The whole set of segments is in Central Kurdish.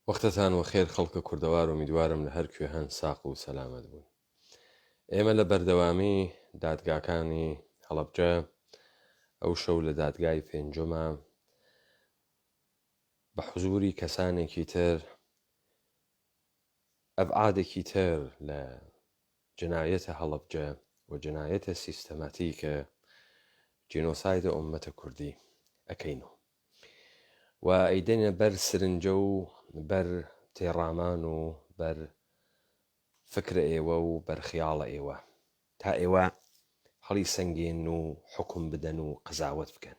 وەختتان وەخێر خەڵکە کوردەوار و میدوارم لە هەر کوێ هەن ساق و سەلامەت بوون. ئێمە لە بەردەوامی دادگاکانی هەڵەبجە ئەو شەو لە دادگای پێنجۆمە بە حوزوری کەسانێکی تر ئەبعادێکی تر لە جنایەتە هەڵەبجە و جنایەتە سیستەماتیکە جینۆسایدە ئومەتە کوردی ئەکەینەوە و ئەیدەنە بەر سرنجە و بەر تێڕامان و بەر فکرە ئێوە و بەرخیاڵە ئێوە تا ئێوە هەڵی سەنگێن و حکم بدەن و قزاوت بکەن.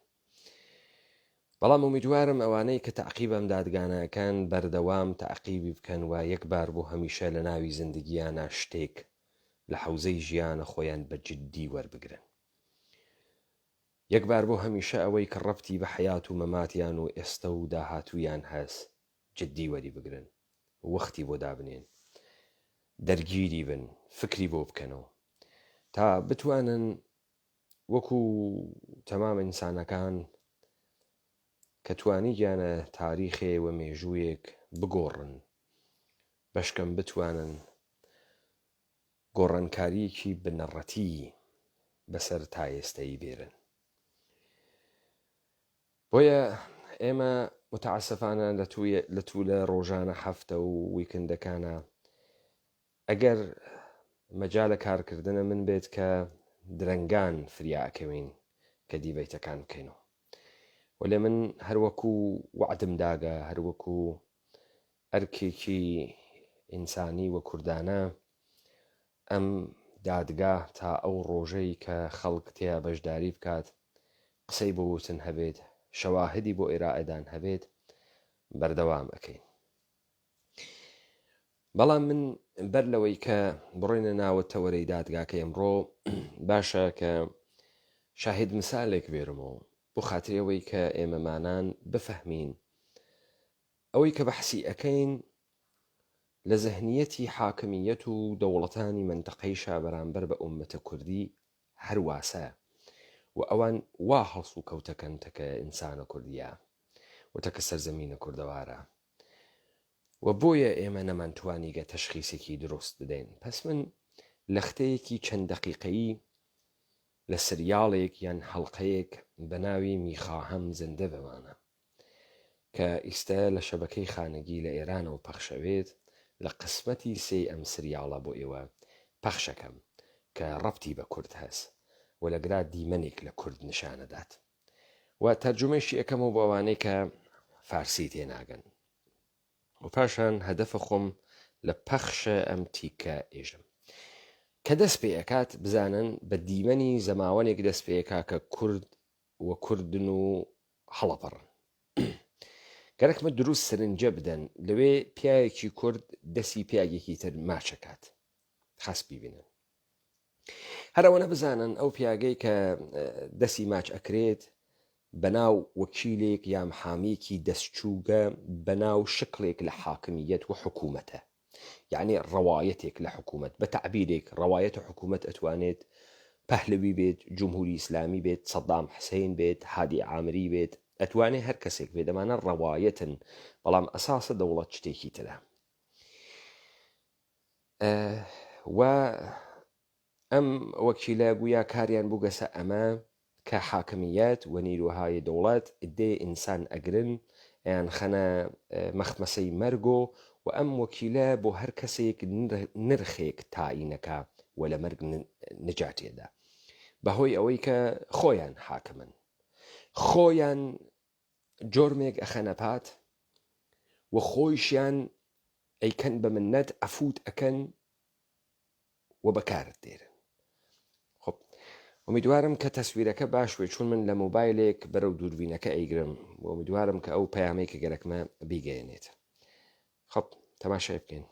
بەڵام ئومیدوارم ئەوانەی کە تەعقیبم دادگانەکان بەردەوام تەعقیبی بکەن و یەکبار بۆ هەمیشە لە ناوی زیندگیانە شتێک لە حەوزەی ژیانە خۆیان بە جددی وەربگرن. یەکبار بۆ هەمیشە ئەوەی کە ڕەبتی بە حەیات و مەماتیان و ئێستا و داهاتوویان هەست جددی وەری بگرن، وەختی بۆ دابنێن، دەرگیری بن، فکری بۆ بکەنەوە تا بتوانن وەکو تەمام ئینسانەکان کە توانی گیانە تاریخێ و مێژوویەک بگۆڕن، بەشکەم بتوانن گۆڕانکاریەکی بنەڕەتی بەسەر تا ئێستایی بێرن. بۆیە ئێمە متعاسفانە لە توولە ڕۆژانە هەفتە و ویکندەکانە ئەگەر مەجالە کارکردنە من بێت کە درەنگان فریاکەوین کە دیبەیتەکان بکەینەوە، وەلێ من هەروەکو وعدم داگە، هەروەکو ئەرکێکی ئینسانی و کوردانە ئەم دادگا تا ئەو ڕۆژەی کە خەڵک تیا بەشداری بکات قسەی بۆ وتن هەبێت، شەواهدی بۆ ئێرائەدان هەبێت، بەردەوام ئەەکەین. بەڵام من بەر لەوەی کە بڕۆینە ناوە تەوەرەی دادگاکە ئەمڕۆ باشە کە شاهد مثالێک بێرمەوە بۆ خاترەوەی کە ئێمەمانان بفەهمین ئەوەی کە بەحسی ئەەکەین لە زەهنیەتی حاکمیەت و دەوڵەتانی منتەقەیشا بەرامبەر بە ئومەتە کوردی هەرواسە و ئەوان وا هەڵس و کەوتەکەن تەکە ئینسانە کوردیە و تەکە سەرزەمینە کوردەوارە و بۆیە ئێمە نەمانتوانی گە تەشخیسێکی دروست بدەین. پس من لە ختەیەکی چەند دەقیقەیی لە سریاڵێک یان هەڵقەیەک بە ناوی میخواهەم زندە بمانە کە ئیستا لە شەبەکەی خانگی لە ئێرانەوە پەخشەوێت، لە قسمەتی سێ ئەم سریاڵە بۆ ئێوە پەخشەکەم کە ڕەبتی بە کورد هەست و لەگرا دیمەنێک لە کورد نیشانەدات و تەرجمەشی ئەەکەمەوە بۆ ئەوانەی کە فارسی تێناگەن و پاشان هەدەفە خۆم لە پەخشە ئەم تیکە ئێژم کە دەست پێ ئەکات بزانن بە دیمەنی زەماوەنێک دەست پێەکا کە کورد و کوردن و هەڵەپەڕن. گەرەکمە دروست سرنجە بدەن لەوێ پیاوێکی کورد دەستی پیاگێکی تر ماچەکات خاس ببینن، هەرەوەنە بزانن ئەو پیاگەی کە دەستی ماچ ئەکرێت بەناو وەکیلێک یان حامیەکی دەستچووگە بەناو شکلێک لە حاکمیەت و حکوومەتە، یعنی ڕەوایەتێک لە حکوومەت. بە تەعبیرێک ڕەوایەت و حکوومەت ئەتوانێت پەهلەوی بێت، جمهوری ئیسلامی بێت، سەدام حوسێن بێت، هادی عامری بێت، ئەتوانێت هەر کەسێک بێت، دەمانە ڕەوایەتن، بەڵام ئەساسە دەوڵەت شتێکی ترە. و ئەم وەکیلە گویا کاریان بووگەسە ئەمە کە حاکمیەت و نیروهای دەوڵەت ئدێ ئینسان ئەگرن یان خەنە مەخمەسەی مەرگۆ و ئەم وەکیلە بۆ هەر کەسێک نرخێک تاینەکە و لە مەرگ نجاتێدا بەهۆی ئەوەی کە خۆیان حاکمن، خۆیان جۆرمێک ئەخەنە پات و خۆیشیان ئەیکەن بە منەت ئەفوت ئەکەن و بەکارت دێرن. خب ئومیدوارم کە تەسویرەکە باش وێ، چون من لە مۆبایلێک بەرەو دووربینەکە ئەیگرم و ئومیدوارم کە ئەو پەیامەی کە گەرەکمە بیگەێنێت. خب تەماشای بکەین.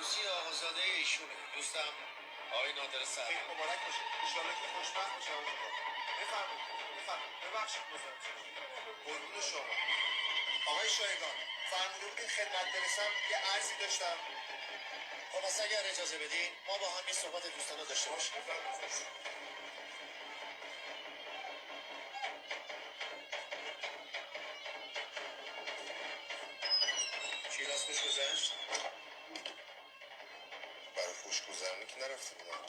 عروسی آقازاده ایشونه. دوستم آقای نادر سعدی. مبارک باشه. انشالله که خوشبخت باشه. بفرمایید. ببخشید قربون شما. آقای شایگان فرموده بودین خدمت برسم یه عرضی داشتم. خب پس اگر اجازه بدین ما با هم یه صحبت دوستانه داشته باشیم. شیراز خوش گذشت؟ برای خوش گذرانی که نرفته بودم.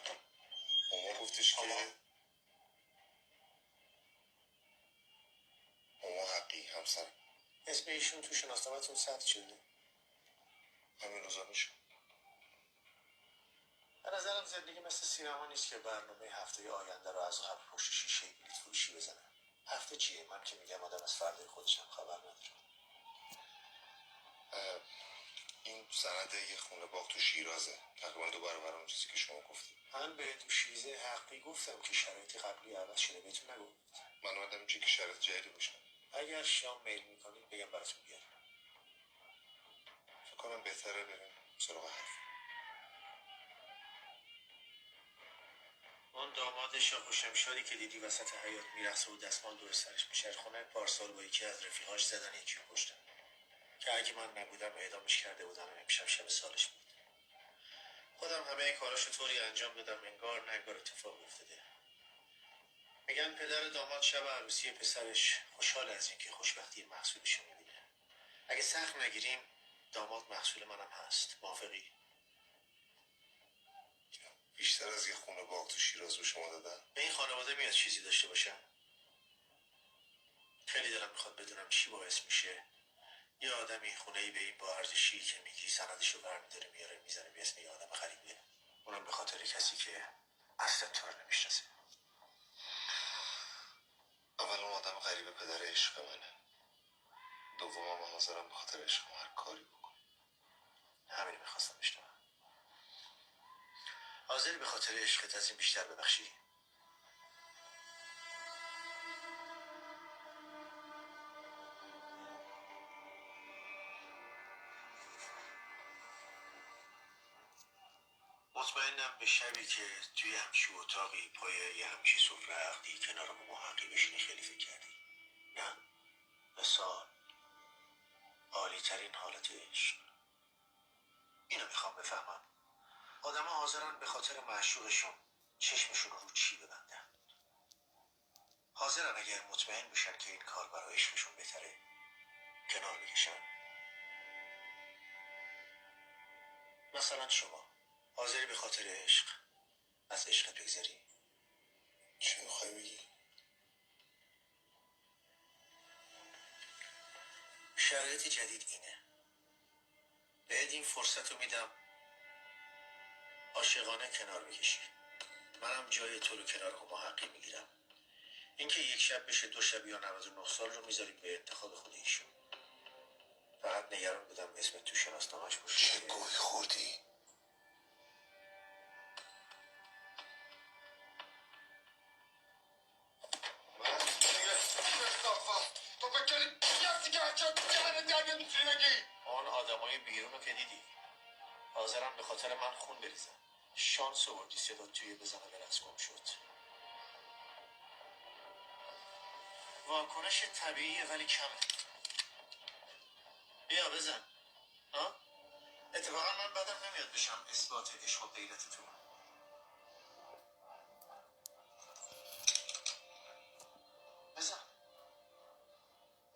ماما گفتش که ماما حقی همسر. اسم ایشون تو شناسنامه‌تون ثبت شده؟ همین روزا میشه. به نظرم زندگی مثل سینما نیست که برنامه هفته آینده رو از قبل پشت شیشه بلیط فروشی بزنه. هفته چیه؟ من که میگم آدم از فردای خودش هم خبر نداره. این سند یه خونه باغ تو شیرازه. تقریبا 2 برابر اون چیزی که شما گفتید. من به تو شیزه حقی گفتم که شرایط قبلی عوض شده. بهتون نگفتم. من اومدم چه که شرایط جدیدی باشه. اگر شام میل میکنید بگم براتون بیارم. فکر کنم بهتره بریم سراغ حرف. اون داماد شاه و شمشادی که دیدی وسط حیاط میرقصه و دستمال دور سرش میچرخونه پارسال با یکی از رفیقاش زدن یکی رو کشتن که اگه من نبودم اعدامش کرده بودن و امشب شب سالش بود. خودم همه این کاراشو طوری انجام دادم انگار نگار اتفاق افتاده. میگن پدر داماد شب عروسی پسرش خوشحال از اینکه خوشبختی محصولشو میبینه. اگه سخت نگیریم داماد محصول منم هست. موافقی؟ بیشتر از یه خونه باغ تو شیراز به شما دادن؟ به این خانواده میاد چیزی داشته باشم؟ خیلی دلم میخواد بدونم چی باعث میشه یه آدمی خونه‌ای به این با ارزشی که میگی سندشو برمی‌داره میاره میزنه به اسم یه آدم غریبه. اونم به خاطر کسی که اصلا تو رو نمیشناسه. اول اون آدم غریبه پدر عشق منه. دوم من حاضرم به خاطر عشق هر کاری بکنم. همین میخواستم بشنوم. حاضری به خاطر عشقت از این بیشتر ببخشی؟ مطمئنم به شبی که توی همچی اتاقی پای یه همچی سفره عقدی کنار ماما حقی بشینی خیلی فکر کردی. نه؟ مثال عالی ترین حالت عشق. اینو میخوام بفهمم. آدم ها حاضرن به خاطر معشوقشون چشمشون رو چی ببندن. حاضرن اگر مطمئن بشن که این کار برای عشقشون بهتره کنار بکشن. مثلا شما حاضری به خاطر عشق از عشقت بگذری؟ چی میخوای بگی؟ شرایط جدید اینه. بهت این فرصت رو میدم عاشقانه کنار بکشی. منم جای تو رو کنار هما حقی میگیرم. اینکه یک شب بشه 2 شب یا 99 سال رو میذاریم به انتخاب خود ایشون. فقط نگران بودم اسم تو شناسنامه‌اش باشه. چه گوی خوردی؟ آن آدمای بیرون رو که دیدی حاضرم به خاطر من خون بریزن. شانس آوردی صدا توی بزنه برس گم شد. واکنش طبیعیه ولی کمه. بیا بزن. ها؟ اتفاقا من بدم نمیاد بشم اثبات عشق و غیرتتون. بزن.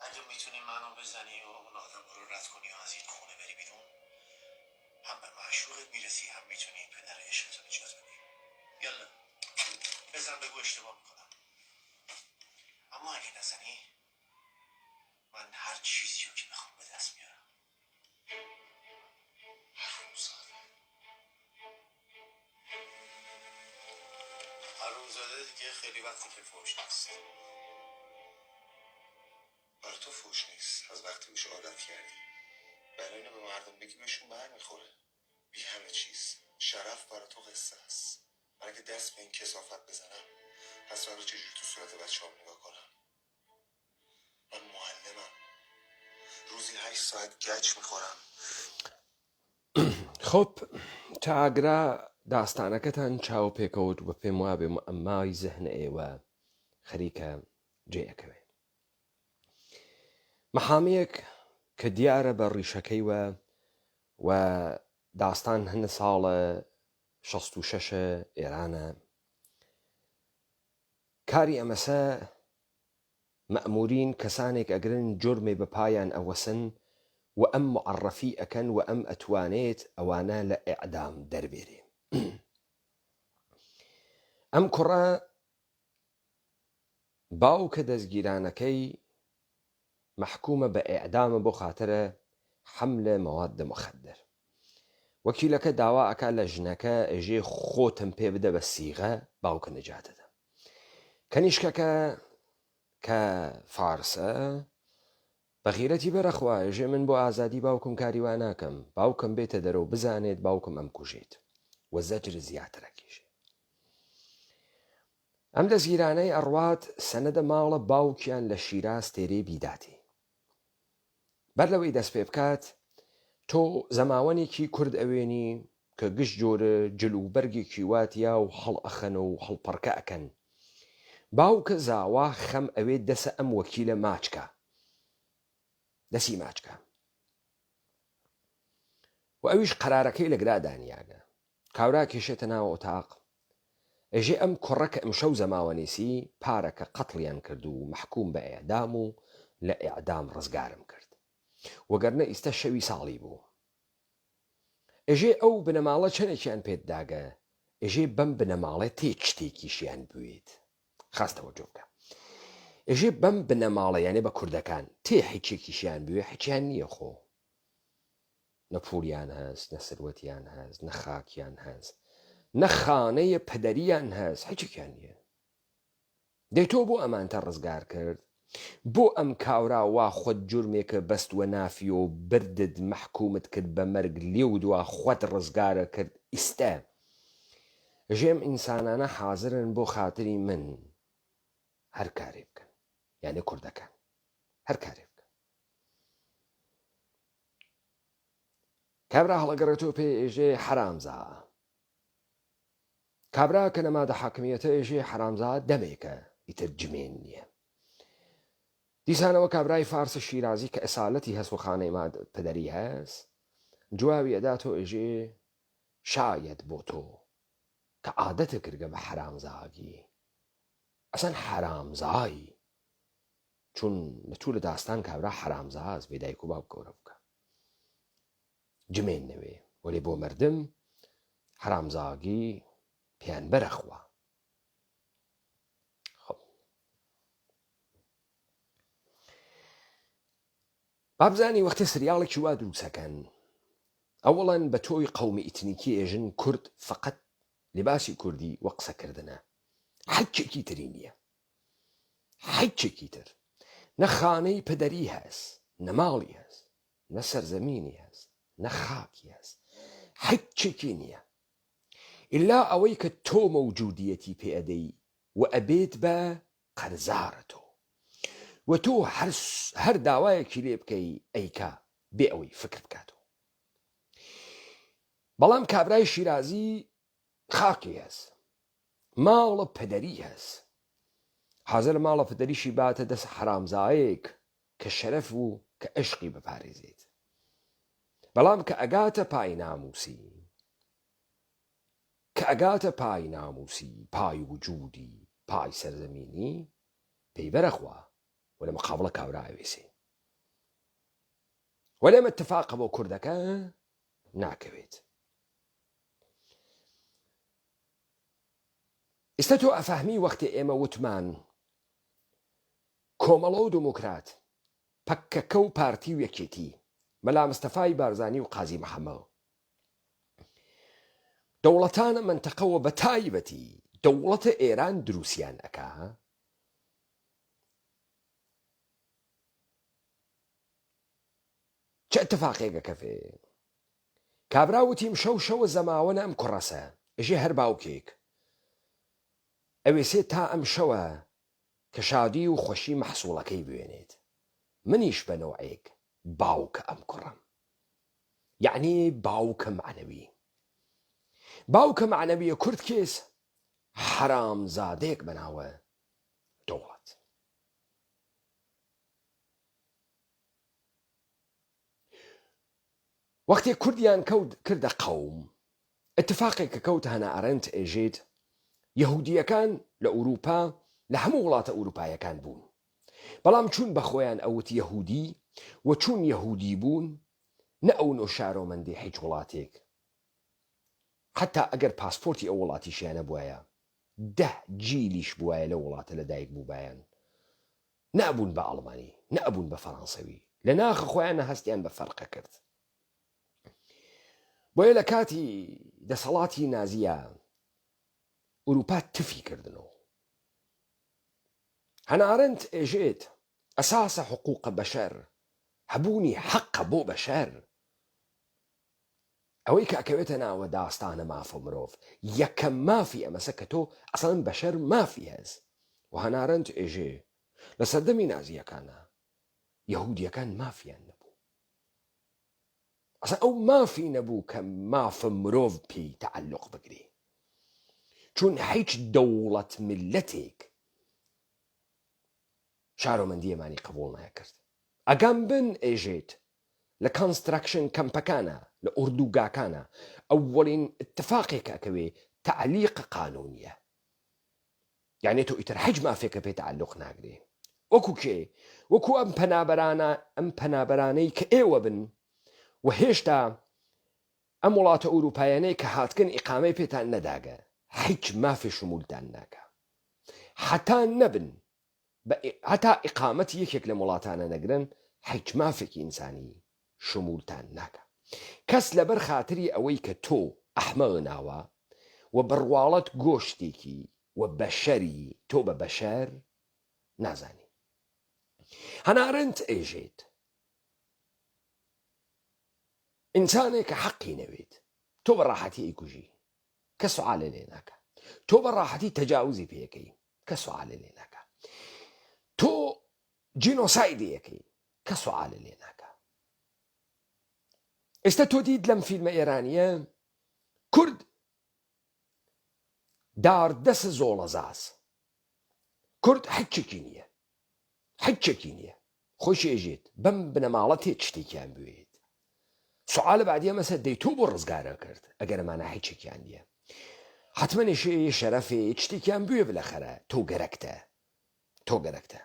اگه میتونی منو بزنی و اون آدم رو رد کنی و از این خونه بری بیرون هم به معشوقت میرسی هم میتونی پدر عشقتو نجات بدی. یالا بزن بگو اشتباه میکنم. اما اگه نزنی من هر چیزی رو که بخوام به دست میارم. حرومزاده دیگه خیلی وقتی که فوش نیست. برای تو فوش نیست. از وقتی بهش عادت کردی. برای اینو به مردم بگی بهشون بر میخوره. بی همه چیز شرف برای تو قصه است. من اگه دست به این کثافت بزنم پس فردا چجوری تو صورت بچه‌ام نگاه کنم؟ من معلمم. روزی 8 ساعت گچ میخورم. خۆپ تا ئاگرا داستانەکەتان چاو پێکەوت بە پێم وابێ ئەمای زەهنە ئێوە خەریکە جێەکەوێ مەحامەیەک کە دیارە بە ڕیشەکەیوە و داستان هەنە ساڵە 66 ئێرانە کاری ئەمەسە مەئمورین کەسانێک ئەگرن جرمێ بە پایان ئەوەسن و ئەم معڕەفی ئەکەن و ئەم ئەتوانێت ئەوانە لە ئیعدام دەربێرێ ئەم کوڕە باوکە دەستگیرانەکەی محکومە بە ئیعدامە بۆ خاترە حەملە مەواد مخدر وەکیلەکە داوا ئەکا لە ژنەکە ئەژێ خۆتم پێ بدە بە سیغە باوکە نەجاتەدە کەنیشکەکە کە فارسە بەغیرەتی بەرەخوا ئەژێ من بۆ ئازادی باوکم کاریوان ناکەم باوکم بێتە دەرەوە بزانێت باوکم ئەم کوژێت وە زەجر زیاترەکیژێ ئەم دەستگیرانەی ئەڕوات سەنەدە ماڵە باوکیان لە شیراز تێرێ بیداتی بەر لەوەی دەست پێ بکات تۆ زەماوەنێکی کورد ئەوێنی کە گشت جۆرە جلوبەرگێکی واتیا و هەڵ ئەخەنە و هەڵپەڕکە ئەکەن باوکە زاوا خەم ئەوێ دەسە ئەم وەکیلە ماچکە دەسی ماچکە و ئەویش قەرارەکەی لە گرادانیانە کاورا کێشێتە ناوە ئۆتاق ئەژێ ئەم کوڕەکە ئەم شەو زەماوەنیسی پارەکە قەتڵیان کرد و محکوم بە ئیعدام و لە ئیعدام ڕزگارم کرد وەگەرنە ئیستە شەوی ساڵی بوو ئەژێ ئەو بنەماڵە چەندێکیان پێت داگە ئەژێ بەم بنەماڵە تێک شتێکیشیان بوێت خاستەوە جۆبکە ئەژێ بەم بنەماڵە یانێ بە کوردەکان تێ هیچێکیشیان بوێ هیچیان نییە خۆ نە پوڵیان هەست نە سروەتیان هەست نە خاکیان هەست نە خانەیە پەدەریان هەست هیچێکیان نییە دەی تۆ بۆ ئەمانتە ڕزگار کرد بۆ ئەم کاورا وا خۆت جورمێکە بەستوە نافی و بردت محکومت کرد بە مەرگ لێو دووە خۆت ڕزگارە کرد ئیستە ژێم ئینسانانە حازرن بۆ خاتری من هەر کارێ بکەن یعنی کوردەکان هەر کارێ بکەن کابرا هەڵەگەڕێتەوە پێ ئێژێ حرامزا کابرا کە نەمادە حاکمیەتە ئێژێ حرامزا دەمێکە ئیتر جمێن نییە دیسانەوە کابرای فارسە شیرازی کە ئەسالەتی هەست و خانەی ماد پدەری هەست جوابی ئەداتۆ ئێژێ شاید بۆ تۆ کە عادەتە کردگە بە حرامزاگی ئەسەن حرامزایی چون لە لە داستان کابرا حرامزا هەست بێ دایک و باوک گەورە بکە جمێن نەوێ وەلێ بۆ مردم حرامزاگی پیان بەرەخوا بابزانی وەختە سریاڵێکی وا دروسەکەن ئەوڵەن بە تۆی قەومی ئیتنیکی ئێژن کورد فقط لباسی کوردی وە قسەکردنە هیچێکی تری نییە هیچێکی تر نە خانەی پەدەری هەست نە ماڵی هەست نە سەرزەمینی هەست نە خاکی هەست هیچێکی نییە ئللا ئەوەی کە تۆ مەوجودیەتی پێئەدەی و ئەبێت بە قەرزارە تۆ و تۆ هەر داوایەکی لێ بکەی ئەیکا بێ ئەوەی فکر بکاتەوە بەڵام کابرای شیرازی خاکی هەست ماڵە پەدەری هەست حازر ماڵە پەدەریشی باتە دەست حرامزایەک کە شەرەف و کە عشقی بپارێزێت بەڵام کە ئەگاتە پای ناموسی پای وجودی پای سەرزەمینی پێی بەرەخوا وە لە مقابڵە کاورا ئەوێسێ وە لێم اتفاقە بۆ کوردەکە ناکەوێت ئێستا تۆ ئەفەهمی وەختی ئێمە وتمان کۆمەڵە و دموکرات پەکەکە و پارتی و یەکێتی مەلا مستەفای بارزانی و قازی محەممەد دەوڵەتانە منتەقەوە بە تایبەتی دەوڵەتە ئێران دروسیان ئەکا چه اتفاقێکە کەفێ کابراوتیم شەو زەماوەنە ئەم کوڕەسە ئەژێ هەر باوکێک ئەوێسێ تا ئەم شەوە کە شادی و خۆشی مەحسوڵەکەی بوێنێت منیش بە نەوعێک باوکە ئەم کوڕم یعنی باوکە معنەوی. باوکە معنەویە کورد کێس حرامزادەیەک بەناوە دەوڵەت. وەختێ کوردیان کردە قەوم، اتفاقێکە کەوت هەنا ئەرێنت ئێژێت یەهودیەکان لە ئەوروپا لە هەموو وڵاتە ئەوروپایەکان بوون، بەڵام چوون بە خۆیان ئەوت یەهودی و چوون یەهودی بوون نە ئەو نۆ شارۆمەندی هیچ وڵاتێک، حتا ئەگەر پاسپۆرتی ئەو وڵاتیشیانە بووایە 10 جیلیش بووایە لە وڵاتە لەدایک بووبایان، نەبوون بە ئەڵمانی، نەبوون بە فەڕەنسەوی، لە ناخە خۆیان هەستیان بە فەرقە کرد. بۆیە لە کاتی دەسەڵاتی نازیە ئوروپا تفی کردنەوە. هەنا ئەرێنت ئێژێت ئەساسە حقوقە بەشەر هەبوونی حەقە بۆ بەشەر، ئەوەی کاکەوێتە ناوە داستانە مافە مرۆڤ، یەکەم مافی ئەمەسە کە تۆ ئەسڵەن بەشەر مافی هەز. و هەنا ئەرێنت ئێژێ لە سەردەمی نازیەکانە یەهودیەکان مافیان نەبوو، ئەسڵ ئەو مافی نەبوو کە مافە مرۆڤ پێی تەعەلق بگرێ، چون هیچ دەوڵەت ملەتێک شارۆمەندیەمانی قبوڵ ناکرد. ئەگەم بن ئێژێت لە کانستراکشن کەمپەکانە لە ئوردوگاکانە ئەوەڵین اتفاقێک ئەکەوێ تعلیق قانونیە، یعنی تۆ ئیتر هیچ مافێکە پێ تعلق ناگرێ. وەکو کێ؟ وەکو ئەم پەنابەرانەی کە ئێوە بن و هێشتا ئەم وڵاتە ئەوروپایانەی کە هاتکن ئیقامەی پێتان نەداگە، هیچ مافی شمولتان ناکە، حتا نەبن هەتا ئیقامەتی یەکێک لە وڵاتانە نەگرن، هیچ مافێکی ئینسانی شمولتان ناکە. کەس لەبەر خاتری ئەوەی کە تۆ ئەحمەق ناوە و بڕواڵەت گۆشتێکی و بەشەری تۆ بە بەشەر نازانی. هەنا ئەرێنت ئێژێت ئینسانێک کە حەقی نەوێت تۆ بە ڕاحەتی ئەیکوژی، کە سوعالە لێ ناکە، تۆ بە ڕاحەتی تەجاوزی پێەکەی، کە سوعالە لێ ناکە، تۆ جینۆسایدیەکەی، کە سوعالە لێ ناکە. ئێستا تۆ دیت لەم فیلمە ئێرانیە کورد داردەسە زۆڵەزاز، کورد هیچێکی نییە، هیچێکی نییە، خۆشی ئێژێت بەم بنەماڵە تێ شتێکیان بوێت. سوعالە بعدیە مەسە دەی تۆ بۆ ڕزگارە کرد ئەگەر ئەمانە هیچێکیان نییە، حتمما نێشێ شەرەفێ شتێکیان بوێ بلەخەرە، تۆ گەرەکتە، تۆ گەرەکتە.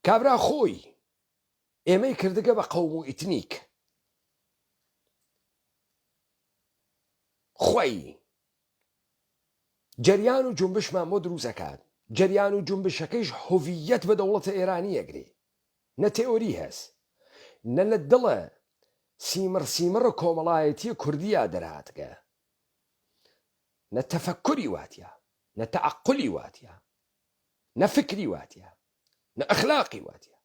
کابرا خۆی ئێمەی کردگە بە قەوم و ئیتنیک، خۆی جەریان و جنبشمان بۆ دروست ئەکات، جەریان و جنبشەکەیش هۆڤیەت بە دەوڵەتە ئێرانی ئەگرێ، نە تێۆری هەست، نە لە دڵە سیمڕ کۆمەڵایەتیە کوردیە دەرهاتگە، نە تەفەکوری واتیە، نە تەعەقولی واتیە، نە فکری واتیە، نە ئەخلاقی واتیە،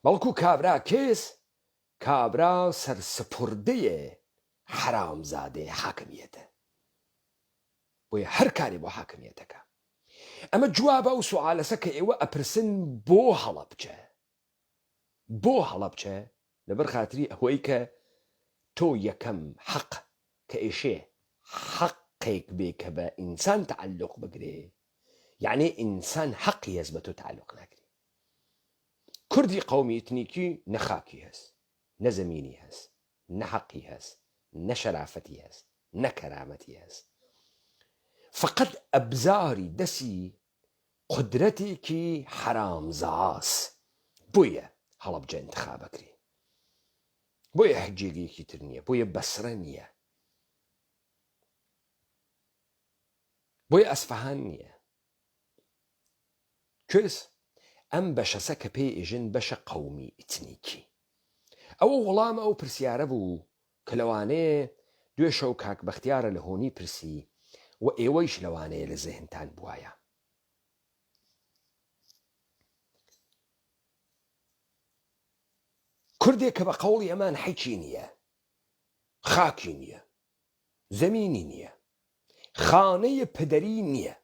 بەڵکو کابرا کێس کابرا سەرسپوردەیە حرامزادەیە حاکمیەتە، بۆیە هەر کاری بۆ حاکمیەتەکە. ئەمە جوابە ئەو سوعالەسە کە ئێوە ئەپرسن بۆ هەڵەبجە، بۆ هەڵەبجە لەبەر خاتری ئەوەی کە تۆ یەکەم حەق کە ئێشێ حەقێک بێ کە بە ئینسان تعلق بگرێ، یعنی ئینسان حەقی هەست بە تۆ تعلق ناگرێ. کوردی قەومی ئیتنیکی نە خاکی هەست، نە زەمینی هەست، نە حەقی هەست، نە شەرافەتی هەست، نە کەرامەتی هەست، فقط ئەبزاری دەسی قودرەتێکی حرامزاس. بۆیە هەڵەبجە انتخابەکرێ، بۆیە حجێگەیەکی تر نییە، بۆیە بەسرە نییە، بۆیە ئەسفەهان نییە. کوێس ئەم بەشەسە کە پێی ئێژن بەشە قەومی ئیتنیکی. ئەوە وەڵامە ئەو پرسیارە بوو کە لەوانەیە دوێ شەو کاک بەختیارە لە هۆنی پرسی و ئێوەیش لەوانەیە لە زێهنتان بوایە. کوردێک کە بە قەوڵی ئەمان حیچی نییە، خاکی نییە، زەمینی نییە، خانەیە پدەری نییە،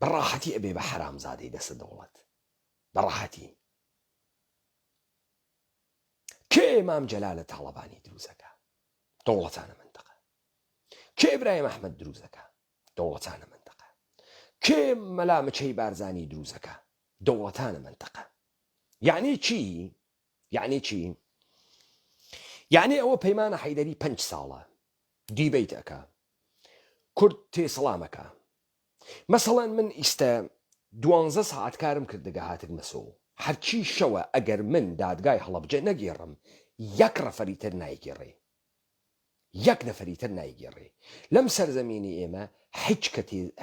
بەڕاحەتی ئەبێ بە حرامزادەی دەسە دەوڵەت، بەڕەحەتی کێ ئیمام جەلالە تاڵەبانی دروستەکە؟ دەوڵەتانە منتەقە. کێ ئیبراهیم ئەحمەد دروستەکە؟ دەوڵەتانە منتەقە. کێ مەلا مچەی بارزانی دروستەکە؟ دەوڵەتانە منتەقە. یعنی چی؟ یعنی چی؟ یعنی ئەوە پەیمانە حەیدەری 5 ساڵە دیبەیت ئەکا، کورد تێسەڵامەکە. مەسەڵەن من ئیستە 12 ساعت کارم کردگە هاتک مەسۆ، هەرچی شەوە ئەگەر من دادگای هەڵەبجە نەگێڕم یەک ڕەفەری تر نایگێڕێ، یەک نەفەری تر نایگێڕێ. لەم سەرزەمینی ئێمە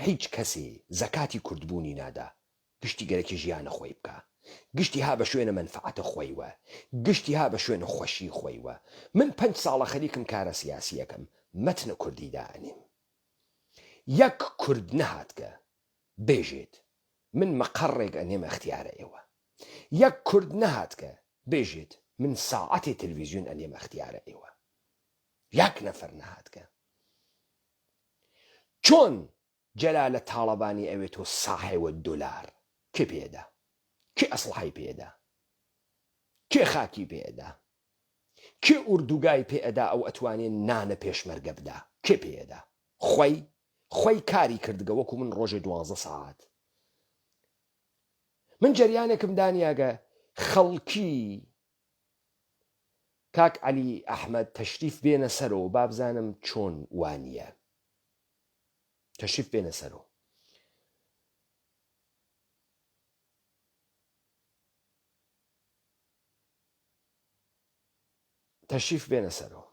هیچ کەسێ زەکاتی کوردبوونی نادا، گشتی گەرەکی ژیانە خۆی بکە، گشتی ها بە شوێنە منفعەتە خۆیوە، گشتی ها بە شوێنە خۆشی خۆیوە. من 5 ساڵە خەریکم کارە سیاسیەکەم مەتنە کوردی دانیم. یەک کورد نەهاتکە بێژێت من مەقەڕێک ئەنێمە اختیارە ئێوە، یەک کورد نەهاتکە بێژێت من ساعەتی تەلڤیزیۆن ئەنێمە اختیارە ئێوە، یەک نەفەر نەهاتکە. چۆن جەلالە تاڵەبانی ئەوێتۆ ساحێوە دۆلار؟ کێ پێدا؟ کێ ئەسڵحەی پێدا؟ کێ خاکی پێدا؟ کێ ئوردوگای پێدا ئەو ئەتوانێن نانە پێشمەرگە بدا؟ کێ پێدا؟ خۆی کاری کردگە وەکو من ڕۆژێ 12 ساعت. من جەریانێکم دانیاگە خەڵکی کاک عەلی ئەحمەد تەشریف بێنە سەرەوە با بزانم چۆن وانییە. تەشریف بێنە سەرەوە. تەشریف بێنە سەرەوە.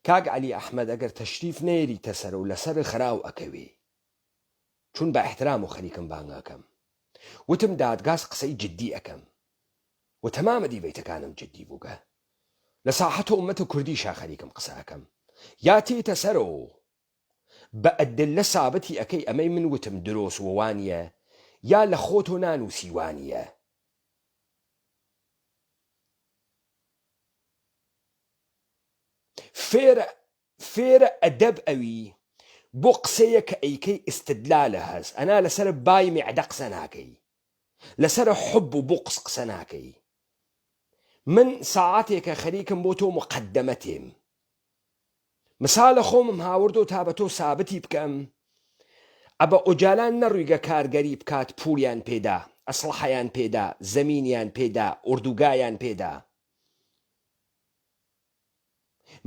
کاک عەلی ئەحمەد ئەگەر تەشریف نێریتە سەرە و لەسەر خراو ئەکەوێ، چون بە احترام و خەریکم بانگاکەم، وتم دادگاس قسەی جددی ئەەکەم و تەمامە دیبەیتەکانم جددی بووگە، لە ساحەتە ئومەتە کوردی شاخەریکم قسە ئەەکەم. یا تێتە سەرەوە بە ئەدلە سابەتی ئەەکەی ئەمەی من وتم درۆست ووانیە، یا لە خۆتۆ نانووسی وانیە. فێرە ئەدەب ئەوی بۆ قسەیە کە ئەیکەی ئستدلالە هەست، ئەنا لەسەر بای میعدە قسە ناکەی، لەسەر حب و بوقس قسە ناکەی. من ساعاتێکە خەریکم بۆ تۆ مقدمەتێم، مثالە خۆمم هاوردۆ تا بە تۆ سابتی بکەم، ئەبە ئۆجالان نەڕوویگە کارگەری بکات پولیان پێدا، ئەسڵحەیان پێدا، زەمینیان پێدا، ئوردوگایان پێدا.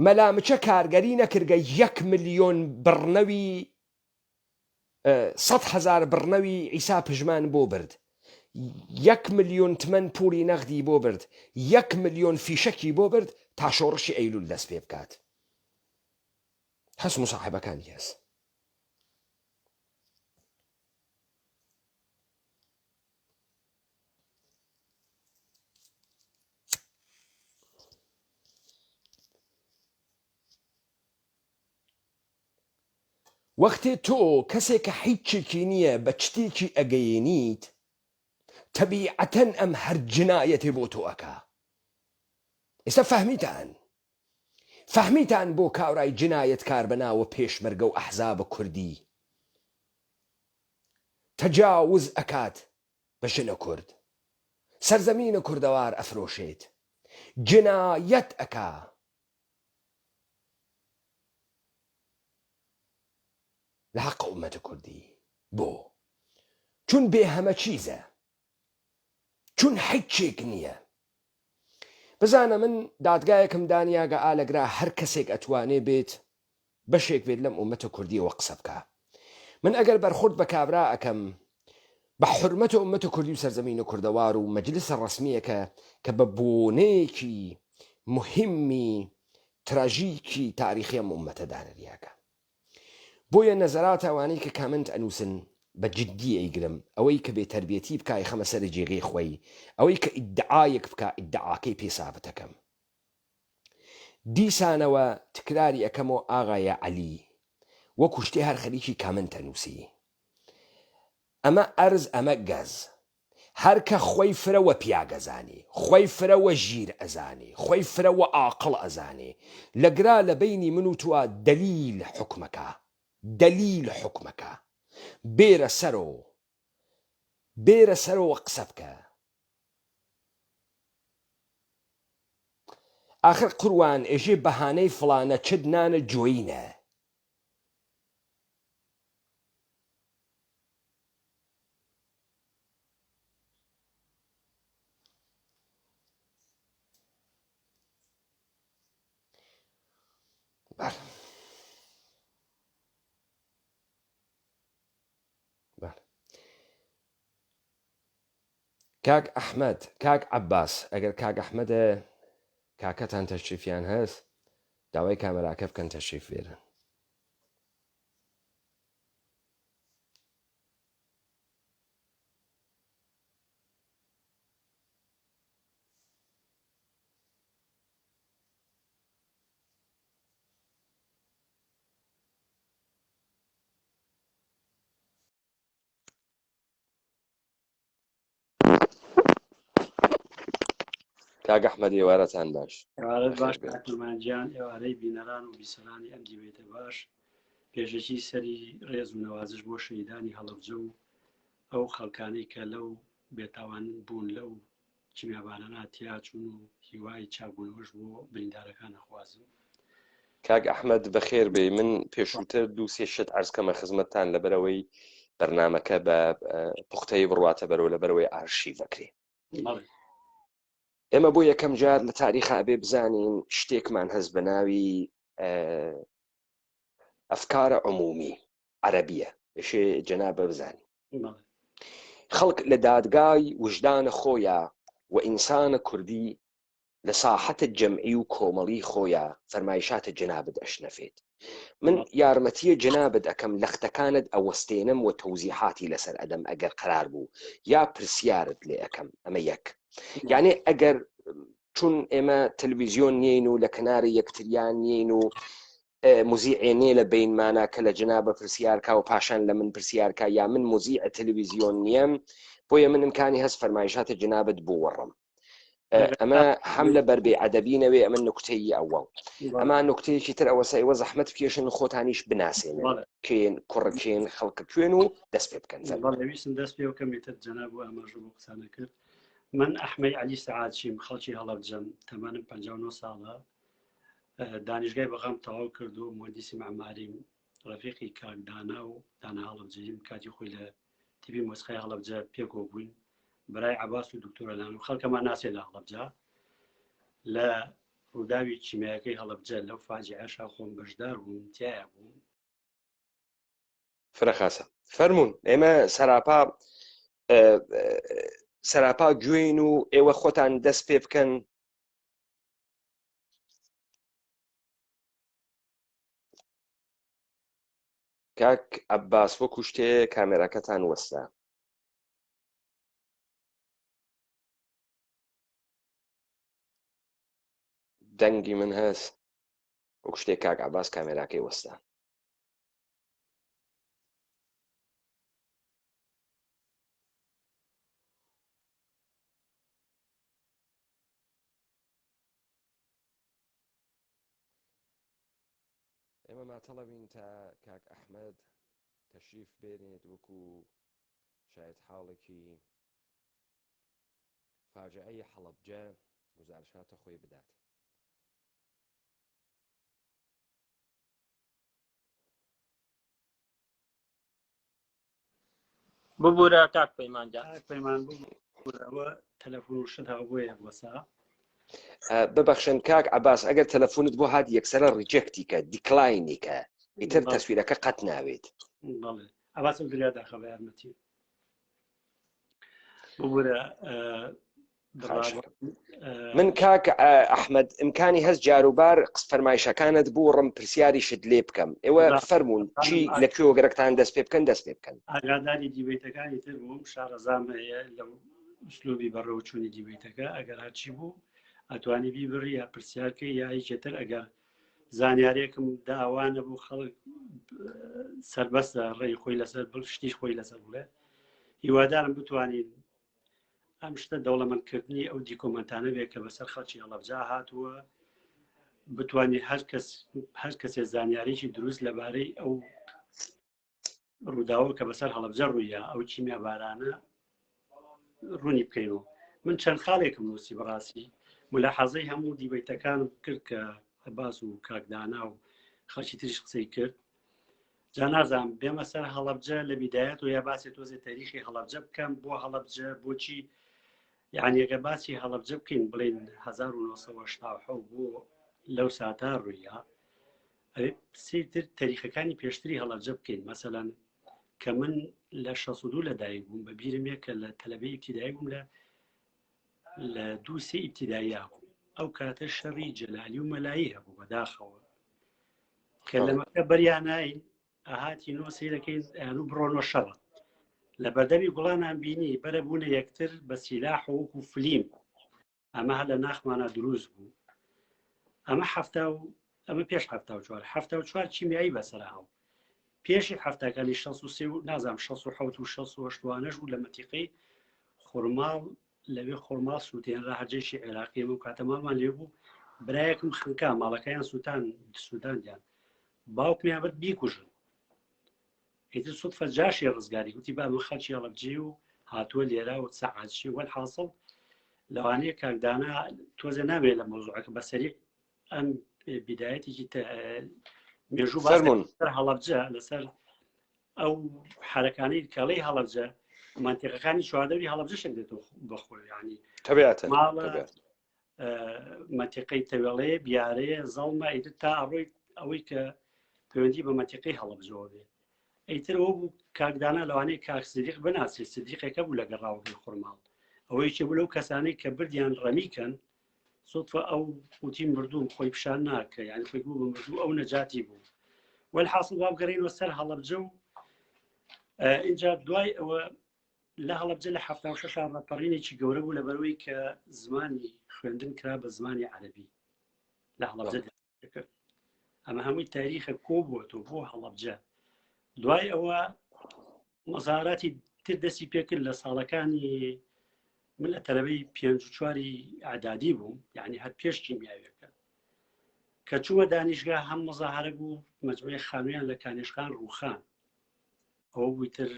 مەلامچە کارگەری نەکردگە 1 ملیۆن بڕنەوی 100,000 بڕنەوی ئیسا پژمان بۆ برد، 1 ملیۆن تمەن پولی نەغدی بۆ برد، 1 ملیۆن فیشەکی بۆ برد تا شۆڕشی ئەیلول دەست پێ بکات. هەست مصاحبەکانی هەست. وەختێ تۆ کەسێکە هیچێکی نییە بە شتێکی ئەگەیەنیت، تەبیعەتەن ئەم هەر جنایەتێ بۆ تۆ ئەکا. ئێستا فەهمیتان بۆ کاورای جنایەت کار بەناوە پێشمەرگە و ئەحزابە کوردی تەجاوز ئەکات بە ژنە کورد، سەرزەمینە کوردەوار ئەفرۆشێت، جنایەت ئەکا. لە حەق ئومەتە کوردی. بۆ؟ چون بێ هەمە چیزە، چون هیچێک نییە. بزانە من دادگایەکم دانیاگە ئالەگرا هەر کەسێک ئەتوانێ بێت بەشێک بێت لەم ئومەتە کوردیەوە قسە بکە. من ئەگەر بەرخورد بە کابرا ئەەکەم بە حورمەتە ئومەتە کوردی و سەرزەمینە کوردەوار و مەجلیسە ڕەسمیەکە کە بە بۆنەیەکی مهمی تراژیکی تاریخی ئەم ئومەتە دانەریاکە. بۆیە نەزەرات ئەوانەی کە کامنت ئەنووسن بە جددی ئەیگرم، ئەوەی کە بێتەربێتی بکای خەمە سەر جێگەی خۆی، ئەوەی کە ئیدعایەک بکە ئیدعاکەی پێسابەتەکەم. دیسانەوە تکراری ئەەکەمەوە ئاغایە عەلی وەکو شتێ هەر خەریکی کامنت ئەنووسی. ئەمە ئەرز، ئەمە گەز. هەرکە خۆی فرەوە پیاگەزانی، خۆی فرەوە ژیر ئەزانی، خۆی فرەوە ئاقڵ ئەزانی، لەگرا لە بینی من و تووە دەلیل حکمەکە، دەلیل حکمەکە، بێرە سەرەوە قسە بکە. آخر قڕوان ئێژێ بەهانەی فڵانە چ نانە جۆینە. کاک ئەحمەد، کاک عەباس، ئەگەر کاک ئەحمەدە کاکەتان تەشریفیان هەست داوای کامەراکە بکەن تەشریف بێرن. کاک ئەحمەد ئێوارەتان باش. ئێوارەت باش کاکمانجیان، ئێوارەی بینەران و بیسەرانی ئەم دیبێتە باش. پێشەکی سەری ڕێز و نەوازش بۆ شەهیدانی هەڵەبجە و ئەو خەڵکانەی کە لەو بێتاوان بوون لەو چمیابانە ناتیا چوون و هیوای چاکبوونەوەش بۆ بریندارەکان نەخوازم. کاک ئەحمەد بەخێر بێ. من پێشووتر دوو سێ شت عەرزکەمە خزمەتتان لەبەرەوەی بەرنامەکە بە پوختەی بڕواتە بەرەو لەبەرەوەی ئارشیڤەکرێ. ئێمە بۆ یەکەم جار لە تاریخا ئەبێ بزانین شتێکمان هەست بە ناوی ئەفکارە عمومی عەرەبیە، ئێشێ جەنابە بزانین. خەڵک لە دادگای وجدانە خۆیە و ئینسانە کوردی لە ساحەتە جەمعی و کۆمەڵی خۆیە فەرمایشاتە جەنابەت ئەشنەفێت. من یارمەتیە جەنابەت ئەەکەم لەختەکانت ئەوەستێنم و تەوزیحاتی لەسەر ئەدەم ئەگەر قرار بوو یا پرسیارت لێ ئەەکەم. ئەمە یەک. یعنی ئەگەر چون ئێمە تەلڤیزیۆن نین و لە کناری یەکتریان نین و موزیعێنێ لە بینمانە کە لە جەنابە پرسیارکە و پاشان لە من پرسیارکە یا من موزیع تەلڤیزیۆن نییەم، بۆیە من ئیمکانی هەست فەرمایشاتە جەنابەت بۆ وەڕم. ئەمە هەم لە بەربێ عەدەبینەوێ ئەمە نوکتەی ئەوە. ئەمە نوکتەیەکی تر ئەوە ئێوە زەحمەت بکێشن خۆتانیش بناسێنن کێن کوڕکێن خەڵکە کوێن و دەست پێ بکەن. ویستم دەست پێ بکەمیتر جەناب و ئەمەژە بۆ قسانە کرد. من ئەحمەی عەلی سەعادچیم، خەڵکی هەڵەبجەم، تەمەنم 59 ساڵە، دانیشگای بەغام تەواو کرد و مهندسی معماریم، ڕەفیقی کاکدانا و دانا هەڵەبجەیم، کاتی خۆی لە تیڤی مۆسیقای هەڵەبجە پێکۆ بووین، برای عەباس و دکتۆرەلان و خەڵکەمان ناسێ لە هەڵەبجە. لە ڕووداوی چیمایەکەی هەڵەبجە لەو فاجعەشا خۆم بەشدار بووم، تایە بووم. فرەخاسە فەرموون. ئێمە سەراپا گوێین و ئێوە خۆتان دەست پێ بکەن. کاک عەباس وەکو شتێ کامێراکەتان وەستا. دەنگی من هەست وەکو شتێک کاک عەباس کامێراکەی وەستا. ئێمە ماتەڵەبین تا کاک ئەحمەد تەشریف بێنێت وەکو شاید حاڵێکی فاجعەی هەڵەبجە گزارشاتە خۆی بدات. ببوورە کاک پەیمانجان. پەیمان بووەوە تەلەفۆن و شت هەبووە وەسا. ببەخشن کاک عەباس، ئەگەر تەلەفۆنت بۆ هات یەکسەرە ڕیجێکتی کە دیکلاینی کە ئیتر تەسویرەکە قەت ناوێت. بەڵێ ئەباسم دنیا داخە بە یارمەتی. ببوورە من کاک ئەحمەد ئیمکانی هەست جاروبار فەرمایشەکانت بووڕم پرسیاریشت لێ بکەم. ئێوە فەرموون چی لەکوێ گەرەکتان دەست پێ بکەن دەست پێ بکەن. ئاگاداری دیبێتەکانی تر بووم، شارەزام هەیە لەو ئوسلوبی بەڕێوە چوونی دیبێتەکە، ئەگەر هەرچی بوو ئەتوانی بیبڕی یا پرسیارکە یا هیچێتر. ئەگەر زانیارێکم داوانە بوو خەڵک سەربەستە ڕێی خۆی لەسەر شتیش خۆی لەسەر بڵێ، هیوادارم بتوانین ئەم شتە دەوڵەمەندکردنی ئەو دیکۆمەنتانە بێت کە بەسەر خەڵکی هەڵەبجا هاتووە بتوانێت هەر کەسێ زانیاریی دروست لەبارەی ئەو ڕووداوە کە بەسەر هەڵەبجە ڕوویە ئەو چیمیا بارانە ڕوونی بکەینەوە. من چەند خاڵێکم نووسی بەڕاستی ملاحەزەی هەموو دیبەیتەکانم کرد کە باس و کاکدانا و خەڵکی تریش قسەی کرد. جا نازانم بێمە سەر هەڵەبجە لە بیدایەت و یا باسی تۆزی تاریخی هەڵەبجە بکەم بۆ هەڵەبجە بۆچی یعنی ئەگە باسی هەڵەبجە بکەین بڵێن 1970 بۆ لەو ساتا ڕوویە سیتر تاریخەکانی پێشتری هەڵەبجە بکەین مەسەلەن کە من لە 62 لەدایک بووم بە بیرم کە لە تەلەبەی ئیبتیدایی بووم لە 2-3 ئیبتیدایی بووم ئەو کاتە شەڕی جەلالی و مەلایی هەبوو بەداخەوە کە لەمەکە بەریانین ئاهاتی نۆ سیرەکەین و بڕۆنۆ شەڕە لە بەردەمی گوڵانان بینی بەرە بوونە یەکتر بە سیلاح و وەکو فلیم ئەمە هە لە ناخمانە دروست بوو ئەمە پێش 1970 چیمیایی بەسەرهاو پێشی هەفتەکانی 63 و نازام 67 و 68 بوو لە مەتیقەی خورماڵ لەوێ خۆرماڵ سووتێنرا هەرجێشی عێراقی و کاتەماڵمان لێ بوو برایەکم خنکا ماڵەکەیان سووتاندیان باوکمیان برد بیکوژن ئیتر سوتفە جاشی ڕزگاری گوتی با من خەڵکی هەڵەبجێ و هاتووە لێرا و سەعاتشی وەلحاصڵ لەوانەیە کاکدانا تۆزە نامێت لە مۆزوعەکە بەسەری ئەم بیدایەتێکی مێژوو باسەر هەڵەبجە لەسەر ئەو حرەکانەی کەڵەی هەڵەبجە منتیقەکانی چواردەوری هەڵەبجە شێک دێتەوە بەخۆی ینی ماڵە منتیقەی تەوێڵەیە بیارەیە زەڵمە ئیتر تا ئەوەی کە پەیوەندی بە منتیقەی هەڵەبجەوە بێ ئیتر ئەوە بوو کاکدانا لەوانەیە کاک سیدیق بناسی سیدیقێکە بوو لەگەڵ ڕاوەکەی خورماڵ ئەوەیەکی بوو لەو کەسانەی کە بردیان ڕەمیکەن سوتفە ئەو قوتی مردوم خۆی پیشان ناکە یعنی خۆی بوو بە مردوو ئەو نەجاتی بوو وەلحاصڵ وابگەڕێنەوە سەر هەڵەبجە و اینجا دوای ئەوە لە هەڵەبجە لە 76 ڕەپەڕینێکی گەورە بوو لەبەرەوەی کە زمانی خوێندن کرا بە زمانی عەرەبی لە هەڵەبجە کرد ئەمە هەمووی تاریخە کۆ بووەتەوە بۆ هەڵەبجە دوای ئەوە مەزاراتی تر دەستی پێکرد لە ساڵەکانی من لە تەلەبەی 5-4 ئەعدادی بووم یعنی هەر پێش کیمیاویەکە کە چووە دانیشگا هەم مەزاهرە بوو مەجموعەی خانوویان لە کانێشخان ڕووخان ئەوە بوویتر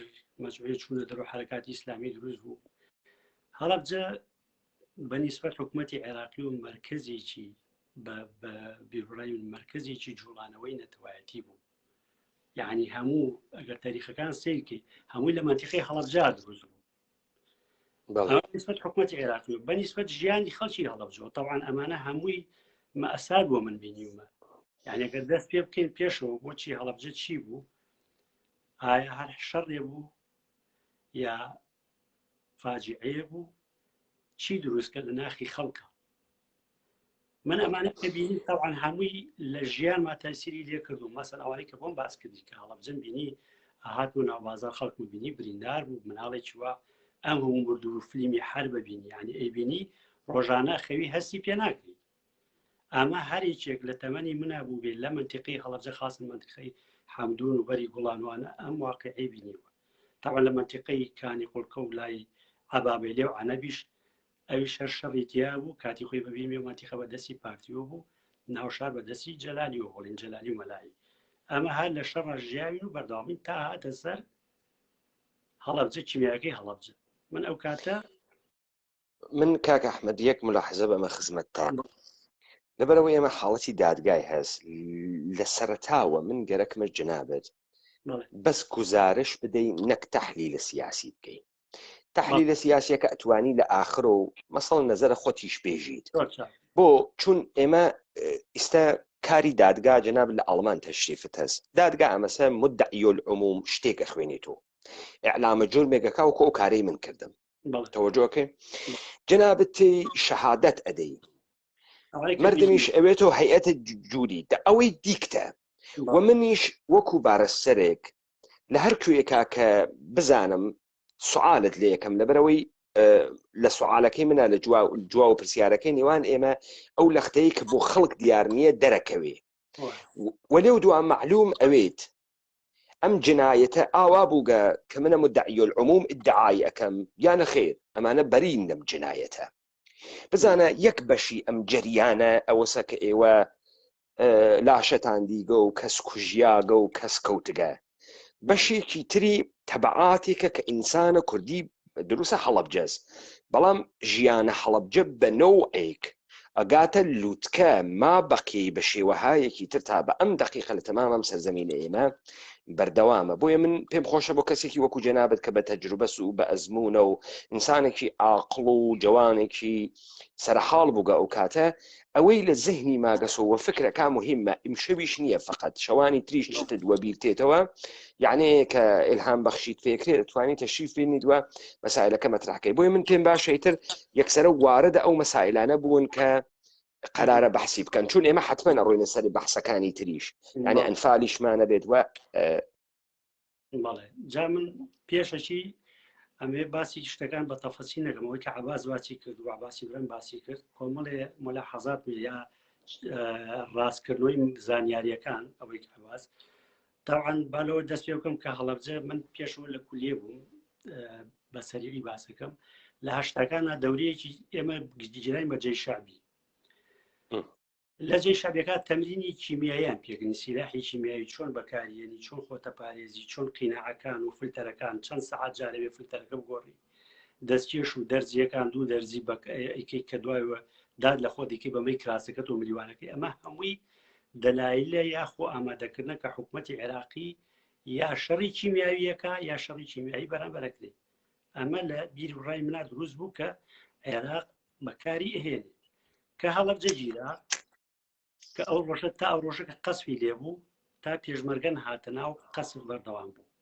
مەجموعەی چوونە دەرەوە حرەکاتی ئیسلامی دروست بوو هەڵەبجە بەنیسبەت حکوومەتی عێراقی و مرکزێکی بە بیرڕای مرکزێکی جوڵانەوەی نەتەوایەتی بوو یعنی هەموو ئەگەر تاریخەکان سیرکی هەمووی لە منتیقەی هەڵەبجە دروست بوو بەنیسبەت حکوومەتی عێراقی بەنیسبەت ژیانی خەڵکی هەڵەبجەوە طبعاً ئەمانە هەمووی مەئەسار بووە من بینیومە یعنی ئەگەر دەست پێ بکەین پێشەوە بۆچی هەڵەبجە چی بوو ئایا هەر شەڕێ بوو یا فاجعەیە بوو چی دروستکە لە ناخی خەڵکە من ئەمانە بینی طبعاً هەمووی لە ژیانما تەسیری لێ کردو مەسەن ئەوانەی کە بۆم باس کردی کە هەڵەبجەم بینی ئاهات بوو ناوبازار خەڵک بینی بریندار بوو مناڵێکی وا ئەم هەموو مردوو فلیمی حەر ببینی یعنی ئەیبینی ڕۆژانە خەوی هەستی پێ ناکری ئەمە هەرێکێک لە تەمەنی منە بوو بێت لە منتیقەی هەڵەبجە خاصن منتیقەی حەمدون و بەری گوڵانوانە ئەم واقعەی بینیوە طبعاً لە منتیقەی کانی قوڵکە و لای عەبابێلێ و عەنەبیش ئەویش هەر شەڕی تیا بوو کاتی خۆی بەبینی منتیقە بەدەستی پارتیۆ بوو ناوشار بەدەستی جەلالیەوە بڵێن جەلالی و مەلایی ئەمە هەر لە شەڕە ژیاوین و بەردەوامی تا هاتە سەر هەڵەبجە کیمیاکەی هەڵەبجە من ئەو کاتە من کاک ئەحمەد یەک ملاحەزە بەمە خزمەتتان لەبەرەوەی ئێمە حاڵەتی دادگای هەست لە سەرەتاوە من گەرەکمە جنابەت بەس گزارش بدەین نەک تەحلیلە سیاسی بکەین تەحلیلە سیاسیەکە ئەتوانی لە ئاخر و مەسەڵ نەزەرە خۆتیش پێژیت بۆ چون ئێمە ئێستا کاری دادگا جەناب لە ئەڵمان تەشریفت هەست دادگا ئەمەسە مدعی العموم شتێکە خوێنێتەوە ئیعلامە جورمێکەکە وەکو ئەو کارەی من کردم تەوەجۆکەی جەنابەتی شەهادەت ئەدەی مردمیش ئەوێتەوە هەیئەتە جووری ئەوەی دیکتە و منیش وەکو بارەسەرێک لە هەر کوێیەکە کە بزانم سوالت لێ یەکەم لەبەرەوەی لە سوالەکەی منە لە جوا و پرسیارەکەی نێوان ئێمە ئەو لەختەیە کە بۆ خەڵک دیار نییە دەرەکەوێ وەلێو دووە معلوم ئەوێت ئەم جنایەتە ئاوا بووگە کە منە مدعی العموم ادعای ئەەکەم یانە خێر ئەمانە بەرین لەم جنایەتە بزانە یەک بەشی ئەم جەریانە ئەوەسە کە ئێوە لاشەتان دیگە و کەس کوژیاگە و کەس کەوتگە بەشێکی تری تەبعاتێکە کە ئینسانە کوردی دروسە هەڵەبجەز بەڵام ژیانە هەڵەبجە بە نەوعێک ئەگاتە لووتکە ما بەقی بە شێوەهایەکی تر تا بە ئەم دقیقە لە تەمام ئەم سەرزەمینە ئێمە بەردەوامە بۆیە من پێم خۆشە بۆ کەسێکی وەکو جەنابەت کە بە تەجروبەس و بە ئەزمونە و ئینسانێکی عاقڵ و جوانێکی سەرحاڵ بووگە ئەو کاتە ئەوەی لە زەهنی ماگەسەوە فکرەکە مهمە ئیمشەویش نییە فقط شەوانی تریش شتت وە بیرتێتەوە یعنی کە ئیلهام بەخشیت فێکرێت دەتوانیت تەشریف بینیت وە مەسائلەکە مەترحکەی بۆیە من پێم باشەیتر یەکسەرە واردە ئەو مەسائلانە بوون کە قرارە بەحسی بکەن چون ئێمە حتمما ئەڕۆینە سەر بەحسەکانی تریش یعنی ئەنفالیشمانە بێت وە بەڵێ جا من پێشەکی ئەمێ باسی شتەکان بە تەفەسی نەکەمەوەی کە عباس باسی کرد و عباسی برم باسی کرد کۆمەڵێ ملاحەزات یا ڕاستکردنەوەی زانیاریەکان ئەوەی کە عباس طبعاً بالەوە دەست پێ بکەم کە هەڵەبجە من پێشەوە لە کولیە بووم بە سەریعی باسەکەم لە هەشتاکانە دەورەیەکی ئێمە گشتیجرای بە جێی شعبی لە جێی شعبیەکە تەمرینی کیمیاییان پێکردنی سیلاحی کیمیایی چۆن بەکارهێنی چۆن خۆتە پارێزی چۆن قیناعەکان و فلتەرەکان چەند سەعات جارەوێ فلتەرەکە بگۆڕی دەستکێش و دەرزیەکان دوو دەرزی بەکەی کە دوایەوە داد لە خۆدیکەی بەمەی کراسەکەت و ملیوانەکەی ئەمە هەمووی دەلایلە یاخۆ ئامادەکردنە کە حکوومەتی عێراقی یا شەڕی کیمیاویەکە یا شەڕی کیمیایی بەرامبەرەکرێ ئەمە لە بیر و ڕای منە دروست بوو کە عێراق بەکاری ئەهێنێ کە هەڵەبجە گیرا کە ئەو ڕۆژە تا ئەو ڕۆژەکە قەسفی لێبوو تا پێشمەرگەن هاتە ناو قەسف بەردەوام بوو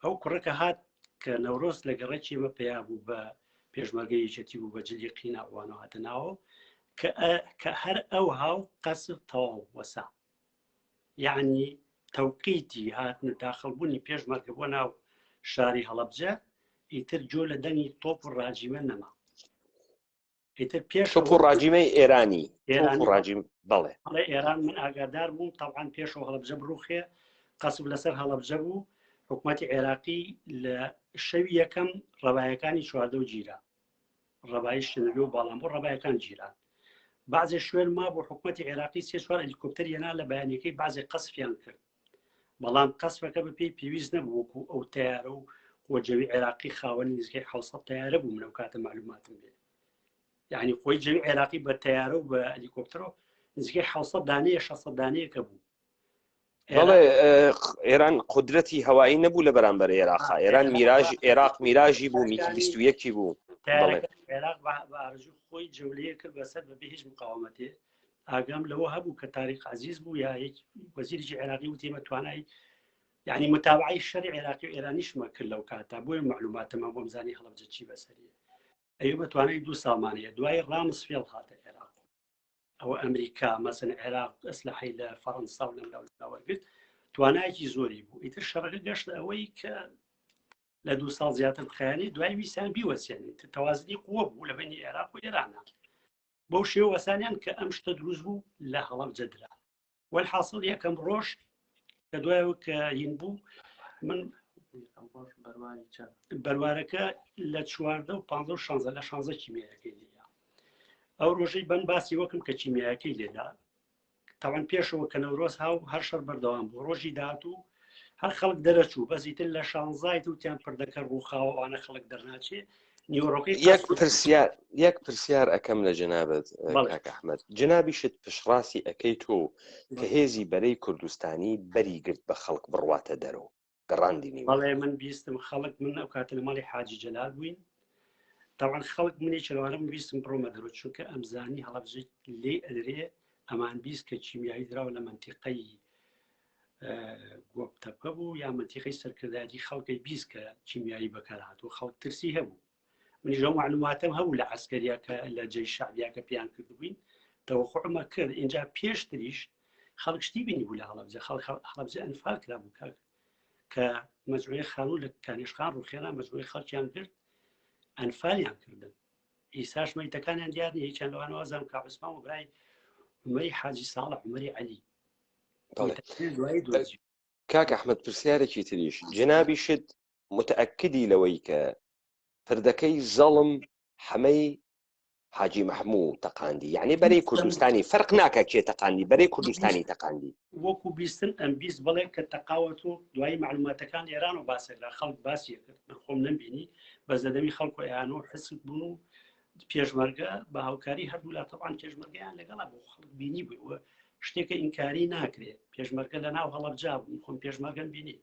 ئەو کوڕەکە هات کە نەورۆز لە گەڕێکی ئمە پێیا بوو بە پێشمەرگەی یەکێتی بوو بە جلی قیناوانەوە هاتە ناوە کە هەر ئەو هاو قەسف تەواو وەسا یعنی تەوقیتی هاتنە داخەڵبوونی پێشمەرگە بۆ ناو شاری هەڵەبجە ئیتر جۆ لە دەنگی تۆپ و ڕاجیمە نەما ئیتر پێش تۆپ و ڕاجیمەی ئێرانی ڕاجیم بەڵێ ئێران من ئاگادار بووم طبعاً پێشەوە هەڵەبجە بڕوخێ قەسب لەسەر هەڵەبجە بوو حکوومەتی عێراقی لە شەوی یەکەم ڕەبایەکانی چواردە و گیرا ڕەبایی شنوێ و باڵام بۆ ڕەبایەکان گیران بعضێ شوێن ما بۆ حکوومەتی عێراقی سێ چوار هەلیکۆپتەر هێنا لە بەیانیەکەی بعضێ قەسفیان کرد بەڵام قەسفەکە بەپێی پێویست نەبوو وەکو ئەو تیارە و خۆجەوی عێراقی خاوەنی نزیکەی 700 تیارە بوو منە کاتە معلوماتم بێ یعنی خۆی جەوی عێراقی بە تیارە و بە هەلیکۆپتەرەوە نزیکەی 700 دانەیە 600 دانەیەکە بوو بەڵێ ئێران قودرەتی هەوایی نەبوو لە بەرامبەر عێراقا ئێران میراژ عێراق میراژی بوو میکی 21 بوو عێراق بە ئارزوو خۆی جەولەیە کرد بەسەر بەبێ هیچ مقاومەتێ ئاگام لەوە هەبوو کە تاریخ عزیز بوو یا وەزیری عێراقی وتێمە توانایی یعنی متابعی شەری عێراقی و ئێرانیشمە کرد لەو کاتا بۆیە معلوماتەمە بۆم زانی هەڵەبجە چی بەسەریە ئەوە توانای 2 ساڵمانەیە دوای ڕامز فێڵ هاتە عێراق ئەوە ئەمریکا مەسن عێراق ئەسلحەی لە فەڕەنسا و لەملاوەرگرت توانایەکی زۆری بوو ئیتر شەڕەکە گەشتە ئەوەی کە لە 2 ساڵ زیاتر بخایانی دوای ویسان بیوەسێنێت تەوازنی قووە بوو لە بینی عێراق و ئێرانە بەو شێوە وەسانیان کە ئەم شتە دروست بوو لە هەڵەبجە درا وەلحاصڵ یەکەم ڕۆژ کە دوایەوە کە هین بوو من بەروارەکە لە 14 و 15 و 16 لە 16 کیمیایەکەی لێدا ئەو ڕۆژەی بەن باسی وەکم کە کیمیایەکەی لێدا تاوان پێشەوە کە نەورۆز هاو هەر شەر بەردەوام بوو ڕۆژی داهاتوو هەر خەڵک دەرەچوو بەزی تر لە 16 وتیان پردەکە ڕووخاوەوانە خەڵک دەرناچێ نیوەڕۆکەی یەک پرسیار ئەەکەم لە جەنابەت کاکە ئەحمەد جەنابیشت پشڕاستی ئەەکەی تۆ کە هێزی بەرەی کوردستانی بەری گرت بە خەڵک بڕواتە دەرەوە گەڕاندینی بەڵێ من بیستم خەڵک من ئەو کاتە لە ماڵی حاجی جەلال بووین تاوان خەڵک منێکی لەوانم بیستم بڕۆمە دەرەوە چونکە ئەمزانی هەڵەبجە لێ ئەدرێ ئەمان بیست کە کیمیایی دراوە لە منتیقەی گۆبتەپە بوو یا منتیقەی سەرکردایەتی خەڵکی بیست کە کیمیایی بەکارهاتوە خەڵک ترسی هەبوو منیش ئەو معلوماتم هەبوو لە عەسکەریا کە لە جێی شعبیاکە پێیان کردبووین تەوەقوعمە کرد اینجا پێشتریش خەڵک شتی بینی بوو لە هەڵەبجە هەڵەبجە ئەنفال کرا بوو کە مەجموعەی خانوو لە کانیشخان ڕوخێنا مەجموعەی خەڵکیان کرد ئەنفالیان کردن ئیساش مەیتەکانیان دیار نیە هیچیان لەوانەوە ئازام کاک عوسمان و برای عومەری حاجی ساڵح عومەری عەلی کاک ئەحمەد پرسیارێکی تریش جنابی شت متأکدی لەوەی کە پردەکەی زەڵم حەمەی حاجی مەحموود تەقاندی یعنی بەرەی کوردستانی فەرق ناکە کێ تەقاندی بەرەی کوردستانی تەقاندی وەکو بیستن ئەم بیست بڵێ کە تەقاوەت و دوایی معلوماتەکان ئێران و باسێکرا خەڵک باسی کرد من خۆم نەمبینی بە زەدەمی خەڵکو ئێیان و حسک بوون و پێشمەرگە بە هاوکاری هەردوو لا تەوان پێشمەرگیان لەگەڵا بۆ خەڵک بینی بووە شتێکە ئینکاری ناکرێت پێشمەرگە لە ناو هەڵەبجا بوون خۆم پێشمەرگەم بینی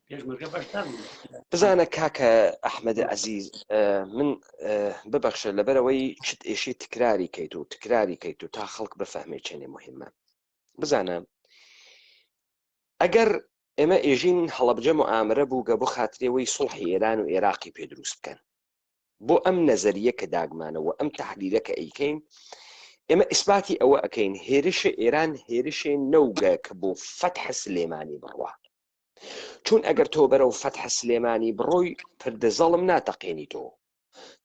پێشمەرگە بەشدار بوون بزانە کاکە ئەحمەد عەزیز من ببەخشە لەبەرەوەی چت ئێشی تکراری کەیت و تکراری کەیت و تا خەڵک بفەهمێ چەندێ مهمە بزانە ئەگەر ئێمە ئێژین هەڵەبجە موعامرە بووگە بۆ خاترێەوەی سوڵحی ئێران و عێراقی پێ دروست بکەن بۆ ئەم نەزەریە کە داگمانەوە ئەم تەحلیلە کە ئەیکەین ئێمە ئیسباتی ئەوە ئەکەین هێرشە ئێران هێرشێ نەوگە کە بۆ فەتح سلێمانی بڕوا چون ئەگەر تۆ بەرەو فەتح سلێمانی بڕۆی پردە زەڵم ناتەقێنی تۆ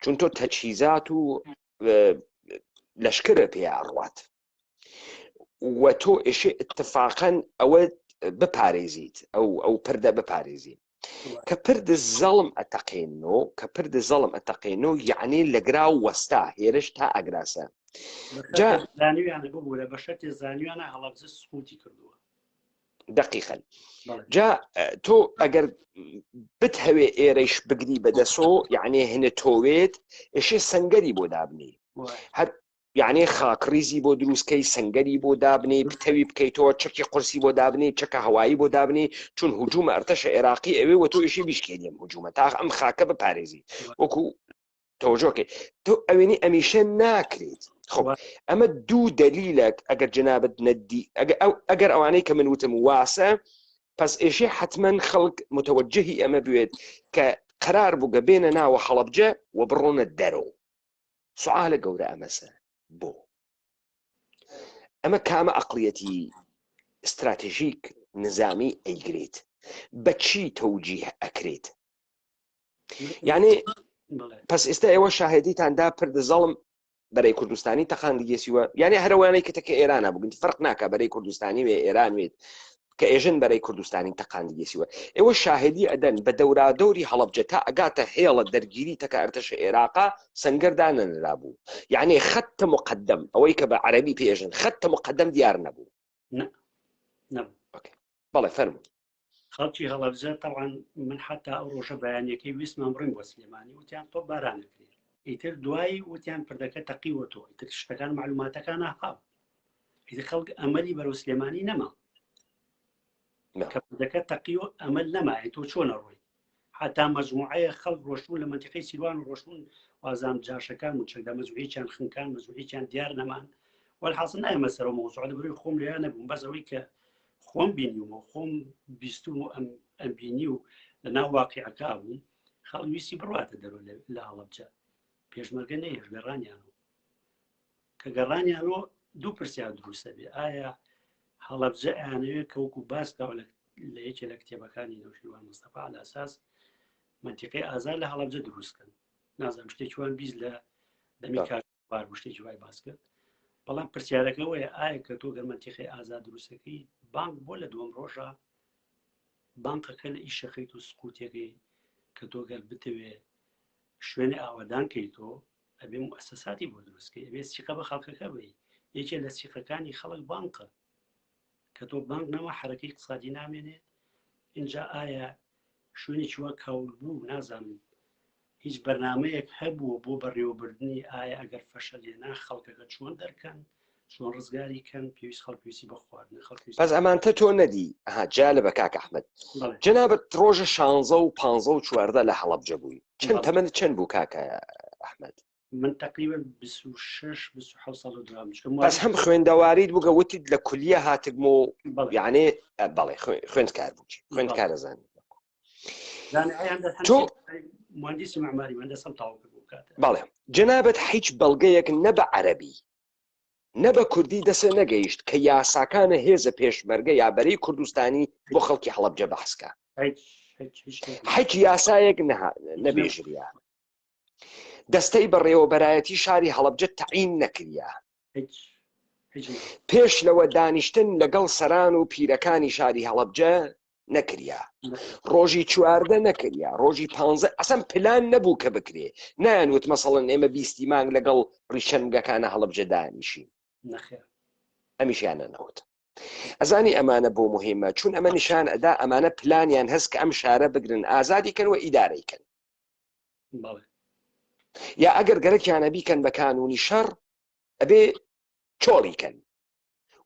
چون تۆ تەجهیزات و لەشکرە پێ ئەڕوات و تۆ ئێشێ اتفاقەن ئەوە بپارێزیت ئەو پردە بپارێزی کە پرد زەڵم ئەتەقێنەوە کە پرد زەڵم ئەتەقێنەوە یعنی لەگرا و وەستا هێرش تا ئەگراسە زانیویانە ببوورە بە شەرتی زانیویانە هەڵەبجە سقوتی کردووە دقیقا جا تۆ ئەگەر بتهەوێ ئێرەیش بگری بەدەسۆ یعنی هەنە تۆوێت ئێشێ سەنگەری بۆ دابنی هەر یعنی خاکریزی بۆ دروستکەی سنگەری بۆ دابنی بتەوی بکەیتەوە چەکی قورسی بۆ دابنی چەکە هەوایی بۆ دابنی چون هجوومە ئەرتەشە عێراقی ئەوێ و تۆ ئیشی بیشکێنیم هجوومە تا ئەم خاکە بپارێزی وەکو تۆژۆکێ تۆ ئەوێنی ئەمیشە ناکرێت خب ئەمە دوو دلیلك ئەگەر جنابەت نەدی ئەگەر ئەوانەی کە من وتم واسە پس ئێشێ حتمما خەڵک متوجهی ئەمە بوێت کە قرار بوو گەبێنە ناوە حەڵەبجە و بڕۆنە دەرەوە سوالە گەورە ئەمەسە بۆ ئەمە کامە عەقڵیەتی استراتێژیک نظامی ئەیگرێت بەچی تەوجیه ئەکرێت یعنی پس ئێستا ئێوە شاهدیتاندا پرد زەڵم بەرەی کوردستانی تەقاندی گێسیوە یعنی هەروانەی کە تەکە ئێرانە بگن فەرق ناکە بەرەی کوردستانی وێ ئێران وێت کە ئێژن بەرەی کوردستانی تەقاندی گێسیوە ئێوە شاهدی ئەدەن بە دەورادەوری هەڵەبجە تا ئەگاتە هێڵە دەرگیری تەکە ئەرتەشە عێراقا سەنگەردانە نرابوو یعنی خەتە مقدم ئەوەی کە بە عەرەبی پێژن خەتە مقدم دیار نەبوو بەڵێ فەرموو خەڵکی هەڵەبجە طبعا من حتا ئەو ڕۆژە بەیانەکەی ویستمان بڕین بۆ سلێمانی وتیان تۆ بارانەکرێت ئیتر دوایی وتیان پردەکە تەقیوە تۆ ئیتر شتەکان معلوماتەکانە هاو ئیتر خەڵک ئەمەلی بەرەو سلێمانی نەما کە پردەکە تەقیوە ئەمەل نەمایە تۆ چۆنە ڕۆی حتا مەجموعەیە خەڵک ڕۆشتون لە منتیقەی سیروان و ڕۆشتون وازام جاشەکان و چەکدا مەجموعەیەکیان خنکان مەجموعەیەکیان دیار نەمان والحاصل نایمە سەرەوە مەوزوعە لەبەرەوەی خۆم لێیان نەبووم بەس ئەوەی کە خۆم بینیومە خۆم بیستوم و ئەم بینی و لە ناو واقعەکە بووم خەڵک ویستی بڕواتە دەرەوە لە هەڵەبجە پێشمەرگە نەیەش گەڕانیانەوە کە گەڕانیانەوە دوو پرسیار دروستە بێ ئایا هەڵەبجە ئەیانەوێت کە وەکو باسکەوە لە یەکێ لە کتێبەکانی نەوشیروان مستەفا على ئەساس منتیقەی ئازاد لە هەڵەبجە دروستکەن نازانم شتێکیوان بیست لە دەمی کار بوو شتێکی وای باس کرد بەڵام پرسیارەکەەوەیە ئایا کە تۆ گەر منتیقەی ئازاد دروستەکەی بانک بۆ لە دووەم ڕۆژە بانکەکە لە ئیشەکەیت و سقوتەکەی کە تۆ گەر بتەوێ شوێنی ئاوادان کەیتۆ ئەبێ موسساتی بۆ دروستکەی ئەبێ سیقە بە خەڵکەکە بی یەکێ لە سیقەکانی خەڵک بانکە کە تۆ بانک نەما حرەکەی اقتصادی نامێنێت اینجا ئایا شوێنێکی وە کەول بوو نازانم هیچ بەرنامەیەک هەبووە بۆ بەڕێوەبردننی ئایا ئەگەر فەشەلێنا خەڵکەکە چۆن دەرکەن چۆن ڕزگاری کەن پێویست خەڵکویستی بە خواردن خەڵکی بەس ئەمانتە تۆ نەدی جالە بە کاک ئەحمەد جەنابەت ڕۆژە 16 و 15 و 14 لە هەڵەبجە بووی چەند تەمەن چەند بوو کاکە ئەحمەد من تقریبا 26 27 ساڵ درام بەس هەم خوێندەواریت بووگە وتیت لە کولیە هاتگم و یعنی بەڵێ خوێندکار بووی خوێندکارە زانیت تۆ مهندسی معماری من دەسم تاو بوو کاتە بەڵێ جەنابەت هیچ بەڵگەیەک نە بە عەرەبی نە بە کوردی دەسە نەگەیشت کە یاساکانە هێزە پێشمەرگە یا بەرەی کوردستانی بۆ خەڵکی هەڵەبجە بەحسکە هیچ یاسایەک نەبێژریا دەستەی بەڕێوەبەرایەتی شاری هەڵەبجە تەعین نەکریا پێش لەوە دانیشتن لەگەڵ سەران و پیرەکانی شاری هەڵەبجە نەکریا ڕۆژی 14 نەکریا ڕۆژی 15 ئەسەم پلان نەبوو کە بکرێ نانوت مەسەڵەن ئێمە 20 مانگ لەگەڵ ڕیشەنگەکانە هەڵەبجە دانیشین ئەمیشیانە نەوت ئەزانی ئەمانە بۆ مهمە چون ئەمە نیشان ئەدا ئەمانە پلانیان هەست کە ئەم شارە بگرن ئازادیکەنەوە ئیدارەیکەن یا ئەگەر گەرەکیانە بیکەن بە کانونی شەڕ ئەبێ چۆڵیکەن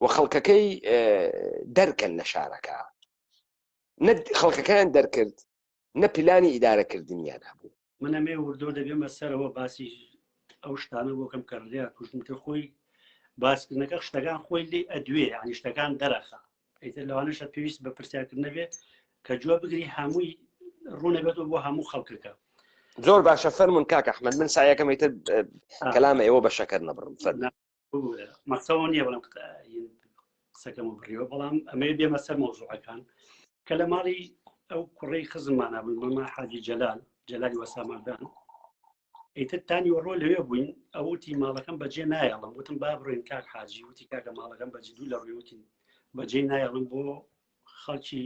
و خەڵکەکەی دەرکەن لە شارەکە خەڵکەکان دەرکرد نە پلانی ئیدارەکردنیان هەبوو من ئەمێ وردۆ دەبێمە سەرەوە باسی ئەو شتانە بۆکەم کەڕیا کوشتتە خۆی باسکردنەکە شتەکان خۆی لێ ئەدوێ ینی شتەکان دەرەخە ئیتر لەوانەشە پێویست بە پرسیارکردن نەبێ کە جووە بگری هەمووی ڕوونەبێتەوە بۆ هەموو خەڵکەکە زۆر باشە فەرمون کاک ئەحمەد من سایەکەم ئیتر کەلامە ئێوە بە شەکەر نەبڕم مەقسەوە نییە بەڵام قسەکەم و بڕیەوە بەڵام ئەمە بێمە سەر مۆزوعەکان کە لە ماڵی ئەو کوڕەی خزممانە بووین مەمە حاجی جەلالی وەساماردان ئیتر تانی وەڕۆ لەوێ بووین ئەوتی ماڵەکەم بەجێ نایەڵم وتم با بڕۆین کاک حاجی وتی کاکە ماڵەکەم بەجێ دوو لە ڕێوتین بەجێ نایەڵم بۆ خەڵکی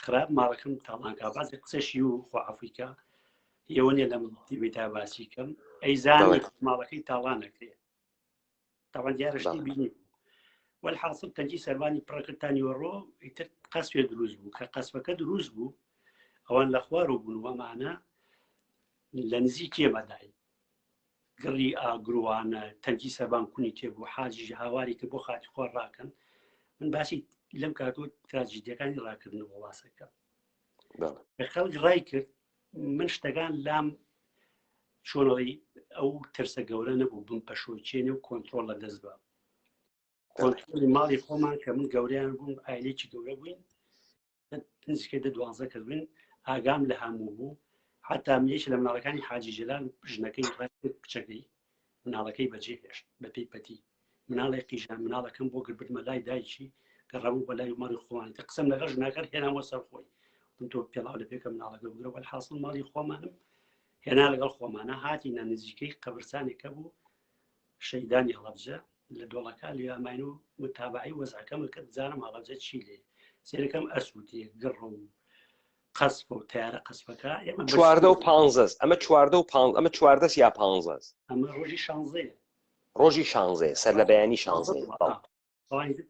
خراپ ماڵەکەم تاڵانکە بازێک قسەشی و خواعافیکە ئێوە نیە لەم دیبێتا باسی کەم ئەیزانی ماڵەکەی تاڵان نەکرێ تاوان دیارشتی بینی والحاصل تەنجی سەربانی پڕەکردتانی وەڕۆ ئیتر قەسوێ دروست بوو کە قەسبەکە دروست بوو ئەوان لە خوارەوە بوون وەمانە لە نزیک ئێمەدای گڕی ئاگرووانە تەنجی سەربان کونی تێبوو حاجی هاواری کە بۆ خاتی خۆ ڕاکەن من باسی لەم کاتۆ تراژیدیەکانی ڕاکردن بۆ واسەکە خەڵک ڕای کرد من شتەکان لام چۆنەڵی ئەو ترسە گەورە نەبوو بم پەشۆچێنێ و کۆنتترۆل لە دەست بە کۆنتترۆلی ماڵی خۆمان کە من گەوریان بووم ئایلێکی گەورە بووین نزیکەی 12 کەس بووین ئاگام لە هەموو بوو حتا میش لە مناڵەکانی حاجی جەلال ژنەکەی کچەکەی مناڵەکەی بەجێ هێشت بە پێیپەتی مناڵی قیژان مناڵەکەم بۆ گربتمە لای دایکی کە ڕەبوو بەلای ماڵی خۆمانی قسەم لەگەڵ ژناکەر هێنامەوە سەر خۆی تۆ پێڵاو لە پێکە مناڵەکە بگرە والحاصل ماڵی خۆمانم هێنا لەگەڵ خۆمانە هاتینە نزیکەی قەبرستانێکە بوو شەیدانی هەڵەبجە لە دۆڵەکە لێ ئەماین و متابعی وەزعەکەمە کە بزانم هەڵەبجە چی لێ سێرەکەم ئەسووتێ گڕ و قەسب و تیارە قەسبەکە ئێمە 14 و 15 ئەمە 14 و 15 ئەمە 14 یا 15 ئەمە ڕۆژی 16 ڕۆژی 16 سەر لە بەیانی 16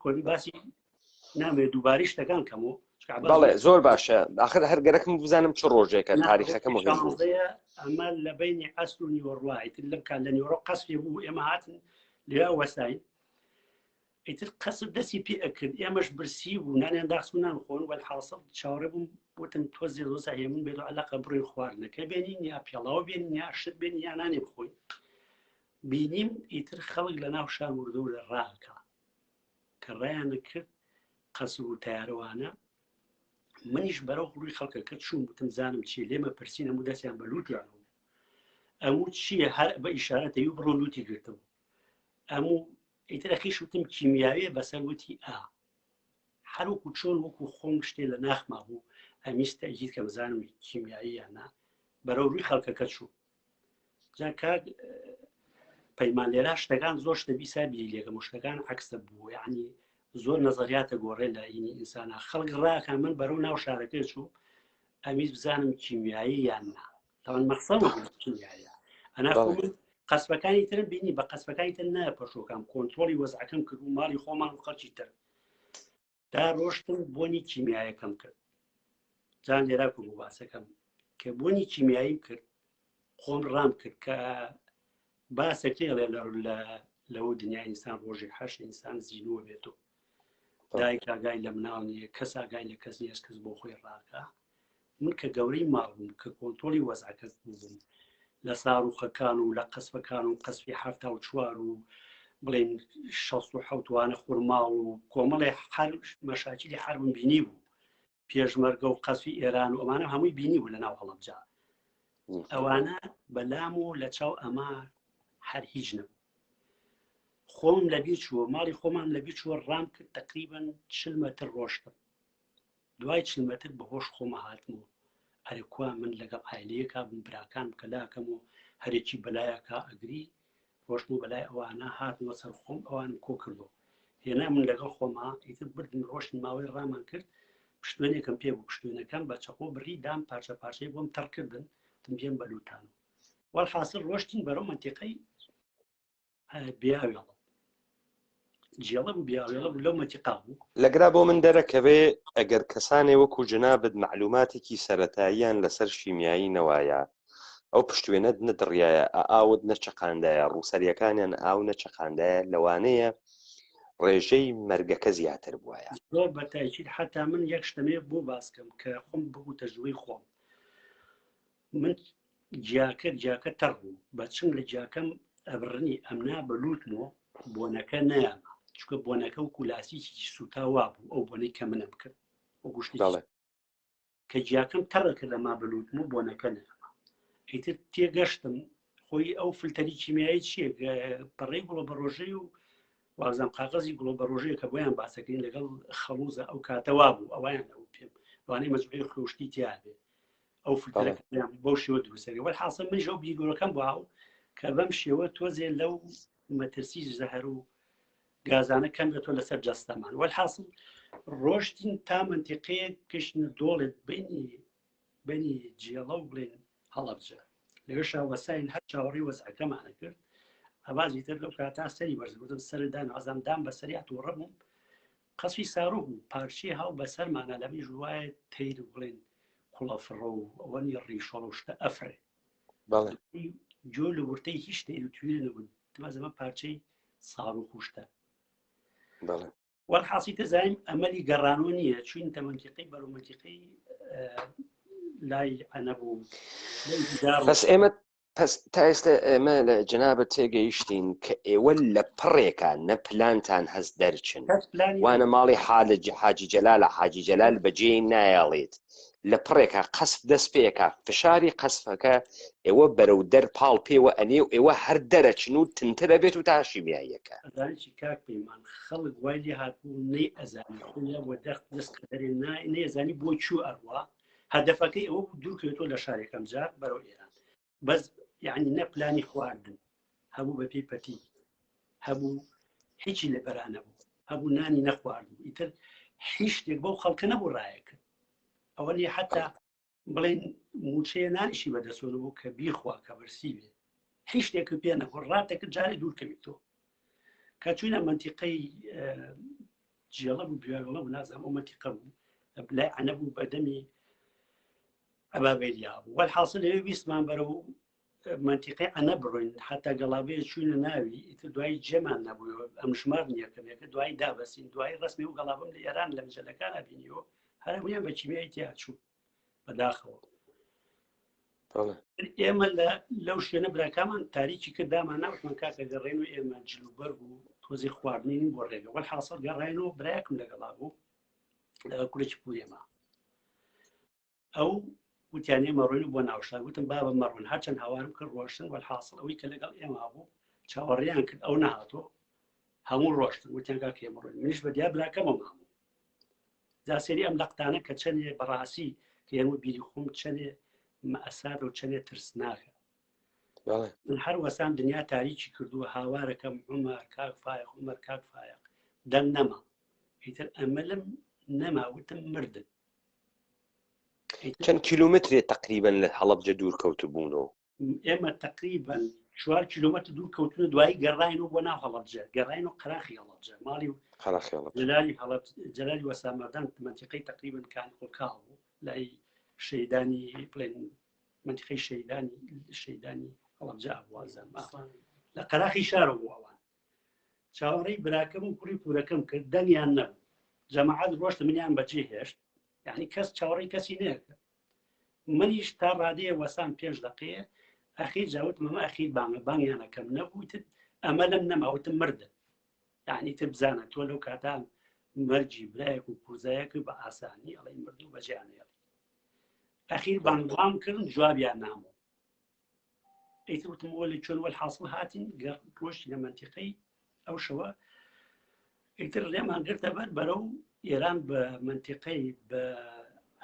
کۆبی باسی نامێت دووباری شتەکان کەمەوە بەڵێ زۆر باشە آخر هەرگەرەکەم بزانم چ ڕۆژێکە تاریخەکە مهم ئەمە لە بینی عەسر و نیوەڕوای تر لەم کات لە نیوەڕۆ قەسبی بوو ئێمە هاتن لێ وەساین ئیتر قەسب دەستی پێ ئەکرد ئێمەش برسی بوو نانیان داخسوونان خۆن والحاصل چاوەڕێ بووم وتم تۆزێ دۆزا هێمن بێت و عەلاقە بڕۆی خواردنەکە بێنین یا پێڵاو بێنین یا شت بێنین یا نانێ بخۆین بینیم ئیتر خەڵک لە ناو شار وردە و لە ڕاکە کە ڕایانە کرد قەسب و تیارەوانە منیش بەرەو ڕووی خەڵکەکە چوون وتم زانم چی لێمە پرسین هەموو دەستیان بە لووتیان ئەموو چییە هەر بە ئیشارەتەوی بڕۆ لووتی گرتەوە ئەموو ئیترەخی شوتم کیمیاویە بەسەر وتی هەروکو چۆن وەکو خۆم شتێ لە ناخما بوو ئەمیستە ئەجیت کە بزانم کیمیایی یانە بەرەو ڕووی خەڵکەکە چوو جا کاک پەیمان لێرا شتەکان زۆر شتە بیسابی لێگەم شتەکان عەکسە بوو یعنی زۆر نەزەریاتە گۆڕێ لە ئینی ئینسانە خەڵک ڕاکە من بەرەو ناو شارەکە چوو ئەمیز بزانم کیمیایی یان نا تاوان مەخسەمە کیمیایە ئەنا قەسبەکانی ترم بینی بە قەسبەکانی تر ناپەشۆکەم کۆنتترۆلی وەزعەکەم کرد و ماڵی خۆمان و خەڵکی تر تا ڕۆشتم بۆنی کیمیایەکەم کرد جان لێرا کوو باسەکەم کە بۆنی کیمیایی کرد خۆم ڕام کرد کە باسەکێڵێ لەو دنیای ئینسان ڕۆژی هەشت ئینسان زیینوە بێتەوە دایک ئاگای لە مناڵ نییە کەس ئاگای لە کەس نیە کەس بۆ خۆی ڕاکە من کە گەورەی ماڵبووم کە کۆنتترۆلی وەزعەکە بووم لە ساڕوخەکان و لە قەسبەکان و قەسبی 74 و بڵێن 16 خورماڵ و کۆمەڵی مەشاکیلی حربم بینی بوو پێشمەرگە و قەسبی ئێران و ئەمانە هەمووی بینی بوو لە ناو هەڵەبجە ئەوانە بەلام و لە چاو ئەمە هەر هیچ نەبوو خۆم لەبیر چووە ماڵی خۆمان لەبیر چووە ڕام کرد تقریباً 40 مەتر ڕۆشتم دوای 40 مەتر بەهۆش خۆمە هاتمەوە هەرکووا من لەگەڵ ئایلەیەکە بم براکان کەلاکەم و هەرێکی بەلایەکە ئەگری ڕۆشتم و بەلای ئەوانە هاتمەوە سەر خۆم ئەوانم کۆ کردەوە هێنا من لەگەڵ خۆما ئیتر بردن ڕۆشتن ماوەی ڕامان کرد پشتوێنێکم پێ بوو پشتوێنەکەم بە چەقۆ بڕی دام پارچە پارچەی بۆم تەڕکردن تم پێم بەلوتان وەڵحاصل ڕۆشتین بەرەو منتیقەی بیاوێڵە جێڵە بوو بیاوێڵە بوو لەو منتیقا بوو لەگرا بۆ من دەرەکەوێ ئەگەر کەسانێ وەکو جنابت معلوماتێکی سەرەتاییان لەسەر شیمیایی نەوایە ئەو پشتوێنەت نەدڕیایە ئاوت نەچەقاندایە ڕووسەریەکانیان ئاو نەچەقاندایە لەوانەیە ڕێژەی مەرگەکە زیاتر بووایە زۆر بەتایکید حتا من یەک شتەمێ بۆ باسکەم کە خۆم بگو تەجوبەی خۆم من جیاکە تەڕ بوو بەچنگ لە جیاکەم ئەبڕنی ئەمنا بەلوتمەوە بۆنەکە نەیامە چکە بۆنەکە و کولاسیکی سوتا وا بوو ئەو بۆنەی کە منم کرد و گوشتی کە جیاکەم تەڕەکە لەما بەلوتمەوە بۆنەکە نەیامە ئیتر تێگەشتم خۆی ئەو فلتەری کیمیایی چییە پەڕەی گوڵە بە ڕۆژەی و وازام قاقەزی گوڵە بە ڕۆژەیە کە بۆیان باسەکەین لەگەڵ خەڵوزە ئەو کاتەوا بوو ئەویان ئەو پێم وانەی مەجموعەی خۆشتی تیاابێ ئەو فلتەرەکە بۆ شێوە دروستەکە وەحاصل من ژەو بیرگۆرەکەم بوو کە بەم شێوە تۆزێ لەو مەترسی زەهەر و گازانە کەم دێتۆ لەسەر جەستەمان وەحاصل ڕۆشتین تا منتیقەیە گەشتنە دۆڵێت بینی جێڵە و بڵێن هەڵەبجە لەوێ شاوەساین هەر چاوەڕی وەزعەکەمانە کرد ئەبازی تر لەو کاتا سەری وەرزگوتم سەردان ئازام دام بەسەری هاتووڕە بووم قەسوی ساڕوو بوو پارچی هاو بەسەرمانە لەمی ژوایە تەیر و بڵێن خوڵەفڕە و ئەوەنی ڕیشەڵ و شتە ئەفرێ جۆ لە ورتەی هیچ تەیر و توێنە نەبوون تمازەمە پارچەی ساڕ و خوشتە وەڵحاسی تەزانیم ئەمەلی گەڕانەوە نییە چوین تە منتیقەی بەرەو منتیقەی لای ئەنەبوو بەس ئێمە تا ئێستا ئێمە لە جەنابەت تێگەیشتین کە ئێوە لە پڕێکە نە پلانتان هەست دەرچن وانە ماڵی حاجی جەلالە حاجی جەلال بەجێ نایاڵێت لە پڕێکە قەسف دەست پێکە فشاری قەسفەکە ئێوە بەرەو دەر پاڵ پێوە ئەنێ و ئێوە هەر دەرەچن و تنترە بێت و تاشیمیاییەکە ئەزانێکی کاک پەیمان خەڵک وای لێ هاتبوو نەی ئەزانی خۆیان بۆ دەست کەدەرێ نەیەزانی بۆ چوو ئەڕوا هەدەفەکەی ئەوە دوورکەوێتەوە لە شارێکەم جار بەرەو ئێران بەس یعنی نە پلانی خواردن هەبوو بە پێی پەتی هەبوو هیچی لە بەرانە بوو هەبوو نانی نەخواردن ئیتر هیچ شتێک بەو خەڵکە نەبوو ڕایەکرد ئەوە لێ حتا بڵێن موچەیە نانیشی بەدەسۆن بوو کە بیخوا کە بەرسی بێ هیچ شتێک پێ نەخۆ ڕاتێکرد جارێ دوورکەوێتەوە کە چوینە منتیقەی جێڵە بوو بیاوێڵە بوو نازانم ئەو منتیقە بوو لای عەنە بوو بەدەمی ئەبابێلیا بوو وەڵحاصل لەوێ ویستمان بەرەو منتیقەی ئەنە بڕۆین حتا گەڵابەیە چوینە ناوی ئیتر دوای جێمان نەبووەوە ئەم ژمار نییەکەمێکە دوای دابەسین دوای ڕسمی و گەڵابم لە ئێران لە مجلەکانە بینیەوە هەرمویان بە کیمیایی تیاچوو بەداخەوە ئێمە لەو شوێنە براکامان تاریکی کردامان ناوتمان کاکە گەڕێن و ئێمە جلوبەرگ و تۆزی خواردنین بۆ ڕێگە وەڵحاصل گەڕێنەوە برایەکم لەگەڵا بوو لەگە کوڵێکی پوێمە ئەو وتیانێ مەڕۆین بۆ ناوشان وتم بابە مەڕۆن هەرچەند هاوارم کرد ڕۆشتن وەڵحاصل ئەوەی کە لەگەڵ ئێمە بوو چاوەڕێیان کرد ئەو نهاتۆ هەموو ڕۆشتن وتیان کاکە ئێمە ڕۆین منیش بەدیا براکەمە ماموو جاسێری ئەم لەقتانە کە چەندێ بەڕاستی کە هەموو بیری خۆم چەندێ مەئەسات و چەندێ ترسناکە من هەر وەسان دنیا تاریکی کردووە هاوارەکەم عومەر کاک فایق عومەر کاک فایق دەنگ نەما ئیتر ئەمەلم نەماوتم مردن چەند کیلومترێ تقریبەن لە هەڵەبجە دوور کەوتبوونەوە ئێمە تقریبەن 4 کیلومتر دوور کەوتنە دوایی گەڕاینەوە بۆ ناو هەڵەبجە گەڕاین و قەراخی هەڵەبجە ماڵی و جەلالی وەسامەردان منتیقەی تقریبا کان خۆکاو بوو لای شەیدانی بڵێن منتیقەی شەیدانی هەڵەبجە ئەوازان لە قەراخی شارە بوو ئەوان چاوەڕێی براکەم و کوڕی پورەکەم کرد دەنگیان نەبوو جەماعەت ڕۆشت منیان بەجێ هێشت یعنی کەس چاوەڕێی کەسی نەکرد منیش تا ڕادەیە وەسان پێش دەقەیە ئەخیر جاوت مەمە ئەخیر بانگیانەکەم نەبوو تر ئەمە لەم نەماوتم مردن یعنی تر بزانە تۆ لەو کاتان مەرجی برایەک و کوزایەک بە ئاسانی ئەڵی مردوو بەجیانێت ئەخیر بانگوام کردن جوابیان نامەوە ئیتر وتم ئەوە لە چۆن وەڵحاصل هاتین ڕۆشتی لە منتیقەی ئەو شەوە ئیتر ڕێمان گرتە بەرەو ئێران بە منتیقەی بە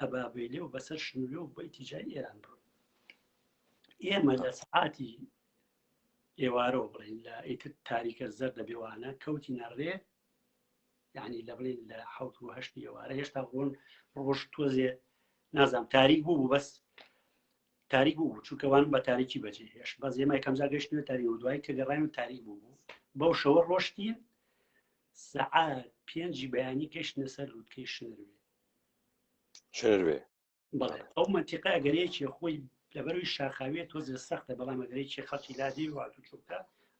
ئەبابێلێ و بەسەر شنووری و بە ئیتیجای ئێران بڕۆ ئێمە لە سعاتی ئێوارەوە بڵین لە ئیتر تاریکە زەر دەبێوانە کەوتی نەڕێ یعنی لە بڵێن لە 1970 ئێوارە هێشتا ڕۆژ تۆزێ نازانم تاریک بوو بەس تاریک بوو چونکەوان بە تاریکی بەجێ هێشت بەس ئێمە کەمجا گەشتنوێ تاریک و دوای کە گەڕاین و تاریک بوو بەو شەوە ڕۆشتین سەعات 5 بەیانی گەشتنە سەر لووتکەی شنروێ بەڵێ ئەو منتیقە ئەگەرەیەکی خۆی لەبەروی شاخاویە تۆزێ سەختە بەڵام ئەگەرەیەکی خەڵکی لادی وات و چووکە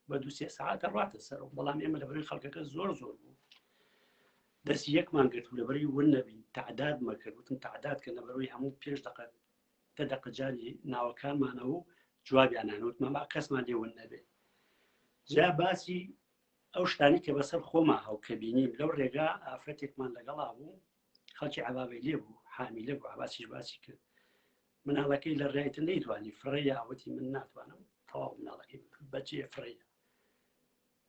بە 2-3 ساعاتە ڕاتە سەر بەڵام ئێمە لەبەروی خەڵکەکە زۆر بوو دەستی یەکمان گرت و لەبەروی ون نەبین تعداد مەکرد وتم تعداد کە لەبەروی هەموو 5 دقە جاری ناوەکانمانە و جوابیانانوتمان با کەسمان لێ ون نەبێ جا باسی ئەو شتانی کە بەسەر خۆما هەو کە بینیم لەو ڕێگا ئافرەتێکمان لەگەڵا بوو خەڵکی عەبابەی لێ بوو حامیلە بوو عباسیش باسی کرد مناڵەکەی لە ڕایتر نەیتوانی فڕەیە ئەوەتی من ناتوانم تەواو مناڵەکەی بەجێ فڕەیە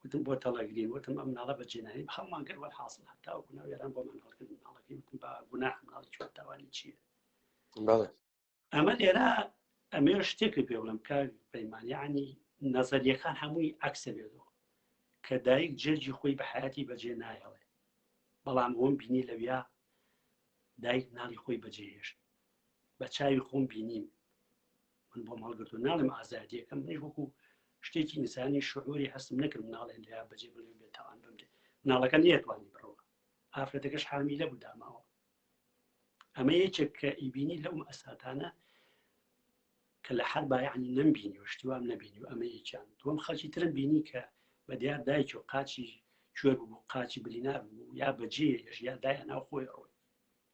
وتم بۆ تەڵەگرین وتم ئەم مناڵە بەجێنانی هەمومان کرد وەحاصل هەتا گونا وێران بۆمان هەڵکرد مناڵەکەی وتم با گوناح مناڵی چۆن تاوانی چییە ئەمە لێرە ئەمێ شتێکی پێ بڵم کار پەیمان یعنی نەزەریەکان هەمووی عەکسە بێتەوە کە دایک جەرجی خۆی بە حیاتی بەجێ نایەڵێ بەڵام ئەوم بینی لەویا دایک ناڵی خۆی بەجێهێشت بە چاوی خۆم بینیم من بۆ ماڵگرتو ناڵم ئازادیەکەم منیش وەکو شتێکی ئینسانی شعوری هەستم نەکرد مناڵێن لیا بەجێ بڵێ بێتاوان بمرێ مناڵەکە نەیەتوانی بڕەوە ئافرەتەکەش حامیلە بوو داماوە ئەمە یەکێک کە ئیبینی لەو ئەساتانە کە لە حەر با یعنی نەمبینی و شتیوام نەبینی و ئەمە یەکیان دووەم خەڵکی ترم بینی کە بە دیار دایک و قاچی کوێر بوو قاچی بلینار بوو یا بەجێ یا دایە ناو خۆی ڕۆی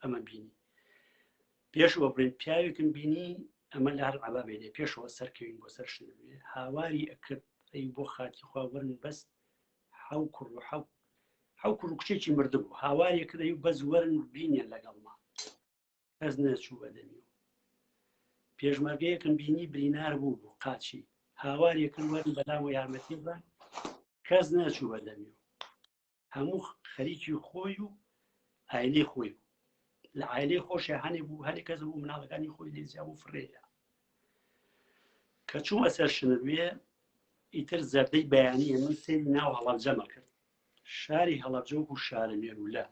ئەمە بینی پێشەوە بڵێن پیاوێکم بینی ئەمە لە هەر عەبابێنێ پێشەوە سەرکەوین بۆ سەر شنوێ هاواری ئەکرد ئەی بۆ خاتی خوا وەرن بەس حەو کوڕ و کچێکی مرد بوو هاواری کرد ئەی بەس وەرن بینێن لەگەڵما کەس نەچوو بەدەمی پێشمەرگەیەکم بینی برینار بوو قاچی هاواری کرد وەرن بەلاوە یارمەتی بڕان کەس نەچوو بەدەمی هەموو خەریکی خۆی و ئایلەی خۆی بوو لە عایلەی خۆشی هەنێ بوو هەرێک کەس بوو مناڵەکانی خۆی لێزیا و فڕێیە کە چوومە سەر شنوێ ئیتر زەردەی بەیانیە من سێری ناو هەڵەبجەمە کرد شاری هەڵەبجە وەکو شارە مێرولە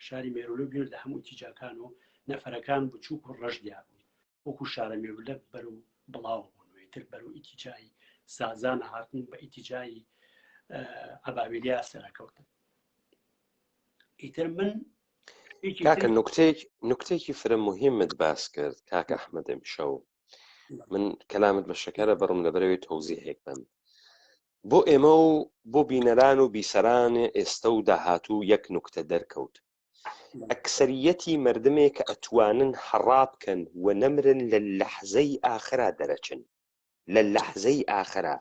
شاری مێرولە بێت لە هەموو تیجاکان و نەفەرەکان بچووک و ڕەش دیار بووین وەکو شارە مێرولە بەرەو بڵاو بوون ئیتر بەرەو ئیتیجایی سازانە هاتن بە ئیتیجایی عەبابێلیا سەرەکەوتن ئیتر من کاکە نوکتێکی فرە مهمت باس کرد کاکە ئەحمەد ئەمشەو من کەلامت بە شەکەرە بەڕم لەبەرەوەی تەوزیحێک بم بۆ ئێمە و بۆ بینەران و بیسەران ئێستا و داهاتوو یەک نوکتە دەرکەوت ئەکسەریەتی مردمێک کە ئەتوانن حەڕا بکەن و نەمرن لە لەحزەی ئاخرا دەرەچن لە لەحزەی ئاخرا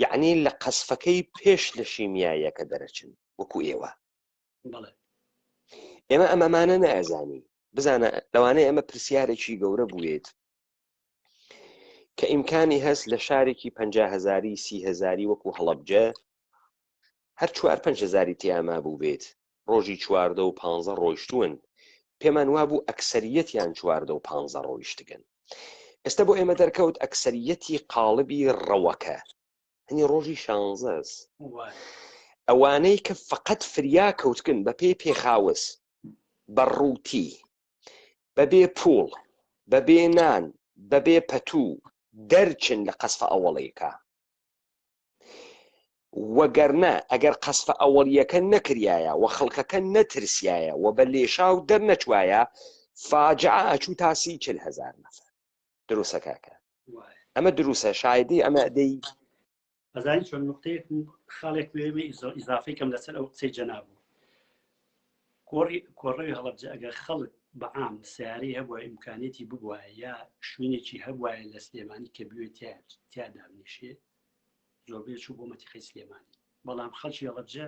یعنی لە قەسفەکەی پێش لە شیمیایەکە دەرەچن وەکو ئێوە ئێمە ئەمەمانە نەئەزانی بزانە لەوانەیە ئەمە پرسیارێکی گەورە بووێت کە ئیمکانی هەست لە شارێکی 50,000 30,000 وەکو هەڵەبجە هەر 4-5,000 تیاما بوو بێت ڕۆژی 14 و 15 ڕۆیشتوون پێمان وابوو ئەکسەریەتیان 14 و 15 ڕۆیشتگەن ئێستا بۆ ئێمە دەرکەوت ئەکسەریەتی قاڵبی ڕەوەکە هەنی ڕۆژی 16 ئەوانەی کە فقط فریا کەوتکن بە پێی پێخاوس بەڕووتی بەبێ پوڵ بەبێ نان بەبێ پەتوو دەرچن لە قەسفە ئەوەڵیەکە وەگەرنە ئەگەر قەسفە ئەوەڵیەکە نەکریایە و خەڵکەکە نەترسیایە و بە لێشاو دەرنەچوایە فاجعە ئەچوو تا 40,000 نەفەر دروسە کاکە ئەمە دروسە شایدی ئەمە دەی ئەزانی چۆن نقطەیەک خاڵێک وێمە ئیزافەی کەم لەسەر ئەو قسەی جەنابوو کۆڕەوی هەڵەبجە ئەگەر خەڵک بەعام سیارەی هەبووە ئیمکانێتی ببوایە یا شوێنێکی هەبوایە لە سلێمانی کە بوێت تیادا بنیشێ زۆربەی چوو بۆ مەتیقەی سلێمانی بەڵام خەڵکی هەڵەبجە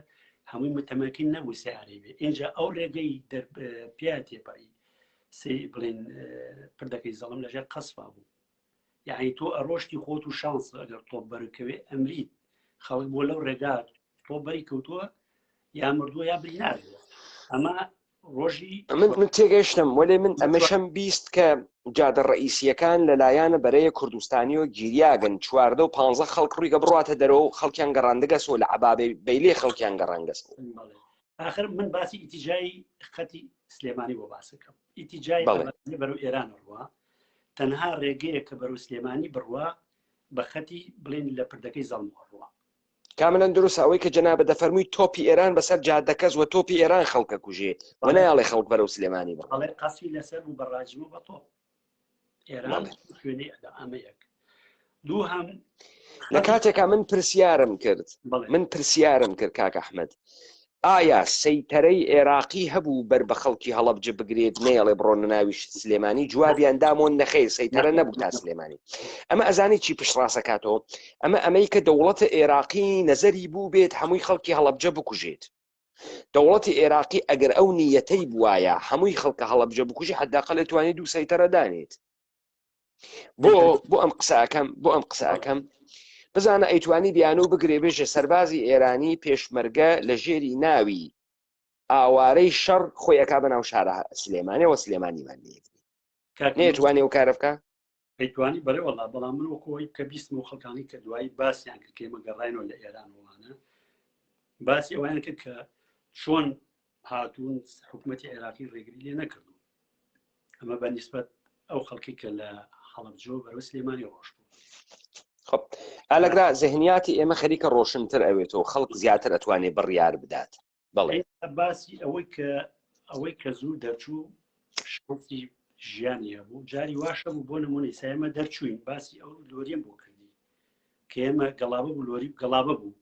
هەمووی متەمەکن نەبوو سیارەی بێ اینجا ئەو ڕێگەی پیا تێپایی بڵێن پردەکەی زەڵم لەژێر قەسفا بوو یعنی تۆ ئەڕۆشتی خۆت و شانس ئەگەر تۆپ بەرکەوێ ئەمریت خەڵک بۆ لەو ڕێگات تۆ بەری کەوتووە یا مردووە یا بریناردووە ئەمە ڕۆژی من تێگەیشتم وەلێ من ئەمەشەم بیست کە جادە ڕئیسیەکان لەلایەنە بەرەیە کوردستانی و گیریاگەن 14 و 15 خەڵک ڕوویگە بڕاتە دەرەوە خەڵکیان گەڕاندەگەسەوە لە عەبابەی بەیلێ خەڵکیان گەڕانگەسەوە آخر من باسی ئیتیجای خەتی سلێمانی بۆ باسەکەم ئیتیجای بەرەو ئێران ڕوە تەنها ڕێگەیە کە بەرەو سلێمانی بڕوە بە خەتی بڵێن لە پردەکەی زەڵمەوە ڕوە کاملا دروست ئەوەی کە جەنابە دەفەرمووی تۆپی ئێران بەسەر جادەکەس و تۆپی ئێران خەڵکە کوژێ و نەیاڵێ خەڵک بەرەو سلێمانی بڕ ئەڵێ قەسی لەسەر بوو بەڕاجمە بە تۆ ئێران خوێنەی ئەدا ئەمە یەک دوو هەم لە کاتێکا من پرسیارم کرد کاک ئەحمەد ئایا سەیتەرەی عێراقی هەبوو بەر بە خەڵکی هەڵەبجە بگرێت نێڵێ بڕۆنە ناوی سلێمانی جوابیان دامۆن نەخێر سەیتەرە نەبوو تا سلێمانی ئەمە ئەزانی چی پشتڕاستەکاتەوە ئەمەی کە دەوڵەتە عێراقی نەزەری بوو بێت هەمووی خەڵکی هەڵەبجە بکوژێت دەوڵەتی عێراقی ئەگەر ئەو نیەتەی بوایە هەمووی خەڵکە هەڵەبجە بکوژی حداقل لەتوانێت دوو سەیتەرە دانێت بۆ ئەم قسەکەم بزانە ئەیتوانی بیانوو بگرێ بێژە سەربازی ئێرانی پێشمەرگە لە ژێری ناوی ئاوارەی شەڕ خۆیەکا بە ناو شارە سلێمانیەوە سلێمانیمان نێتوانێ و کارە بکە ئەیتوانی بەرێ وەڵا بەڵام من وەکۆی کە بیستم و خەڵکانی کە دوایی باسییان کرد کێمە گەڕاینەوە لە ئێران وانە باسی ئەویان کرد کە چۆن هاتوون حکوومەتی عێراقی ڕێگری لێ نەکردو ئەمە بە نیسبەت ئەو خەڵکی کە لە هەڵەبجە بەرەو سلێمانی ڕۆژ بوو خب ئالەگرا زەهنیاتی ئێمە خەریکە ڕۆشنتر ئەوێتەوە خەڵک زیاتر ئەتوانێت بڕیار بدات بەڵێ باسی ئەوەی کە زوو دەرچوو شتی ژیانیە بوو جاری واشە بوو بۆ نمونەی سایمە دەرچوین باسی ئەو لۆریەم بۆ کردی کە ئێمە گەڵابە بوو لۆری گەڵابە بوو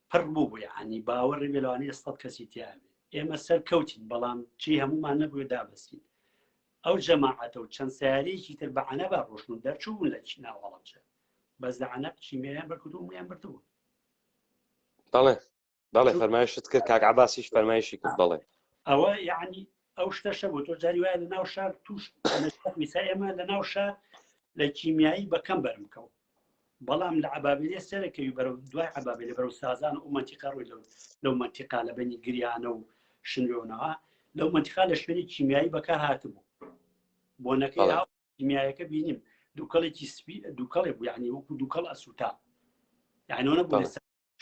پڕ بوو بوو یعنی باوەڕی بێلوانەیە سەد کەسی تیاوێ ئێمە سەر کەوتین بەڵام چی هەمومان نەبووە دابەستین ئەو جەماعەتە و چەند سیارەیەکی تر بە عەنەبا ڕۆشتون دەرچوون لە ناو هەڵەبجە بەس لە عەنەب چیمێیان بەرکردو و هەموویان بردبوون بەڵێ فەرمایشت کرد کاک عەباسیش فەرمایشی کرد بەڵێ ئەوە یعنی ئەو شتەشە بۆ تۆ جاری وایە لە ناو شار توش میسا ئێمە لە ناو شار لە کیمیایی بەکەم بەرمکەوت بەڵام لە عەبابێلێ سەرەکەوی بەرەو دوای عەبابێلێ بەرەو سازان و مەنتیقا ڕووی لەو مەنتیقا لە بەنی گریانە و شنوێنەوە لەو مەنتیقا لە شوێنی کیمیایی بەکار هاتبوو بۆنەکەی کیمیایەکە بینیم دووکەڵێکی سپی دووکەڵێ بوو یعنی وەکو دووکەڵ ئەسووتا یعنیەوە بوو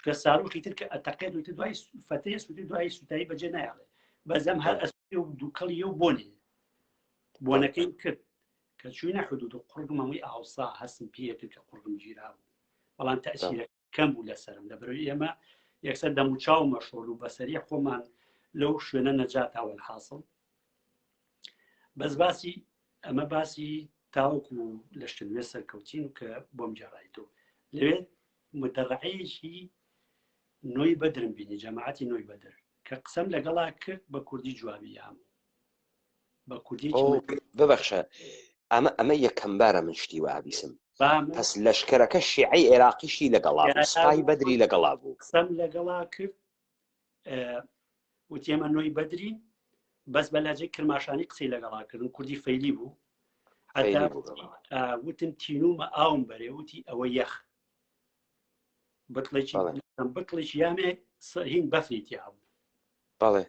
کە ساروخی تر کە ئەتەقێت و دوای فەتەیە سووتی دوای سوتایی بەجێ نایڵێ بەزەم هەر ئەسپی و دووکەڵیە و بۆنەکەی کرد کە چوینە حدود و قوڕگم هەمووی ئاوسا هەستم پێکرد کە قوڕگم گیرا بوو بەڵام تەسیرە کەم بوو لەسرم لەبەرەوەی ئێمە یەکسەر دەموچاو مەشۆڵ و بەسەری خۆمان لەو شوێنە نەجاتاوە حاصل بەس باسی ئەمە باسی تاوەکو لە شتنوێ سەرکەوتین کە بۆم جێڕایتەوە لەوێ مدەڕعەیەکی نۆی بەدرم بینی جەماعەتی نۆی بەدر کە قسەم لەگەڵا کرد بە کوردی جوابی هەموو بە کوردی ببەخشە ئەمە یەکەم بارە من شتی وابیسم پس لەشکەرەکە شیعی عێراقیشی لەگەڵا بوو سپای بەدری لەگەڵا بوو قسەم لەگەڵا کرد وتی ئێمە نۆی بەدرین بەس بەلاجەی کرماشانی قسەی لەگەڵا کردن کوردی فەیلی بوو وتم تینومە ئاوم بەرێ وتی ئەوە یەخ بکڵێکی یامێ هین بەفریتی هەبوو بەڵێ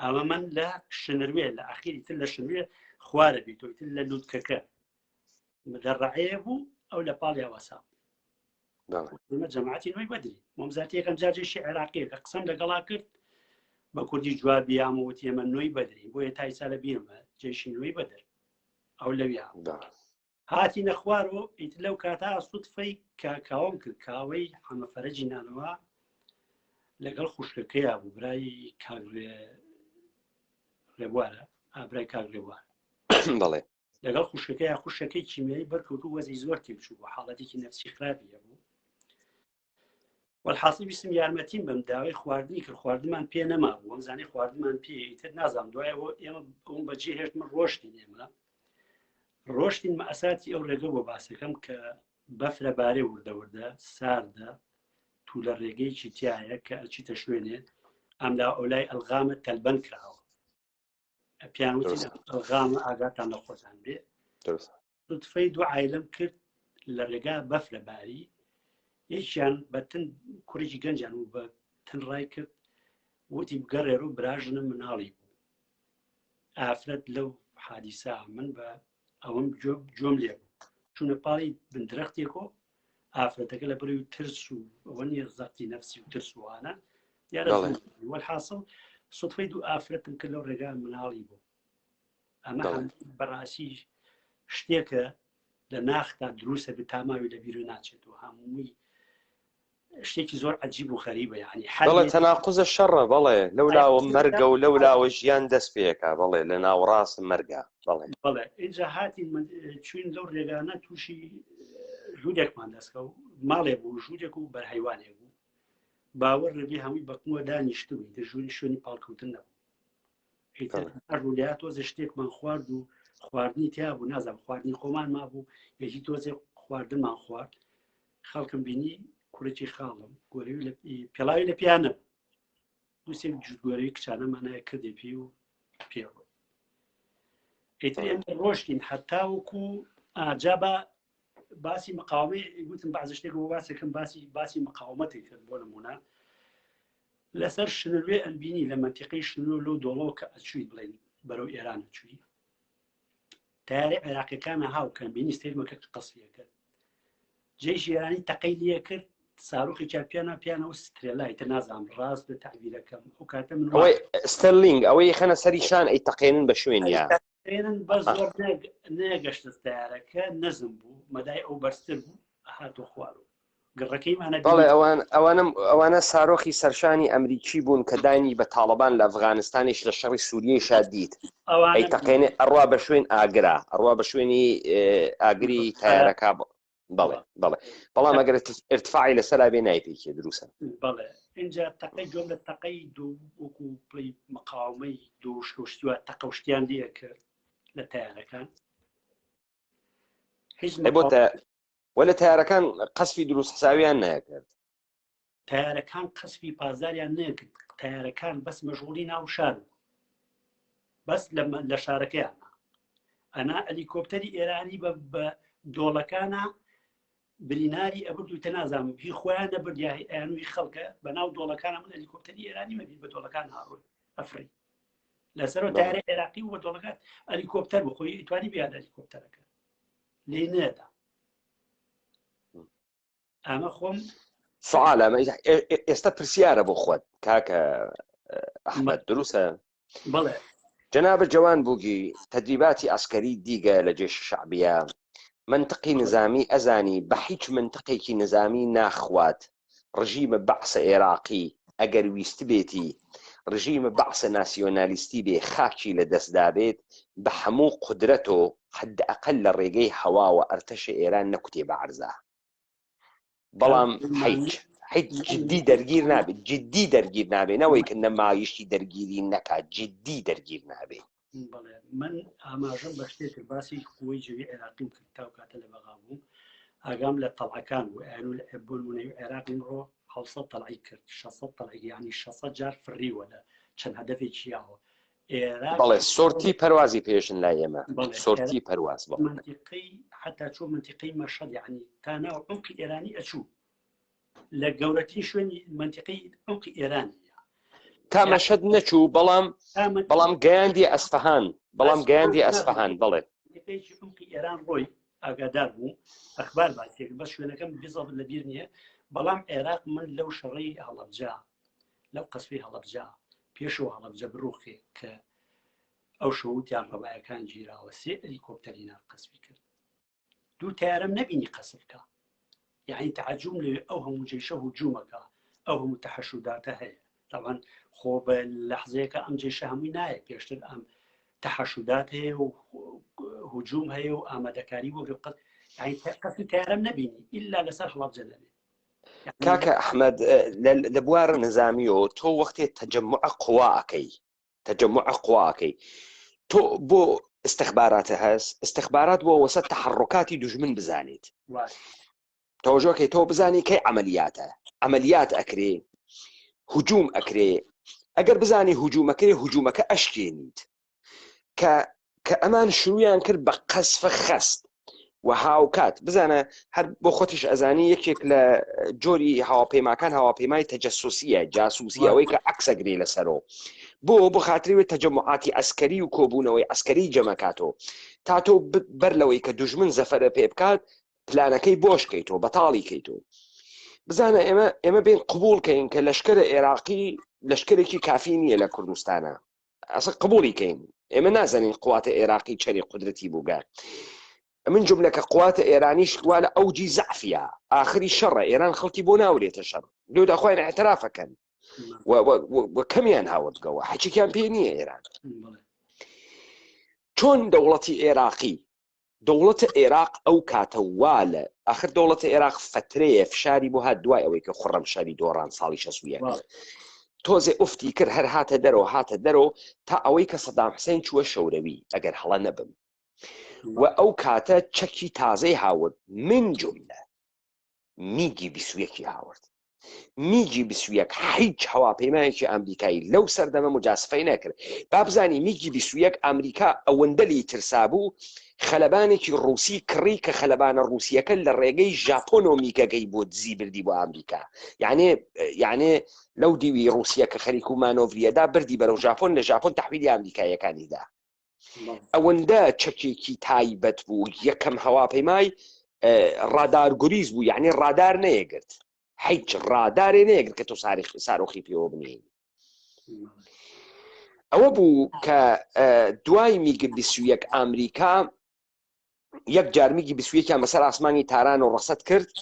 ئەمە من لە شنروێ لە ئەخیری تر لە شنوێ خوارە بیتۆی تر لە لووتکەکە دەڕعەیە بوو ئەو لە پاڵی ئەوەسا ئێمە جەماعەتی نۆی بەدری مۆمزاتیەکەم جارجێشی عێراقیە کە قسەم لەگەڵا کرد بە کوردی جوابی یامەوەتی ئێمە نۆی بەدرین بۆیە تایسا لە بیرمە جێشی نۆی بەدر ئەو لەوی هاتی نەخوارەوە ئیتر لەو کاتا سوودفەی کاکاوم کرد کاوەی حەمەفەرەجی نانەوە لەگەڵ خوشکەکەیە بوو برای ڕێبوارە ئابرای کاک ڕێبوار بەڵێ لەگەڵ خوشکەکەی خوشەکەی کیمیایی بەرکەوتو وەزی زۆر تێبچوو بە حاڵەتێکی نەفسی خراپیە بوو والحاصل بیستم یارمەتیم بەم داوای خواردنی کرد خواردنمان پێ نەما بوو ئەم زانەی خواردنمان پێ ئیتر نازانم دوایەوە ئێمە ئەوم بەجێ هێشتمە ڕۆشتین ئێمە ڕۆشتین مەئەساتی ئەو ڕێگە بۆ باسەکەم کە بەفرە بارێ وردەوردە ساردە تو لە ڕێگەیەکی تایە کە ئەچیتە شوێنێ ئەملا ئەولای ئەلغامە تەلبەن کراوە پیانوتی ئەلغامە ئاگاتان لە خۆتان بێ سوودفەی دوو عایلەم کرد لە ڕێگا بەفرە باری یەکیان بەتن کوڕێکی گەنجیان و بە تن ڕای کرد وتی بگەڕێر و براژنم مناڵی بوو ئافرەت لەو حادیسا من بە ئەوم جۆم لێ بوو چوونە پاڵی بندرەختێکۆ ئافرەتەکە لە بەروی ترس و ئەوە نیە زەقتی نەفسی و ترسوانە دیارە والحاصل سوتفەی دوو ئافرەتم کرد لەو ڕێگا مناڵی بوو ئەمە بەڕاستی شتێکە لە ناختا دروستە بە تاماوی لە بیر ناچێت و هەمووی شتێکی زۆر عجیب و خەریبە یعنی بەڵێ تەناقوزە شەڕە بەڵێ لەولاوە مەرگە و لەولاوە ژیان دەست پێکە بەڵێ لە ناوەڕاست مەرگە بەڵێ اینجا هاتی چوین لەو ڕێگانە تووشی ژوودێکمان دەستکە و ماڵێ بوو ژوودێک و بەرهەیوانێ بوو باوەڕ لەبێ هەمووی بەکووە دانیشتووی دەژووری شوێنی پاڵکەوتن نەبوو ڕوولیا تۆزە شتێکمان خوارد و خواردنی تیا بوو نازانم خواردنی خۆمان ما بوو یەکی تۆزێ خواردنمان خوارد خەڵکم بینی کوڕێکی خاڵم گۆرەوی پێڵاوی لە پیانە دووسێک جوگۆرەی کچانەمانایە کردێ پێ و پێڕۆی ئیتر ئێمە ڕۆشتین هەتا وەکو ئاجا بە باسی مقاومەی گوتم بەعزە شتێک بۆ باسێکم باسی مقاومەتی کرد بۆ نمونە لەسەر شنوێ ئەلبینی لە منتیقەی شنوێ لەو دۆڵەوە کە ئەچووی بڵێن بەرەو ئێران ئەچووی تارێ عێراقیەکانە هاوکەن بینی ستێرمەکە قەسفیە کرد جێژی ئێرانی تەقەی لێ کرد ساڕۆخی پیانەوە سترێلای تە نازانم ڕاست بە تعبیرەکەم ئەو کاتە من ئەوەی ستەرلینگ ئەوەی خەنە سەریشان ئەی تەقێنن بە شوێنیا بە زۆر نەگەشتە تارەکە نەزم بوو مەدای ئەو بەرزتر بوو هاتۆ خوارد گڕەکەیمانە بەڵێ ئەوانە سارۆخی سەرشانی ئەمریکی بوون کە دانی بە تاڵبان لە ئەفغانستانیش لە شەڕی سووریەی شادیت ئەی تەقێنێ ئەڕوا بە شوێن ئاگرا ئەڕوا بە شوێنی ئاگری تایارەکە بەڵێ بەڵام ئەگەر ارتفاعی لەسەرا بێ نایپێکی دروستە بەڵێ اینجا تەقەی جۆم لە تەقەی دوو وەکو پڵی مقاومەی دوو شتووە تەقەوشتیان لێ کرد لە تایارەکان وە لە تایارەکان قەسفی دروست حساویان نەکرد تایارەکان قەسفی پازاریان نەکرد تایارەکان بەس مەژغوڵی ناو شار بەس لە شارەکەیانە ئەنا ئەلیکۆپتەری ئێرانی بە دۆڵەکانە بریناری ئەبرد و تەنازانم هی خۆیان نەبرد یانوی خەڵکە بە ناو دۆڵەکانە من ئەلیکۆپتەری ئێرانی مەبی بە دۆڵەکان هاڕۆی ئەفری لەسەرەوە تایارە عێراقی و بە دۆڵەکات ئەلیکۆپتەر بۆ خۆی ئیتوانی بیاد ئەلیکۆپتەرەکە لێ نێدا ئەمە خۆم سوال ئێستا پرسیارە بۆ خۆت کاکە ئەحمەد دروستە بەڵێ جەنابە جوان بووگی تدریباتی عسکەری دیگە لە جێش شعبیە منطقی نظامی ئەزانی بە هیچ منطقێکی نظامی ناخوات ڕژیمە بەعسە عێراقی ئەگەر ویست بێتی ڕژیمە بەعسە ناسیۆنالیستی بێ خاکی لە دەستدا بێت بە هەموو قودرەت و حدەئەقەل لە ڕێگەی هەواوە ئەرتەشە ئێران نەکوتێ بە عەرزە بەڵام هیچ جددی دەرگیر نابێت جددی دەرگیر نابێت نەوەی کە نەمایشی دەرگیری نەکات جددی دەرگیر نابێت من ئاماژەم بە شتێک باسی قووەی جەوی عێراقیم کرد تا کاتە لە بەغا بوو ئاگام لە تەڵعەکان بوو ئەیان و لە بۆنمونەوەی عێراقی ڕۆ 600 تەڵعی کرد 600 تەڵعی ینی 600 جار فڕیوە لە چەند هەدەفێکی یاوە بەڵێ سۆرتی پەروازی پێشن لای ئێمە سۆرتی پەرواز بڵێ منتیقەی حتا چۆ منتیقەی مەشهەد یعنی تا ناو عمقی ئێرانی ئەچوو لە گەورەترین شوێنی منتیقەی عمقی ئێرانی تا مەشهەد نەچوو بەڵام گەیاندی ئەسفەهان بڵێ عمقی ئێران ڕۆی ئاگادار بوو ئەخبار باسێک بەس شوێنەکەم بزڵ لە بیر نییە بەڵام عێراق من لەو شەڕەی هەڵەبجا لەو قەسفی هەڵەبجا پێشەوە هەڵەبجە بڕوخێ کە ئەو شەوتیان ڕەبایەکان گیراوە سێ ئەلیکۆپتەری ناو قەسفی کرد دوو تیارەم نەبینی قەسفکە یعنی تعجوم لێ ئەو هەموو جێشە هجوومەکە ئەو هەموو تەحەشوداتە هەیە طبعا خۆ بە لەحزەیەکە ئەم جێشە هەمووی نایە پێشتر ئەم تەحەشودات هەیە و هجووم هەیە و ئامادەکاری بۆ قەسفی تیارەم نەبینی ئیلا لەسەر هەڵەبجە نەبێت کاکە ئەحمەد لە بوارە نظامیەوە تۆ وەختێ تەجەموع قواکەی تۆ بۆ استخباراتە هەست استخبارات بۆ وەسە تەحڕکاتی دوژمن بزانیت تۆژۆکەی تۆ بزانی کەی عملیات ئەکرێ هجووم ئەکرێ ئەگەر بزانی هجوومەکرێ هجوومەکە ئەشکێنیت کە ئەمان شروعیان کرد بە قەسفە خەست و هاوکات بزانە هەر بۆ خۆتیش ئەزانی یەکێک لە جۆری هاواپەیماکان هاواپەیمای تەجەسوسیە جاسووسی ئەوەی کە عەکسەگرێ لەسەرەوە بۆ خاتریوێ تەجەموعاتی ئەسکەری و کۆبوونەوەی ئەسکەری جەمەکاتەوە تا تۆ بەر لەوەی کە دوژمن زەفەرە پێ بکات پلانەکەی بۆشکەیتەوە بەتاڵی کەیتەوە بزانە ئێمە بین قبولکەین کە لەشکرە عێراقی لەشکرێکی کافی نییە لە کوردستانە ئەسە قبولیکەین ئێمە نازانین قواتە عێراقی چەری قودرەتی بووگە من جملەکە قواتە ئێرانیش وا لە ئەوجی زەعفیە ئاخری شەڕە ئێران خەڵکی بۆ ناورێتە شەڕ لێو داخوایان اعترافەکەن و کەمیان هاوردگەوە حەچێکیان پێ نییە ئێران چۆن دەوڵەتی عێراقی دەوڵەتە عێراق ئەو کاتە والە ئاخر دەوڵەتە عێراق فترەیە فشاری بۆ هات دوای ئەوەی کە خوڕەم شاری دۆڕان ساڵی 61 تۆزێ ئوفتی کرد هەر هاتە دەرەوە تا ئەوەی کە سەدام حوسێن چووە شەوروی ئەگەر هەڵە نەبم و ئەو کاتە چەکی تازەی هاورد من جملە میگی 21 هاورد میگی 21 هیچ هەواپەیمایەکی ئەمریکایی لەو سەردەمە مجاسفەی نەکرد با بزانی میگی 21 ئەمریکا ئەوەندەلی ترسا بوو خەلەبانێکی ڕووسی کڕی کە خەلەبانە ڕووسیەکە لە ڕێگەی ژاپۆن و میگەگەی بۆ دزی بردی بۆ ئەمریکا یعنی لەو دیوی ڕووسیە کە خەریک و مانۆڤریەدا بردی بەرەو ژاپۆن لە ژاپۆن تەحویلی ئەمریکایەکانیدا ئەوەندە چەکێکی تایبەت بوو یەکەم هەواپەیمای ڕادارگوریز بوو یعنی ڕادار نەیەگرت هیچ ڕادارێ نەیەگرت کە تۆ سارۆخی پێوە بنێن ئەوە بوو کە دوای میگی 21 ئەمریکا یەک جار میگی 21 بەسەر ئاسمانی تاران و ڕەسەد کرد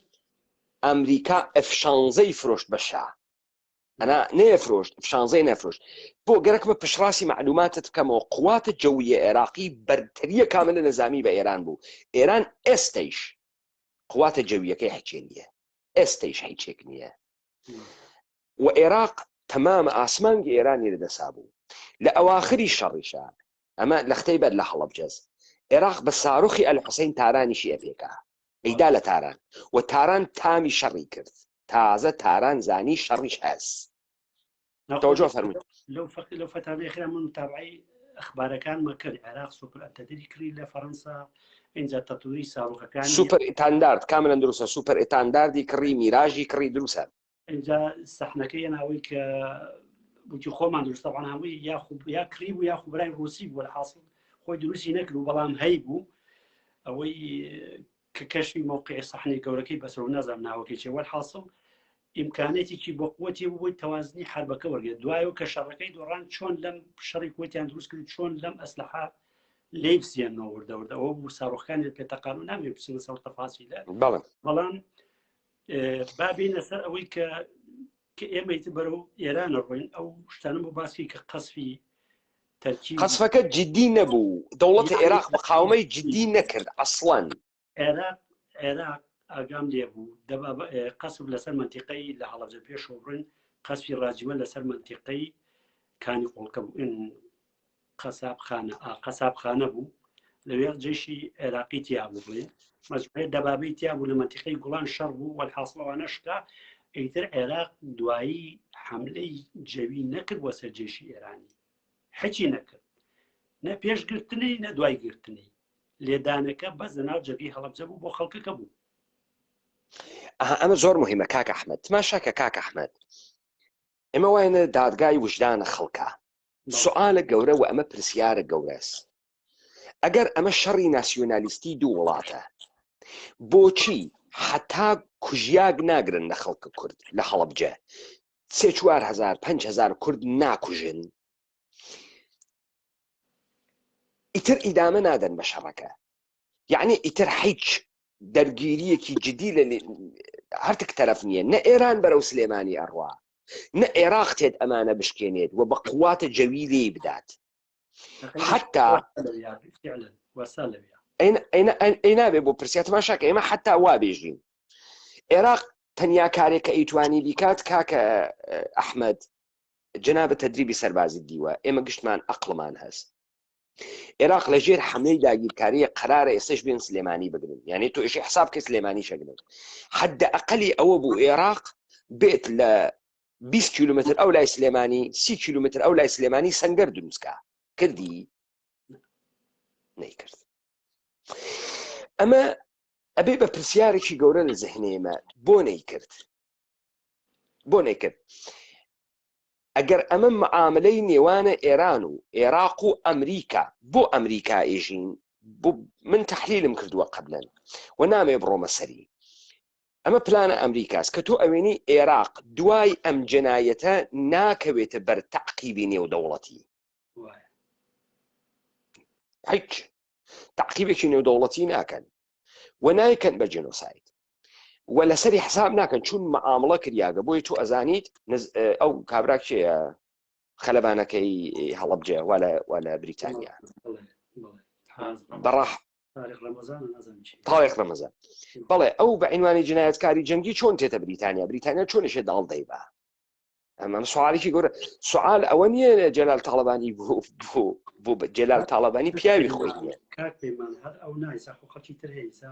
ئەمریکا F-16 فرۆشت بە شا ئەنا نەیەفرۆشت F-16 نەفرۆشت بۆ گەرەکمە پشڕاستی معلوماتت بکەمەوە قواتە جەویە عێراقی بەرتەریە کاملە نەزامی بە ئێران بوو ئێران ئێستەیش قواتە جەویەکەی هیچێ نییە ئێستەیش هیچێک نییە و عێراق تەمامە ئاسمانگی ئێرانی لەدەسا بوو لە ئەواخری شەڕیشە ئەمە لەختەی بەر لە هەڵەبجەز عێراق بە ساروخی ئەلحوسەین تارانیشی ئەپێکا ئەیدا لە تاران و تاران تامی شەڕی کرد تازە تاران زانی شەڕیش هەس تەوەجۆ فەرمووی لەو فتاوی خێرا من متابعی ئەخبارەکانمە کرد عێراق سوپر ئەتەدری کردی لە فەڕەنسا اینجا تەتوری ساڕۆکەکان سوپر ئێتاندارد کاملەن دروستە سوپر ئێتانداردی کڕی میراژی کڕی دروستە اینجا سەحنەکەی ناوەی کە بوتی خۆمان دروستە بەڵام هەمووی یا کڕی بوو یا خوبرای ڕووسی بوو لە حاصل خۆی دروستی نەکرد و بەڵام هەی بوو ئەوەی کە کەشفی موقعی سەحنەی گەورەکەی بەسەر نازانم ناوەکەی چێ وەرحاصل ئیمکانێتێکی بۆ قووەتی بووی تەوازنی حربەکە وەرگێت دوایەوە کە شەڕەکەی دۆڕان چۆن لەم شەڕی قووەتیان دروست کرد چۆن لەم ئەسلحە لێی بسیێنەوە وردەوردەوە بوو ساڕۆخەکانی پێتەقان و نامێ بچینە سەر تەفاسیلە بەڵام بابینە سەر ئەوەی کە ئێمەیت بەرەو ئێرانە ڕۆین ئەو شتانە بۆ باسی کە قەسفی تەرکی قەسفەکە جدی نەبوو دەوڵەتی عێراق مقاومەی جدی نەکرد ئەسڵەن عێراق ئاگام لێ بوو قەسب لەسەر منتیقەی لە هەڵەبجە پێشەوە بڕن قەسفی ڕاجمە لەسەر منتیقەی کانی قوڵکە بوو قەسابخانە بوو لەوێ جێشی عێراقی تیا بوو بڵێ مەجموعەی دەبابەی تیا بوو لە منتیقەی گوڵان شەڕ بوو وەلحاصڵەوە شکا ئیتر عێراق دوایی حملەی جەوی نەکرد وە سەر جێشی ئێرانی حەچی نەکرد نە پێشگرتنی نە دوای گرتنی لێدانەکە بەس لەناو جەبی هەڵەبجە بوو بۆ خەڵکەکە بوو ئەمە زۆر مهمە کاک ئەحمەد تماشاکە کاک ئەحمەد ئێمە وایە دادگای وجدانە خەڵکە سوالە گەورە و ئەمە پرسیارە گەورەس ئەگەر ئەمە شەڕی ناسیۆنالیستی دوو وڵاتە بۆچی حتا کوژیاگ ناگرن لە خەڵکە کورد لە هەڵەبجە 3-4 5,000 کورد ناکوژن ئیتر ئیدامە نادەن بە شەڕەکە یعنی ئیتر هیچ دەرگیریەکی جدی لە هەرتک تەرەف نییە نە ئێران بەرەو سلێمانی ئەڕوا نە عێراق تێت ئەمانە بشکێنێت و بە قواتە جەوی لێ بدات حتا ئەینابێ بۆ پرسیات ماشاکە ئێمە حتا وا بێژین عێراق تەنیا کارێکە ئەیتوانی بیکات کاکە ئەحمەد جەنابە تەدریبی سەربازی دیوە ئێمە گشتمان ئەقڵمان هەست عێراق لەژێر حملەی داگیرکاریە قرارە ئێستش بێن سلێمانی بگرن یعنی تۆ ئێشی حساب کە سلێمانی شەگرن حدە ئەقلی ئەوە بوو عێراق بێت لە 20 کیلومتر ئەو لای سلێمانی 30 کیلومتر ئەو لای سلێمانی سەنگەر دروستکە کردی نەیکرد ئەمە ئەبێ بە پرسیارێکی گەورە لە زەهنێمە بۆ نەیکرد ئەگەر ئەمە معاملەی نێوانە ئێران و عێراق و ئەمریکا بۆ ئەمریکا ئێژین من تەحلیلم کردووە قەبلەن و نامێ بڕۆمە سەری ئەمە پلانە ئەمریکاس کە تۆ ئەوێنی عێراق دوای ئەم جنایەتە ناکەوێتە بەر تەعقیبی نێودەوڵەتی هیچ تەعقیبێکی نێودەوڵەتی ناکەن و نایکەن بە جێنۆساید و لەسەری حساب ناکەن چون مەعامڵە کریاگە بۆی تۆ ئەزانیت ئەو کابرا کێیە خەلەبانەکەی هەڵەبجە وا لە بریتانیا بەڕاح تاریخ ڕەمەزان بەڵێ ئەو بە عنوانی جنایەتکاری جەنگی چۆن تێتە بریتانیا چۆنشێ داڵدەی بە ئەمە سوالێکی گەورە سوال ئەوە نییە جەلال تاڵەبانی بۆ جەلال تاڵەبانی پیاوی خۆی نییە کاک پەیمان هەر ئەو نایسا خۆ خەڵکی تر هەیسا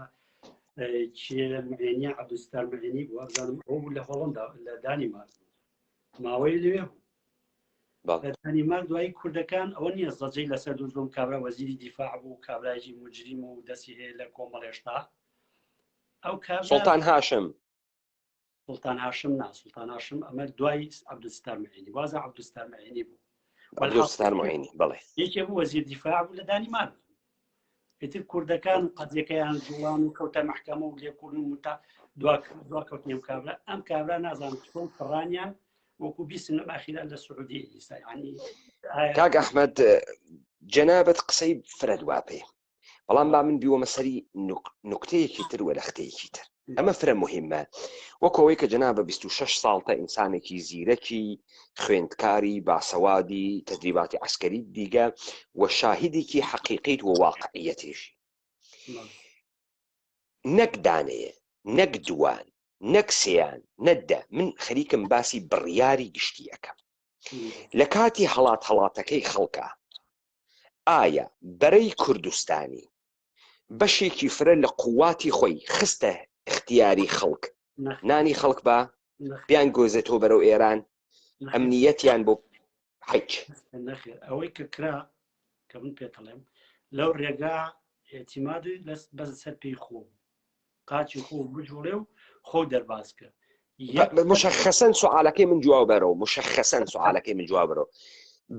معێنیە عەبدولستار معێنی بووە بزانم ئەو لە هۆڵەندا لە دانیمارک ماوەی لەوێ بوو لە دانیمارک دوایی کوردەکان ئەوە نییە زەجەی لەسەر دووزۆم کابرا وەزیری دیفاع بوو کابراایکی موجریم و دەستی هەیە لە کۆمەڵێشتا ئەو سوڵتان هاشم سوڵتان هاشم نا سوڵتان هاشم ئەمە دوای عەبدولستار معێنی وازە عەبدولستار معێنی بوو عەبدولستار معێنی بەڵێ یەکێ بوو وەزیر دیفاع بوو لە دانیمارک ئیتر کوردەکان قەزیەکەیان جوڵان و کەوتە مەحکەمە و لێکوڕن و تا دواکەوتنی کابرا ئەم کابرا نازانم چۆن فڕانیان وەکو بیستن لەم ئاخیرا لە سعودی ئیسا یعنی کاک ئەحمەد جەنابەت قسەی فرە دوا پێ بەڵام با من بیوەمە سەری نوکتەیەکی تر وە لە ختەیەکی تر ئەمە فرە مهمە وەکەوەی کە جەنابە 26 ساڵتە ئینسانێکی زیرەکی خوێندکاری باسەوادی تەدریباتی عسکەری دیگە و شاهیدێکی حەقیقیت و واقعیەتێژی نەک دانەیە نەک دوان نەک سێیان نەدە من خەریکم باسی بڕیاری گشتی ئەەکەم لە کاتی هەڵاتەکەی خەڵکە ئایا بەرەی کوردستانی بەشێکی فرە لە قوواتی خۆی خستە اختیاری خەڵک نانی خەڵک بە بیان گۆزێتەوە بەرەو ئێران ئەمنیەتیان بۆ هیچ ئەوەی کە کرا کە من پێتەڵێم لەو ڕێگا ئێتیمادی بەس سەر پێی خۆ قاچی خۆ بجوڵێ و خۆ دەرباز کرد مشخصەن سوالەکەی من جواب بەرەوە مشخصەن سوالەکەی من جواب بەرەوە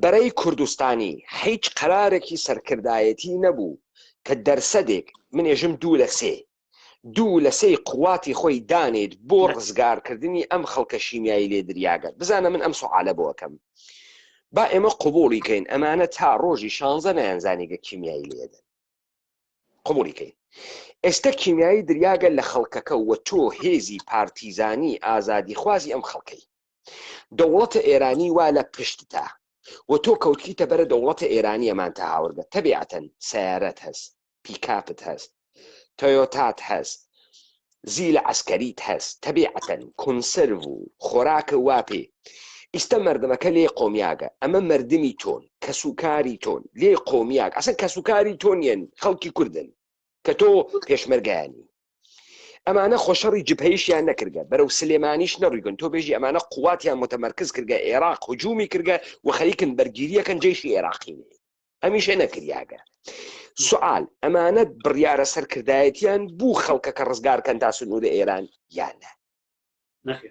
بەرەی کوردستانی هیچ قرارێکی سەرکردایەتی نەبوو کە دەرسەدێک من ێژم 2/3 قواتی خۆی دانێت بۆ ڕزگارکردنی ئەم خەڵکە شیمیایی لێ دریاگەر بزانە من ئەم سوالە بۆەکەم با ئێمە قبوڵی کەین ئەمانە تا ڕۆژی 16 نەیانزانێگە کیمیایی لێدەن قبوڵی کەین ئێستا کیمیایی دریاگە لە خەڵکەکە و تۆ هێزی پارتیزانی ئازادی خوازی ئەم خەڵکەی دەوڵەتە ئێرانی وا لە پشتتا و تۆ کەوتکیتە بەرە دەوڵەتە ئێرانی ئەمان تا هاوردە تەبیعەتەن سیارەت هەست پیکاپت هەست تۆیۆتات هەست زیلە عەسکەریت هەست تەبیعەتەن کونسرڤ و خۆراکە واپێ ئیستا مردمەکە لێ قۆمیاگە ئەمە مردمی تۆن کەسوکاری تۆن لێ قۆمیاگ ئەسن کەسوکاری تۆنیەن خەڵکی کوردن کە تۆ پێشمەرگایانی ئەمانە خۆشەڕی جبهەیشیان نەکردگە بەرەو سلێمانیش نەڕوویگەن تۆ بێژی ئەمانە قوواتیان متمەرکز کردگە عێراق هجومی کردگە و خەریکن بەرگیریەکەن جێشی عێراقینێ ئەمیشە نەکریاگە سوال ئەمانە بڕیارە سەرکردایەتیان بوو خەڵکەکە ڕزگارکەن تا سنوورە ئێران یانە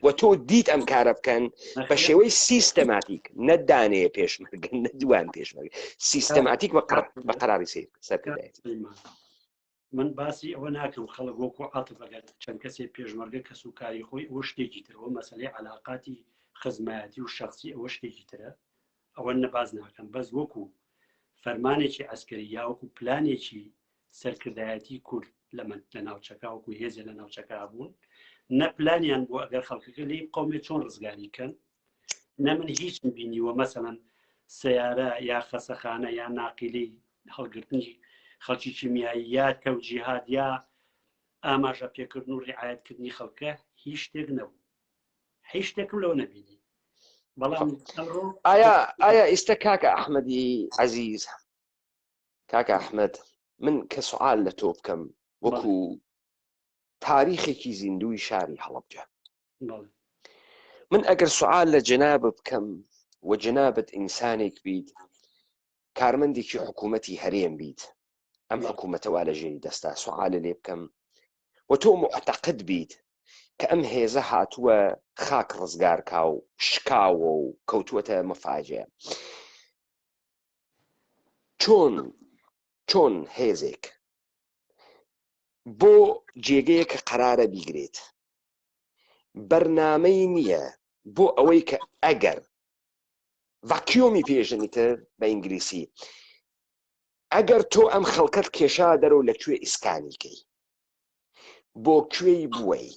و تۆ دیت ئەم کارە بکەن بە شێوەی سیستەماتیک نەدانەیە پێشمەرگن نەدوان پێشمەرگ سیستەماتیک بە قەراری سەرکردایەتی من باسی ئەوە ناکەم خەڵک وەکو عاتفەکەت چەند کەسێک پێشمەرگە کەسوکاری خۆی ئەوە شتێکی ترەوە مەسەلەی عەلاقاتی خزمەتی و شخصی ئەوە شتێکی ترە ئەوە نەباز ناکەم بەس وەکو فەرمانێکی عەسکەری یا وەکو پلانێکی سەرکردایەتی کورد لە ناوچەکە وەکو هێزە لە ناوچەکە بوون نە پلانیان بۆ ئەگەر خەڵکەکە لێی قەومێ چۆن ڕزگاریکەن نە من هیچ بینیوە مەسەڵەن سیارە یا خەسەخانە یا ناقیلەی هەڵگرتنی خەڵکی کیمیایی یا تەوجیهات یا ئاماژە پێکردن و ڕعایەتکردنی خەڵکە هیچ شتێک نەبوو هیچ شتێکم لەوە نەبینی بەڵام ئەمڕۆ ئایا ئێستا کاکە ئەحمەدی عەزیز کاکە ئەحمەد من کە سوال لە تۆ بکەم وەکو تاریخێکی زیندوی شاری هەڵەبجە من ئەگەر سوال لە جەنابە بکەم و جەنابەت ئینسانێک بیت کارمەندێکی حکوومەتی هەرێم بیت ئەم حکوومەتەوا لە ژێری دەستا سوالە لێ بکەم و تۆ معتەقد بیت کە ئەم هێزە هاتووە خاک ڕزگارکا و شکاوە و کەوتووەتە مەفاجێ چۆن هێزێک بۆ جێگەیە کە قەرارە بیگرێت بەرنامەی نییە بۆ ئەوەی کە ئەگەر ڤاکیۆمی پێژنیتر بە ئینگلیسی ئەگەر تۆ ئەم خەڵکەت کێشا دەرەوە لەکوێ ئیسکانیکەی بۆ کوێی بووەی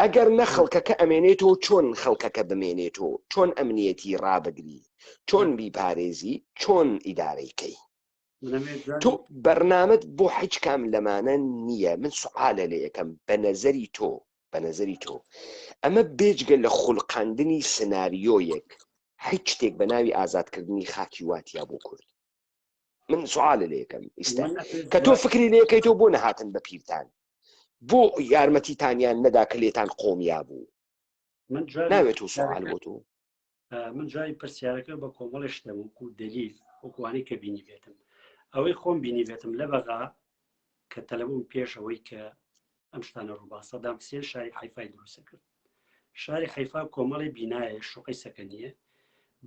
ئەگەر نە خەڵکەکە ئەمێنێتەوە چۆن خەڵکەکە بمێنێتەوە چۆن ئەمنیەتی ڕابگری چۆن بیپارێزی چۆن ئیدارەیکەی تۆ بەرنامەت بۆ هیچ کام لەمانە نییە. من سوالە لە یەکەم بە نەزەری تۆ ئەمە بێجگە لە خوڵقاندنی سناریۆیەک هیچ شتێک بە ناوی ئازادکردنی خاکی واتیا بۆ کورد. من سوالە لە یەکەم ئیستا کە تۆ فکری لە یەکەیتەوە بۆ نەهاتن بە پیرتان بۆ یارمەتیتانیان نەدا کە لێتان قۆمیا بوو ناوێت و سوال بۆ تۆ من جای پرسیارەکە بە کۆمەڵی شتە وەکو دلیل وەکوانەی کە بینی بێتم ئەوەی خۆم بینی بێتم لە بەغا کە تەلەبوون پێشەوەی کە ئەم شتانە ڕووبا سەدام حوسێن شاری حەیفای دروستە کرد. شاری حەیفا کۆمەڵی بینایە شوقی سەکەنیە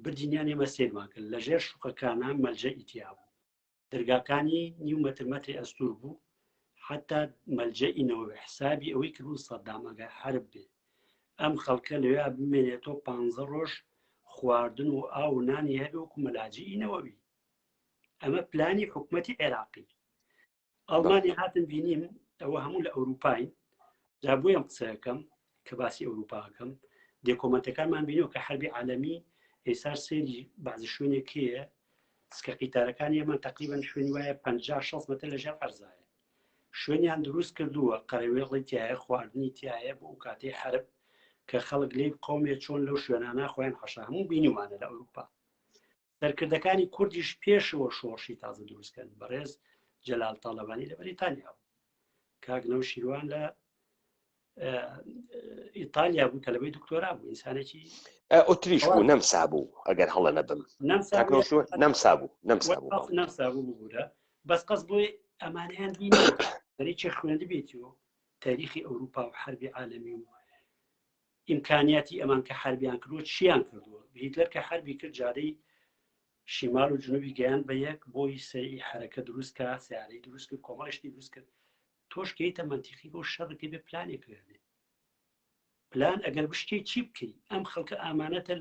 بردینیان ئێمە سێرمان کرد لەژێر شوقەکانە مەلجەئی تیا بوو دەرگاکانی نیو مەترمەتری ئەستور بوو حتا مەلجەئینەوە حسابی ئەوەی کردبوو سەدامەگە حرب بێ ئەم خەڵکە لەوێ بمێنێتەوە 15 ڕۆژ خواردن و ئاو و نانی هەبێ وەکو مەلاجئینەوەوی. ئەمە پلانی حکوومەتی عێراقی. ئەڵمانی هاتن بینیم ئەوە هەموو لە ئەوروپاین جا بۆ ئەم قسەکەم کە باسی ئەوروپاکەم دێکۆمەنتەکانمان بینەوە کە حربی عالەمی ئێستا سێری بەعزی شوێنێکیە سکە قیتارەکانی ئێمە تقریبان شوێنی وایە 50-60 مەتر لەژێر عەرزایە شوێنیان دروست کردووە قەرەوێڵی تایە خواردنی تایە بۆ ئەو کاتەی حرب کە خەڵک لێی قەومێ چۆن لەو شوێنانە خۆیان حەشا هەموو بینیوانە لە ئەوروپا. سەرکردەکانی کوردیش پێشەوە شۆڕشی تازە دروستکەن بەڕێز جەلال تاڵەبانی لە بەریتانیا بوو کاک نەو شیروان لە ئیتالیا بوو تەلەبەی دکتۆرا بوو ئینسانێکی ئۆتریش بوو نەمسا بوو ئەگەر هەڵە نەبم نەمسا بوو ببوورە بەس قەس بۆی ئەمانیان بینی بەریچێ خوێندە بێتیەوە تاریخی ئەوروپا و حربی عالەمی و ئیمکانیاتی ئەمان کە حربیان کردووە چیان کردووە. هیتلەر کە حربی کرد جارەی شیمال و جنوبی گەیان بە یەک بۆی سەری حرەکە دروست کە سیارەی دروست کرد کۆمەڵشتی دروست کرد تۆش کەیتە منتیقی بۆ شەڕەکەی بێ پلانێک کرێ پلان ئەگەر بشتی چی بکەی ئەم خەڵکە ئامانەتە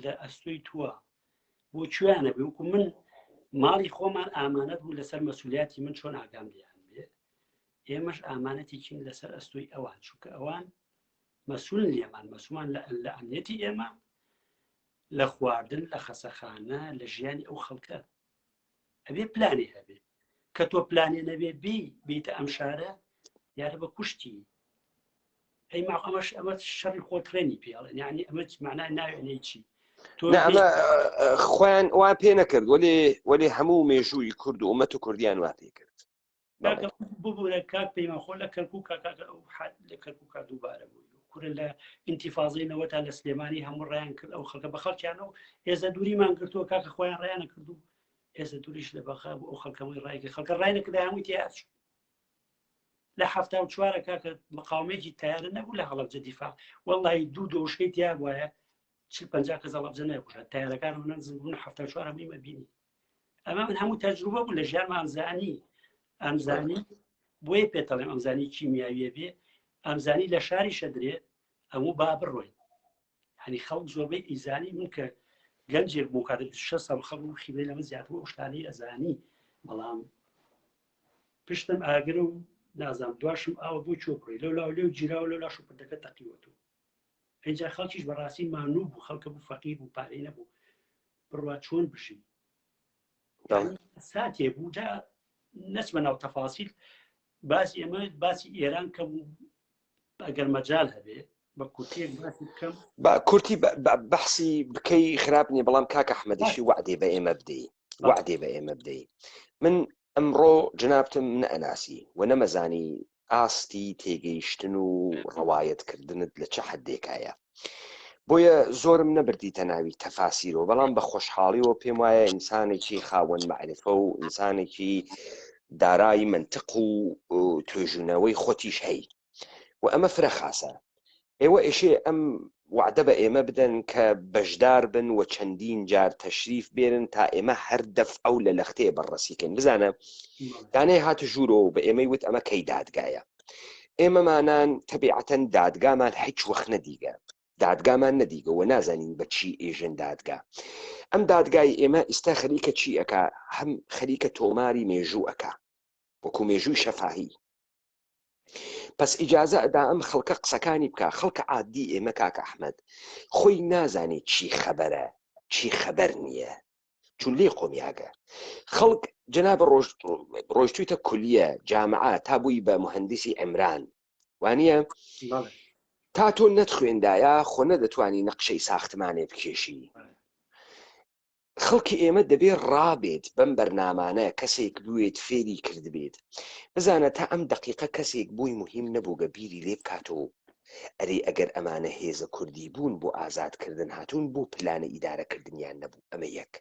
لە ئەستۆی تووە بۆ کوێیانە بێ وەکو من ماڵی خۆمان ئامانەت بوو لەسەر مەسئولیاتی من چۆن ئاگام لیان بێ ئێمەش ئامانەتێکین لەسەر ئەستۆی ئەوان چونکە ئەوان مەسئول لێمان مەسوولمان لە ئەمنیەتی ئێمە لە خواردن لە خەسەخانە لە ژیانی ئەو خەڵکە ئەبێ پلانی هەبێ کە تۆ پلانێ نەبێ بیتە ئەم شارە یارە بە کوشتی ئەی ئەمە شەڕی خۆترێنی پێڵێن یعنی ئەمە معنای ناوێنەی چی ئەمە خۆیان وان پێ نەکرد وەلێ هەموو مێژووی کورد و ئومەت و کوردیان وا پێ کرد ببوورە کاک پەیمان خۆ لە کەرکووک لە کەرکووک دووبارە بوو کورە لە ئینتیفاازەی نەوەتا لە سلێمانی هەموو ڕیان کرد ئەو خەڵکە بە خەڵکیانەوە ئێزە دووریمان کردووە کاکە خۆیان ڕیانە کردو ئێزە دووریش لە بەخا بوو ئەو خەڵکەمەی ڕایگە خەڵکە ڕای نەکردا هەمووی تیاچ لە 74 کاکە مقاومێکی تیارە نەبوو لە هەڵەبجە دیفاع وەڵی دوو دۆشکەی تیا وایە 40-50 کەس هەڵەبجە نەبووە تیارەکان نەنزم بوون 74 هەمووی مەبینی ئەمە من هەموو تەجروبە بوو لە ژیانمان ئەمزانی بۆیە پێتەڵێم ئەمزانی کیمیاویە بێ ئەمزانی لە شاری شەدرێ هەموو با بڕۆین هەنی خەڵک زۆربەی ئیزانی من کە گەنجێک بۆ کاتێک 6 ساڵ خەڵک و خیبەی لەمە زیاتر ئەو شتانەی ئەزانی بەڵام پشتم ئاگرە و نازانم دواشم ئاوە بۆ چۆپڕی لەو لێو جیراوە لەو لاش و پردەکە تەقیوەتەوە اینجا خەڵکیش بەڕاستی مانوو بوو خەڵکە بوو فەقیر بوو پارەی نەبوو بڕوا چۆن بژین ساتێ بوو جا نەچمە ناو تەفاسیل باسی ئێمە باسی ئێران کە ئەگەر مەجال هەبێ بە کورتێک باسی بکەم با کورتی بەحسی بکەی خراپ نیە بەڵام کاکە ئەحمەدیشی وعدێ بە ئێمە بدەی من ئەمڕۆ جنابتم نەئەناسی و نەمەزانی ئاستی تێگەیشتن و ڕەوایەتکردنت لە چه حەدێکایە بۆیە زۆرم نەبردیتە ناوی تەفاسیرەوە بەڵام بە خۆشحاڵیەوە پێم وایە ئینسانێکی خاوەن مەعرفە و ئینسانێکی دارایی منطق و توێژونەوەی خۆتیش هەی و ئەمە فرە خاسە ئێوە ئێشێ ئەم وعدە بە ئێمە بدەن کە بەشدار بن و چەندین جار تەشریف بێرن تا ئێمە هەر دەف ئەو لە لەختەیە بەڕەسیکەین بزانە دانەی هاتە ژوورەوە بە ئێمەی وت ئەمە کەی دادگایە ئێمەمانان تەبیعەتەن دادگامان هیچ وەخت نەدیگە دادگامان نەدیگە و نازانین بە چی ئێژن دادگا ئەم دادگای ئێمە ئێستا خەریکە چی ئەکا هەم خەریکە تۆماری مێژوو ئەکا وەکو مێژووی شەفاهی پس ئیجازە ئەدا ئەم خەڵکە قسەکانی بکە خەڵکە عادی ئێمە کاکە ئەحمەد خۆی نازانێت چی خەبەرە چی خەبەر نییە چون لێ قۆمیاگە خەڵک جەنابە ڕۆیشتوویتە کولیە جامعە تا بووی بە مهندسی عیمران وانە تا تۆ نەتخوێندایە خۆ نەدەتوانی نەقشەی ساختمانێ بکێشی خەڵکی ئێمە دەبێت ڕابێت بەم بەرنامانە کەسێک بوێت فێری کرد بێت بزانە تا ئەم دقیقە کەسێک بووی مهم نەبووگە بیری لێ بکاتەوە ئەرێ ئەگەر ئەمانە هێزە کوردی بوون بۆ ئازادکردن هاتوون بۆ پلانە ئیدارەکردنیان نەبوو ئەمە یەک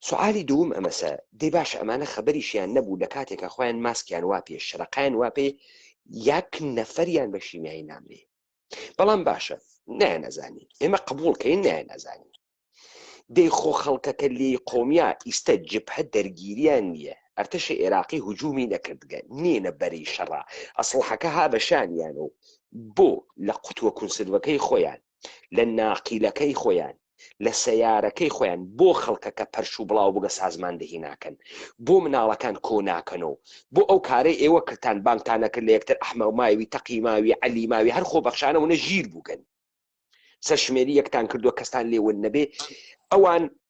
سوعالی دووم ئەمەسە دەی باشە ئەمانە خەبەریشیان نەبوو لە کاتێکە خۆیان ماسکیان وا پێ شرەقیان وا پێ یەک نەفەریان بە شیمیایی نامێ بەڵام باشە نایە نەزانی ئێمە قبوڵکەین نایە نەزانی دەی خۆ خەڵکەکە لێ قۆمیا ئیستە جبهە دەرگیریان نییە ئەرتەشی عێراقی هجوومی نەکردگە نێنە بەری شەڕا ئەسڵحەکە ها بەشانیان و بۆ لە قوتووە کونسلوەکەی خۆیان لە ناقیلەکەی خۆیان لە سەیارەکەی خۆیان بۆ خەڵکەکە پەرش و بڵاو بگە سازماندەهی ناکەن بۆ مناڵەکان کۆ ناکەنەوە بۆ ئەو کارەی ئێوە کردان بانگتانەکرد لە یەکتر ئەحمە ماوی تەقی ماوی عەلی ماوی هەر خۆ بەخشانەوە نەژیر بووگەن سەرشمێری یەکتان کردووە کەستان لێون نەبێ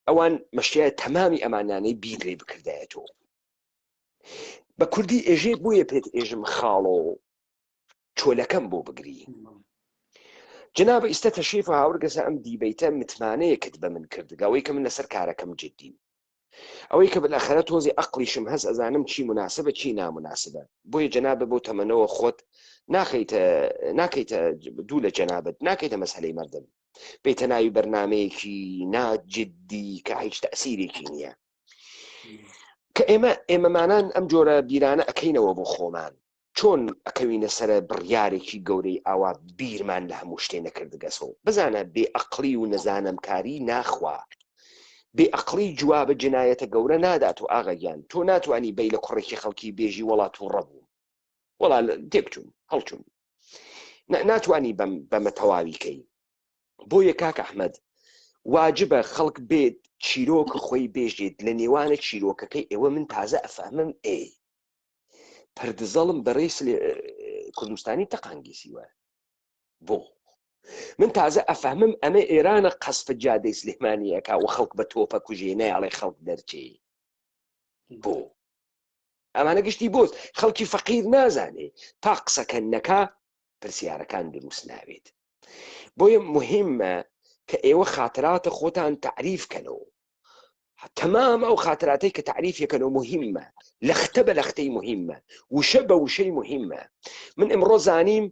ئەوان مەشتیە تەمامی ئەمانانەی بیرێ بکردایەتەوە بە کوردی ئێژێ بۆیە پێت ئێژم خاڵۆ چۆلەکەم بۆ بگری جنابە ئیستە تەشریف و هاورگەسە ئەم دیبەیتە متمانەیەکت بە من کردگەوەی کە من لەسەر کارەکەم جددیم ئەوەی کە بەلاخەرە تۆزی ئەقلیشم هەست ئەزانم چی مناسبە چی نامناسبە بۆیە جەنابە بۆ تەمەنەوە خۆت ناکەیتە دوو لە جەنابەت ناکەیتە مەسەلەی مەردم بێتە ناوی بەرنامەیەکی ناجددی کە هیچ تەئسیرێکی نییە کە ئێمەمانان ئەم جۆرە بیرانە ئەکەینەوە بۆ خۆمان چۆن ئەکەوینە سەرە بڕیارێکی گەورەی ئاوا بیرمان لە هەموو شتێ نەکردگەسەوە بزانە بێ ئەقلی و نەزانەمکاری ناخوا بێ ئەقلی جوابە جنایەتە گەورە نادات و ئاغەیان تۆ ناتوانی بەی لە کوڕێکی خەڵکی بێژی وڵات و ڕەبوو وەڵا تێکچوون هەڵچوون ناتوانی بەمە تەواویکەی بۆیە کاک ئەحمەد واجبە خەڵک بێت چیرۆک خۆی بێژێت لە نێوانە چیرۆکەکەی ئێوە من تازە ئەفەهمم پەردزەڵم بەڕێی کوردستانی تەقانگیسیوە بۆ من تازە ئەفەهمم ئەمە ئێرانە قەسفە جادەی سلێمانیەکە و خەڵک بە تۆپە کوژێ نەیاڵێ خەڵک دەرچێ بۆ ئەمانە گشتی بۆست خەڵکی فەقیر نازانێ تا قسەکە نەکا پرسیارەکان دروست ناوێت بۆیە مهمە کە ئێوە خاتراتە خۆتان تعریفکەنەوە تەمام ئەو خاتراتەی کە تعریفەکەنەوە مهمە لەختە بە لەختەی مهمە وشە بە وشەی مهمە من ئەمڕۆ زانیم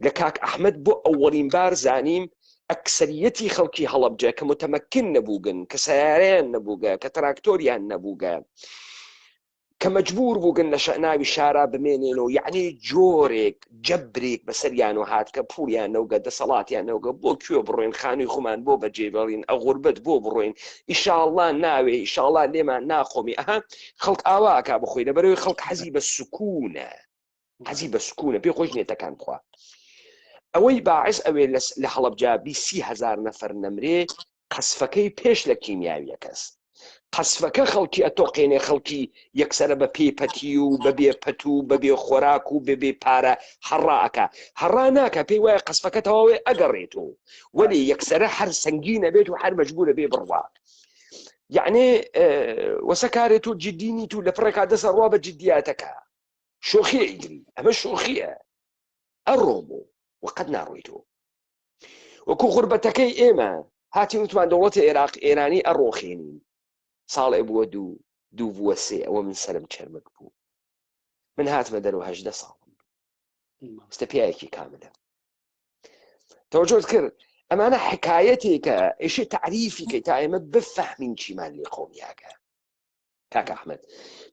لە کاک ئەحمەد بۆ ئەوەڵین بار زانیم ئەکسەریەتی خەڵکی هەڵەبجە کە متەمەکن نەبووگن کە سەیارەیان نەبووگە کە تراکتۆریان نەبووگە کە مەجبور بووگن لە ناوی شارا بمێنێنەوە یعنی جۆرێک جەبرێک بەسەریان و هات کە پوڵیان نەوگە دەسەڵاتیان نەوگە بۆ کوێ بڕۆین خانووی خۆمان بۆ بەجێبەڵین ئە غوربەت بۆ بڕۆین ئیشاڵڵا ناوێ ئیشاڵڵا لێمان ناخۆمی ئەها خەڵک ئاواکە بخۆی لەبەرەوەی خەڵک حەزی بە سکوونە حەزی بە سکوونە پێ خۆش نێتەکان بخوا ئەوەی باعث ئەوێ لە هەڵەبجا 20,000 نەفەر نەمرێ قەسفەکەی پێش لە کیمیاویە کەس قەسفەکە خەڵکی ئەتۆقێنێ خەڵکی یەکسرە بە پێپەتی و بەبێ پەت و بەبێ خۆراک و بەبێ پارە هەڕاکە هەڕا ناکە پێی وایە قەسفەکە تەواوێ ئەگەڕێتەوە وەلی یەکسرە هەر سەنگینە بێت و هەر مەجبورە بێ بڕوا یعنی وەسە کارێت و جددینیت و لە پڕێکا دەسە ڕوا بە جددیاتەکە شۆخیە ئیدری ئەمە شۆخیە ئەڕۆمۆ وەقەت ناڕۆیتەوە وەکو غوربەتەکەی ئێمە هاتی وتمان دەوڵەتی عێراق ئێرانی ئەڕۆخێنین ساڵێ بووە دوو بووە سێ ئەوە من سەرم چەرمەک بوو من هاتمە دەرەوە 18 ساڵم ستە پیاەکی کاملە تەوەجۆت کرد ئەمانە حکایەتێکە ئێشێ تعریفی کەی تا ئێمە بفەهمین چیمان لێ قۆمیاکە کاک ئەحمەد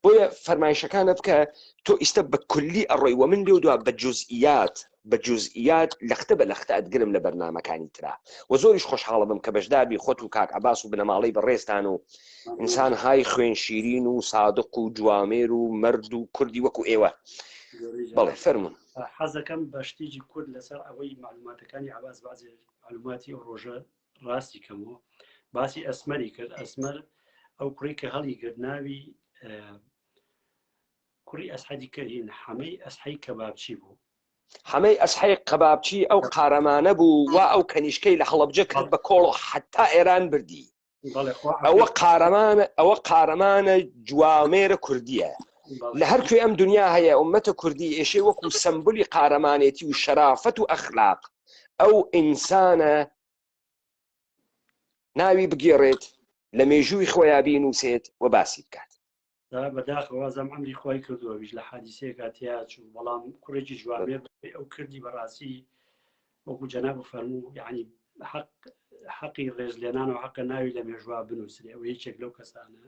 بۆیە فەرمایشەکانە بکە تۆ ئیستە بە کولی ئەڕۆی وە من لێو دووە بە جزئیات لەختە بە لەختە ئەدگرم لە بەرنامەکانی ترا و زۆریش خۆشحاڵە بم کە بەشداربی خۆت و کاک عەباس و بنەماڵەی بەڕێستان و ئینسان های خوێن شیرین و سادق و جوامێر و مەرد و کوردی وەکو ئێوە بەڵێ فەرمون. حەزەکەم بە شتێکی کورد لەسەر ئەوەی معلوماتەکانی عباس بازێ معلوماتی ئەو ڕۆژە ڕاستی کەمەوە باسی ئەسمەری کرد. ئەسمەر ئەو کوڕی کە هەڵی گرت ناوی کوڕی ئەسحەدی کەرین حەمەی ئەسحەی کەبابچی بوو. حەمەی ئەسحەی کەبابچی ئەو قارەمانە بوو وا ئەو کەنیشکەی لە هەڵەبجە کرد بە کۆڵ حتا ئێران بردی. ئەوە قارەمانە جوامێرە کوردیە لە هەر کوێ ئەم دنیا هەیە. ئومەتە کوردی ئێشێ وەکو سەمبولی قارەمانێتی و شەرافەت و ئەخلاق ئەو ئینسانە ناوی بگێڕێت لە مێژووی خۆیان بینووسێت و باسی بکات. بەداخەوازم ئەمری خۆی کردووەویش لە حادیسەیەکە تیاچوو بەڵام کوڕێکی جوامێر ئەو کردی بەڕاستی وەکو جەناب فەرموو یعنی حەقی ڕێزلێنان و حەقە ناوی لە مێژووا بنووسێ. ئەو یەکێک لەو کەسانە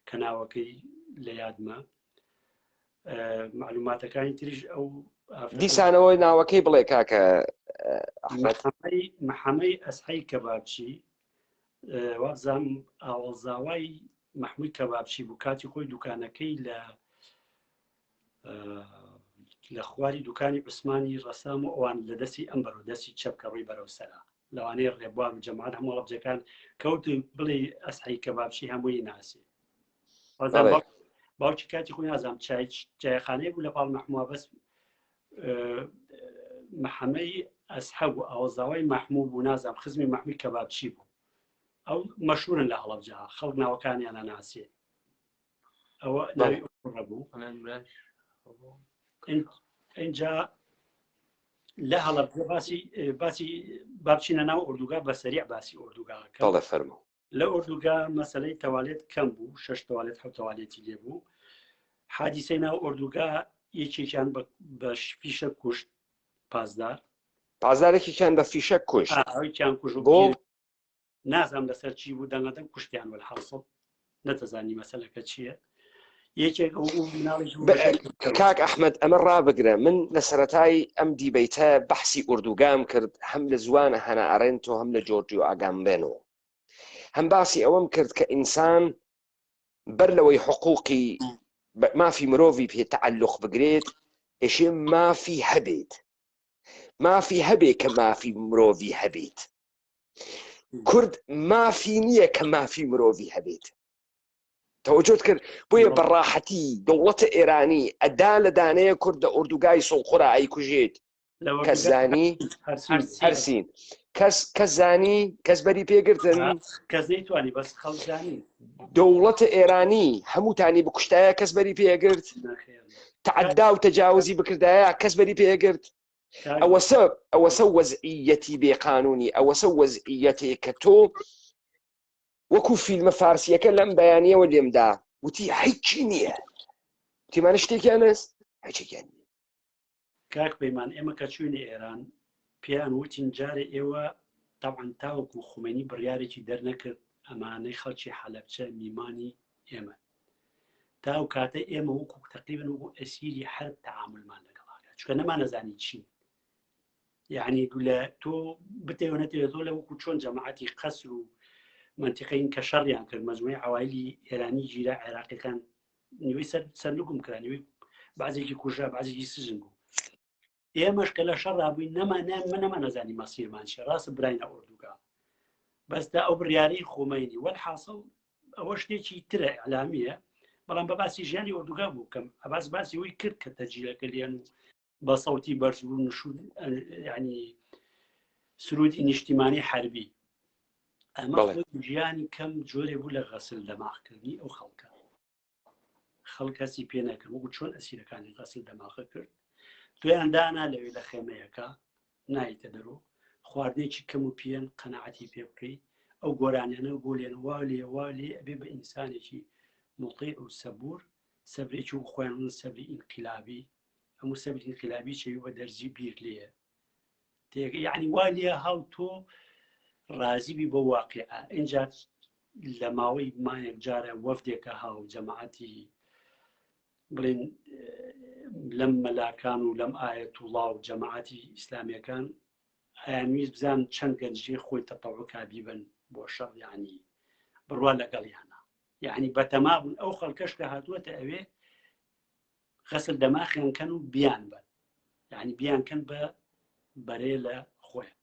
کە ناوەکەی لە یادمە. معلوماتەکانی تریش ئەو دیسانەوەی ناوەکەی بڵێ کاکە محەمەی ئەسحەی کەبابچی وازام ئاوەڵزاوای محموود کەبابچی بوو. کاتی خۆی دوکانەکەی لە خواری دوکانی عوسمانی ڕەسام و ئەوان لە دەستی ئەم بەرەو دەستی چەپکە ڕووی بەرەو سەرا لەوانەیە ڕێبوار جەماعەت هەموو ڕەبجەکان کەوت بڵێ ئەسحەی کەبابچی هەمووی ناسی. باوکی کاتی خۆی نازام چایخانەیە بوو لە پاڵ مەحمووە بەس محەمەی ئەسحە بوو ئاوەزاوای مەحموود بوو نازام خزمی محموود کەبابچی بوو. ئەو مەشهورن لە هەڵەبجە خەڵک ناوەکانیان ناسێ. ئەوە ناوی ڕەبوو. اینجا لە هەڵەبجە باسی بابچینە ناو ئوردوگا بە سەریع باسی ئوردوگاکە فەرموو. لە ئوردوگا مەسەلەی تەوالێت کەم بوو 6 تەوالێت 7 تەوالێتی لێ بوو. حادیسەی ناو ئوردوگا یەکێکیان بە فیشە کوشت پازارێکیان بە فیشە کوشت ئەویان کوژ بۆ نازام لەسەر چی بوو دەنگەدەم کوشتیان وەحاصڵ نەتەزانی مەسەلەکە چییە. یەکێک کاک ئەحمەد ئەمە ڕابگرە. من لە سەرەتای ئەم دیبەیتە بەحسی ئوردوگام کرد هەم لە زوانە هەنا ئەڕێنتۆ هەم لە جۆرجیۆ ئاگامبێنەوە. هەم باسی ئەوەم کرد کە ئینسان بەر لەوەی حقوقی مافی مرۆڤی پێ تەعەلق بگرێت ئێشێ مافی هەبێت. مافی هەبێت کە مافی مرۆڤی هەبێت. کورد مافی نییە کە مافی مرۆڤی هەبێت. تەوەجۆت کرد بۆیە بەڕاحەتی دەوڵەتە ئێرانی ئەدا لە دانەیە کورد لە ئوردوگای سڵخۆرا ئەیکوژێت. کەس زانی هەرسین کەس زانی کەس بەری پێگرتن کەس نەیتوانی بەس خەڵزانی دەوڵەتە ئێرانی هەمووتانی بکوشتایە کەس بەری پێگرت. تەعەدا و تەجاوزی بکردایە کەس بەری پێگرت. ئەوە سە وەزعیەتی بێقانونی ئەوە سە وەزعیەتێک کە تۆ وەکو فیلمە فارسیەکە لەم بەیانیەوە لێمدا وتی هیچی نییە. تیمانە شتێکیان هەست هیچێکیان نییە. کاک پەیمان ئێمە کە چوینە ئێران پێیان وتین جارێ ئێوە تاوان تاوەکو خومێنی بڕیارێکی دەرنەکرد ئەمانەی خەڵکی حەلەبچە میمانی ئێمە تاو کاتە ئێمە وەکو تقریبن وەکو ئەسیری هەر تەعاملمان لەگەڵاکە چونکە نەمانەزانی چین. یعنی لە تۆ بتێوە نەتێوێت تۆ لە وەکو چۆن جەماعەتی قەسر و منتیقەین کە شەڕیان کرد مەجموعی عوایلی ئێرانی جیرە عێراقیەکان نیوەی سەرنگم کرا نیوەی بەعزێکی کوژە بەعزێکی سژن بوو. ئێمەش کە لە شەڕ ڕابووین نەما نەزانی مەسیرمان چیە ڕاستە براینە ئوردوگا بەستا ئەو بڕیارەی خۆمەینی وەلحاصڵ ئەوە شتێکی ترە ئەعلامیە بەڵام بە باسی ژیانی ئوردوگا بوو کەم ئەباس باسی وی کرد کە تەجیلەکە لێن و بە سەوتی بەرزبوون نشود ینی سرودی نیشتیمانی حربی ئەمە ژیانی کەم جۆرێ بوو لە غەسل دەماغکردنی ئەو خەڵک کەسی پێ نەکرد وەکو چۆن ئەسیرەکانی غەسل دەماغە کرد تویان دانا لەوێ لە خێمەیەەکە نایتە دەرۆ خواردنێکی کەم و پێن قەنەعەتی پێ بکەیت ئەو گۆرانیانە گۆلێن وا لێ ئەبێ بە ئینسانێکی مڵقی و سەبور سەبرێکی و خۆیان سەبری ئینقلابی هەموو سەبری ئینقلابی چێوی بە دەرزی بیر لێە یعنی وا لێ هەڵ تۆ ڕازیبی بۆ واقعە. اینجا لە ماوەی مانێک جارە وەفدێکە هاو جەماعەتی بڵێن لەم مەلاکان و لەم ئایەتوڵڵا و جەماعەتی ئیسلامیەکان ئەیانویست بزان چەند گەنجێ خۆی تەتەوعکا بیبن بۆ شەڕ یعنی بڕوا لەگەڵیانە یعنی بەتەما بوون ئەو خەڵکەش کە هاتووەتە ئەوێ خەسل دەماخیان کەن و بیان بن یعنی بیان کەن بە بەرێ لە خۆیان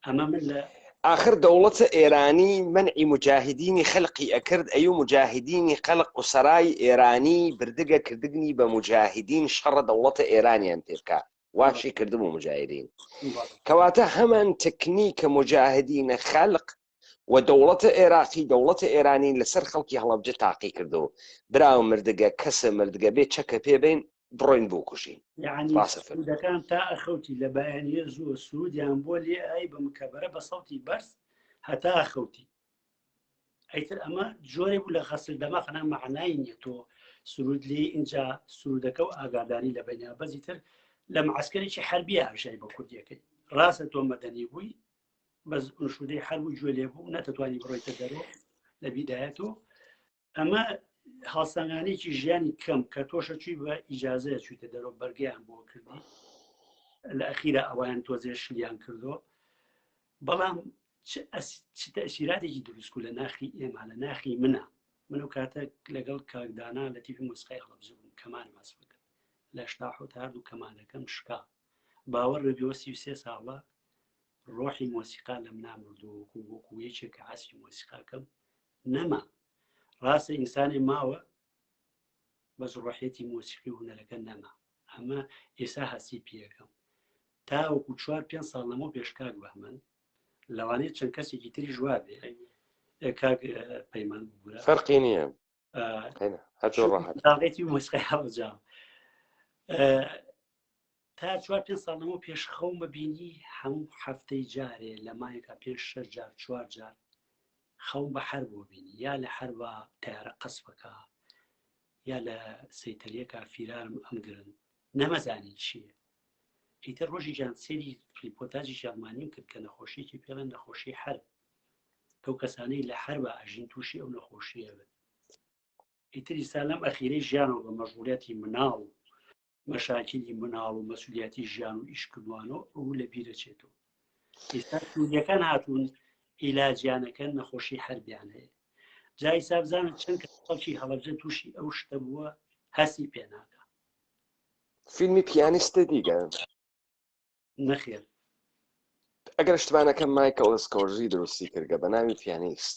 ئەمە من لە آخر دەوڵەتە ئێرانی منعی مجاهدینی خەلقی ئەکرد ئەی و مجاهدینی خەلق و سەرای ئێرانی بردگە کردنی بە مجاهدین شەڕە دەوڵەتە ئێرانیان پێبکە واشی کردبوو مجاهدین کەواتە هەمان تەکنیکە مجاهدینە خەلق و دەوڵەتە عێراقی دەوڵەتە ئێرانی لەسەر خەڵکی هەڵەبجە تاقی کردەوە براو مردگە کەسە مردگە بێت چەکە پێبین بڕۆین بۆ کوژین یعنی سرودەکان تا ئەخەوتی لە بەیانیە زوو سرودیان بۆ لێ ئای بە مکەبەرە بە سەڵتی بەرز هەتا ئەخەوتی ئەیتر ئەمە جۆرێ بوو لە خەسل دەماخەنە معنای نییە تۆ سرود لێ اینجا سرودەکە و ئاگاداری لە بەنیا بەزی تر لە معسکەرێکی حربی هاوشای بە کوردیەکەی ڕاستە تۆ مەدەنی بووی بەس ئونشودەی حرب و گوێ لێ بوو نەتەتوانی بڕۆیتە دەرەوە لە بیدایەتەوە ئەمە هەڵسەنگانێکی ژیانی کەم کە تۆشە چووی بە ئیجازەیە چوویتە دەرەوە بەرگیان بۆ کردی لە ئەخیرە ئەویان تۆزێ شلیان کردەوە بەڵام چ تەسیراتێکی دروستکو لە ناخی ئێمە لە ناخی منە من و کاتە لەگەڵ کاکدانا لە تیفی مۆسیقای هەڵەبجە بووم کەمان باس بکەن لە 1970 هەردوو کەمانەکەم شکا باوەڕ بێەوە 33 ساڵە ڕۆحی مۆسیقا لەم نامردووە وەکو یەکێک کە عاسی مۆسیقاکەم نەما ڕاستە ئینسانی ماوە بەس ڕۆحێتی مۆسیقی و هونەرەکە نەما ئەمە ئێستا هەستی پێەکەم تا وەکو 4-5 ساڵ لەمەوە پێشکاک بەمن لەوانەیە چەند کەسێکی تری ژوا بێ کاک پەیمان بوورە فەرقی نییە هەردوڕاحەتی مۆسیقای هەڵبجە تا 4-5 ساڵ لەمەوە پێش خەوم ببینی هەموو هەفتەی جارێ لە مایەکە 5-6 جار 4 جار خەوم بە حەرب بۆ بینی یا لە حەربە تیارە قەس بکە یا لە سەیتەریەکە فیرارم ئەمگرن نەمەزانی چییە ئیتر ڕۆژی جان سێری فلیپۆتاژی ژەرمانیم کرد کە نەخۆشیێکی پێڵێن نەخۆشی حەرب ئەو کەسانەی لە حەربە ئاژین تووشی ئەو نەخۆشیە بن ئیتری سالەم ئەخیرەی ژیانەوە بە مەژغوڵەتی مناڵ و مەشاکلی مناڵ و مەسوولیەتی ژیان و ئیشکردوانەوە ئەو لە بیرەچێتەوە ئێستا سوودیەکان هاتوون ئیلاجیانەکەن نەخۆشی حەربیان هەیە جای سابزانە چەند خەڵکی هەڵەبجە تووشی ئەو شتە بووە هەستی پێناکە فیلمی پیانیستە دیگە نەخێر ئەگەر شتوانەکەم مایکەڵ سکۆرژی دروستی کردگە بە ناوی پیانیست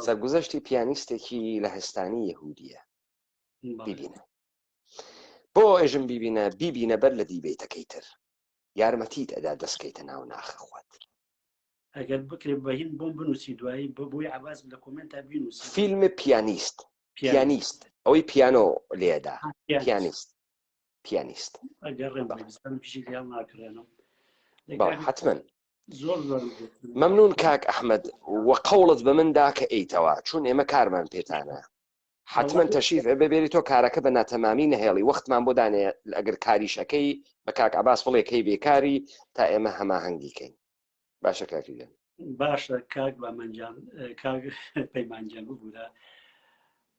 سەرگوزەشتی پیانیستێکی لە هەستانی یەهودیە ببینە بۆ ئێژم بیبینە بەر لە دیبێتەکەی تر یارمەتیت ئەدا دەستکەیتە ناو ناخەخوات ئەگەر بکرێ بەهین بۆم بنووسی دوایی بۆی عباس لە کۆمنتا بینوسی فیلمی پیانیست ئەوەی پیانۆ لێدا پیانیست ئەگەر ڕێم پیشی خیال ناکرێنم حتما زۆر مەمنون کاک ئەحمەد وە قەوڵت بە مندا کە ئەیتەوە چون ئێمە کارمان پێتانە حتما تەشریف ببێری تۆ کارەکە بە ناتەمامی نەهێڵی وەختمان بۆ دانێ ئەگەر کاریشەکەی بە کاک عباس بڵێ کەی بێکاری تا ئێمە هەماهەنگیکەین باشە کاکیگەن باشە کاک بەمەنجان کاک پەیمانجان ببوورە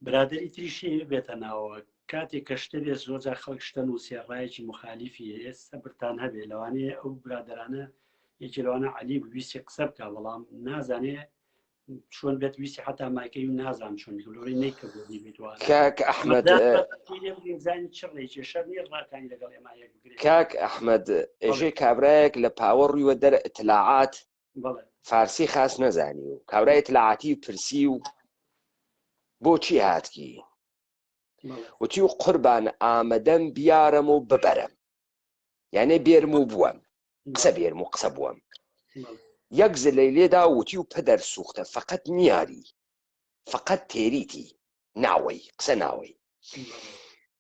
برادری تریشی بێتە ناوە کاتێک کە شتە بێ زۆرجار خەڵک شتە نووسێڕایەکی مخالیفی هەیە سەبرتان هەبێ لەوانەیە ئەو برادرانە یەکی لەوانە عەلی بویستی قسە بکە بەڵام نازانێ چۆن بێت ویستی حتا مایکەی و نازان چۆن لۆری نەیکردنی بێتوانە کاک ئەحمەد کاک ئەحمەد ئێژێ کابرایەک لە پاوەڕیوە دەرە ئتلاعات فارسی خاس نەزانی و کابرای ئتلاعاتی پرسی و بۆچی هاتکی وتی و قوربان ئامەدەم بیارم و ببەرم یانێ بێرم و بووەم قسە بێرم و قسە بووەم یەک زلەی لێدا وتی و پەدەر سوختە فقط نیاری فقط تێریتی ناوەی قسە ناوەی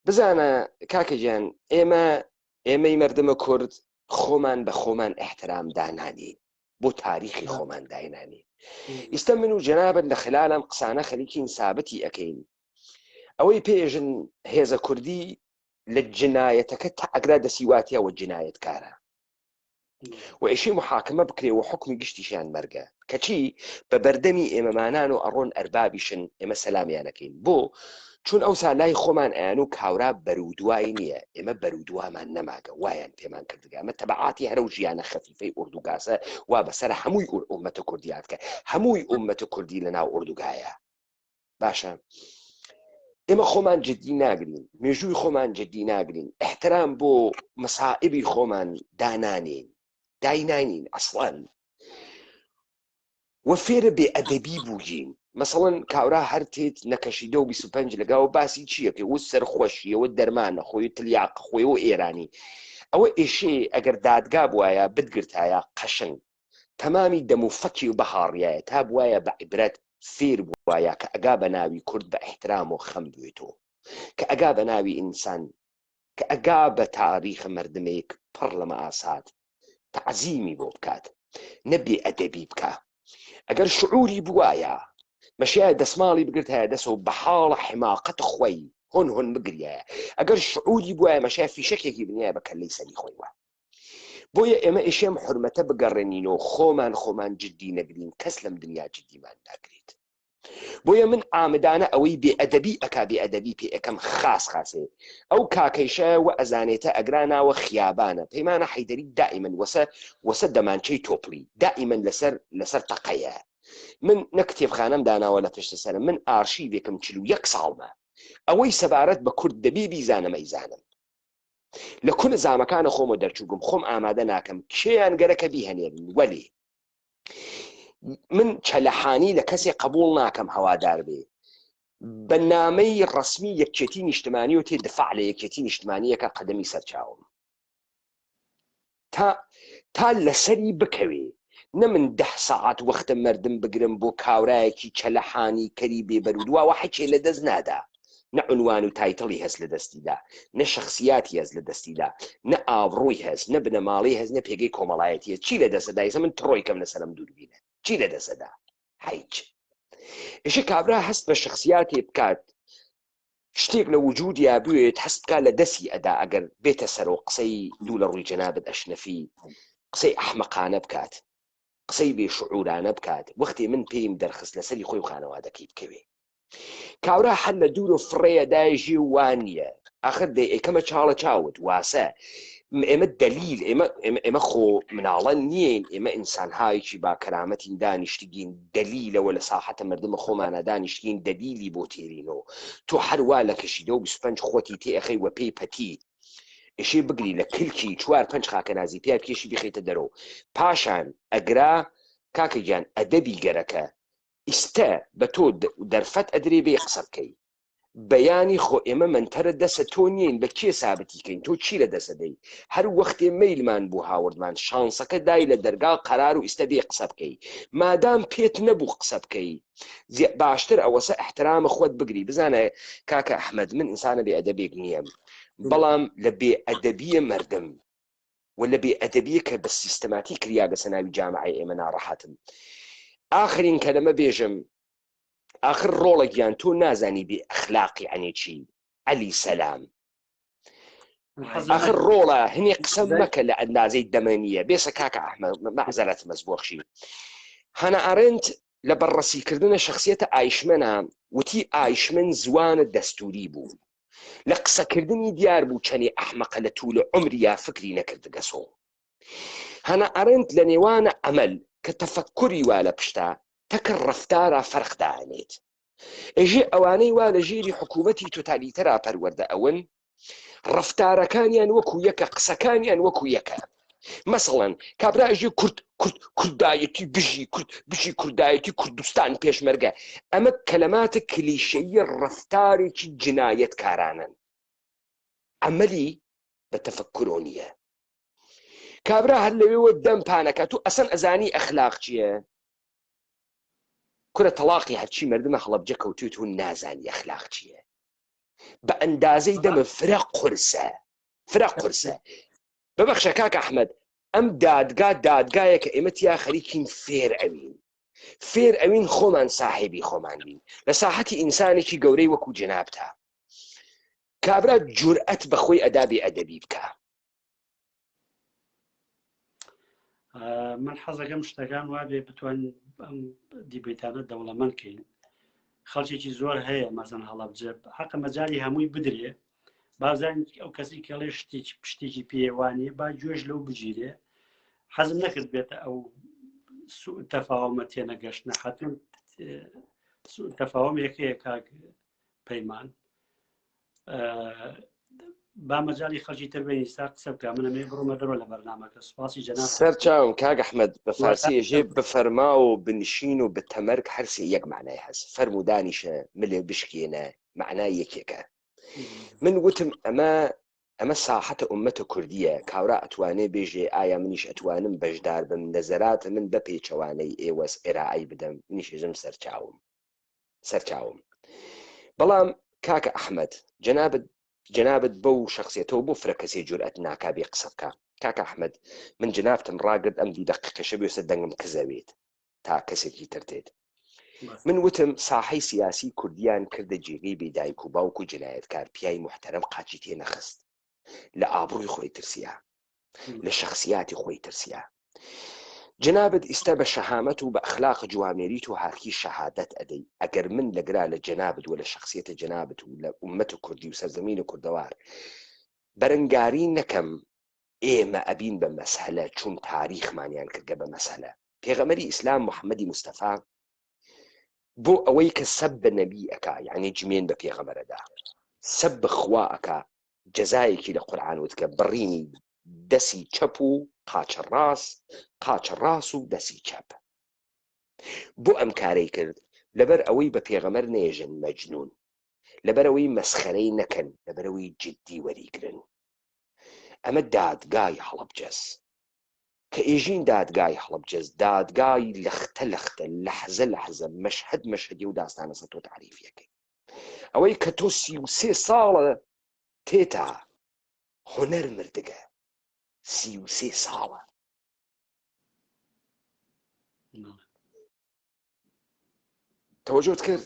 بزانە کاکەجان ئێمەی مردمە کورد خۆمان بە خۆمان ئەحترام دانانین بۆ تاریخی خۆمان داینانین ئیستا من و جەنابەت لە خلالم قسانە خەریکین سابەتی ئەەکەین ئەوەی پێژن هێزە کوردی لە جنایەتەکە تا ئەگرا دەسیواتیەوە جنایەتکارە و ئیشی محاکمە بکرێ و حکمی گشتیشیان مەرگە کەچی بە بەردەمی ئێمەمانان و ئەڕۆن ئەربابیشن ئێمە سەلامیانەکەین بۆ چون ئەو سالای خۆمان ئەیان و کاورا بەرودوای نییە ئێمە بەرودوامان نەماگە وایان پێمان کردگامە تەبعاتی هەرە و ژیانە خەفیفەی ئوردوگاسە وا بەسەر هەمووی ئومەتە کوردیاتکە هەمووی ئومەتە کوردی لە ناو ئوردوگایە باشە ئێمە خۆمان جددی ناگرین مێژووی خۆمان جددی ناگرین احترام بۆ مەسائبی خۆمان دانانین داینانین ئەسڵان وە فێرە بێئەدەبی بووین مەسەڵەن کاورا هەر تێت نەکەشیدە و 25 لەگاوە باسی چیەکە و سەرخۆشیەوە دەرمانە خۆی تلیاق خۆیەوە ئێرانی ئەوە ئێشێ ئەگەر دادگا بواە بتگرتایە قەشنگ تەمامی دەم و فەکی و بەهاڕیایە تا بواە بە عیبرەت فێر بواە کە ئەگا بە ناوی کورد بە احترام و خەم بوێتەوە کە ئەگا بە ناوی ئینسان کە ئەگا بە تاریخ مردمێک پڕ لەمە ئاسات تعزیمی بۆ بکات نەبێ ئەدەبی بکە ئەگەر شعوری بواە مەشایە دەسماڵی بگرت هەیە دەسەوە بە حاڵە حماقەت خۆی هۆن هۆن بگریە ئەگەر شعوری بواە مەشای فیشەکێکی بنیایە بە کەلەی سەری خۆیوە بۆیە ئێمە ئێشێم حرمەتە بگەڕێنینەوە خۆمان جددی نەگرین کەس لەم دنیا جددیمان ناگرێت بۆیە من ئامدانە ئەوەی بێئەدەبی ئەکا بێئەدەبی پێ ئەەکەم خاسێ ئەو کاکەیشایەوە ئەزانێتە ئەگراناوە خیابانە پەیمانە حەیدەری دائیمەن وەسە دەمانچەی تۆپڵی دائیمەن لەسەر تەقەیە من نە کتێبخانەم داناوە لە پشتە سەرم من ئارشیڤێکم 41 ساڵمە ئەوەی سەبارەت بە کورد دەبێ بیزانم ئەیزانم لە کون زامەکانە خۆمە دەرچووگم خۆم ئامادە ناکەم کێیان گەرەکە بیهێنێن وەلی من چەلەحانی لە کەسێک قبول ناکەم هەوادار بێ بە نامەی ڕسمی یەکێتی نیشتمانی و تێ دفاع لە یەکێتی نیشتمانیەکە قەدەمی سەرچاوم تا لەسەری بکەوێ نە من 10 ساعت وەختە مردم بگرم بۆ کاورایەکی چەلەحانی کەری بێبەرودواوە حەکێ لە دەست نادا نە عنوان و تایتڵی هەست لە دەستیدا نە شخصیاتی هەست لە دەستیدا نە ئاڕۆی هەست نە بنەماڵی هەست نە پێگەی کۆمەڵایەتیە چی لە دەسەدا ئێستا من تڕۆیکەم لەسەرم دووربینە چی لە دەسەدا هیچ ئێشە کابرا هەست بە شخصیاتی بکات شتێک لە وجودیا بوێت هەست بکات لە دەستی ئەدا ئەگەر بێتە سەرۆ قسەی دوو لە ڕووی جەنابەت ئەشنەفی قسەی ئەحمەقانە بکات قسەی بێشعورانە بکات وەختی من پێیم دەرخست لەسەری خۆی و خانەوادەکەی بکەوێ کاورا هەر لە دوور و فڕەیە دایژی وان نییە ئاخر دەی ئەیکەمە چاڵە چاوت واسە ئێمە دەلیل ئێمە خۆ مناڵەن نیین ئێمە ئینسانهایکی با کەرامەتین دانیشتگین دەلیلەوە لە ساحەتە مردمە خۆمانە دانیشتگین دەلیلی بۆ تێرینەوە تۆ هەروە لە کەشیدە و 25 خۆتی تێئەخەی وە پێی پەتی ئێشێ بگری لە کلکی 4-5 خاکە نازی پێ کێشی بخیتە دەرەوە پاشان ئەگرا کاکەگیان ئەدەبی گەرەکە ئیستە بە تۆ دەرفەت ئەدرێ بێ قسە بکەی بەیانی خۆ ئێمە منتەرە دەسە تۆ نین بە کێ سابتیکەین تۆ چی لە دەسەدەی هەر وەختێ مەیلمان بوو هاوردمان شانسەکە دای لە دەرگا قەرار و ئیستە بێ قسە بکەی مادام پێت نەبوو قسە بکەی باشتر ئەوەسە احترامە خۆت بگری بزانە کاکە ئەحمەد من ئینسانە بێ ئەدەبێک نییە بەڵام لە بێ ئەدەبیە مردم و لە بێ ئەدەبیە کە بە سیستەماتی کریاگە سەناوی جامعی ئێمە ناڕەحەتم ئاخرین کەلەمە بێژم آخر ڕۆڵێکیان تۆ نازانی بێ ئەخلاقی ئەنێ چی عەلی سەلام آخر ڕۆڵە هەنێ قسە مەکە لە ئەندازەی دەمەنیە بێسە کاکە ئەحمەد مەعزەرەت مەزبوخشی هەنا ئەرێنت لە بەڕەسیکردنە شخصیەتە ئایشمەنە وتی ئایشمن زوانە دەستوری بوو لە قسەکردنی دیار بوو چەنێ ئەحمەقە لە توولە عمریا فکری نەکردگەسۆ هەنا ئەرێنت لە نێوانە ئەمەل کە تەفەکوری وا لە پشتا تەکە ڕەفتارە فەرقدانێت ئەژێ ئەوانەی وا لە ژێری حکوومەتی تۆتالیتەرا پەروەردە ئەون ڕەفتارەکانیان وەکو یەکە قسەکانیان وەکو یەکە مەسەڵەن کابرا ئەژێ کوردایەتی بژی کوردایەتی کوردستان پێشمەرگە ئەمە کەلەماتە کلیشەیی ڕەفتارێکی جنایەت کارانن ئەمەلی بە تەفەکرۆ نییە کابرا هەر لەوێوە دەم پانەکە تو ئەسەن ئەزانی ئەخلاق چییە کورە تەلاقی هەرچی مردمە هەڵەبجە کەوتوێت و نازانی ئەخلاق چییە بە ئەندازەی دەمە فرە قورسە ببەخشە کاکە ئەحمەد ئەم دادگایە کە ئێمە تیا خەریکین فێر ئەوین خۆمان ساحێبی خۆمان بین لە ساحەتی ئینسانێکی گەورەی وەکو جەنابتە کابرا جورئەت بەخۆی ئەدابی ئەدەبی بکە من حەزەکەم شتەکان وابێ بتوانین ئەم دیبێتانە دەوڵەمەندکەین خەڵکێکی زۆر هەیە مەزەن هەڵەبجە حەقە مەجای هەمووی بدرێ بازان ئەو کەسی کەڵێ شتێکی پێوانێ با گوێژ لەو بگیرێ حەزم نەکرد بێتە ئەو تەفاومە تێنەگەشتنە حتمما تەفاوم یەکەیە کاک پەیمان با مەجای خەڵکی تر بێنی سا قسە بکە منەمێ بڕۆمە دەرەوە لە بەرنامەکە سوپاسی جەناب سەرچاوم کاک ئەحمەد بە فارسی ژێ بفەرما و بنشین و بتەمەرگ هەرسێ یەک معنای هەست فەرمودانیشە ملێ بشکێنە معنای یەکێکە من وتم ئەمە ساحەتە ئومەتە کوردیە کاورا ئەتوانێ بێژێ ئایا منیش ئەتوانم بەشدار بم نەزەرات من بە پێچەوانەی ئێوەس ئێرائای بدەم منیشێژم سەرچاوم بەڵام کاکە ئەحمەد جەنابەت بەو شخصیەتەوە بۆ فرەکەسێ جورئەت ناکا بێ قسە بکە کاکە ئەحمەد من جنابتم ڕاگرت ئەم 2 دقیقەشە بێسە دەنگم کزەوێت تا کەسێکی ترتێت من وتم ساحەی سیاسی کوردیان کردە جێگەی بێدایک و باوک و جنایەتکار پیای محتەرەم قاچی تێ نەخست لە ئابڕووی خۆی ترسیا لە شخصیاتی خۆی ترسیا جنابەت ئێستا بە شەهامەت و بە ئەخلاق جوامێریت و هاکی شەهادەت ئەدەی ئەگەر من لەگرا لە جەنابەت و لە شخصیەتە جەنابەت و لە ئومەت کوردی و سەرزەمینە کوردەوار بەرەنگاری نەکەم ئێمە ئەبین بە مەسەلە چون تاریخمانیان کردگە بە مەسەلە پێغەمبەری ئیسلام محەممەدی مستەفا بۆ ئەوەی کە سەب بە نەبی ئەکا یعنی جمێن بە پێغەمبەرەدا سەب بخوا ئەکا جەزایەکی لە قورئان وتکە بڕینی دەسی چەپ و قاچە ڕاست و دەسی چەپ بۆ ئەم کارەی کرد لەبەر ئەوەی بە پێغەمبەر نێژن مەجنون لەبەر ئەوەی مەسخەرەی نەکەن لەبەر ئەوەی جددی وەریگرن ئەمە دادگای هەڵەبجەس کە ئێژین دادگای هەڵەبجەس دادگای لەختە لەحزە مەشهدی و داستانە سە تۆ تعریفیەکەی ئەوەی کە تۆ 33 ساڵە تێتا هونەر مردگە 33 ساڵە تەوەجۆت کرد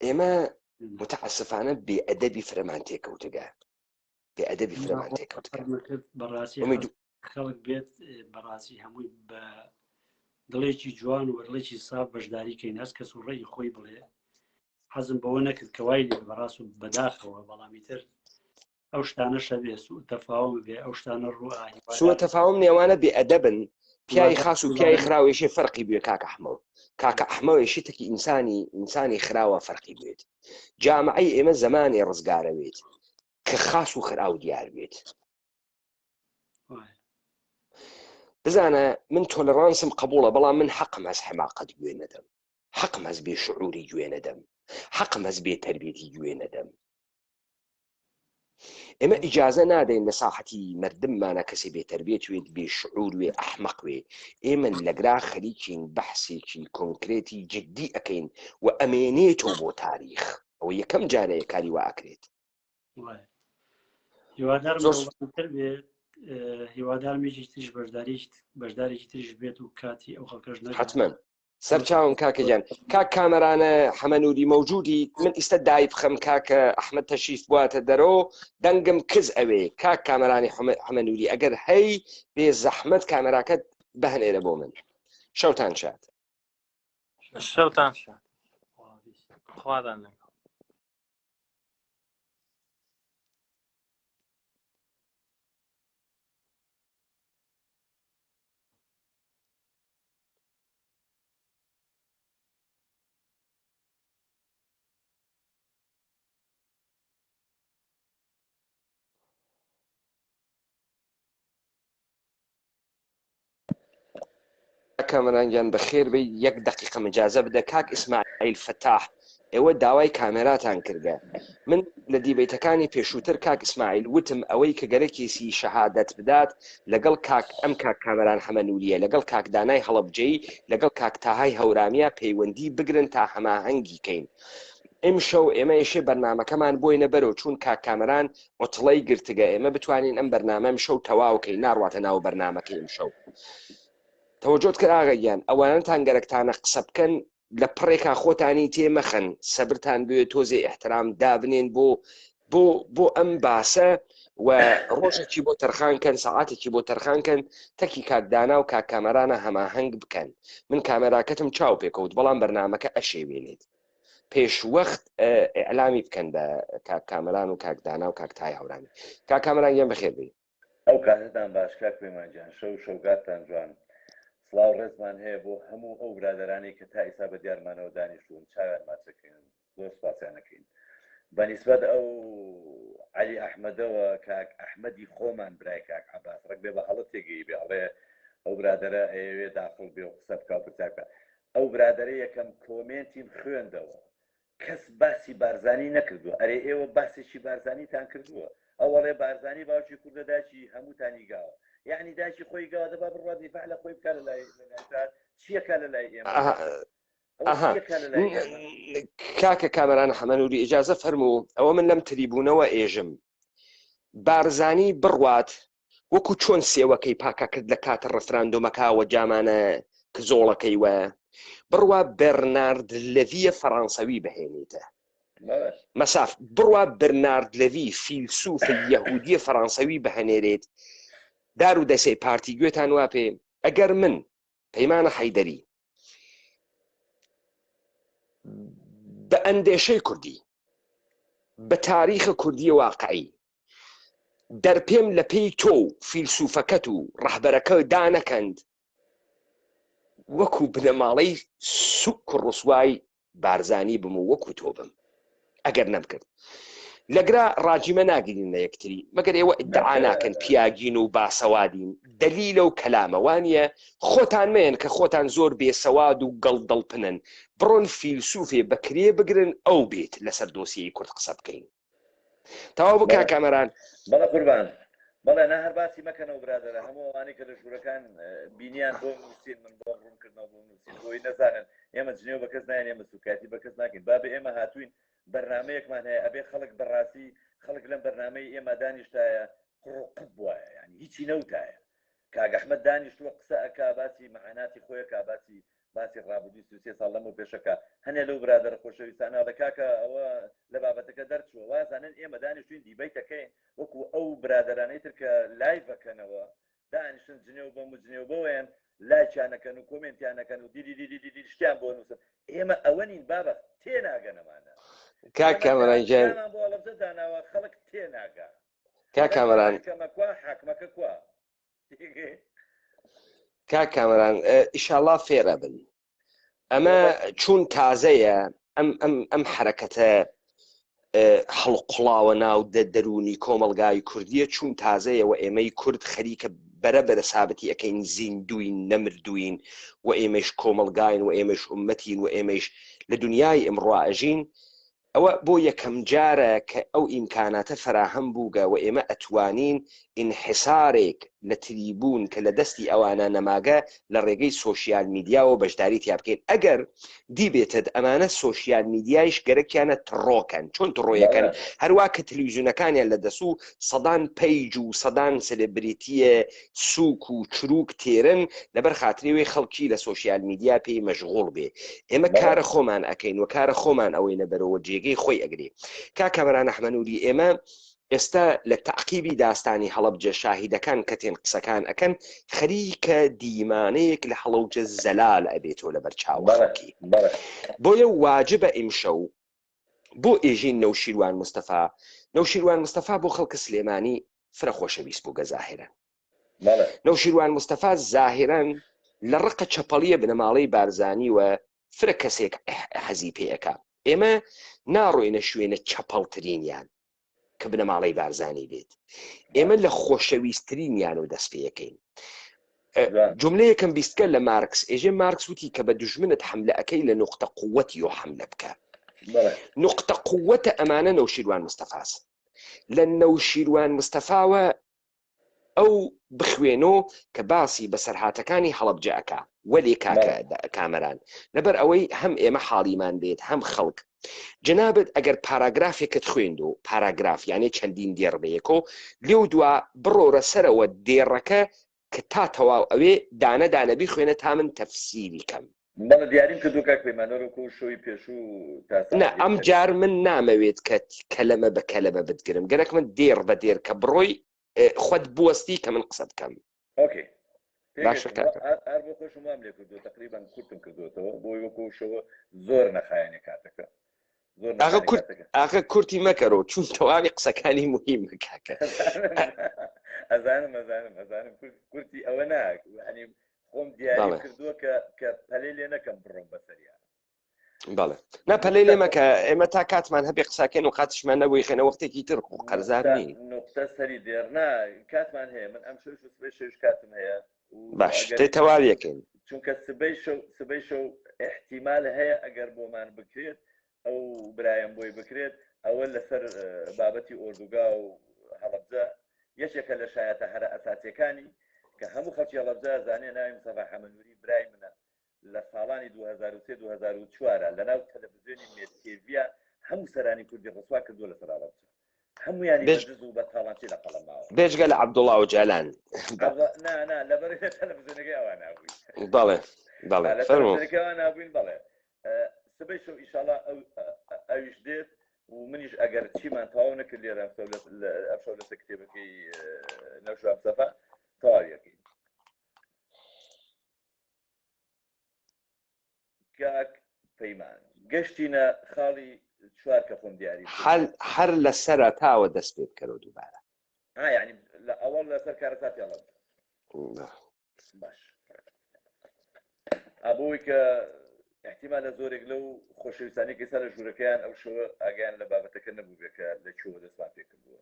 ئێمە متعسفانە بێئەدەبی فرەمان تێکەوتگە بەڕاستی خەڵک بێت بەڕاستی هەمووی بە دڵێکی جوان و وەرڵێکی ساف بەشداریکەین هەست کەس و ڕێی خۆی بڵێ حەزم بەوە نەکرد کەوای لێ بەڕاست و بەداخەوە بەڵامی تر ئەو شتانە شەبێ سوء تەفاوم بێ ئەو شتانە ڕوئایی سوء تەفاوم نێوانە بێئەدەبن پیای خاص و پیای خراوێشی فەرقی بوێ کاکە ئەحمەوێشی تەکی ئینسانی خراوە فەرقی بێت جامعەی ئێمە زمانی ڕزگارەوێت کە خاص و خراو دیار بێت بزانە من تۆلەرانسم قبوڵە بەڵام من حەقم هەست حماقەت گوێ نەدەم حەقم هەست بێ شعوری گوێ نەدەم حەقم هەست بێ تەربیەتی گوێ نەدەم ئێمە ئیجازە نادەین لە ساحەتی مردممانە کەسی بێتەربیەت وێت بێ شعور وێ ئەحمەق وێ ئێمە لەگرا خەریکین بەحسێکی کۆنکرێتی جددی ئەەکەین و ئەمێنێتەوە بۆ تاریخ ئەوە یەکەم جارەیە کاری وا ئەکرێت هیوادارتر بێت هیوادارمێکی تریش بەشدارێکی تریش بێت و کاتی ئەو خەڵکەش حتمەن سەرچاوم کاکەجان کاک کامەرانە حەمەنووری مەوجودی من ئیستا دای بخەم کاکە ئەحمەد تەشریف بواتە دەرەوە دەنگم کز ئەوێ کاک کامەرانی حەمەنووری ئەگەر هەی بێ زەحمەت کامەراکەت بهنێرە بۆ من شەوتان شاد خوادان لەگەڵ کامەرانگیان بەخێر بێ 1 دقیقە مجازە بدە کاک ئیسماعیل فەتاح ئێوە داوای کامێراتان کردە من لە دیبەیتەکانی پێشووتر کاک ئیسماعیل وتم ئەوەی کە گەرەکێسی شەهادەت بدات لەگەڵ ئەم کاک کامەران حەمەنووریە لەگەڵ کاک دانای هەڵەبجەی لەگەڵ کاک تاهای هەورامیا پەیوەندی بگرن تا هەماهەنگی کەین ئەمشەو ئێمە یشێ بەرنامەکەمان بۆینە بەرەو چون کاک کامەران عوتڵەی گرتگە ئێمە بتوانین ئەم بەرنامە ئەمشەو تەواوکەی ناڕواتە ناو بەرنامەکەی ئەمشەو تەوەجۆت کرد ئاغەیان ئەوانتان گەرەکتانە قسە بکەن لە پڕێکا خۆتانی تێمەخەن سەبرتان بوێ تۆزێ احترام دابنێن بۆ ئەم باسە و ڕۆژێکی بۆ تەرخانکەن سەعاتێکی بۆ تەرخانکەن تەکی کاکدانا و کاک کامەرانە هەماهەنگ بکەن من کامێراکەتم چاو پێکەوت بەڵام بەرنامەکە ئەشێوێنێت پێش وەخت ئەعلامی بکەن بە کاک کامەران و کاکدانا و کاکتای هەورانی کاک کامەران گیان بەخێر بێ ئەو کاتتان باش کاک پەیمانجان شەوگاتتان جوان سڵاو ڕێزمان هەیە بۆ هەموو ئەو برادرانی کە تا ئێستا بە دیارمانەوە دانیشتون چاویان ماچەکەین زۆر سپاسیانەکەین بەنسبەت ئەو عەلی ئەحمەدەوە کاک ئەحمەدی خۆمان برای کاک عەباس ڕەک بێ بە هەڵە تێگەی بێ ئەڵێ ئەو برادرە ئەوێ داخڵ بێ و قسە بکە و پرسیاکە ئەو برادرە یەکەم کۆمنتیم خوێندەوە کەس باسی بارزانی نەکردووە ئەرێ ئێوە باسێکی بارزانیتان کردووە ئەوەڵێ بارزانی باوکی کوردە داچی هەمووتانی گاوە یعنی داچی خۆی گاوە دەبا بڕوا دیفاع لە خۆی بکە لە لای چیەکە لە لای ئێمە کاکە کامەران حەمەنووری ئیجازە فەرموو ئەوە من لەم تریبوونەوە ئێژم بارزانی بڕوات وەکو چۆن سێوەکەی پاکە کرد لە کاتە ڕفراندۆمەکەوە جامانە کزۆڵەکەی وە بڕوا بەرنارد لەڤیە فەڕەنسەوی بهێنیتە مەساف بڕوا بەرنارد لەڤی فیلسوفە یەهودیە فەڕەنسەوی بهێنێرێت دار و دەسەی پارتی گوێتان وا پێ ئەگەر من پەیمانە حەیدەری بە ئەندێشەی کوردی بە تاریخە کوردی واقعی دەرپێم لە پێی تۆ فیلسوفەکەت و ڕەهبەرەکە دانەکەند وەکو بنەماڵەی سوک و ڕسوای بارزانی بم و وەکو تۆ بم ئەگەر نەمکرد لەگرا ڕاجیمە ناگیرین لە یەکتری مەگەر ئێوە ئیدعا ناکەن پیاگین و باسەوادین دەلیلە و کەلامەوانیە خۆتان مێن کە خۆتان زۆر بێسەواد و گەڵدەڵپنن بڕۆن فیلسوفێ بەکرێ بگرن ئەو بێت لەسەر دۆسیەی کورد قسە بکەین تەواو بکە کامەران بەڵە قوربان بەڵێ نا هەر باسی مەکەنەوە برادەرە هەموو ئەوانەی کە لە ژوورەکان بینیان بۆ نووسین من بۆ ڕوونکردنەوە بۆ نووسین بۆی نەزانن ئێمە جنێو بە کەس نایەن ئێمە سوکاتی بە کەس ناکەین با بە ئێمە هاتوین بەرنامەیەکمان هەیە ئەبێ خەڵک بەڕاستی خەڵک لەم بەرنامەی ئێمە دانیشتایە قڕقب وایە یعنی هیچی نەوتایە کاک ئەحمەد دانیشتووە قسە ئەکا باسی مەعاناتی خۆیە کا باسی ڕابردووی 33 ساڵ لەمە پێشەکە هەنێ لەو برادەرە خۆشەویستانە لە کاکە ئەوە لە بابەتەکە دەرچووە وازانن ئێمە دانیشتوین دیبەیتەکەین وەکو ئەو برادرانەی تر کە لایڤەکەنەوە دانیشتن جنێو بەم و جنێو بەوەیان لایچیانەکەن و کۆمنتیانەکەن و دیدی شتیان بۆ نووسن ئێمە ئەوە نین بابە تێناگەنەمانە کاک کامەران گیان بۆ لەبزە داناوە خەڵک تێناگا کاک کامەران کەمەکوا حاکمەکە کوا کاک کامەران ئیشاڵڵا فێرە بن ئەمە چوون تازەیە ئەم حرەکەتە هەڵقوڵاوە ناو دەرونی کۆمەلگای کوردیە چوون تازەیە و ئێمەی کورد خەریکە بەرەبەرە سابەتی ئەەکەین زیندوین نەمردوین و ئێمەش کۆمەلگاین و ئێمەش ئومەتین و ئێمەش لە دنیای ئەمڕۆ ئەژین ئەوە بۆ یەکەم جارە کە ئەو ئیمکاناتە فراهەم بووگە و ئێمە ئەتوانین ئینحسارێک لە تریبوون کە لە دەستی ئەوانە نەماگە لە ڕێگەی سۆشیال میدیاوە بەشداری تیا بکەین ئەگەر دیبێتت ئەمانە سۆشیال میدیایش گەرەکیانە تڕۆکەن چۆن تڕۆیەکەن هەروە کە تەلەڤیزیۆنەکانیان لە دەسوو سەدان پەیج و سەدان سلێبریتیە سووک و چروک تێرن لەبەر خاترێوەی خەڵکی لە سۆشیال میدیا پێی مەشغوڵ بێ ئێمە کارە خۆمان ئەەکەین و کارە خۆمان ئەوەی نەبەرەوە جێگەی خۆی ئەگرێ کاکەمەران ئەحمەنووری ئێمە ئێستا لە تەعقیبی داستانی هەڵەبجە شاهیدەکان کە تێن قسەکان ئەەکەن خەریکە دیمانەیەک لە هەڵەوجە زەلال ئەبێتەوە لە بەرچاوەکی بۆیە واجبە ئیمشەو بۆ ئێژین نەوشیروان مستەفا بۆ خەڵکە سلێمانی فرە خۆشەویست بوو گەزاهرەن نەوشیروان مستەفا زاهرەن لە ڕقە چەپەڵیە بنەماڵەی بارزانی و فرە کەسێک حەزی پێەکە ئێمە ناڕۆینە شوێنە چەپەڵترینیان کە بنەماڵەی بارزانی بێت ئێمە لە خۆشەویستترینیان و دەست پێەکەین جملەیەکم بیستکە لە مارکس ئێژێ مارکس وتی کە بە دوژمنت حملە ئەەکەی لە نقطە قووەتی و حملە بکە نقطە قووەتە ئەمانە نەوشیروان مستەفاس لە نەوشیروان مستەفاوە ئەو بخوێنۆ کە باسی بەسەرهاتەکانی هەڵەبجەکە وەلێ کاکە کامەران لەبەر ئەوەی هەم ئێمە حاڵیمان بێت هەم خەڵک جنابەت ئەگەر پاراگرافێکت خوێند و پاراگراف یانێ چەندین دێڕ بەیەکۆ لێو دوا بڕۆرە سەرەوە دێڕەکە کە تا تەواو ئەوێ دانە بیخوێنە تا من تەفسیری کەم دیاریم کردو کاک پەیمانەوەکو شۆی پێشوو ئەم جار من نامەوێت کە کەلەمە بە کەلەمە بتگرم گەرەک من دێڕ بە دێر کە بڕۆی خۆت بوەستی کە من قسە بکەم باشە هەر بۆ خۆشم وام لێ کردو تقریبان کورتم کردوێتەوە بۆی وەکو شەوە زۆر نەخایەنێ کاتەکە ئاغا کورتی مەکەرەوە چون تەواوی قسەکانی مهمە کاکە ئەزانم کورتی ئەوە ناک خۆم دیاری کردووە کە پەلەی لێ نەکەم بڕۆم بەسەریان بەڵێ ناپەلەی لێمەکە ئێمە تا کاتمان هەبێ قساکەن و قاتشمان نەبووی خێنە وەختێکی تر قەرزار نین نقطە سەری دێرنا کاتمان هەیە من ئەم سبەی شەوش کاتم هەیە باش تێ تەواویەکەین چونکە سبەی شەو احتیمال هەیە ئەگەر بۆمان بکرێت ئەو برایم بۆی بکرێت ئەوە لەسەر بابەتی ئۆردوگا و هەڵەبجە یەکێکە لە شایەتە هەرە ئەساسیەکانی کە هەموو خەڵکی هەڵەبجە زانێ ناوی مستەفا حەمەنووری برای منە لە ساڵانی 2003-2004 لەناو تەلەڤیزیۆنی مێتیڤیا هەموو سەرانی کوردی ڕسوا کردووە لەسەر هەڵەبجە هەمویانی بەجز و بە تاڵانچی لە قەڵەماوە بێجگە لە عەبدوڵڵا و جالان نا لەبەر تەلەڤیزیۆنەکەی ئەوان نابووین بەڵێ تەلەڤیزیۆنەکەی ئەوان نابووین بەڵێ سبەی شەو ئیشاڵڵا ئەویش دێت و منیش ئەگەر چیمان تەواو نەکرد لێرە ئەفشەو لەسەر کتێبەکەی نەوشا مستەفا تەواویەکەی کاک پەیمان گەشتینە خاڵی چوار کە خۆم دیاری هەر لە سەرەتاوە دەست پێ بکەرەوە دووبارە یعنی لە ئەوەڵ لەسەر کارەساتی هەڵەبجە باش ئابووی کە احتیمال لە زۆرێک لەو خۆشەویستانی کەسا لە ژوورەکەیان ئەو شەوە ئاگیان لە بابەتەکە نەبوو بێت کە لە کوێوە دەستمان پێ کردووە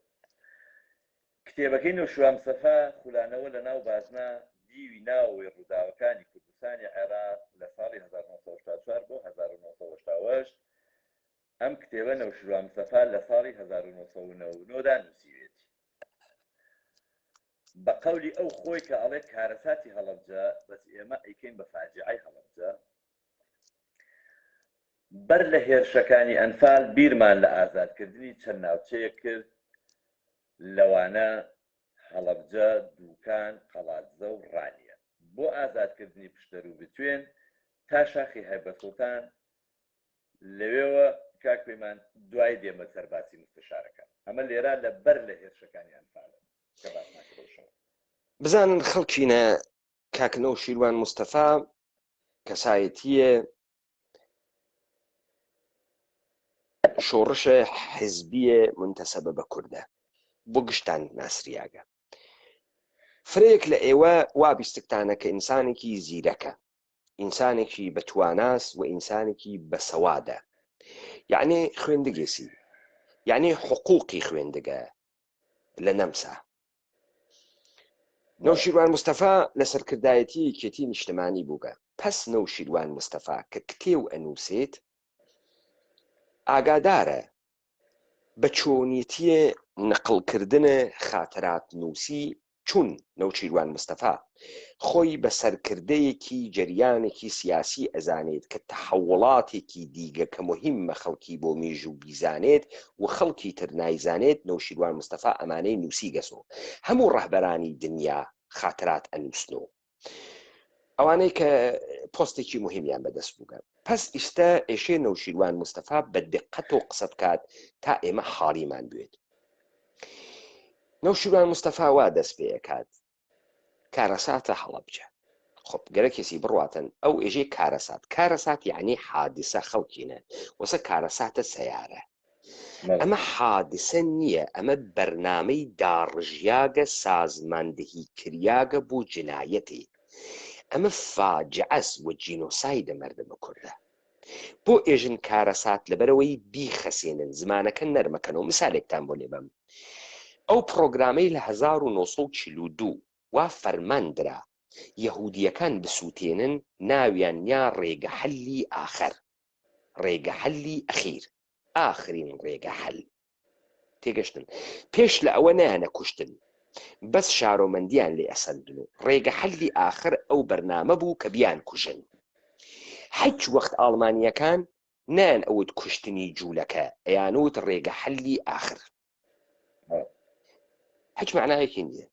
کتێبەکەی نەوشوا مستەفا خولانەوە لە ناو بازنە دیوی ناوەوەی ڕووداوەکانی کوردستانی عێراق لە ساڵی 1984 بۆ 1980 ئەم کتێبە نەوشوا مستەفا لە ساڵی 1990 نووسیوێتی بە قەولی ئەو خۆی کە ئەڵێ کارەساتی هەڵەبجە بەس ئێمە ئەیکەین بە فاجعەی هەڵەبجە بەر لە هێرشەکانی ئەنفال بیرمان لە ئازادکردنی چەند ناوچەیە کرد لەوانە هەڵەبجە دووکان قەڵاتزە و ڕانیە بۆ ئازادکردنی پشتەر و بتوێن تا شاخی هایبەسڵتان لەوێوە کاک پەیمان دوای دێمە سەرباسی مستەشارەکان ئەمە لێرە لە بەر لە هێرشەکانی ئەنفالە کە باسماکرۆشەوە بزانن خەڵکینە کاکنە و شیروان مستەفا کەسایەتیە شۆڕشە حزبیە منتەسەبە بە کوردە بۆ گشتان ناسریاگە فرەیەک لە ئێوە وابیستکتانە کە ئینسانێکی زیرەکە ئینسانێکی بەتواناس و ئینسانێکی بەسەوادە یعنی خوێندگێسی یعنی حقوقی خوێندگە لە نەمسا نەوشیروان مستەفا لە سەرکردایەتی کێتی نیشتمانی بووگە پس نەوشیروان مستەفا کە کتێو ئەنووسێت ئاگادارە بە چۆنیەتیە نەقڵکردنە خاترات نووسی چون نەوشیروان مستەفا خۆی بە سەرکردەیەکی جەریانێکی سیاسی ئەزانێت کە تەحەوڵاتێکی دیگە کە مهمە خەڵکی بۆ مێژوو بیزانێت و خەڵکی تر نایزانێت نەوشیروان مستەفا ئەمانەی نووسی گەسۆ هەموو ڕەهبەرانی دنیا خاترات ئەنووسنەوە ئەوانەی کە پۆستێکی مهمیان بەدەست بووگە پس ئیستا ئێشێ نەوشیروان مستەفا بە دقەتەوە قسە بکات تا ئێمە حاڵیمان بوێت نەوشیروان مستەفا وا دەست پێیەکات کارەساتە هەڵەبجە خۆ گەرە کەسی بڕواتن ئەو ئێژێ کارەسات یعنی حادسە خەڵکینە وەسە کارەساتە سەیارە ئەمە حادسە نییە ئەمە بەرنامەی داڕژیاگە سازماندهی کریاگە بۆ جنایەتی ئەمە فاجعەس و جینۆسایدە مەردەمە کوردە بۆ ئێژن کارەسات لەبەرەوەی بیخەسێنن زمانەکە نەرمەکەنەوە مثالێکتان بۆ لێبم ئەو پرۆگرامەی لە 1942 وا فەرماندرا یەهودیەکان بسووتێنن ناویان یا ڕێگە حەلی ئاخەر ڕێگە حەلی ئەخیر ئاخرین ڕێگە حەل تێگەشتن پێش لە ئەوە نەیانە کوشتن بەس شارۆمەندیان لێ ئەسەندن و ڕێگە حەلی ئاخر ئەو بەرنامە بوو کە بیان کوژن هیچ وەخت ئاڵمانیەکان نان ئەوت کوشتنی جوولەکە ئەیانوت ڕێگە حەلی ئاخر هیچ معنایەکی نییە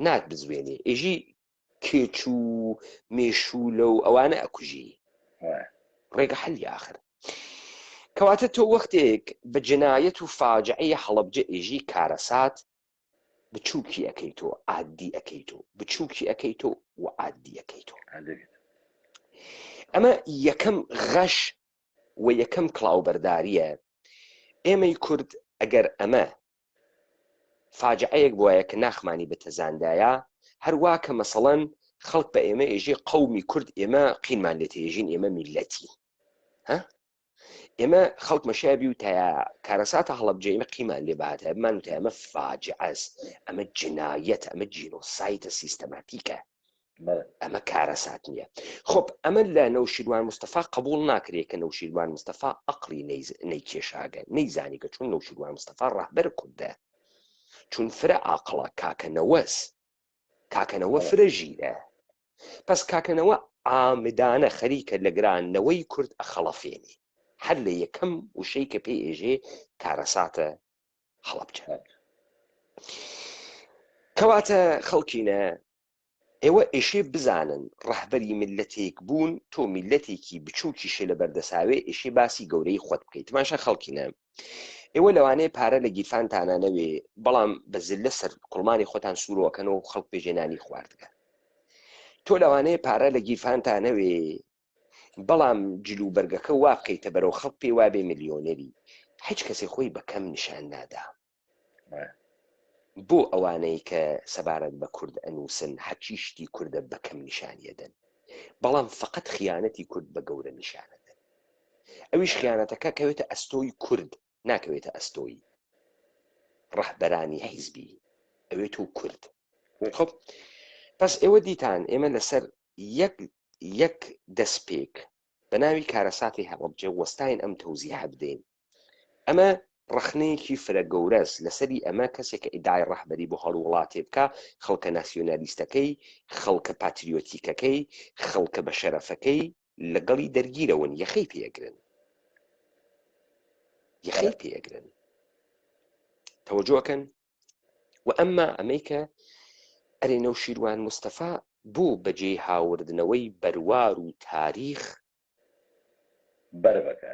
نات بزوێنێ ئێژی کێچ و مێشولە و ئەوانە ئەکوژی ڕێگە حەلی ئاخر کەواتە تۆ وەختێک بە جنایەت و فاجعەی هەڵەبجە ئێژی کارەسات بچووکی ئەەکەیتۆ عادی ئەەکەیتۆ بچووکی ئەەکەیتۆ و عادی ئەەکەیتۆ ئەمە یەکەم غەش و یەکەم کڵاوبەرداریە ئێمەی کورد ئەگەر ئەمە فاجعەیەک بۆیە کە ناخمانی بەتەزاندایە هەروە کە مەسەڵەن خەڵک بە ئێمە ئێژێ قەومی کورد ئێمە قینمان لێ تێژین ئێمە میلەتی ها ئێمە خەڵک مەشابی و تایە کارەساتە هەڵەبجێ ئێمە قیمان لێ بەهاتە بمان وتە ئەمە فاجعەس ئەمە جنایەت ئەمە جینۆسایتە سیستەماتیکە ئەمە کارەسات نییە خۆپ ئەمە لە نەوشیروان مستەفا قبول ناکرێت کە نەوشیروان مستەفا ئەقلی نەیکێشاگە نەیزانی کە چون نەوشیروان مستەفا ڕاهبەر کوردە چون فرە عاقڵە کاکەنەوە فرە ژیرە پس کاکەنەوە ئامدانە خەریکە لە گرانەوەی کورد ئەخەڵەفێنی هەر لە یەکەم وشەی کە پێی ئێژێ کارەساتە هەڵەبجە کەواتە خەڵکینە ئێوە ئێشێ بزانن ڕەهبەری میلەتێک بوون تۆ میلەتێکی بچووکیشە لە بەردەساوێ ئێشێ باسی گەورەی خۆت بکەیت تماشا خەڵکینە ئێوە لەوانەیە پارە لە گیرفانتانانەوێ بەڵام بەزلە سەر کوڵمانی خۆتان سوورۆکەنەوە و خەڵک پێژێنانی خواردگە تۆ لەوانەیە پارە لە گیرفانتانەوێ بەڵام جلوبەرگەکە وا بکەیتە بەرەو خەڵک پێی وابێ میلیۆنەری هیچ کەسێ خۆی بەکەم نیشان نادا بۆ ئەوانەی کە سەبارەت بە کورد ئەنووسن حەچی شتی کوردە بەکەم نیشانیەدەن بەڵام فقط خیانەتی کورد بە گەورە نیشانەدەن ئەویش خیانەتەکە کەوێتە ئەستۆی کورد ناکەوێتە ئەستۆی ڕەهبەرانی حیزبی ئەوێت و کورد خۆ پس ئێوە دیتان ئێمە لەسەر یەک دەستپێک بە ناوی کارەساتی هەڵەبجە وەستاین ئەم تەوزیحە بدەین ئەمە ڕخنەیەکی فرە گەورەس لەسەری ئەمە کەسێک کە ئیدای ڕەهبەری بۆ هەڵوڵاتێ بکە خەڵکە ناسیۆنالیستەکەی خەڵکە پاتریۆتیکەکەی خەڵکە بە شەرەفەکەی لەگەڵی دەرگیرەون یەخەی پێگرن تەوەجۆکەن و ئەمما ئەمەیکە ئەرێ نەوشیروان مستەفا بوو بەجێ هاوردنەوەی بەروار و تاریخ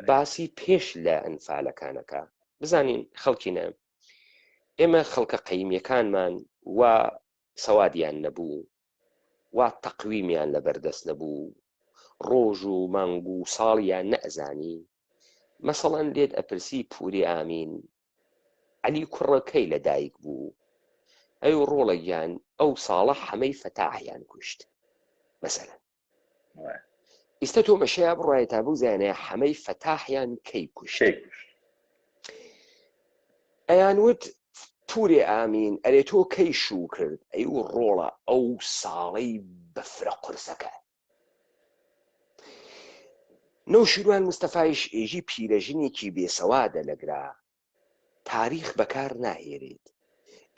باسی پێش لە ئەنفالەکانەکە بزانین خەڵکینە ئێمە خەڵکە قەیمیەکانمان وا سەوادیان نەبوو وا تەقویمیان لە بەردەست نەبوو ڕۆژ و مانگ و ساڵیان نەئەزانی مەسەڵەن لێت ئەپرسی پووری ئامین عەلی کوڕەکەی لەدایک بوو ئەو ڕۆڵەیان ئەو ساڵە حەمەی فەتاحیان کوشت مەسەلەن ئێستا تۆ مەشەیە بڕایە تا بوو زانەیە حەمەی فەتاحیان کەی کوشت ئەیان وت پووری ئامین ئەرێ تۆ کەی شوو کرد ئەو ڕۆڵە ئەو ساڵەی بەفرە قورسەکە نەوشیروان مستەفایش ئێژی پیرەژنێکی بێسەوادە لەگرا تاریخ بەکار ناهێرێت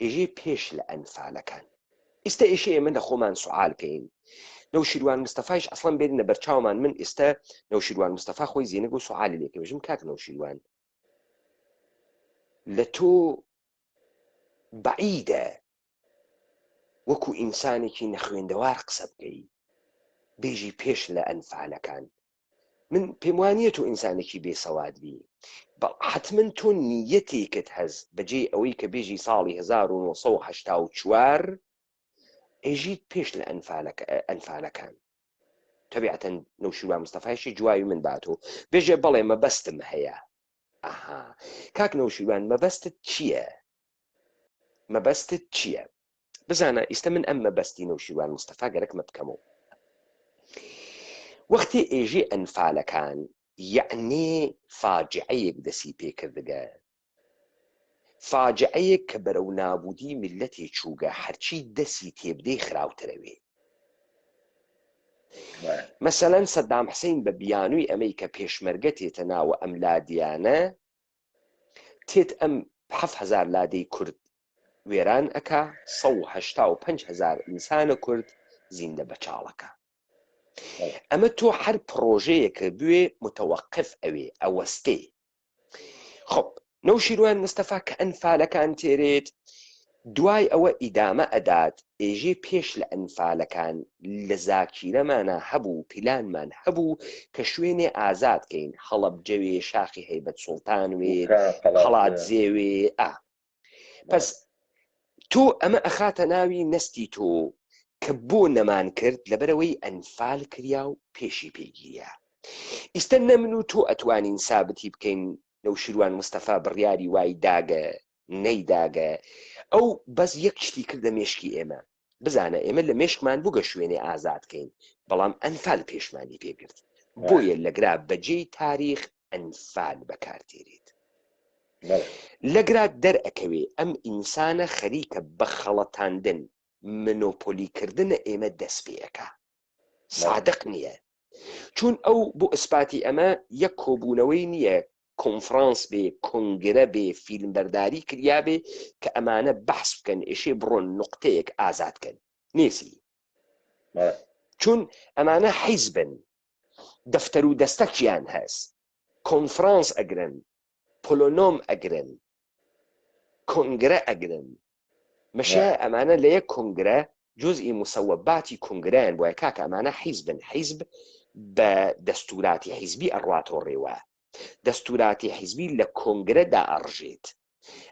ئێژێ پێش لە ئەنفالەکان ئێستا ئێشێ ئێمە لە خۆمان سوعال بکەین نەوشیروان مستەفایش ئەسڵەن بێت لە بەرچاومان من ئێستا نەوشیروان مستەفا خۆی زیێنەگە و سوعالی لێکەوێژم کاک نەوشیروان لە تۆ بەعیدە وەکو ئینسانێکی نەخوێندەوار قسە بکەی بێژی پێش لە ئەنفالەکان من پێم وانیە تۆ ئینسانێکی بێسەواد بی حتمما تۆ نیەتێکت هەز بەجێ ئەوەی کە بێژی ساڵی 1984 ئێژیت پێش لە ئەنفالەکان تەبیعەتەن نەوشیروان مستەفایشی جوای من باتۆ بێژێ بەڵێ مەبەستم هەیە ئاها کاک نەوشیروان مەبەستت چییە بزانە ئێستا من ئەم مەبەستی نەوشیروان مستەفا گەرەکمە بکەمەوە وەختی ئێژێ ئەنفالەکان یعنی فاجعەیەک دەسی پێکردگە فاجعەیەک کە بەرەو نابوودی میلەتێ چووگە هەرچی دەسی تێبدەی خراوترەوێ مەسەلەن سەدام حوسێن بە بیانووی ئەمەی کە پێشمەرگە تێتە ناوە ئەم لادیانە تێت ئەم 7,000 لادەی کورد وێران ئەکا 185,000 ئینسانە کورد زیندە بەچاڵەکە ئەمە تۆ هەر پرۆژەیەکە بوێ متەوەقف ئەوێ ئەوەستێ خۆپ نەوشیروان مستەفا کە ئەنفالەکان تێرێت دوای ئەوە ئیدامە ئەدات ئێژێ پێش لە ئەنفالەکان لە زاکیرەمانە هەبوو پیلانمان هەبوو کە شوێنێ ئازادکەین هەڵەبجەوێ شاخی هەیبەت سوڵتان وێ هەڵات زێوێ پس تۆ ئەمە ئەخاتە ناوی نەستی تۆ کە بۆ نەمان کرد لەبەرەوەی ئەنفال کریا و پێشی پێگیریە ئیستە نەمن و تۆ ئەتوانین سابتی بکەین نەوشیروان مستەفا بڕیاری وای داگە نەیداگە ئەو بەس یەک شتی کردە مێشکی ئێمە بزانە ئێمە لە مێشکمان بووگە شوێنێ ئازادکەین بەڵام ئەنفال پێشمانی پێگرت بۆیە لەگرا بەجێی تاریخ ئەنفال بەکارتێرێت لەگرا دەرئەکەوێ ئەم ئینسانە خەریکە بە خەڵەتاندن منۆپۆلیکردنە ئێمە دەست پێەکە سادق نییە چون ئەو بۆ ئەسپاتی ئەمە یەک کۆبوونەوەی نییە کۆنفرانس بێ کۆنگرە بێ فیلمبەرداری کریا بێ کە ئەمانە بەحس بکەن ئێشێ بڕۆن نقطەیەک ئازادکەن نێسی چون ئەمانە حیزبن دەفتەر و دەستەکیان هەست کۆنفرانس ئەگرن پۆلۆنۆم ئەگرن کۆنگرە ئەگرن مەشە ئەمانە لە یەک کۆنگرە جزئی مسەوەباتی کۆنگرەیان بۆیە کاکە ئەمانە حیزبن حیزب بە دەستوراتی حیزبی ئەڕواتۆ ڕێوە دەستوراتی حیزبی لە کۆنگرەدا ئەڕژێت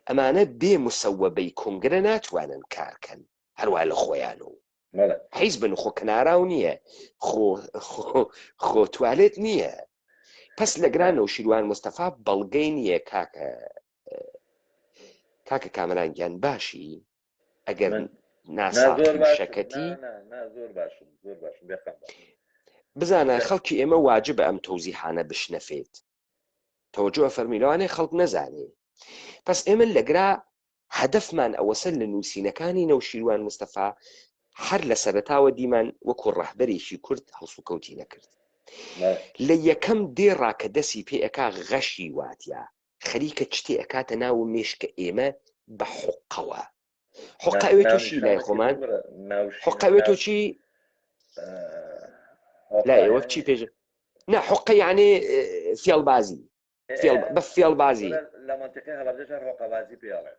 ئەمانە بێ مسەوەبەی کۆنگرە ناتوانن کارکەن هەروە لە خۆیان و حیزبن خۆ کەناراو نییە خۆ توالێت نییە پس لە گرانە و شیروان مستەفا بەڵگەی نییە کاکە کامەرانگیان باشی ئەگەر ناساقی شەکەتی بزانە خەڵکی ئێمە واجبە ئەم تەوزیحانە بشنەفێت تەوەجۆ فەرمیلەوانێ خەڵک نەزانێ پس ئێمە لەگرا هەدەفمان ئەوەسە لە نووسینەکانی نەوشیروان مستەفا هەر لە سەرەتاوە دیمان وەکو ڕەهبەرێکی کورد هەڵسوکەوتی نەکرد لە یەکەم دێڕا کە دەسی پێ ئەکا غەشی واتیا خەریکە چتێ ئەکاتە ناو مێشکە ئێمە بە حوقەوە حوقەوێت تووشی لای خۆمان حوقەوێت و چی لا ئێوە چی پێژ نا حوقە یعنی فێڵبازی بە فێڵبازی لە منطقەی هەڵەبجە حوقەبازی پێڵێ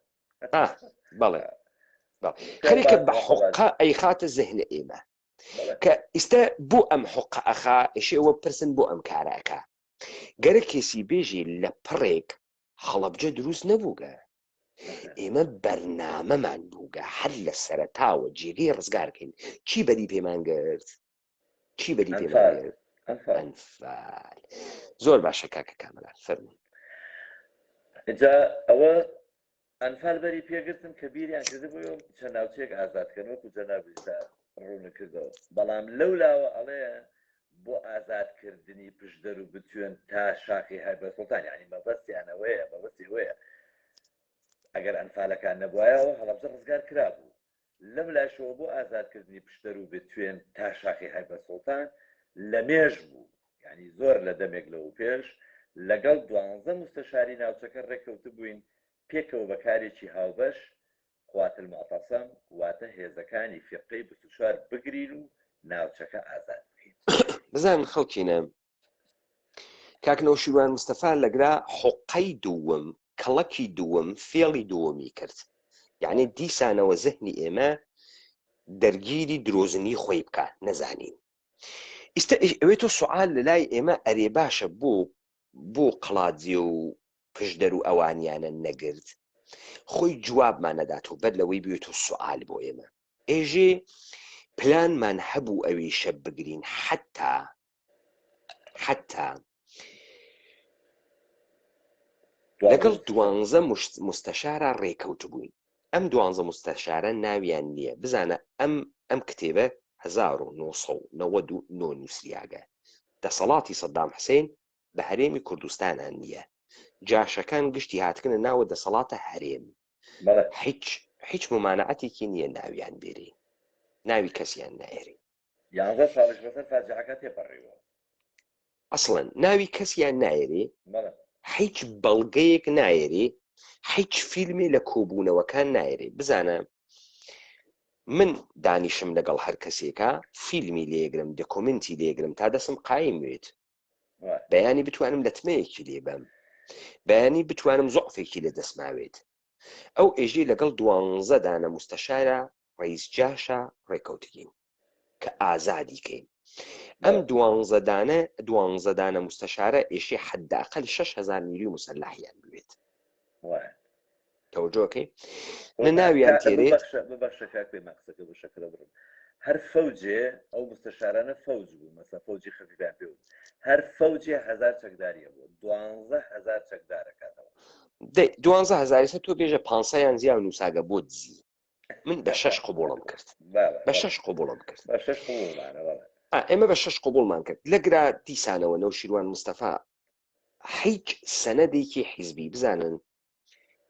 بەڵێ خەریکە بە حوقە ئەی خاتە زەهنە ئێمە کە ئێستا بۆ ئەم حوقە ئەخا ئێشێوە پرسن بۆ ئەم کارەکە گەرە کێسی بێژی لە پڕێک هەڵەبجە دروست نەبووگە ئێمە بەرنامەمان بووگە هەر لە سەرەتاوە جێگەی ڕزگارکەین چی بەری پێمان گرت چی بەری پێمان گرت ئەنفال زۆر باشە کاکە کامەران فەرمووی اینجا ئەوە ئەنفال بەری پێگرتن کە بیریان کردبووە چەند ناوچەیەک ئازادکردنەوە و جەنابیستا ڕوون کردەوە بەڵام لەولاوە ئەڵێ بۆ ئازادکردنی پشدەر و بتوێن تا شاخی هایبەرسوڵتان یعنی مەبەستیانەوەیە مەبەستی هەیە ئەگەر ئەنفالەکان نەبوایەوە هەڵەبجە ڕزگار کرابوو لەم لاشەوە بۆ ئازادکردنی پشدەر و بتوێن تا شاخی هایبەرسوڵتان لە مێژ بوو یعنی زۆر لە دەمێک لەو پێش لەگەڵ 12 مستەشاری ناوچەکە ڕێکەوت بووین پێکەوە بەکارێکی هاوبەش قوات المعتصم واتە هێزەکانی فیقەی 24 بگرین و ناوچەکە ئازاد بکەین بزانن خەڵکینە کاکنەوشیروان مستەفا لەگرا حوقەی دووەم کەڵەکی دووەم فێڵی دووەمی کرد یعنی دیسانەوە زەهنی ئێمە دەرگیری درۆزنی خۆی بکە نەزانین ئێستا ئەوێت تۆ سوعال لە لای ئێمە ئەرێ باشە بۆ قڵادزی و پشدەر و ئەوانیانە نەگرت خۆی جوابمان نەدات و بەر لەوەی بێت و سوعال بۆ ئێمە ئێژێ پلانمان هەبوو ئەوەی شەب بگرین حتا لەگەڵ 12 مستەشارە ڕێکەوت بووین ئەم 12 مستەشارە ناویان نییە بزانە ئەم کتێبە 1999 نووسریاگە دەسەڵاتی سەدام حوسێن بە هەرێمی کوردستانان نییە جاشەکان گشتی هاتکنە ناوە دەسەڵاتە هەرێم هیچ ممانعەتێکی نییە ناویان بێری ناوی کەسیان نائێری 11 ساڵش بەسەر فاجعەکە تێپەڕیوە ئەسڵەن ناوی کەسیان نائێری هیچ بەڵگەیەک نایێری هیچ فیلمی لە کۆبوونەوەکان نایێری بزانە من دانیشم لەگەڵ هەر کەسێکە فیلمی لێگرم دۆکۆمنتی لێگرم تا دەسم قایموێت بەیانی بتوانم لەتمەیەکی لێبم بەیانی بتوانم زۆعفێکی لە دەستماوێت ئەو ئێژی لەگەڵ 12 دانە مستەشارە ڕئیس جاشە ڕێکەوتگین کە ئازادیکەین ئەم 12 دانە مستەشارە ئێشی حداقل 6,000 میلیۆن مسلحیان بوێت تەوەجۆکەی ناویان تێرێت ببەخشە پێ مەقسەکە بە شەکرە بڕم هەر فەوجێ ئەو مستەشارانە فەوج بوو مەسە فەوجی خەفیفیان پێ بوو هەر فەوجێ 1000 چەکداریە بوو 12,000 چەکدارەکاتەوە 12,000 تۆ بێژە 500 یان زیاد نووساگە بۆ دزی من بە 6 قوبوڵم کرد بە 6 قوبوڵم کرد بە 6 قوڵمانە ئێمە بە 6 قوبوڵمان کرد لەگرا دیسانەوە نەوشیروان مستەفا هیچ سەنەدێکی حیزبی بزانن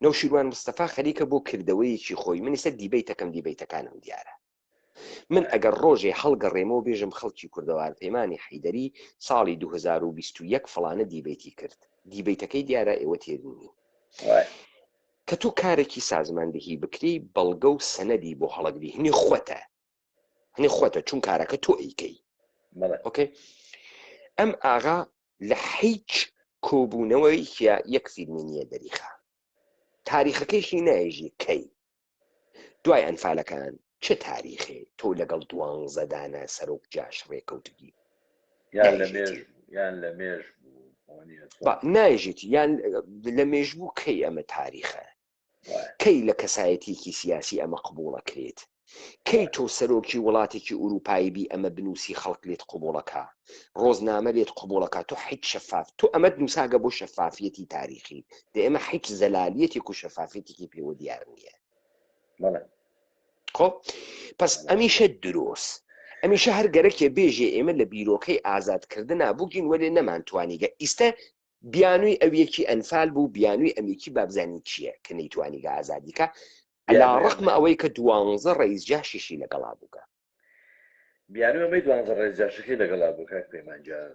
نەوشیروان مستەفا خەریکە بۆ کردەوەیەکی خۆی من ئێستا دیبەیتەکەم دیبەیتەکانم دیارە من ئەگەر ڕۆژێ هەڵگەڕێمەوە بێژم خەڵکی کوردەوار پەیمانی حەیدەری ساڵی 2021 فڵانە دیبەیتی کرد دیبەیتەکەی دیارە ئێوە تێرنی کە تۆ کارێکی سازماندەهی بکری بەڵگە و سەنەدی بۆ هەڵەگری هەنی خۆتە چون کارەکە تۆ ئەیکەی ئۆکەی ئەم ئاغا لە هیچ کۆبوونەوەی یەک فیلمی نییە دەریخە تاریخەکەیشی نایژی کەی دوای ئەنفالەکان چه تاریخێ تۆ لەگەڵ 12 دانە سەرۆک جاش ڕێکەوتگی یان لە مێژ نایژیت یان لە مێژبوو کەی ئەمە تاریخە کەی لە کەسایەتێکی سیاسی ئەمە قبوڵەکرێت کەی تۆ سەرۆکی وڵاتێکی ئوروپایی بی ئەمە بنووسی خەڵک لێت قبوڵەکە ڕۆزنامە لێت قبوڵەکە تۆ هیچ شەفاف تۆ ئەمە نووساگە بۆ شەفافیەتی تاریخی دە ئێمە هیچ زەلالیەتێک و شەفافیەتێکی پێوە دیار نییە خۆ پس ئەمیشە دروست ئەمیشە هەر گەرەکێ بێژێ ئێمە لە بیرۆکەی ئازادکردن نابووگین وەلێ نەمانتوانیگە ئیستا بیانووی ئەویەکی ئەنفال بوو بیانووی ئەمێکی بابزانی چییە کە نەیتوانیگە ئازادیکە ئەلا ڕقمە ئەوەی کە 12 ڕئیس جاشیشی لەگەڵا بووکە بیانوی ئەمەی 12 ڕئیس جاشەکەی لەگەڵا بوو کاک پەیمانجان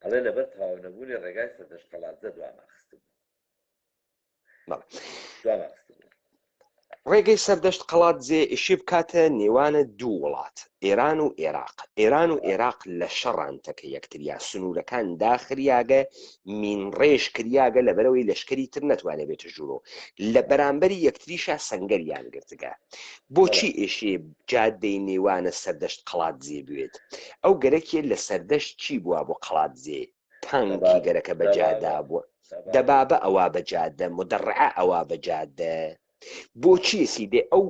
ئەڵێ لەبەر تەواو نەبوونی ڕێگای سەردەشت قەڵاتجە دواماخست بوو ڕێگەی سەردەشت قەڵاتجێ ئیشی بکاتە نێوانە دوو وڵات ئێران و عێراق لە شەڕان تەکە یەکتریا سنوورەکان داخریاگە مین ڕێژ کریاگە لەبەرەوەی لەشکری تر نەتوانێت بێتە ژوورۆ لە بەرامبەری یەکتریشە سەنگەریان گرتگە بۆچی ئێشێ جادەی نێوانە سەردەشت قەڵاتجێ بوێت ئەو گەرەکێ لە سەردەشت چی بووە بۆ قەڵاتجێ تانکی گەرەکە بەجادا بووە دەبابە ئەوە بەجادە مدەڕعە ئەوە بەجادە بۆچی سیدێ ئەو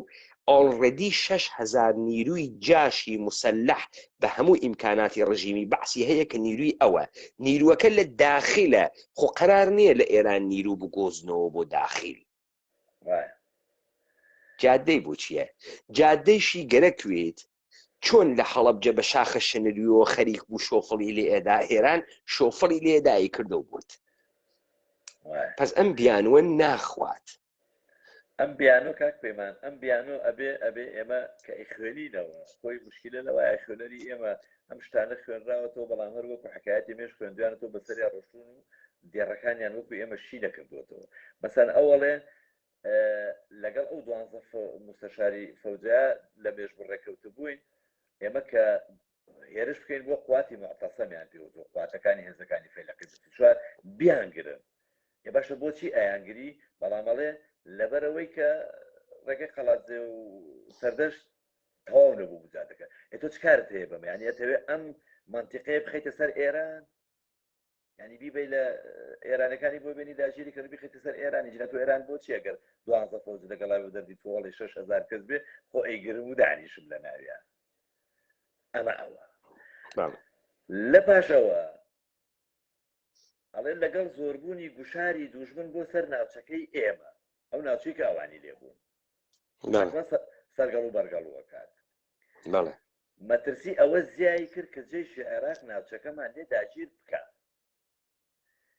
ئۆڵڕێدی 6,000 نیروی جاشی مسلح بە هەموو ئیمکاناتی ڕژیمی بەعسی هەیە کە نیروی ئەوە نیروەکە لە داخلە خۆ قەرار نییە لە ئێران نیرو بگۆزنەوە بۆ داخل جادەی بۆچیە جادەیشی گەرەکوێت چۆن لە حەڵەبجە بە شاخە شەنەریەوە خەریک بوو شۆفڵی لێ ئێدا ئێران شۆفڵی لێدایی کردو بووت پس ئەم بیانوە ناخوات ئەم بیانۆ کاک پەیمان ئەم بیانۆ ئەبێ ئێمە کە ئیخوێنینەوە خۆی مشکلە لەوە خوێنەری ئێمە ئەم شتانە خوێنراوەتەوە بەڵام هەر وەکو حکایەتی مێش خوێندویانەوە بەسەریا ڕۆشتون و دێڕەکانیان وەکو ئێمە شی دەکردوێتەوە مەسەن ئەوەڵێ لەگەڵ ئەو 12 مستەشاری فەوجەیە لە مێژ بڕێکەوتە بووین ئێمە کە هێرش بکەین بۆ قواتی معتەسەمیان پێوتۆ قواتەکانی هێزەکانی فەیلەقی چوار بیانگرن ێ باشە بۆچی ئەیانگری بەڵامەڵێ لەبەرەوەی کە ڕێگەی قەڵاتجێ و سەردەشت تەواو نەبوو بجاتەکە تۆ چ کارت هەیە بەمە یعنی ئەتەوێت ئەم منتیقەیە بخەیتە سەر ئێران ینی بیبەی لە ئێرانەکانی بۆ بێنی داژیری کە بخەیتە سەر ئێرانی جنەت و ئێران بۆچی ئەگەر 12 فەوج لەگەڵا بە دەردی تۆڵی 6,000 کەس بێ خۆ ئەیگرم و دانیشم لە ناویان ئەمە ئەوە لە پاشەوە ئەڵێ لەگەڵ زۆربوونی گوشاری دوژمن بۆ سەر ناوچەکەی ئێمە ئەو ناوچەی کە ئەوانی لێبوون سەرگەڵ و بەرگەڵوە کات مەترسی ئەوە زیایی کرد کە جێشی عێراق ناوچەکەمان لێ داگیر بکە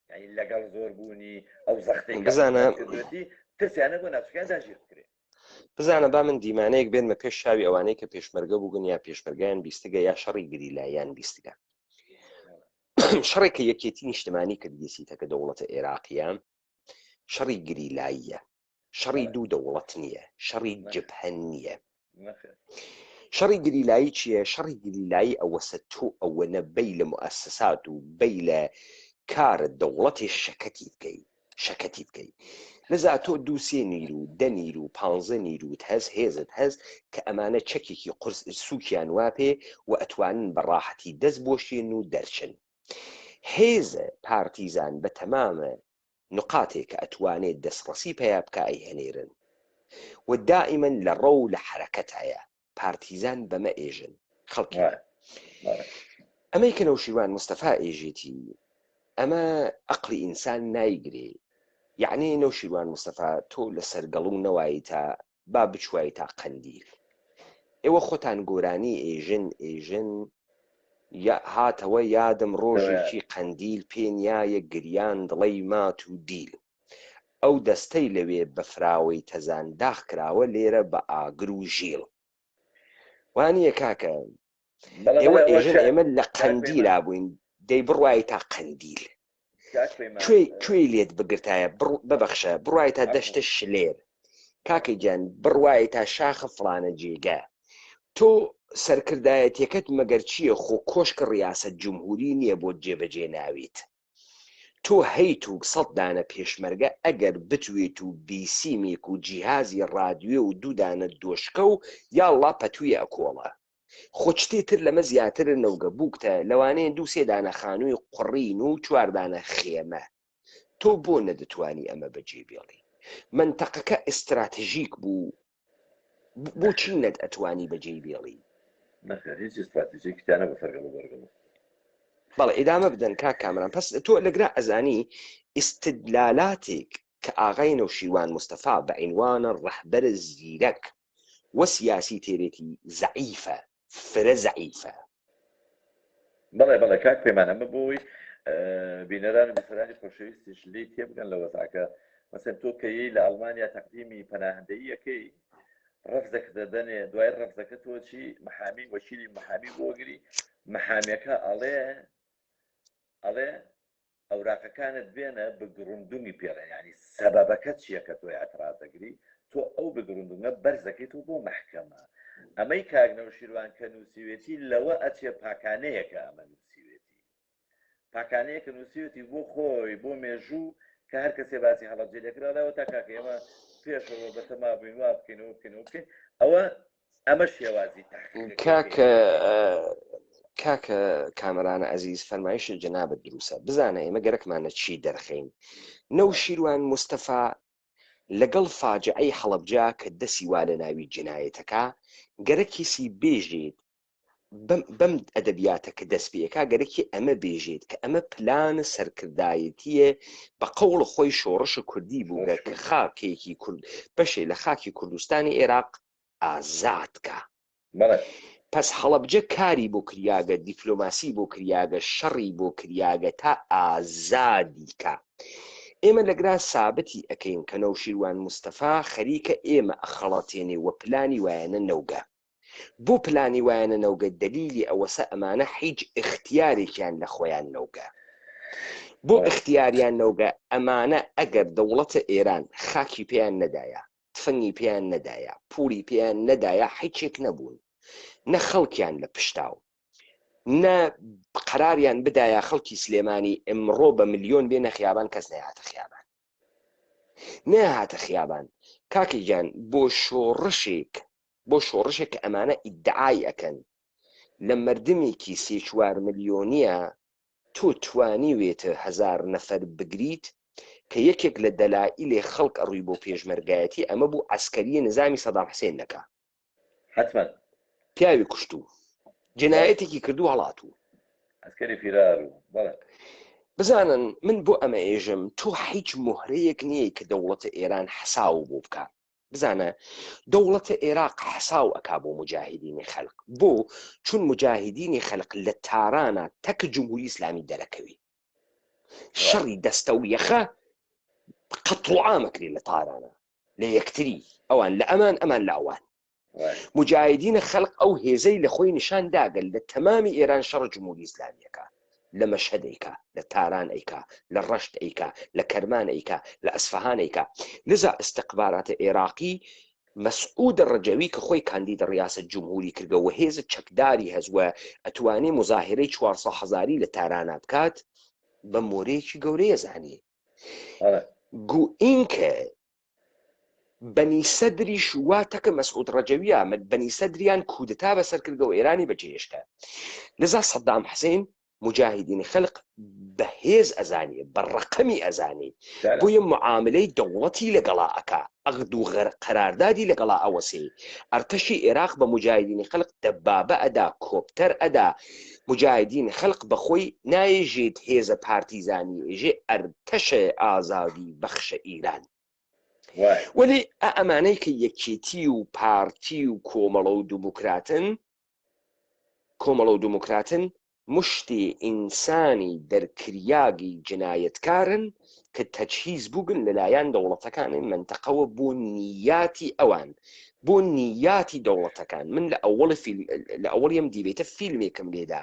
یعنی لەگەڵ زۆربوونی ئەو زەختەی بزانەتی ترسیانە بۆ ناوچەکان داگیر بکرێت بزانە با من دیمانەیەک بێنمە پێش شاوی ئەوانەی کە پێشمەرگە بووگن یا پێشمەرگیان بیستگە یا شەڕی گریلاییان بیستگە شەڕێکە یەکێتی نیشتمانی کرد دیسیتەکە دەوڵەتە عێراقیە شەڕی گریلاییە شەڕی دوو دەوڵەت نییە شەڕی جبهە نییە شەڕی گریلایی چییە شەڕی گریلایی ئەوەسە تۆ ئەوەنە بەی لە موسسات و بەی لە کارت دەوڵەتی شەکەتی بکەی لەذا تۆ 2-3 نیرو 10 نیرو 15 نیروت هێزت هەز کە ئەمانە چەکێکی قرس سووکیان واپێ و ئەتوانن بەڕاحەتی دەست بۆشێن و دەرچن هێزە پارتیزان بە تەمامە نقاتێک کە ئەتوانێت دەستڕەسی پێیا بکە ئەیهێنێرن و دائیمەن لە ڕۆ و لە حرەکەت هەیە پارتیزان بەمە ئێژن خەڵکی ئەمەی کە نەوشیروان مستەفا ئێژێتی ئەمە عەقڵی ئینسان نایگرێ یعنی نەوشیروان مستەفا تۆ لە سەرگەڵوو نەوایی تا با بچوای تا قەندیل ئێوە خۆتان گۆرانی ئێژن هاتەوە یادم ڕۆژێکی قەندیل پێنیایە گریان دڵەی مات و دیل ئەو دەستەی لەوێ بەفراوەی تەزان داخ کراوە لێرە بە ئاگر و ژیڵ وانییە کاکە ئێوە ئێژن ئێمە لە قەندیلا بووین دەی بڕوای تا قەندیل کوێی لێت بگرتایە ببەخشە بڕوای تا دەشتە شلێر کاکەی گیان بڕوای تا شاخە فڵانە جێگە تۆ سەرکردایەتیەکەت مەگەر چییە خۆ کۆشکە ڕیاسەت جمهوری نییە بۆ جێبەجێ ناویت تۆ هەیت و 100 دانە پێشمەرگە ئەگەر بتوێت و بیسیمێک و جیهازی ڕادیۆ و 2 دانە دۆشکە و یاڵڵا پەتوویە ئەکۆڵە خۆچتێتر لەمە زیاترە نەوگە بووکتە لەوانەیە 2-3 دانە خانووی قڕین و 4 دانە خێمە تۆ بۆ نەدەتوانی ئەمە بەجێ بێڵی منتەقەکە ئستراتژیک بوو بۆچی نەت ئەتوانی بەجێ بێڵی بەڵێ ئیدامە بدەن کاک کامران پس تۆ لەگرا ئەزانی ئیستدلالاتێک کە ئاغای نەوشیروان مستەفا بە عینوانە ڕەهبەرە زیرەک وە سیاسی تێرێتی زەعیفە فرە زەعیفە بەڵێ کاک پەیمان ئەمە بۆی بینەران و بیسەرانی خۆشەویستیش لێی تێبگەن لە وەزعەکە مەسەن تۆ کەیەی لە ئەڵمانیا تەقدیمی پەناهندەیی یەکەی ڕەفزەکە دەدەنێ دوای ڕەفزەکە تۆ چی محامی وەکیلی محامی بۆگری محامیەکە ئەڵێ ئەوراقەکانت بێنە بگڕندومی پێڕێ ینی سەبەبەکە چییە کە تۆی ئەتراز دەگری تۆ ئەو بگڕندومە بەرزەکەیت و بۆ مەحکەمە ئەمەی کاگنەوشیروان کە نووسیوێتی لەوە ئەچێ پاکانەیەکە ئەمە نووسیوێتی پاکانەیەکە نووسیوێتی بۆ خۆی بۆ مێژوو کە هەر کەسێ باسی هەڵەبجێ لێکراوە تا کاکە ئێمە پێشەوە بەتەما بووین وا بکەینەوە بکەین ئەمە شێوازی کاکە کامەرانە ئەزیز فەرمایشە جەنابەت دروستە بزانە ئێمە گەرەکمانە چی دەرخەین نەوشیروان مستەفا لەگەڵ فاجعەی هەڵەبجا کە دەسی وا لە ناوی جنایەتەکە گەرەکیسی بێژێت بەم ئەدەبیاتە کە دەست پێەکە گەرەکی ئەمە بێژێت کە ئەمە پلانە سەرکردایەتیە بە قەوڵ خۆی شۆڕشە کوردی بووگە کە خاکێکی کورد بەشێ لە خاکی کوردستانی عێراق ئازادکە پس هەڵەبجە کاری بۆ کریاگە دیپلۆماسی بۆ کریاگە شەڕی بۆ کریاگە تا ئازادیکە ئێمە لەگرا سابەتی ئەەکەین کە نەوشیروان مستەفا خەریکە ئێمە ئەخەڵەتێنێ وە پلانی وایەنە نەوگە بۆ پلانی وایەنە نەوگە دلیلی ئەوەسە ئەمانە هیچ اختیارێکیان لە خۆیان نەوگە بۆ اختیاریان نەوگە ئەمانە ئەگەر دەوڵەتە ئێران خاکی پێیان نەدایە تفەنگی پێیان نەدایە پوڵی پێیان نەدایە هیچێک نەبوون نە خەڵکیان لە پشتاو نە قەراریان بدایە خەڵکی سلێمانی ئەمڕۆ بە ملیۆن بێنە خیابان کەس نەهاتە خیابان نەهاتە خیابان کاکی گیان بۆ شۆڕشێک کە ئەمانە ئیدعای ئەکەن لە مردمێکی 3-4 ملیۆنیە تۆ توانیوێتە 1000 نەفەر بگریت کە یەکێک لە دەلائیلێ خەڵک ئەڕووی بۆ پێشمەرگایەتی ئەمە بوو عەسکەریە نظامی سەدام حوسێن نەکا حتما پیاوی کوشتوو جنایەتێکی کردو هەڵاتوو عەسکەری فیرار بزانن من بۆ ئەمە ئێژم تۆ هیچ مهرەیەک نییە کە دەوڵەتە ئێران حەساو بۆ بکە بزانە دەوڵەتە عێراق حەساو ئەکا بۆ مجاهدینی خەلق بۆ چون مجاهدینی خەلق لە تارانە تەکە جمهوری ئیسلامی دەرەکەوی شەڕی دەستە و یەخە قەتڵعامەکری لە تارانە لە یەکتری ئەوان لە ئەمان لە ئەوان مجاهدینە خەلق ئەو هێزەی لە خۆی نیشان داگەل لە تەمامی ئێران شەڕ جمهوری ئیسلامیەکە لە مەشهەد ئەیکا لە تاران ئەیکا لە ڕەشت ئەیکا لە کەرمان ئەیکا لە ئەسفەهان ئەیکا لذا استقباراتە عێراقی مەسعود ڕەجەوی کە خۆی کاندیدە ڕیاسەت جمهوری کردەوە هێزە چەکداری هەزوە ئەتوانێ مزاهرەی 400,000 لە تارانە بکات بە مۆرەیەکی گەورەیە زانێ گو ئینکە بەنی سەدریش واتەکە مەسعود ڕەجەویە بەنی سەدریان کودتا بەسەر کردەوە ئێرانی بەجێهێشتا لذا سەدام حوسێن مجاهدینی خەلق بە هێز ئەزانێ بە ڕەقەمی ئەزانێ بۆیە معاملەی دەوڵەتی لەگەڵا ئەکا ئەغد و قەراردادی لەگەڵا ئەوەسێ ئەرتەشی عێراق بە مجاهدینی خەلق دەبابە ئەدا کۆپتەر ئەدا مجاهدینی خەلق بەخۆی نایژێت هێزە پارتیزانی ئێژێ ئەرتەشە ئازادی بەخشە ئیران وەلی ئەمانەی کە یەکێتی و پارتی و کۆمەڵە و دموکراتن مشتی ئینسانی دەرکریاگی جنایەتکارن کە تەجهیز بووبن لەلایەن دەوڵەتەکانی منتەقەوە بۆ نیاتی ئەوان بۆ نیاتی دەوڵەتەکان. من لە ئەوڵیم دیبێتە فیلمێکم لێدا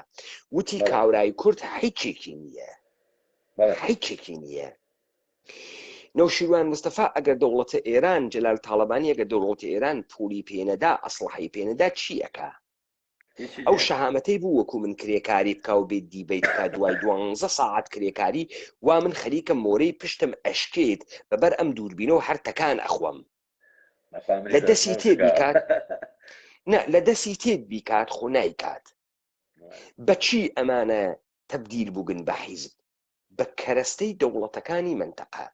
وتی کاورای کورد هیچێکی نییە. نەوشیروان مستەفا ئەگەر دەوڵەتە ئێران جەلال تاڵەبانی ئەگەر دەوڵەتە ئێران پولی پێنەدا ئەسلحەی پێنەدا چی ئەکا؟ ئەو شەهامەتەی بوو وەکو من کرێکاری بکە و بێت دیبیت بکە دوای 12 ساعت کرێکاری وا من خەریکە مۆرەی پشتم ئەشکێت بەبەر ئەم دووربینەوە هەر تەکان ئەخوەم لە دەستی تێت بیکات لە دەستی تێت بیکات خۆ نایکات. بەچی ئەمانە تەبدیل بووگن بە حیزب؟ بە کەرەستەی دەوڵەتەکانی منتەقە.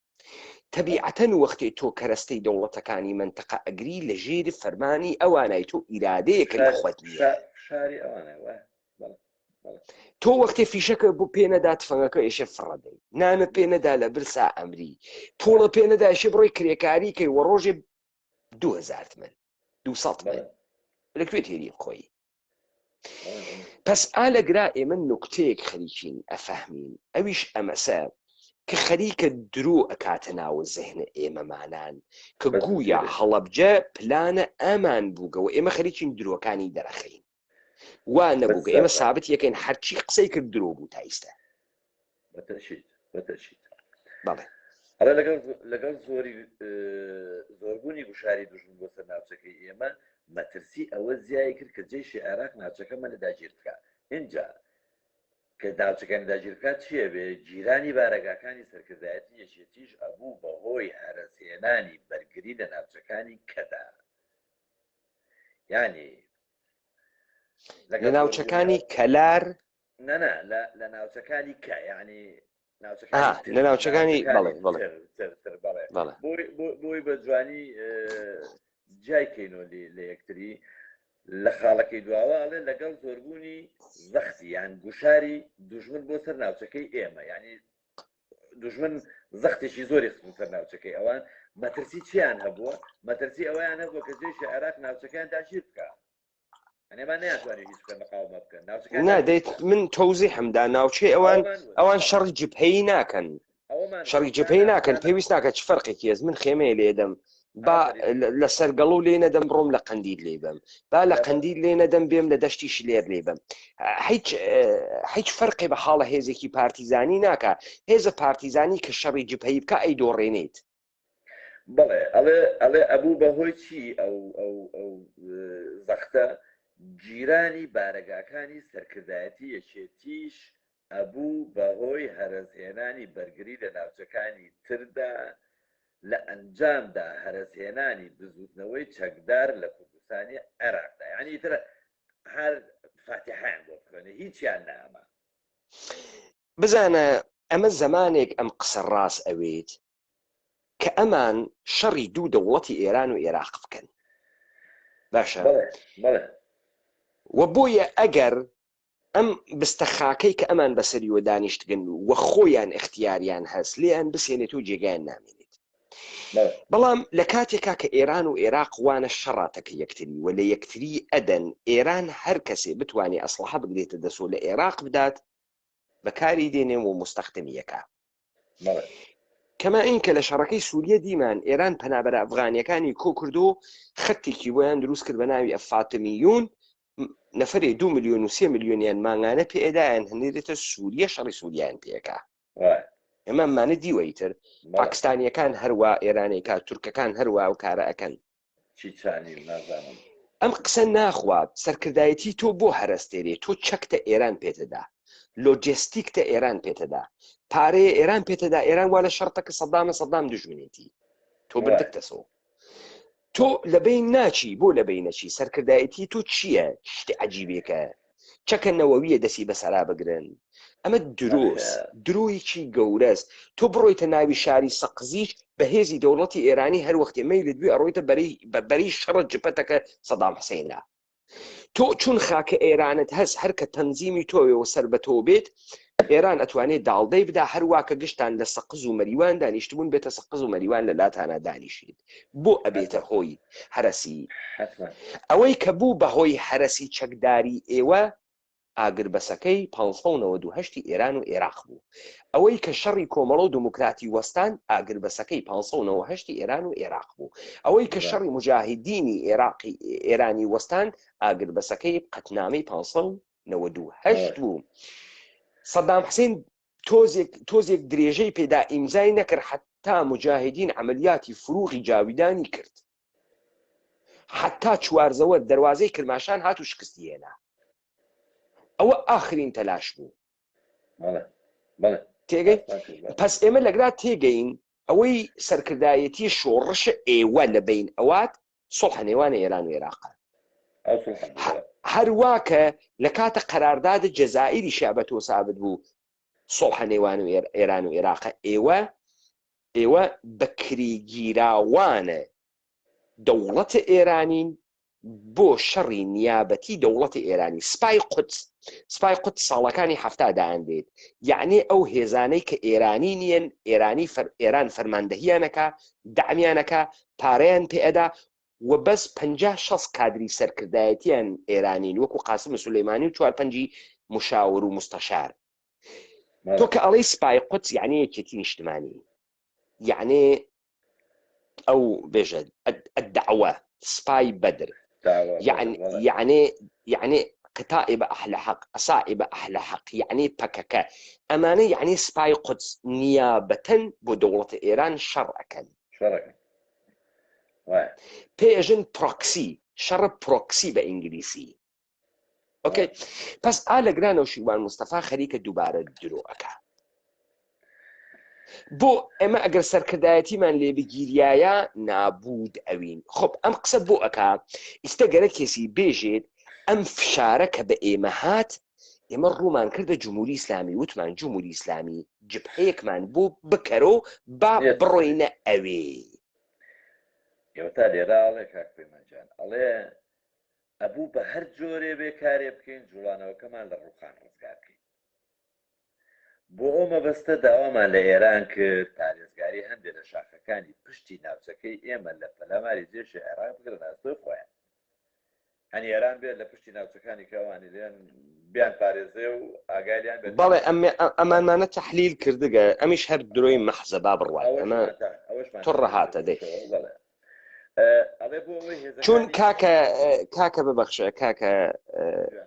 تەبیعەتەن وەختێ تۆ کەرەستەی دەوڵەتەکانی منتەقە ئەگری لە ژێر فەرمانی ئەوانای تۆ ئیرادەیەکە لە خۆت نییە. تۆ وەختێ فیشەکە بۆ پێنەدا تفەنگەکە ئێشە فڕەدەی نانە پێنەدا لە برسا ئەمری تۆڵە پێنەدا ئێشە بڕۆی کرێکاری کەی وە ڕۆژێ 2000 من 200 من لەکوێ تێری بخۆی. پس ئالەگرا ئێمە نوکتەیەک خەریکین ئەفەهمین ئەویش ئەمەسە کە خەریکە درۆ ئەکاتە ناوە زەهنە ئێمەمانان کە گویا هەڵەبجە پلانە ئەمان بووگەوە ئێمە خەریکین درۆکانی دەرەخەین وا نەبووگە ئێمە سابت یەکەین هەرچی قسەی کرد درۆ بوو تا ئێستا. بەڵێ لەگەڵ زۆربوونی گوشاری دوژمن بۆ سەر ناوچەکەی ئێمە مەترسی ئەوە زیای کرد کە جێشی عێراق ناوچەکەمە لەداگیر بکات. اینجا کە ناوچەکانی داگیر بکات چییە بێ؟ جیرانی بارەگاکانی سەرکردایەتی یەکێتیش ئەبوو بەهۆی هەرەسێنانی بەرگری لە ناوچەکانی کەدا، یعنی لە ناوچەکانی کەلار لە ناوچەکانی کە یعنی لە ناوچەکانی بۆی بە جوانی جایکەینەوە لە یەکتری لە خاڵەکەی دواواڵێ لەگەڵ زۆربوونی زەختی یان گوشاری دوژمن بۆ سەر ناوچەکەی ئێمە، یعنی دوژمن زەختێکی زۆری خستن سەر ناوچەکەی ئەوان. مەترسی چیان هەبووە؟ مەترسی ئەوەیان هەبووە کە جێشی عێراق ناوچەکەیان داگیر بکات. نادەیت من تۆزی هەمدا ناوچەی ئەوان شەڕی جبهەیی ناکەن پێویست ناکە چ فەرقێکی هەست. من خێمەیە لێدەم با لە سەرگەڵ و لێ نەدەم بڕۆم لە قەندیل لێ بم، با لە قەندیل لێ نەدەم بێم لە دەشتی شلێر لێ بم. هیچ فەرقی بە حاڵە هێزێکی پارتیزانی ناکە. هێزە پارتیزانی کە شەڕی جبهەیی بکە ئەی دۆڕێنێت. بەڵێ ئەڵێ ئەبوو بەهۆی چی ئەو زەختە؟ جیرانی بارەگاکانی سەرکردایەتی یەکێتیش ئەبوو بەهۆی هەرەسهێنانی بەرگری لە ناوچەکانی تردا لە ئەنجامدا هەرەسهێنانی بزوتنەوەی چەکدار لە کوردستانی عێراقدا. یعنی ترە هەر فاتحیان بۆ بکەنێ هیچیان نامە. بزانە ئەمە زمانێک ئەم قسە ڕاست ئەوێت کە ئەمان شەڕی دوو دەوڵەتی ئێران و عێراق بکەن. باشە وە بۆیە ئەگەر ئەم بستە خاکەی کە ئەمان بەسەریوە دانیشتگەن وە خۆیان اختیاریان هەست لێیان بسێنێت و جێگایان نامێنێت. بەڵام لە کاتێکا کە ئێران و عێراق وانە شەڕاتەکە یەکتری و لە یەکتری ئەدەن ئێران هەر کەسێ بتوانێت ئەسلحە بگرێتە دەسۆ لە عێراق بدات بەکاری دێنێ و مستەختمیەکە. کەما اینکە لە شەڕەکەی سووریە دیمان ئێران پەنابەرە ئەفغانیەکانی کۆ کردو خەتێکی بۆیان دروست کرد بە ناوی ئەفاتمیون نەفرێ 2 ملیۆن و 3 ملیۆنیان مانگانە پێدایان هەنێرێتە سووریە شەڕی سووریان پێەکە. ئەمەمانە دیوەیتر پاکستانیەکان هەروە ئێرانێکا تورکەکان هەروە و کارە ئەەکەن. ئەم قسە ناخوات سەرکردایەتی تۆ بۆ هەرەستێرێ تۆ چەکتە ئێران پێتەدا، لۆجستیکتە ئێران پێتەدا، پارەیە ئێران پێتەدا. ئێران وا لە شەڕتەکە سەدام دژمنێتی تۆ بردەکتەسەوە. تۆ لەبەی ناچی بۆ لەبەی نەچی سەرکردایەتی تۆ چییە؟ شتی عەجیبێکە چەکە نەوەویە دەسی بەسەرا بگرن. ئەمە درۆیکی گەورەست. تۆ بڕۆیتە ناوی شاری سەقزیش بە هێزی دەوڵەتی ئێرانی هەر وەختێ مەیلت دوێ ئەڕۆیتە بەری شەڕە جپەتەکە سەدام حوسێنە. تۆ چون خاکە ئێرانت هەست هەر کە تەنزیمی تۆوێەوە سەر بە تۆ بێت ئێران ئەتوانێت داڵدەی بدا هەروواکە گشتان لە سەقز و مەریوان دانیشتبوون بێتە سەقز و مەریوان لە لاتانە دانیشید بۆ ئەبێتە هۆی هەرەسی ئەوەی کە بوو بەهۆی هەرەسی چەکداری ئێوە ئاگربەسەکەی 598 ئێران و عێراق بوو ئەوەی کە شەڕی کۆمەڵە و دموکراتی وەستان ئاگربەسەکەی 598 ئێران و عێراق بوو ئەوەی کە شەڕی مجاهدینی ئێرانی وەستان ئاگربەسەکەی قەتنامەی 598 بوو سەدام حسین تۆزێک درێژەی پێدا ئیمزای نەکرد حتا مجاهدین عملیاتی فروغی جاویدانی کرد حتا چوارزەوە دەواازەی کرماشان هات و شکستی هێنا ئەوە ئاخرین تەلاش بوو تێگەی پس ئێمە لەگرا تێگەین ئەوەی سەرکردایەتی شۆڕشە ئێوە لە بین ئەوات سڵحە نێوانە ئێران و عێراق هەروواکە لە کاتە قەراردادە جەزائیری شابەتەوە سابت بوو سڵحە نێوان و ئێران و عێراق ئێوە بەکریگیراوانە دەوڵەتە ئێرانین بۆ شەڕی نیابەتی دەوڵەتی ئێرانی سپای قوتس ساڵەکانی هەفتادایان دێت یعنی ئەو هێزانەی کە ئێرانی نیەن ئێران فەرماندەهیانەکە دامیانەکە پارەیان پێئەدا و بەس 50-60 کادری سەرکردایەتیان ئێرانین وەکو قاسم سولەیمانی و 4-5 مشاور و مستەشار تۆ کە ئەڵەی سپای قوتس یعنی یەکێتی نیشتمانی یعنی ئەو بێژە الدعوة سپای بەدر يعني قتائب أهل حق أصائب أهل حق يعني بككا أمانة يعني سباي قدس نيابة بدولة إيران شرعا بيجن بروكسي شر بروكسي بإنجليزي أوكي بس على جرانا وشيوان مصطفى خليك دوباره دروكا بۆ ئەمە ئەگەر سەرکردایەتیمان لێ بگیریایە نابود ئەوین خۆب ئەم قسە بۆ ئەکا ئیستا گەرە کێسی بێژێت ئەم فشارە کە بە ئێمە هات ئێمە ڕوومان کردە جمهوری ئیسلامی وتمان جمهوری ئیسلامی جبهەیەکمان بۆ بکەرەوە با بڕۆینە ئەوێ ئێوە تا لێرە ئەڵێ کاک پەیمانجان ئەڵێ ئەبوو بە هەر جۆرێ بێکارێ بکەین جوڵانەوەکەمان لە ڕووخان ڕزگار بکەین بۆ ئەو مەبەستە داوامان لە ئێران کرد پارێزگاری هەندێک لە شاخەکانی پشتی ناوچەکەی ئێمە لە پەلاماری جێشی عێراق بگرن ئاستۆی خۆیان هەنی ئێران بێت لە پشتی ناوچەکانی کەوانی لێن بیان پارێزێ و ئاگالیان بێت بەڵێ ئەمانمانە تەحلیل کردگە ئەمیش هەر درۆی مەحزە با بڕوات ئەمە تۆ ڕەهاتە دێ چون کاکە ببەخشە کاکە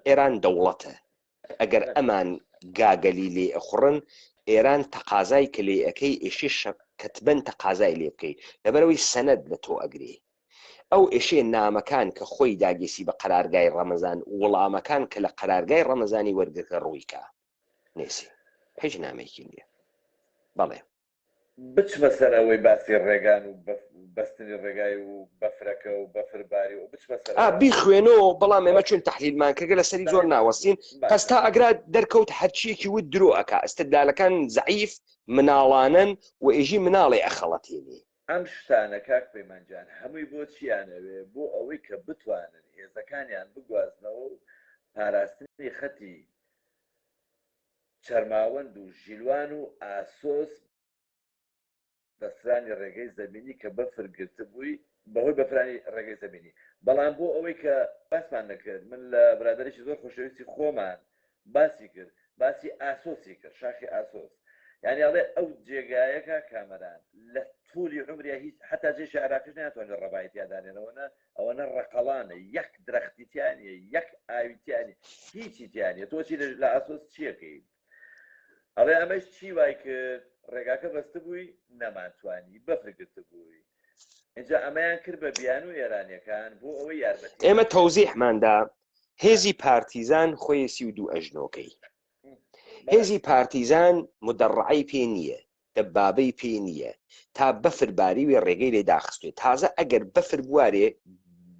ئێران دەوڵەتە ئەگەر ئەمان گاگەلی لێ ئەخڕن ئێران تەقازای کە لێ ئەەکەی ئێشی کەتبەن تەقازای لێ بکەیت لەبەرەوەی سەنەد لە تۆ ئەگرێ ئەو ئێشێ نامەکان کە خۆی داگەسی بە قەرارگای ڕەمەزان وەڵامەکان کە لە قەرارگای ڕەمەزانی وەرگەکە ڕوویکە نێسی هیچ نامێکی نییە بەڵێ بچمە سەر ئەوەی باسی ڕێگان و بەستنی ڕێگای و بەفرەکە و بەفرباری و بچمە سەر بیخوێنەوە بەڵام ئێمە چون تەحلیلمان کردگە لە سەری زۆر ناوەستین پس تا ئەگرا دەرکەوت هەرچیەکی وت درۆ ئەکا ئەستدلالەکان زەعیف مناڵانن و ئێژی مناڵێ ئەخەڵەتێنێ ئەم شتانە کاک پەیمانجان هەمووی بۆ چیانەوێ بۆ ئەوەی کە بتوانن هێزەکانیان بگوازنەوە و پاراستنی خەتی چەرماوەند و ژیلوان و ئاسۆس بەفرانی ڕێگەی زەمینی کە بەفر گرتە بووی بەهۆی بەفرانی ڕێگەی زەمینی بەڵام بۆ ئەوەی کە باسمان نەکرد من لە برادێکی زۆر خۆشەویستی خۆمان باسی کرد باسی ئاسۆسی کرد شاخی ئاسۆس یعنی ئەڵێ ئەو جێگایەکە کامەران لە توولی عمریا هیچ حتا جێشی عراقیش ناتوانێت ڕەبایەتیادانێنەوەنە ئەوەنە ڕقەڵانە یەک درەختیتیانە یەک ئاویتیانی هیچی تیانە تۆچی لە ئاسۆس چیەکەی ئەڵێ ئەمەش چی وای کرد ڕێگاکە بەستە بووی نەمانتوانی بەفرگرتە بووی اینجا ئەمەیان کرد بە بیان و ئێرانیەکان بۆ ئەوەی یارمەتی ئێمە تەوزیحماندا هێزی پارتیزان خۆی 32 ئەژنۆکەی هێزی پارتیزان مدەڕعی پێ نییە دەبابەی پێ نییە تا بەفرباری وێ ڕێگەی لێ داخستوێت تازە ئەگەر بەفر بوارێ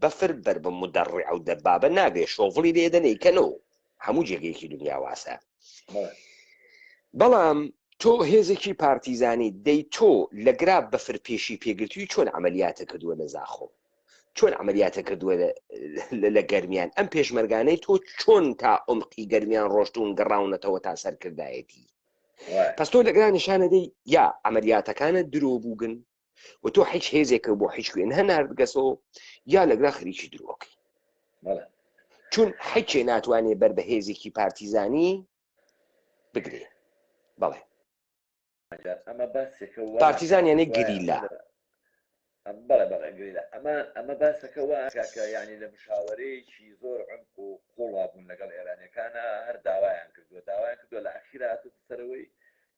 بەفر بەر بە مدەڕع و دەبابە ناگرێت شۆڤڵی لێ دەنەیکەنەوە هەموو جێگەیەکی دنیا واسە بەڵام تۆ هێزێکی پارتیزانی دەی تۆ لەگرا بەفر پێشی پێگرتووی چۆن عملیاتە کردووە لە زاخۆ چۆن عملیاتە کردووە لە گەرمیان ئەم پێشمەرگانەی تۆ چۆن تا عمقی گەرمیان ڕۆشتون گەڕاونەتەوە تا سەرکردایەتی پس تۆ لەگرا نیشانە دەی یا عملیاتەکانە درۆ بووگن و تۆ هیچ هێزێکە بۆ هیچ کوێن هەناردگەسەوە یا لەگرا خەریکی درۆکەی چون هیچێ ناتوانێت بەر بە هێزێکی پارتیزانی بگرێ بەڵێ پارتیزان یعنی گریلا بەڵێ گریلا ئەمە باسەکە وا کاکە یعنی لە مشاوەرەیەکی زۆر عمق و قوڵا بوون لەگەڵ ئێرانیەکانە هەر داوایان کردووە لە ئەخیرا هاتووە سەرەوەی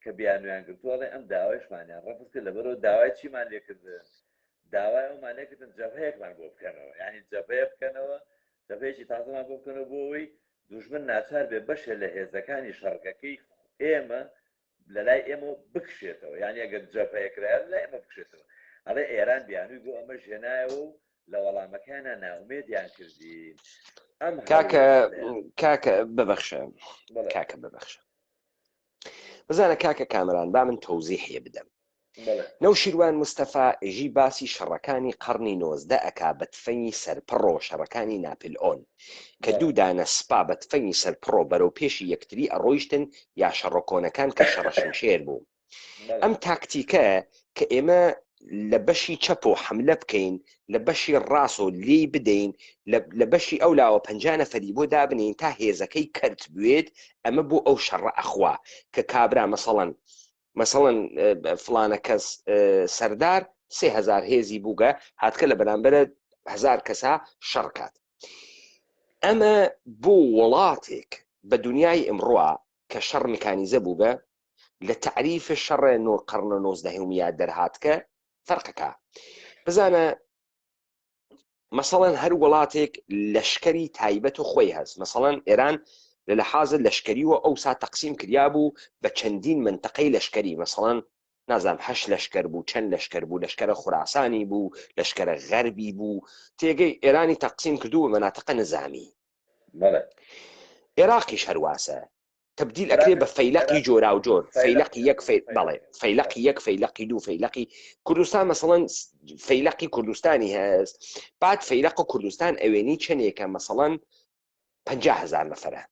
کە بیانویان کردووەڵێ ئەم داوایشمانیان ڕەفز کرد لەبەرەوە داوای چیمان لێکردن داوای ئەومان لێکردن جەبهەیەکمان بۆ بکەنەوە یعنی جەبهەیە بکەنەوە جەبهەیەکی تازەمان بۆ بکەنەوە بۆ ئەوەی دوژمن ناچار بێ بەشێ لە هێزەکانی شەڕەکەی ئێمە لەلای ئێمە بکشێتەوە یعنی ئەگەر جەبهەیەکرایە لەلای ئێمە بکشێتەوە ئەڵێ ئێران بیانووی بۆ ئەمە ژێنایەوە و لە وەڵامەکانە ناومێدیان کردین ئەم کاکە ببەخشە کاکە ببەخشە بزانە کاکە کامران با من تەوزیحیە بدەم نەوشیروان مستەفا ئێژی باسی شەڕەکانی قەرنی 19 ئەکا بە تفەنی سەرپڕۆ شەڕەکانی ناپلئۆن کە دوو دانە سپا بە تفەنی سەرپڕۆ بەرەو پێشی یەکتری ئەڕۆیشتن یا شەڕۆکۆنەکان کە شەڕە شمشێر بوو ئەم تاکتیکە کە ئێمە لە بەشی چەپ و حملە بکەین لە بەشی ڕاست و لی بدەین لە بەشی ئەو لاوە 50 نەفەری بۆ دابنین تا هێزەکەی کەرت بوێت ئەمە بۆ ئەو شەڕە ئەخوا کە کابرا مەسەڵەن فلانە کەس سەردار 3000 هێزی بووگە هاتکە لە بەرامبەرە 1000 کەسا شەڕکات ئەمە بۆ وڵاتێک بە دنیای ئەمڕۆە کە شەڕ میکانیزە بووگە لە تعریف شەڕە قەرنە 19 دەرهاتکە فەرقەکە بزانە مەسەڵەن هەر وڵاتێک لەشکەری تایبەت و خۆی هەست مەسەڵەن ئێران لە لەحاظە لەشکەریوە ئەو سا تەقسیم کریا بوو بە چەندین منتەقەی لەشکەری مەسەڵەن نازانم 8 لەشکەر بوو چەند لەشکەر بوو لەشکەرە خوراسانی بوو لەشکەرە غەربی بوو تێگەی ئێرانی تەقسیم کردو بە مەناتەقە نظامی عێراقیش هەرواسە تبدیل ئەکرێ بە فەیلەقی جۆرا و جۆر فەیلەقی یەک بەڵێ فەیلەقی یەک فەیلەقی دوو فەیلەقی کوردستان مەسەڵەن فەیلەقی کوردستانی هەست بعد فەیلەق کوردستان ئەوێنی چەندێکە مەسەڵەن 50,000 نەفەرە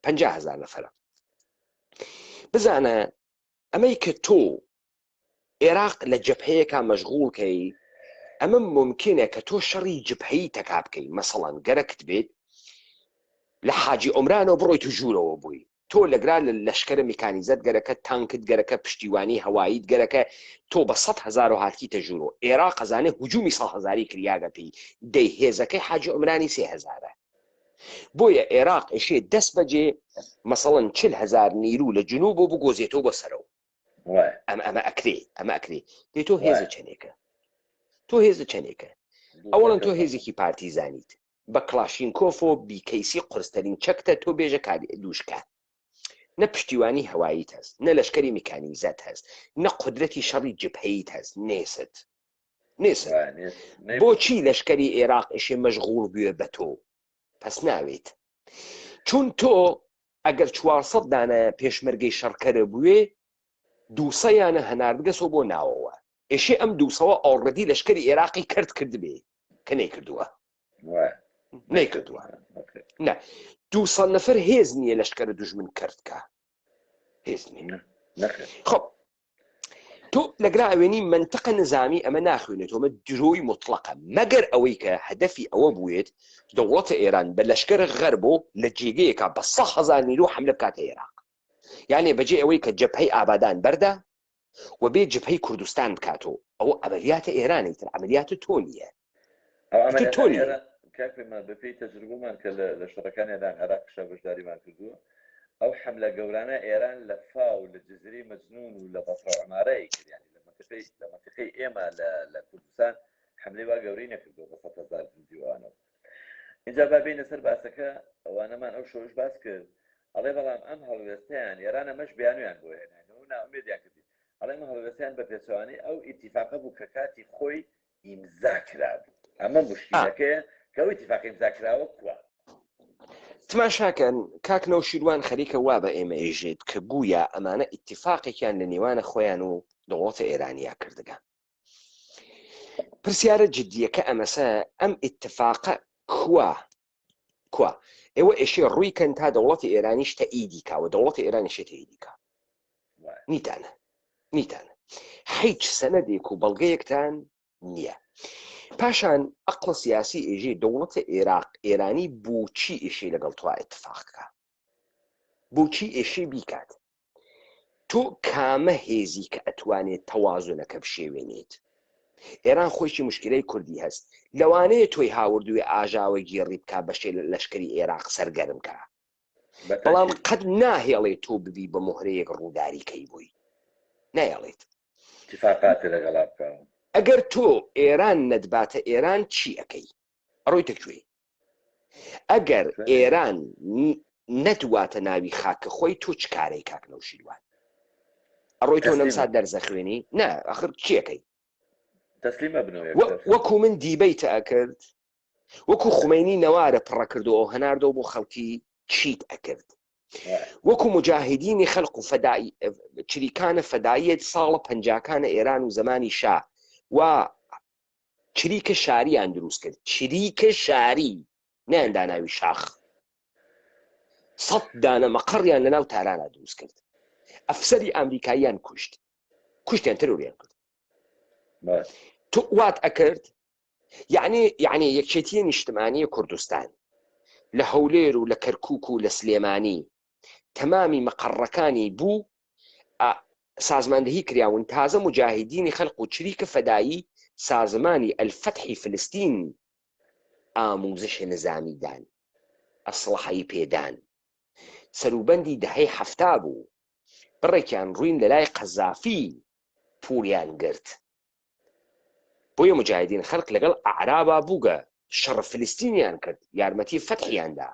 50,000 نەفەرە بزانە ئەمەی کە تۆ عێراق لە جەبهەیەکە مەشغوڵکەی ئەمە ممکنە کە تۆ شەڕی جبهەیی تەکا بکەی مەسەڵەن گەرەکت بێت لە حاجی عمرانەوە بڕۆیت و ژوورەوە بووی تۆ لەگرا لە لەشکرە میکانیزەت گەرەکە تانکت گەرەکە پشتیوانی هەواییت گەرەکە تۆ بە 100,000 هاتیتە ژوورۆ عێراق قەزانێ هجومی 100,000 کریاگەپی دەی هێزەکەی حاجی عمرانی 30,000 بۆیە عێراق ئێشێ دەست بەجێ مەسەڵەن 40,000 نیرو لە جنوب بۆ بگۆزێتەوە بۆ سەرەوە ئەمە ئەکرێ دەی تۆ هێزە چەندێکە ئەوڵەن تۆ هێزێکی پارتیزانیت بە کلاشینکۆف و بیکەیسی قرستەرین چەکتە تۆ بێژە کاری دووشکە نە پشتیوانی هەواییت هەست نە لەشکەری میکانیزەت هەست نە قودرەتی شەڕی جبهەیت هەست نێست بۆچی لەشکەری عێراق ئێشێ مەشغوڵ بوێ بە تۆ پس ناوێت چون تۆ ئەگەر 400 دانە پێشمەرگەی شەڕکەرە بوێ 200یانە هەناردگەسەوە بۆ ناوەوە ئێشێ ئەم 200 ئاڵڕەدی لەشکەری عێراقی کرد بێ کە نەیکردووە نه 200 نەفەر هێز نییە لەشکەرە دوژمن کردکە هێز نییە خۆ تۆ لەگرا ئەوێنی منتەقە نظامی ئەمە ناخوێنێت ئەمە درۆی مطلقە مەگەر ئەوەی کە هەدەفی ئەوە بووێت دەوڵەتە ئێران بە لەشکەرە غەربۆ لە جێگەیەکە بە 100,000 نیرو حملە بکاتە عێراق یعنی بەجێ ئەوەی کە جەبهەی ئابادان بەردە و بێ جەبهەی کوردستان بکاتەوە ئەوە ئەمەلیاتە ئێرانی تر ئەمەلیاتە تۆ نییە کاکمان بەپێی تەجروبەمان کە لە شەڕەکانیدان عێراق شە بەشداریمان کردووە ئەو حملە گەورانە ئێران لە فاو لە جزیرەی مەجنون و لە بەفرە عمارەی کردیانی لە منطقەی ئێمە لە کوردستان حملەی وا گەورەی نەکردووە بە 100,000 دیوانەوە اینجا با بینە سەر باسەکە ئەوانەمان ئەو شۆش باس کرد ئەڵێ بەڵام ئەم هەڵوێستیان ئێران ئەمەش بیانویان بۆ هێنانەوە ناومێدیان کردی ئەڵێ ئەم هەڵوێستیان بە پێچەوانی ئەو ئیتیفاقە بوو کە کاتی خۆی ئیمزا کرابوو ئەمە مشکلەکەیە کەەوە ئیتیفاقی ئیمزاکراوە کووە تماشاکەن کاک نەوشیروان خەریکە وا بە ئێمە ئێژێت کە گویا ئەمانە ئیتیفاقێکیان لە نێوانە خۆیان و دەوڵەتە ئێرانیا کردگە پرسیارە جددیەکە ئەمەسە ئەم ئیتفاقە کوا ئێوە ئێشێ ڕوویکەن تا دەوڵەتی ئێرانیش تەئیدی کاوە دەوڵەتی ئێرانیش تەئیدی کا نیتانە هیچ سەنەدێک و بەڵگەیەکتان نییە. پاشان ئەقڵە سیاسی ئێژێ دەوڵەتە ئێرانی بۆچی ئێشەی لەگەڵ توا ئیتفاقکە، بۆچی ئێشەی بیکات؟ تۆ کامە هێزی کە ئەتوانێت تەوازونەکە بشێوێنێت؟ ئێران خۆشی مشکلەی کوردی هەست، لەوانەیە تۆی هاوردوێ ئاژاوە گێڕی بکە بەشێ لە لەشکری عێراق سەرگەرم کە، بەڵام قەت ناهێڵێت تۆ ببی بە مهرەیەک ڕووداریکەی بووی، نایڵێت اتفاقاتی لەگەڵا بکەوە. ئەگەر تۆ ئێران نەتباتە ئێران چی ئەەکەی؟ ئەڕۆیتە کوێی؟ ئەگەر ئێران نەدواتە ناوی خاکە خۆی تۆ چ کارەی کاک نەوشیروان؟ ئەڕۆی تۆ نەمسات دەرزە خوێنی؟ نا ئەخر چیەکەی؟ تەسلیمە بنەوە وەکو من دیبەیتە ئەکرد، وەکو خومینی نەوارە پڕە کردەوە هەناردەوە بۆ خەڵکی چیت ئەکرد، وەکو مجاهدینی خەلق و چریکانە فەداییت ساڵە پەنجاکانە ئێران و زمانی شا و چریکە شاریان دروست کرد، چریکە شاری نەیاندا ناوی شاخ، 100 دانە مەقڕیان لەناو تارانە دروست کرد، ئەفسەری ئەمریکاییان کوشتیان تەروریان کرد. تۆ وات ئەکرد یعنی یەکێتیە نیشتمانی کوردستان لە هەولێر و لە کەرکووک و لە سلێمانی تەمامی مەقڕەکانی بوو سازماندهی کراون، تازە مجاهدینی خەلق و چریکە فەدایی سازمانی ئەلفەتحی فلستین ئاموزش نظامیدان، ئەسلحەی پێدان، سەروبەندی دەهەی هەفتا بوو، بڕێکیان ڕووین لە لای قەزافی پوریان گرت، بۆیە مجاهدین خەلق لەگەڵ ئەعرابا بووگە شەڕ فلستینیان کرد، یارمەتی فەتحیاندا.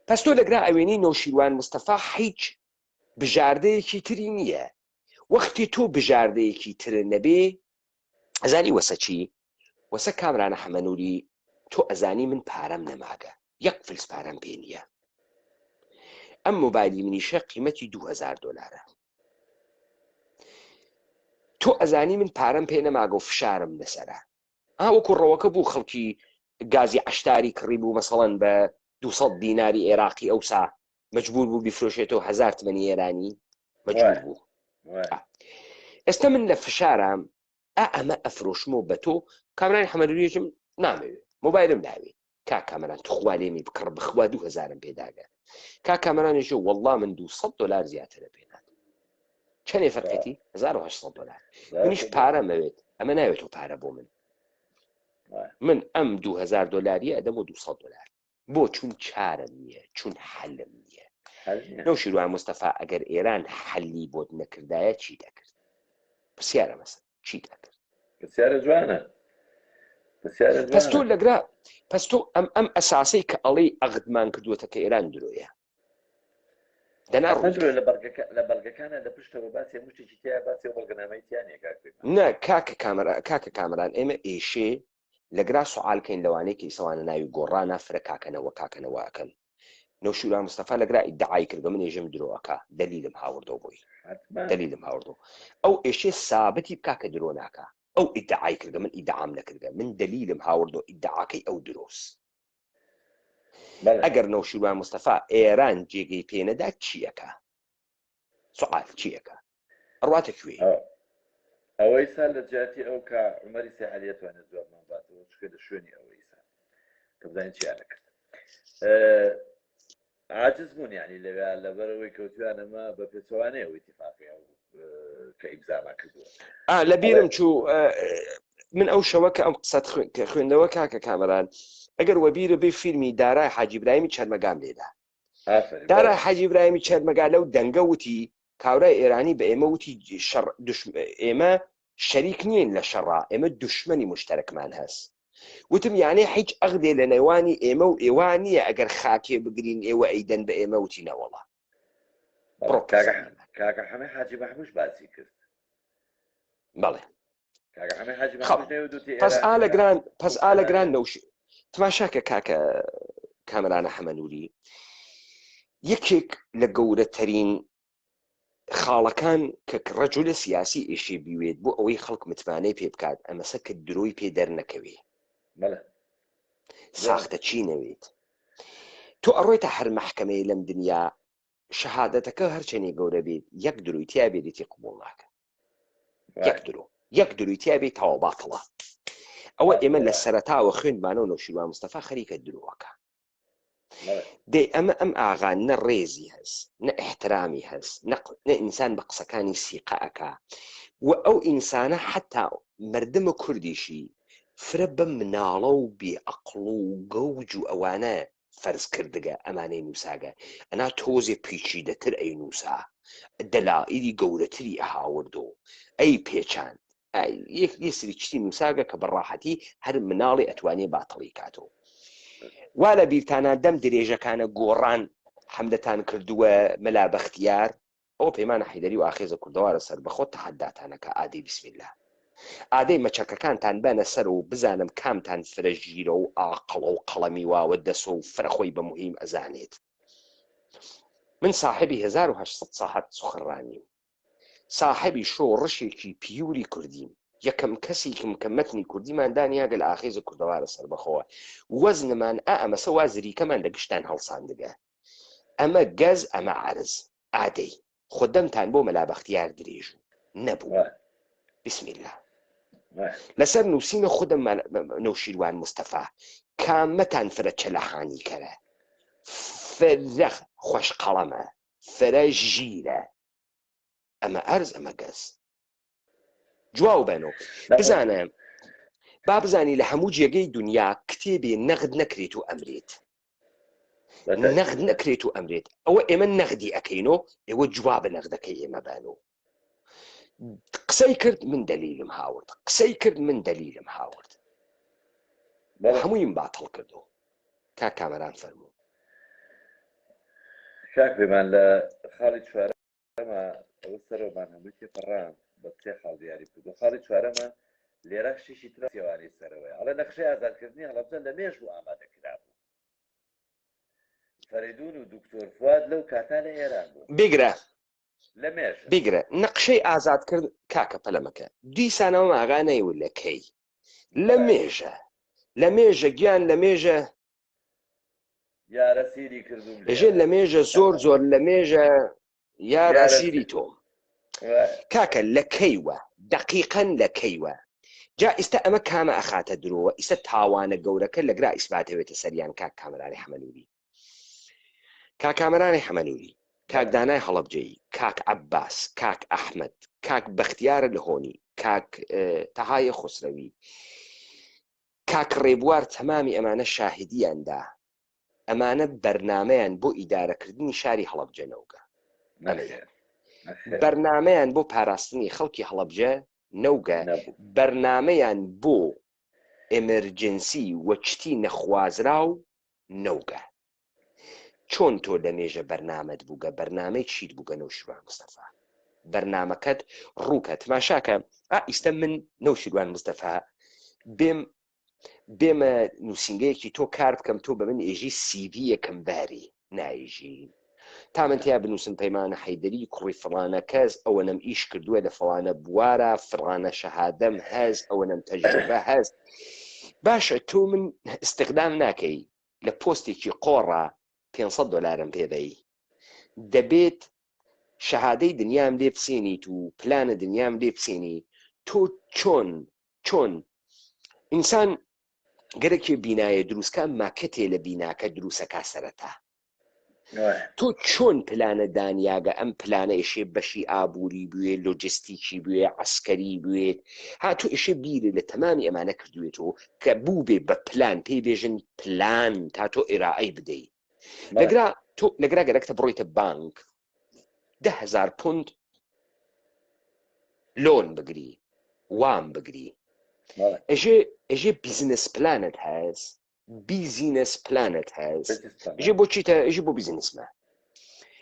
پس تۆ لەگرا ئەوێنی نەوشیروان مستەفا هیچ بژاردەیەکی تری نییە، وەختی تۆ بژاردەیەکی تر نەبێ ئەزانی وەسە چی؟ وەسە کامرانە حەمەنووری تۆ ئەزانی من پارەم نەماگە، 1 فلس پارەم پێ نییە، ئەم مۆبایلی منیشە قیمەتی $2000. تۆ ئەزانی من پارەم پێ نەماگە و فشارم لەسەرە، وەکو ڕەوەکە بوو خەڵکی گازی عەشتاری کڕی بوو مەسەڵەن بە 200 دیناری عێراقی ئەوسا مەجبور بوو بیفرۆشێتەوە 1000 تمەنی ئێرانی مەجبور بوو. ئێستا من لە فشارم ئەمە ئەفرۆشمەوە بە تۆ کامرانی حەمەنووریەکەم نامەوێت، مۆبایلم ناوێت، کا کامران توخوا لێمی بکڕ بخوا 2000 پێداگە، کا کامرانێکی وەڵڵا من $200 زیاترە پێنات، چەندێ فەرقێتی؟ $1800. منیش پارەم ئەوێت، ئەمە ناوێت و پارە بۆ من ئەم $2000 ئەدەم و $200 بۆ چون چارەم نییە، چون حەلم نییە. نەوشیروان مستەفا ئەگەر ئێران حەلی بۆت نەکردایە چی دەکرد؟ پرسیارە مەسە چی دەکرد؟ پرسیارە جوانە. پس تۆ لەگرا پس تۆ ئەم ئەساسەی کە ئەڵەی ئەغدمان کردووەتە کە ئێران درۆیە لە بەڵگەکانە لە پشتەوە باسی مشتێکی تیا باسی بەڵگەنامەیتیانێ نە کاکە کامران ئێمە ئێشێ لەگرا سوعالکەین لەوانەیەکی ئیسەوانە ناوی گۆڕانە فرە کاکەنەوەکەن نەوشیروان مستەفا لەگرا ئیدعای کردو من ێژم درۆەکە دلیلم هاوردەوە بۆی دلیلم هاوردەوە ئەو ئێشێ سابەتی بکاکە درۆ ناکە ئەو ئیدعای کردو من ئیدعام نەکردە من دلیلم هاوردەوە ئیدعاکەی ئەو دروست. ئەگەر نەوشیروان مستەفا ئێران جێگەی پێنەدا چیەکە؟ سوعال چیەکە؟ ئەڕواتە کوێ؟ ئەوەی سا لە جیاتی ئەو کە عومەری سەحەلی توانێت جوابمان باتەوە چکە لە شوێنی ئەوەی سا کە بزانین چیان نەکرد. عاجز بوون یعنی لەبەرەوەی کەوتویانەمە بە پێچەوانەیە ئیتیفاقی کە ئیمزامان کردووە. لە بیرم چوو من ئەو شەوە کە ئەم قسەت خوێندەوە کاکە کامەران ئەگەر وەبیرە بێ فیلمی دارای حاجی ئیبراهیمی چەرمەگام لێدا. دارای حاجی ئیبراهیمی چەرمەگا لەو دەنگە وتی کاورای ئێرانی بە ئێمە وتی ئێمە شەریک نین لە شەڕا، ئێمە دوشمەنی مشتەرەکمان هەست. وتم یانێ هیچ ئەغدێ لە نێوانی ئێمە و ئێوان نییە ئەگەر خاکێ بگرین ئێوە ئەیدەن بە ئێمە وتی نەوەڵا. کاکە حەمە حاجی مەحموش باسی کرد. بەڵێ کاکە حەمە حاجی مەحموش نەیوتی پس ئالەگران نەوشی تماشاکە کاکە کامرانە حەمەنووری یەکێک لە گەورەترین خاڵەکان کە ڕەجولە سیاسی ئێشێ بیوێت بۆ ئەوەی خەڵک متمانەی پێ بکات ئەمەسە کە درۆی پێ دەرنەکەوێ ساختە چی نەوێت تۆ ئەڕۆیتە هەر مەحکەمەیە لەم دنیا شەهادەتەکە هەرچەنێ گەورە بێت یەک دروی تیا بێتی قبوڵ ناکە یەک دروی تیا بێت تاوە باتڵە ئەوە ئێمە لە سەرەتاوە خوێنمانەوە نەوشیروان مستەفا خەریکە درۆوەکە دێ ئەمە ئەم ئاغان نە ڕێزی هەست نە ئەحترامی هەست نە ئینسان بە قسەکانی سیقەکە و ئەو ئینسانە حتا مردمە کوردیشی فرە بە مناڵە و بێعەقڵ و گەوج و ئەوانە فەرز کردگە ئەمانەی نووساگە ئەنا تۆزێ پیچیدەتر ئەی نووسا دەلائیلی گەورەتری ئەهاوردۆ ئەی پێچاند یەسری چتی نووساگە کە بەڕاحەتی هەر مناڵی ئەتوانێ باتڵی کاتەوە وا لە بیرتانە دەم درێژەکانە گۆڕان حەمدەتان کردووە مەلا بەختیار ئەو پەیمانە حەیدەری و ئاخێزە کوردەوارە سەر بەخۆ تەحەداتانەکە ئادەی بسمیللا ئادەی مەچەکەکانتان بەنە سەر و بزانم کامتان فرەژگیرە و ئاقڵە و قەڵەمی واوە دەسە و فرەخۆی بە مهم ئەزانێت من صاحبی 1800 ساحەت سوخڕانیم صاحبی شۆ ڕشێکی پیوری کوردیم یەکەم کەسێکم کە مەتنی کوردیمان دانیاگە لە ئاخێزە کوردەوارە سەر بەخۆوە وەزنمان ئەمەسە وازریکەمان لە گشتان هەڵساندگە ئەمە گەز ئەمە عەرز ئادەی خۆدەمتان بۆ مەلا بەختیار درێژ نەبوو بسم الله لەسەر نووسینە خودم نەوشیروان مستەفا کامەتان فرە چەلەحانی کەرە فرە خۆش قەڵەمە فرە ژیرە ئەمە ئەرز ئەمە گەز جواو بەنەوە بزانە با بزانی لە هەموو جێگەی دنیا کتێبێ نەغد نەکرێت و ئەمرێت نەغد نەکرێت و ئەمرێت ئەوە ئێمە نەغدی ئەەکەینەوە ئێوە جواب نەغدەکەی ئێمە بانەوە قسەی کرد من دەلیلم هاورد قسەی کرد من دەلیلم هاورد هەموویم باتڵ کردو تا کامەران فەرموو شاک بێمان لە خاڵی چوارەمە ئەوە سەرۆمان هەمووی تێپەڕان بە سێ خاڵ دیاری کردو خاڵی چوارەمە لێرە شتێکی تر سێوانی سەرەوەی ئەڵە نەخشەی ئازادکردنی هەڵەبجە لە مێژ و ئامادەکرا بوو فەریدون و دکتۆر فواد لەو کاتانە ئێران بوو بگرە لە مێژ بگرە نەقشەی ئازادکرد کاکە پەلەمەکە دیسانەوە ماغانەی لە کەی لە مێژە گیان لە مێژە یارە سیری کردوم ئێژێ لە مێژە زۆر لە مێژە یار ئەسیری تۆم کاکە لە کەیوە دقیقەن لە کەیوە جا ئێستا ئەمە کامە ئەخاتە درۆوە ئیستا تاوانە گەورەکە لەگرا ئیسباتەوێتە سەریان کاک کامەرانی حەمەنووری کاک کامەرانی حەمەنووری کاک دانای هەڵەبجەیی کاک عەباس کاک ئەحمەد کاک بەختیارە لە هۆنی کاک تەهای خسرەوی کاک ڕێبوار تەمامی ئەمانە شاهدیاندا ئەمانە بەرنامەیان بۆ ئیدارەکردنی شاری هەڵەبجەنەوەگە بەرنامەیان بۆ پاراستنی خەڵکی هەڵەبجە نەوگە بەرنامەیان بۆ ئێمەرجنسی وەچتی نەخوازرا و نەوگە چۆن تۆ لە مێژە بەرنامەت بووگە بەرنامەی چیت بووگە نەوشیروان مستەفا بەرنامەکەت ڕووکە تماشاکە ئیستا من نەوشیروان مستەفا بێمە نووسنگەیەکی تۆ کار بکەم تۆ بە من ئێژی سیڤی یەکەم باری نایژی تا من تیا بنووسم پەیمانە حەیدەری کوڕی فڵانە کەس ئەوەنەم ئیش کردووە لە فڵانە بوارە فڵانە شەهادەم هەز ئەوەنەم تەجروبە هەز باشە تۆ من استخدام ناکەی لە پۆستێکی قۆڕە $500 پێدەی دەبێت شەهادەی دنیام لێ بسێنیت و پلانە دنیام لێ بسێنی تۆ چۆن ئینسان گەرەکێ بینایە دروستکە ماکەتێ لە بیناکە دروستەکە سەرەتا تۆ چۆن پلانە دانیاگە ئەم پلانە ئێشێ بەشی ئابووری بوێ لۆجستیکی بوێ عسکەری بوێت هاتوو ئێشێ بیرە لە تەمامی ئەمانە کردوێتەوە کە بوو بێ بە پلان پێی بێژن پلان تا تۆ ئێرائەی بدەیت لەگرا گەرەکتە بڕۆیتە بانک 10,000 پوند لۆن بگری وام بگری ئێژێ بیزنس پلانت هەز بیزینس پلانت هەز ئێژێ بۆ چیتە ئێژێ بۆ بیزنسمە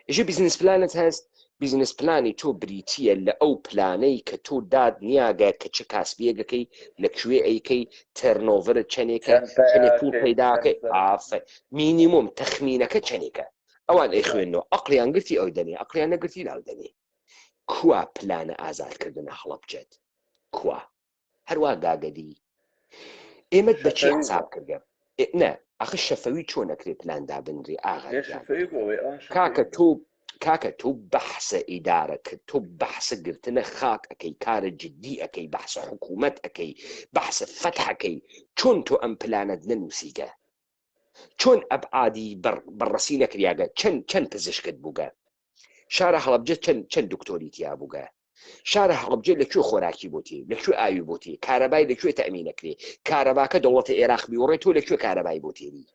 ئێژێ بیزنس پلانت هەز بیزنس پلانی تۆ بریتیە لە ئەو پلانەی کە تۆ داد نیاگە کە چه کاسبیەکەی لەکوێ ئەیکەی تەرنۆڤرت چەندێکە چەندێ پوڵ پەیداکەی مینیمۆم تەخمینەکە چەندێکە ئەوان ئەی خوێنەوە ئەقلیان گرتی ئەو دەنێ ئەقلیان نەگرتی لاو دەنێ کوا پلانە ئازادکردنە هەڵەبجێت کوا هەروە گاگەدی ئێمە بەچی حساب کردە نە ئەخ شەفەوی چۆن نەکرێت پلاندا بنری ئاغا کاکە تۆ بەحسە ئیدارە کرد تۆ بەحسە گرتنە خاک ئەەکەی کارە جددی ئەەکەی بەحسە حکوومەت ئەەکەی بەحسە فەتحەکەی چۆن تۆ ئەم پلانت نەنووسیگە چۆن ئەبعادی بەڕەسی نەکریاگە چەند پزیشکت بووگە شارە هەڵەبجە چەند دکتۆری تیا بووگە شارە هەڵەبجێ لەکوێ خۆراکی بۆتی لەکوێ ئاوی بۆتی کارەبای لەکوێ تەمین نەکرێ کارەباکە دەوڵەتە عێراق بیوەڕێ تۆ لەکوێ کارەبای بۆ تێری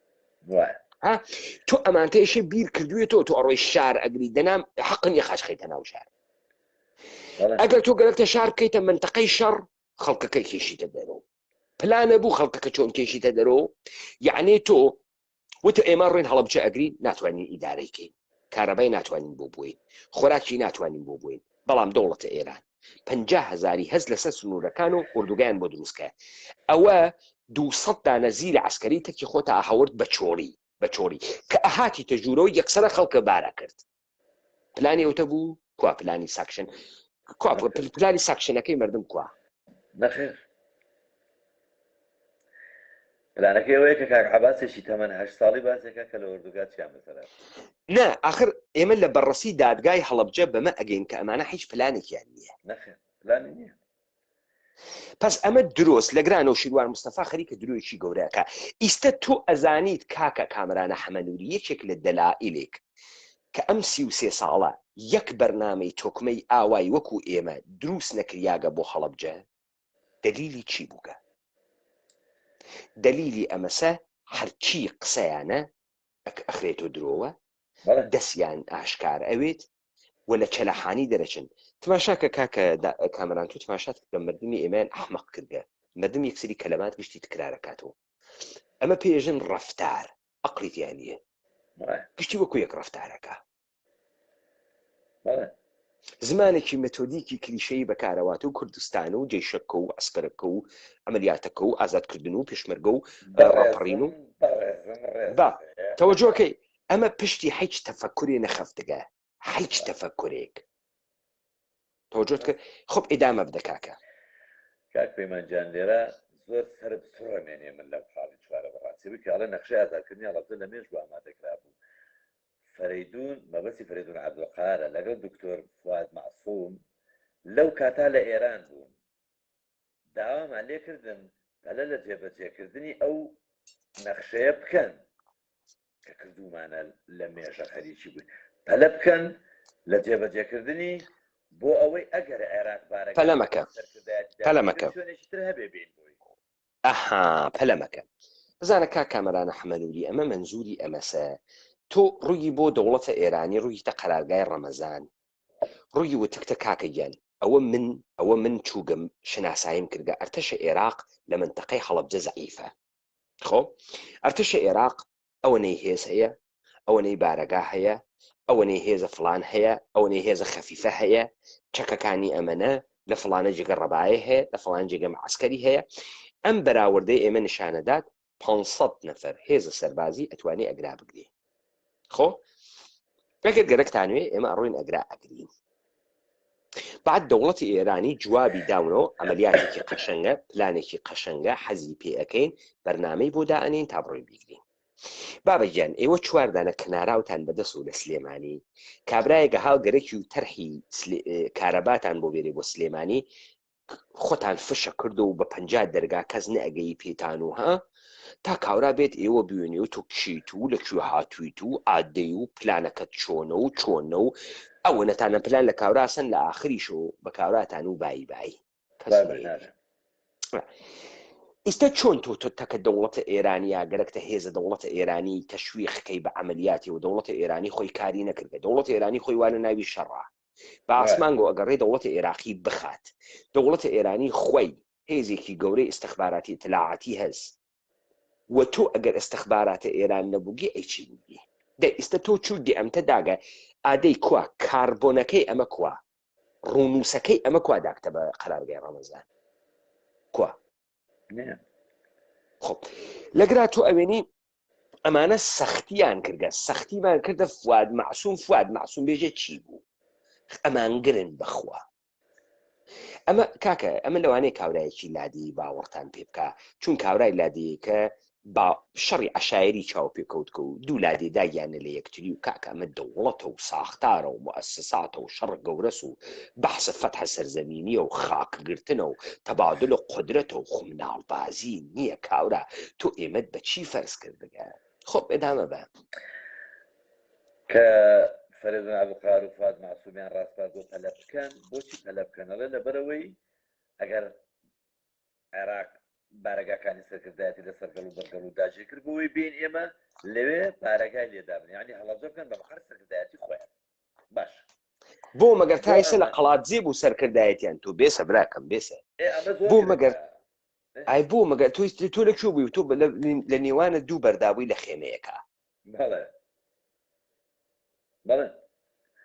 تۆ ئەمانتەیەشێ بیر کردوێتەوە تۆ ئەڕۆی شار ئەگری دەنام حەقن یە خەشخیتە ناو شار ئەگەر تۆ گەرەکتە شار بکەیتە منتەقەی شەڕ خەڵکەکە کێشیتە دەرەوە پلانە بوو خەڵکەکە چۆن کێشیتە دەرەوە یعنی تۆ وتە ئێمە ڕێن هەڵەبجە ئەگری ناتوانین ئیدارەیکەین کارەبای ناتوانین بۆ بووین خۆراکی ناتوانین بۆ بووین بەڵام دەوڵەتە ئێران 50,000 هەز لەسەر سنوورەکان و ئوردوگیان بۆ دروستکە ئەوە 200 دانە زیرە عسکەری تەکی خۆتە ئاهەورد بەچۆری کە ئەهاتی تەژورەوە یەکسەرە خەڵکە بارە کرد پلانی ئەوتە بوو کوا پلانی ساکشن پلانی ساکشنەکەی مردم کوا نەخێر پلانەکەی ئەوەیە کە کاک عەباسێکی تەمەن 8 ساڵی باسێکە کە لە ئوردوگا چیان بەسەر نا آخر ئێمە لە بەڕەسی دادگای هەڵەبجە بەمە ئەگەین کە ئەمانە هیچ پلانێکیان نییە نەخێر پلانی نییە پس ئەمە دروست لە گرانە و شیروان مستەفا خەریکە درۆیشی گەورەکە ئیستە تۆ ئەزانیت کاکە کامرانە حەمەنووری یەکێک لە دەلائیلێک کە ئەم 33 ساڵە یەک بەرنامەی تۆکمەی ئاوای وەکو ئێمە دروست نەکریاگە بۆ هەڵەبجە دلیلی چی بووگە دلیلی ئەمەسە هەرچی قسەیانە ئەخرێتۆ درۆوە دەستیان ئاشکار ئەوێت و لە چەلەحانی دەرەچن تماشاکە کاکە کامران تو تماشات کە مردمی ئێمەیان ئەحمەق کردە مردم یەکسری کەلەمات گشتی تکرارەکاتەوە ئەمە پێژن ڕەفتار ئەقلیتیان نییە گشتی وەکو یەک ڕەفتارەکە زمانێکی مەتۆدیکی کلیشەیی بەکارەواتە و کوردستان و جێشەکە و ئەسکەرەکە و ئەمەلیاتەکە و ئازادکردن و پێشمەرگە و ڕاپەڕین و با تەوەجۆکەی ئەمە پشتی هیچ تەفەکوری نەخەفتگە هیچ تەفەکورێک تۆجۆت کرد خۆب ئێدامە بدە کاکە کاک پەیمانجان لێرە زۆر سەرت سوڕەمێنێ من لە خاڵی چوارە بەڕاستی بکڵە نەخشەی ئازادکردنی هەڵەبجە لە مێژ بۆ ئامادەکرا بوو فەریدون مەبەستی فەریدون عەبدولقارە لەگەڵ دکتۆر فواد معسووم لەو کاتا لە ئێران بوون داوامان لێکردن پەلە لە جێبەجێکردنی ئەو نەخشەیە بکەن کە کردومانە لە مێژە خەریکی بووین پەلە بکەن لە جێبەجێکردنی بۆ ئەوەی ئەگەر عێراق پەلەمەکە ئەها پەلەمەکە بزانە کا کامەرانە حەمەنووری ئەمە منزوری ئەمەسە تۆ ڕووی بۆ دەوڵەتە ئێرانی ڕوویتە قەرارگای ڕەمەزان ڕووی وتکتە کاکەگیان ئەوە من چووگەم شناساییم کردگە ئەرتەشە عێراق لە منتەقەی هەڵەبجە زەعیفە خۆ ئەرتەشە عێراق ئەوەنەی هێز هەیە ئەوەنەی بارەگا هەیە ئەوەنەی هێزە فلان هەیە ئەوەنەی هێزە خەفیفە هەیە چەکەکانی ئەمەنە لە فلانە جێگە ڕەبایە هەیە لە فلان جێگە معسکەری هەیە ئەم بەراوردەی ئێمە نیشانەدات 500 نەفەر هێزە سەربازی ئەتوانی ئەگرا بگرێ خۆ ئەگەر گەرەکتانوێ ئێمە ئەڕۆین ئەگرا ئەگرین بعد دەوڵەتی ئێرانی جوابی داونەوە ئەمەلیاتێکی قەشەنگە پلانێکی قەشەنگە حەزی پێ ئەەکەین بەرنامەی بۆ دائەنین تا بڕۆی بیگرین بابەگیان ئێوە چواردانە کەناراوتان بەدەست و لە سلێمانی کابرایەکە هاڵگەرەکی و تەرحی کارەباتان بۆ بێرێ بۆ سلێمانی خۆتان فشە کرد و بە 50 دەرگا کەس نەئەگەی پێتان و ها تا کاورا بێت ئێوە بوێنێ و تۆ کشیت و لەکوێ هاتوویت و ئادەی و پلانەکەت چۆنە و چۆنە و ئەوە نەتانە پلان لە کاوراسن لە ئاخریش و بە کاوراتان و بایی ئیستا چۆن تۆ تەکە دەوڵەتە ئێرانیا گەرەکتە هێزە دەوڵەتە ئێرانی تەشویقەکەی بە عملیاتی و دەوڵەتە ئێرانی خۆی کاری نەکردە دەوڵەتە ئێرانی خۆی وانە ناوی شەڕا بە ئاسمانگۆ ئەگەڕێ دەوڵەتە عێراقی بخات دەوڵەتە ئێرانی خۆی هێزێکی گەورەی ئستخباراتی اطلاعاتی هەز و تۆ ئەگەر ئستخباراتە ئێران نەبووگی ئەیچی بووگی دە ئیستا تۆ چوودی ئەمتە داگە ئادەی کوا کاربۆنەکەی ئەمە کوا ڕوونووسەکەی ئەمە کوا داکتە بە قەرارگای ڕەمەزان کوا خۆ لەگرا تۆ ئەوێنی ئەمانە سەختیان کردە سەختیمان کردە فواد معسووم بێژێ چی بوو ئەمانگرن بخوا ئەمە کاکە ئەمە لەوانەیە کاورایەکی لادی باوەڕتان پێ بکە چون کاورای لادیەکە با شەڕی عەشایری چاو پێکەوتکە و دوو لادێ داگیانە لە یەکتری و کاکە ئەمە دەوڵەتە و ساختارە و مؤسساتە و شەڕ گەورەس و بەحسە فەتحە سەرزەمینیە و خاکگرتنە و تەبادل و قودرەتە و خومناڵبازی نییە کاورە تۆ ئێمەت بە چی فەرز کردگە خۆ ئێدامە بە کە فەرێدون عەبدولقادر و فواد معسوومیان ڕاستپات بۆ پەلە بکەن بۆچی پەلە بکەنەوە لەبەرەوەی ئەگەر عێراق بارەگاکانی سەرکردایەتی لەسەر گەڵ و بەرگەڵ و داژێ کرد بۆەوەی بین ئێمە لەوێ بارەگای لێدابن یعنی هەڵەبجە بکەن بە بەخەر سەرکردایەتی خۆیان باش بۆ مەگەر تایسە لە قەڵاتجێ بوو سەرکردایەتیان تۆ بێسە براکەم بێسە بۆ مەگەر ئای بۆ مەگەر تۆ لەکوێ بووی تۆ لە نێوانە دوو بەردابووی لە خێمەیەکە بەڵێ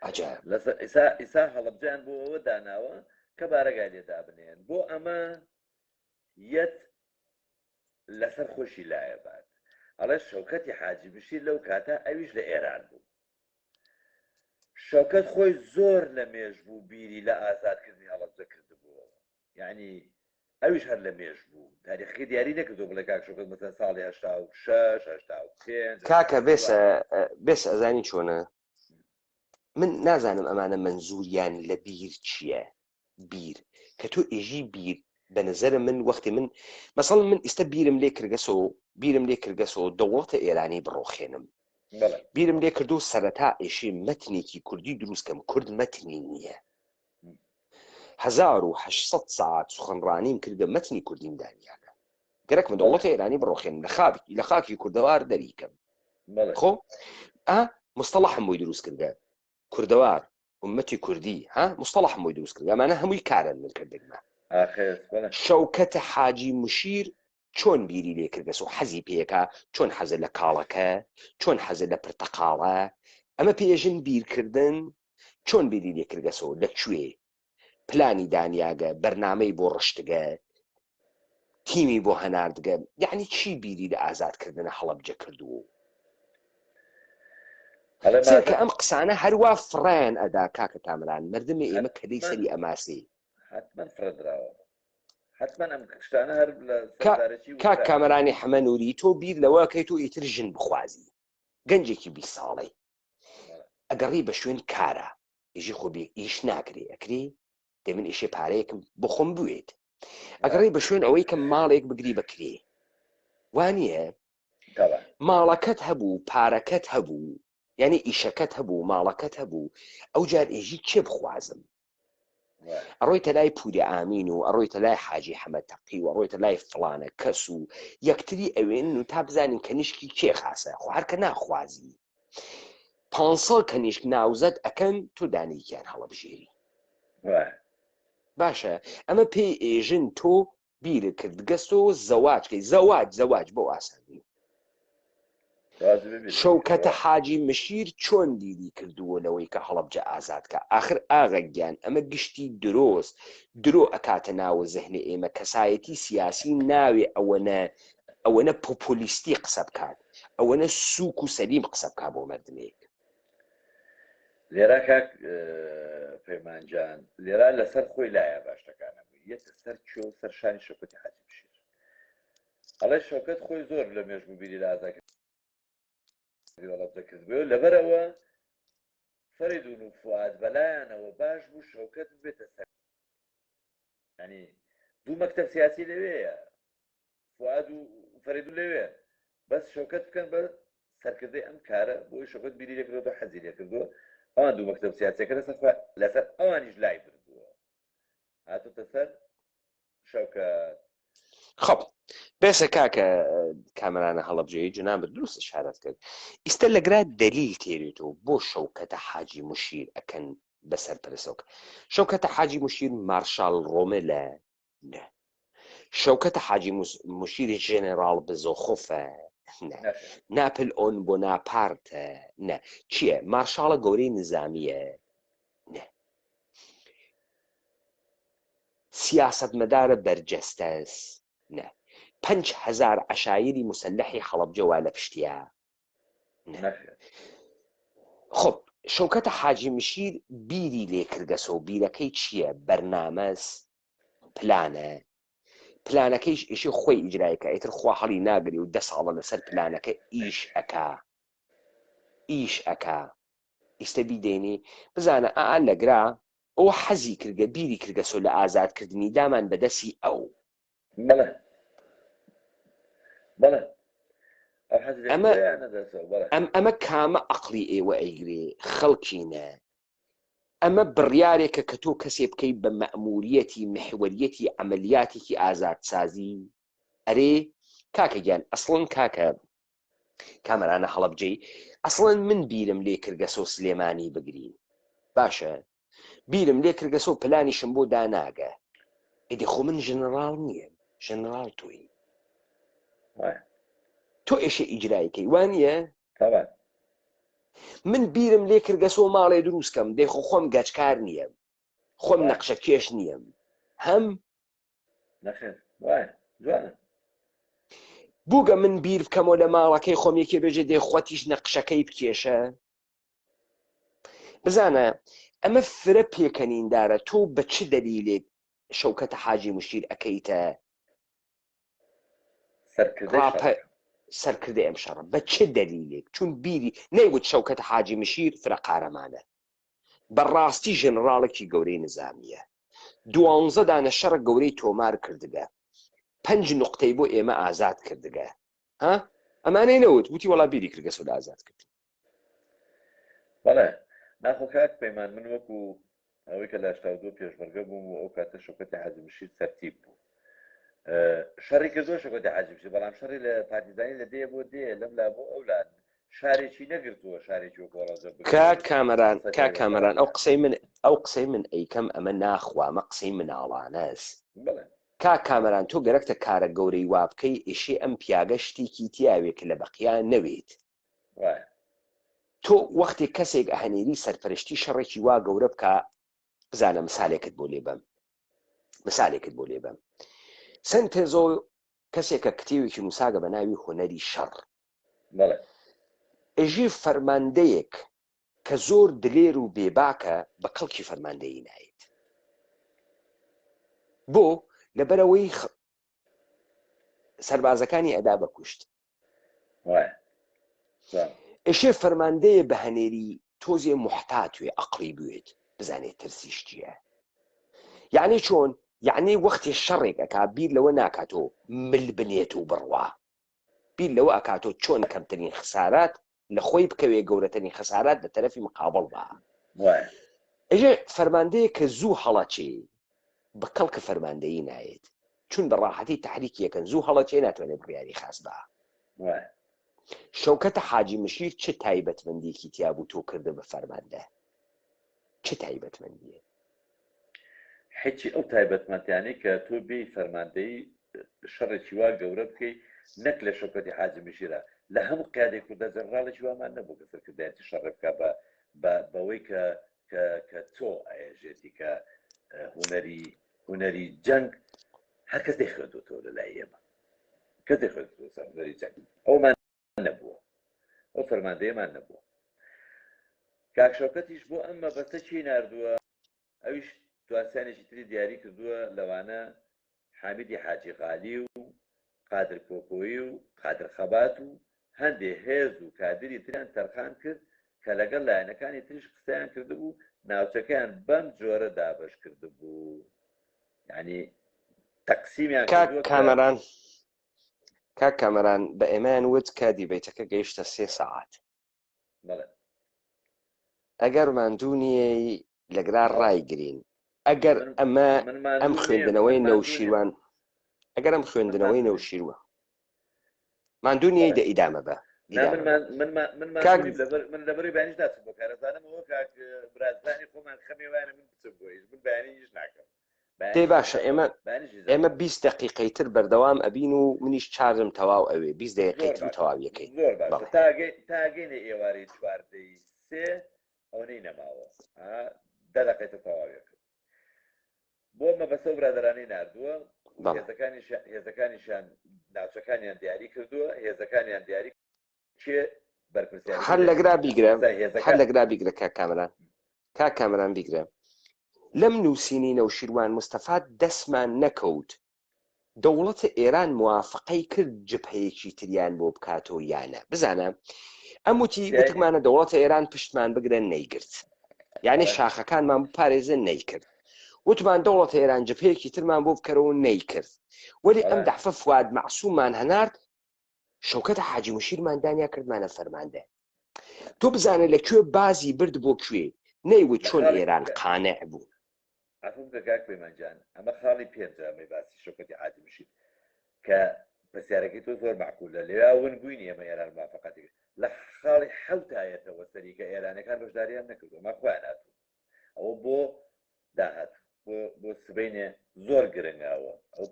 عەجایب لەسەر ئیسا هەڵەبجیان بۆ ئەوە داناوە کە بارەگای لێدا بنێن بۆ ئەمە یەت لەسەر خۆشی لایە بات ئەڵێ شەوکەتی حاجی بشیر لەو کاتە ئەویش لە ئێران بوو شەوکەت خۆی زۆر لە مێژ بوو بیری لە ئازادکردنی هەڵەبجە کردبووە یعنی ئەویش هەر لە مێژ بوو تاریخی دیاری نەکردو بڵێ کاک شەوکەت مەسەڵەن ساڵی 86 85 کاکە بێسە ئەزانی چۆنە من نازانم ئەمانە منزوریان لە بیر چییە بیر کە تۆ ئێژی بیر بە نظرە من وەختی من مەسەڵەن من ئێستا بیرم لێ کردگەسەوە دەوڵەتە ئێرانی بڕۆخێنم بیرم لێ کردو سەرەتا ئێشێ مەتنێکی کوردی دروستکەم کورد مەتنی نییە 1800 ساعت سخنڕانیم کردە مەتنی کوردیم دانیاکە گەرەک من دەوڵەتە ئێرانی بڕۆخێنم لە خاکی کوردەوار دەریکەم خۆ مستەڵەحم بۆی دروست کردە کوردەوار ئومەتی کوردی مستەڵەحم بۆی دروست کردە ئەمانە هەمووی کارن من کردگمە شەوکەتە حاجی مشیر چۆن بیری لێ کردگەس و حەزی پێیەکە چۆن حەزە لە کاڵەکە چۆن حەزە لە پرتەقاڵە ئەمە پێژن بیرکردن چۆن بیری لێ کردگەسەوە لەکوێ پلانی دانیاگە بەرنامەی بۆ ڕشتگە تیمی بۆ هەناردگە یعنی چی بیری لە ئازادکردنە هەڵەبجە کردووە کە ئەم قسانە هەروە فڕیان ئەدا کاکە تامران مردمی ئێمە کەدەی سەری ئەماسی کاک کامەرانی حەمەنووری تۆ بیر لەوەکەی تۆ ئیتر ژن بخوازی گەنجێکی 20 ساڵەی ئەگەڕی بە شوێن کارە ئێژی خۆ بێ ئیش ناکرێ ئەکرێ دێ من ئێشێ پارەیەکم بۆ خۆم بوێت ئەگەڕی بە شوێن ئەوەی کە ماڵێک بگری بکرێ وانییە ماڵەکەت هەبوو پارەکەت هەبوو یعنی ئیشەکەت هەبوو ماڵەکەت هەبوو ئەو جار ئێژی کێ بخوازم ئەڕۆیتە لای پوری ئامین و ئەڕۆیتە لای حاجی حەمەتەقی و ئەڕۆیتە لای فڵانە کەس و یەکتری ئەوێن و تا بزانین کەنیشکی کێ خاسە خۆ هەرکە ناخوازی 500 کەنیشک ناوزەت ئەکەن تۆ دانیکیان هەڵەبژێری باشە ئەمە پێی ئێژن تۆ بیرە کردگەستەوە زەواجکەی زەواج بۆ ئاسانی شەوکەتە حاجی مشیر چۆن دیری کردووە لەوەی کە هەڵەبجە ئازادکە آخر ئاغەگیان ئەمە گشتی درۆ ئەکاتە ناوە زەهنە ئێمە کەسایەتی سیاسی ناوێ ئەوەنە پۆپۆلیستی قسە بکات ئەوەنە سووک و سەلیم قسە بکا بۆ مردمێک لێرا کاک پەیمانجان لێرا لەسەر خۆی لایە باشەکانە یەتە سەر چۆ سەرشانی شەوکەتی حاجی مشیر ئەڵێ شەوکەت خۆی زۆر لە مێژبوو بیری لە ئازادکردنی هەڵەبجەکردبووە لەبەرەوە فەریدون و فواد بەلایەنەوە باش بوو شەوکەت بێتە سەر ینی دوو مەکتەب سیاسی لەوەیە فواد و فەریدون لەوێ بەس شەوکەت بکەن بە سەرکردەی ئەم کارە بۆی شەوکەت بیری لێ کردەوە حەزی لێ کردووە ئەوان دوو مەکتەب سیاسیەکە لەسەر ئەوانیش لای بردووە هاتوتە سەر شەوکەت خەڵ بێسە کاکە کامەرانە هەڵەبجەیی جناب دروست شارەت کرد ئیستا لەگرا دلیل تێرێتەوە بۆ شەوکەتە حاجی مشیر ئەکەن بەسەر پرسەوەکە شەوکەتە حاجی مشیر مارشال ڕۆمێلە نە شەوکەتە حاجی مشیر ژێنێراڵ بزۆخۆفە ناپل ئۆن بۆ ناپارتە نە چییە مارشاڵە گەورەی نظامیە نە سیاسەتمەدارە بەرجەستەس نە 5,000 عەشایری مسلحی هەڵەبجەوە لە پشتیا خۆ شەوکەتە حاجی مشیر بیری لێ کردەسە و بیرەکەی چییە؟ بەرنامەس پلانەکەیش ئیشی خۆی ئیجرایەکە ئیتر خوا هەڵی ناگری و 10 ساڵە لەسەر پلانەکە ئیش ئەکا ئیستە بیدێنی بزانە لەگرا ئەوە حەزی کردگە بیری کردگەسۆ لە ئازادکردنی دامان بەدەستی ئەو ئەمە کامە عەقڵی ئێوە ئەیگرێ خەڵکینە ئەمە بڕیارێکە کە تۆ کەسێ بکەی بە مەئموریەتی محوەریەتی عەمەلیاتێکی ئازادسازی ئەرێ کاکە گیان ئەسڵن کاکە کامەرانە هەڵەبجەی ئەسڵن من بیرم لێ کردگەسۆ سلێمانی بگرین باشە بیرم لێ کردگەسۆ پلانیشم بۆ داناگە ئیدی خۆ من ژنەراڵ نییە ژنەراڵ تۆی تۆ ئێشە ئیجرایەکەی وانە من بیرم لێ کردگەسۆ ماڵێ دروستکەم دەیخۆ خۆم گەچکار نییە خۆم نەقشە کێش نییم هەم بووگە من بیر بکەمەوە لە ماڵەکەی خۆم یەکێ بێژێ دێ خۆتیش نەقشەکەی بکێشە بزانە ئەمە فرە پێکەنیندارە تۆ بە چ دەلیلێک شەوکەتە حاجی مشیر ئەەکەیتە سەرکردە ئەم شەڕە بە چ دەلیلێک چون بیری نەیوت شەوکەتە حاجی مشیر فرە قارەمانە بەڕاستی ژنراڵێکی گەورەی نظامیە 12 دانە شەڕە گەورەی تۆمار کردگە 5 نقطەی بۆ ئێمە ئازاد کردگە ئەمانەی نەوت وتی وەڵا بیری کردگەسۆ لە ئازاد کرد بەڵێ ناخۆ کاک پەیمان من وەکو ئەوەی کە لە 82 پێشمەرگە بووم و ئەو کاتە شەوکەتی حاجی مشیر تەرتیب بوو شەڕی کردۆ شەوکەتی حاجی مشیر بەڵام شەڕی لە پارتیزانی لە دێ بۆ دێ لەم لا بۆ ئەولاد شارێکی نەگرتووە شارێکی وەکو کامەران ئەو قسەی من ئەیکەم ئەمە ناخوامە قسەی مناڵانەس کامەران تۆ گەرەکتە کارە گەورەی وا بکەی ئێشێ ئەم پیاگە شتێکی تیاوێک لە بەقییان نەوێت تۆ وەختێک کەسێک ئەهەنێری سەرپەرشتی شەڕێکی وا گەورە بکە بزانە مثالێکت بۆ لێ بەم سەن تێزۆ کەسێکە کتێوێکی نووساگە بە ناوی هونەری شەڕ ئەژێ فەرماندەیەک کە زۆر دلێر و بێباکە بە کەڵکی فەرماندەیی نایێت بۆ لەبەرەوەی سەربازەکانی ئەدا بەکوشت ئێشێ فەرماندەیە بە هەنێری تۆزێ محتاتوێ عەقڵی بوێت بزانێت ترسیش چییە یعنی چۆن یعنی وەختی شەڕێکەکە بیر لەوە ناکاتۆ مل بنێت و بڕوا بیر لەوە ئەکاتۆ چۆن کەمترین خسارات لە خۆی بکەوێ گەورەترین خسارات لە تەرەفی مقابڵ بە ئەژێ فەرماندەیە کە زوو هەڵەچێ بە کەڵکە فەرماندەیی نایێت چون بە ڕاحەتی تحریکی یەکەن زوو هەڵەچێ ناتوانێت بڕیاری خاس بە شەوکەتە حاجی مشیر چه تایبەتمەندێکی تیا بوو تۆ کردە بە فەرماندە چه تایبەتمەندیە هیچی ئەو تایبەتمەندیانەی کە تۆ بێی فەرماندەی شەڕێکی وا گەورە بکەی نەک لە شەوکەتی حاجی مشیرە لە هەموو کاتێک و دەجەنراڵێکی وامان نەبوو کە سەرکردایەتی شەڕ بکە بەوەی کە تۆ ئاێژێتی کە هونەری جەنگ هەر کەس دەیخوێتەوە لە لای ئێمە کەس دەیخوێتەوە سەر هونەری جەنگ ئەومان نەبووە ئەو فەرماندەیەمان نەبووە کاک شەوکەتیش بۆ ئەم مەبەستە چی ناردووە ئەویش تواسیانێکی تری دیاری کردووە لەوانە حامیدی حاجی غالی و قادر کۆکۆیی و قادر خەبات و هەندێ هێز و کادری تریان تەرخان کرد کە لەگەڵ لایەنەکانی تریش قسەیان کردبوو ناوچەکەیان بەم جۆرە دابەش کردبوو یعنی تەقسیمیان کاک کامەران بە ئێمەیان وت کە دیبەیتەکە گەیشتە 3 ساعات ئەگەر ماندوونیەی لەگرا ڕایگرین ئەگەر ئەم خوێندنەوەی نەوشیروان ئەگەر ئەم خوێندنەوەی نەوشیروە ماندوونیەی دە ئیدامە بە من لەبەری بەیانیش ناچم بۆ کارەزانمەوە کاک برازانی خۆمان خەمیوانە من بچم بۆیش من بەیانیش ناکەم دەی باشە ئێمە 20 دقیقەی تر بەردەوام ئەبین و منیش چارم تەواو ئەوێ 20 دقیقەی تر تەواویەکەی تاگەینە ئێوارەی 4 3 ئەوەی نەماوە 10 دقیقەی تەواویەکە بۆ مەبەستە و برادەرانەی ناردووە هێزەکانیشان ناوچەکانیان دیاری کردووە هێزەکانیان دیاری بەرپرسیاری هەر لەگرا بیگرە هەر لەگرا بیگرە کا کامران بیگرە لەم نووسینی نەوشیروان مستەفا دەستمان نەکەوت دەوڵەتە ئێران موافقەی کرد جبهەیەکی تریان بۆ بکاتەوە یانە بزانە ئەموتی وتمانە دەوڵەتە ئێران پشتمان بگرە نەیگرت یعنی شاخەکانمان بپارێزە نەیکرد وتمان دەوڵەتە ئێران جبهەیەکی ترمان بۆ بکەرەوە نەیکرد وەلی ئەم دەعفە فواد مەعسووممان هەنارد شەوکەتە حاجی مشیرمان دانیا کردمانە فەرماندە تۆ بزانە لەکوێ بازی برد بۆ کوێ نەیوت چۆن ئێران قانع بوو عفوم کاک پەیمانجان ئەمە خاڵی پێنجەمەی باسی شەوکەتی حاجی مشیر کە پرسیارەکەی تۆ زۆر معقولە لێرا ون بووینی ئەمە ئێران موافقەتی لە خاڵی حەوتایەتەوە سەریکە ئێرانەکان بەشداریان نەکردو ما خۆیان هاتوو ئەوە بۆ داهات بۆ سبەینێ زۆر گرنگاوە ئەو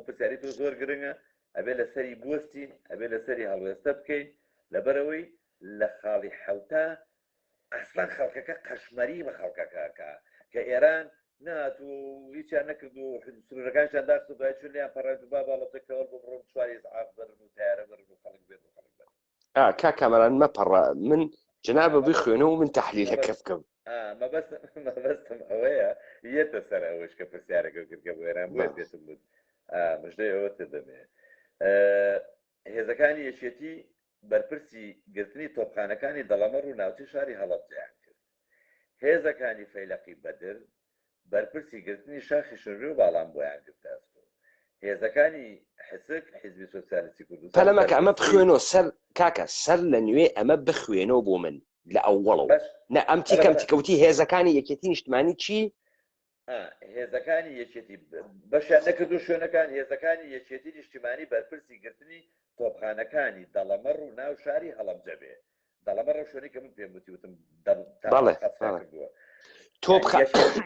پرسیاری تۆ زۆر گرنگە ئەبێ لەسەری بوەستین ئەبێ لەسەری هەڵوێستە بکەین لەبەرەوەی لە خاڵی حەوتا ئەسڵان خەڵکەکە قەشمەری بە خەڵکەکەکە کە ئێران ناتوو هیچیان نەکردو سنوورەکانشان داخست دوای چون لیان پەڕێت با باڵەتەکەوە بۆ بڕۆن چواری ئیسعاف بەرن و تیارە بەرن و خەڵک بێت و خەڵک بێت کا کامەران مەپەڕە من جنابە بخوێنەوە من تەحلیلەکە بکەم مەبەستم ئەوەیە یەتە سەر ئەوەش کە پرسیارەکە کردکە بۆ ئێران بۆ پێتم بود مژدەی ئەوە دەمێ هێزەکانی یەکێتی بەرپرسی گرتنی تۆپخانەکانی دەڵەمەڕ و ناوچەی شاری هەڵەبجەیان کرد هێزەکانی فەیلەقی بەدر بەرپرسی گرتنی شاخی شوڕی و باڵام بۆیان گرتاستۆ هێزەکانی حسک حیزبی سۆسیالیستی کوردستان پەلەمەکە ئەمە بخوێنەوە سەر کاکە سەر لە نوێ ئەمە بخوێنەوە بۆ من لە ئەووەڵەوە نە ئەم تیکەم تیکەوتی هێزەکانی یەکێتی نیشتمانی چی هێزەکانی یەکێتی بەشیان نەکردو شوێنەکان هێزەکانی یەکێتی نیشتیمانی بەرپرسی گرتنی تۆپخانەکانی دەڵەمەڕ و ناو شاری هەڵەبجە بێ دەڵەمەڕ شوێنی کە من پێم وتی وتم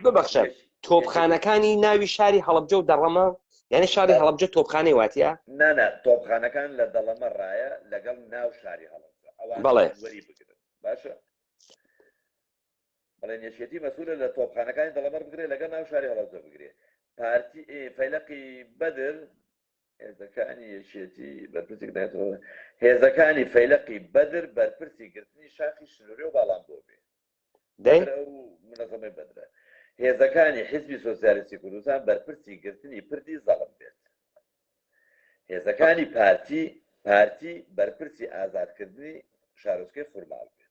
ببەخشە تۆپخانەکانی ناوی شاری هەڵەبجە و دەڕەمە یعنی شاری هەڵەبجە تۆپخانەی واتیە نانە تۆپخانەکان لە دەڵەمە ڕایە لەگەڵ ناو شاری هەڵەبجە بەڵێ وەری بگرن باشە بەڵێن یەکێتی مەسوولە لە تۆپخانەکانی دەڵەمەڕ بگرێت لەگەڵ ناو شاری هەڵەبجە بگرێت پارتی فەیلەقی بەدر هێزەکانی یەکێتی بەرپرسی دایەوە هێزەکانی فەیلەقی بەدر بەرپرسی گرتنی شاخی شنووری و باڵام بۆ بێ منەظەمەی بەدرە هێزەکانی حیزبی سۆسیالیستی کوردستان بەرپرسی گرتنی پردی زەڵم بێت هێزەکانی پارتی بەرپرسی ئازادکردنی شارۆچکەی فورماڵ بێت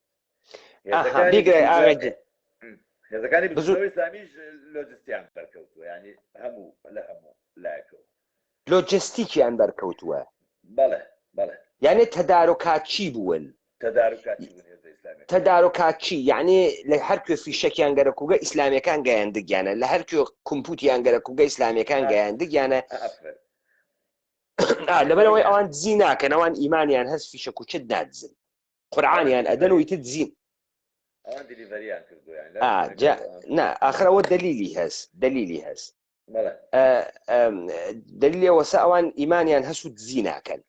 هێزەکانی بزۆی ئیسلامیش لۆجستیان بەرکەوتووە ینی هەموو لە هەموو لایەکەوە لۆجستیکیان بەرکەوتووە بەڵێ یعنی تەدارۆکاتچی بوون تەدارۆکاتچی یعنی لە هەرکوێ فیشەکیان گەرەکوگە ئیسلامیەکان گەیاندگیانە لە هەرکوێ کومپوتیان گەرەکوگە ئیسلامیەکان گەیاندگیانە لەبەرەوەی ئەوان دزی ناکەن ئەوان ئیمانیان هەست فیشە کوچت نادزن قورعانیان ئەدەن و ئیتر دزین نا ئاخرەوە دلیلی هەست دلیلەوە سە ئەوان ئیمانیان هەست و دزی ناکەن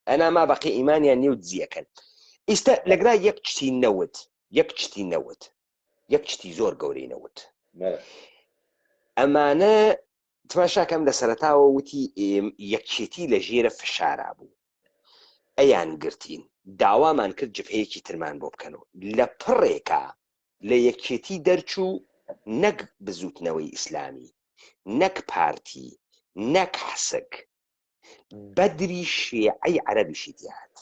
ئەنا ما بەقی ئیمانیان نیە و دزیەکەن ئیستا لەگرا یەک چتی زۆر گەورەی نەوت ئەمانە تماشاکەم لە سەرەتاوە وتی یەکێتی لە ژێرە فشارا بوو ئەیان گرتین داوامان کرد جبهەیەکی ترمان بۆ بکەنەوە لە پڕێکە لە یەکێتی دەرچوو نەک بزوتنەوەی ئیسلامی نەک پارتی نەک حسک بەدری شیعەی عەرەبیشی دیات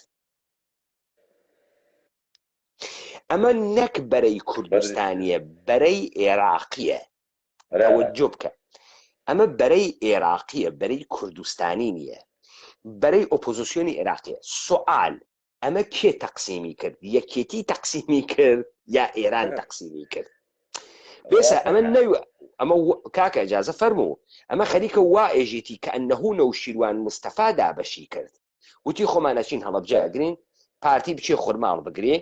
ئەمە نەک بەرەی کوردستانیە بەرەی عێراقیە تەوەجۆ بکە ئەمە بەرەی عێراقیە بەرەی کوردستانی نییە بەرەی ئۆپۆزیسیۆنی عێراقیە سوئال ئەمە کێ تەقسیمی کرد یەکێتی تەقسیمی کرد یا ئێران تەقسیمی کرد بێسە ئەمە نەوە ئەمە کاکە ئەجازە فەرموو ئەمە خەریکە وا ئێژێتی کە ئەنەهوو نەوشیروان مستەفا دابەشی کرد وتی خۆمانەچین هەڵەبجە ئەگرین پارتی بچێ خورماڵ بگرێ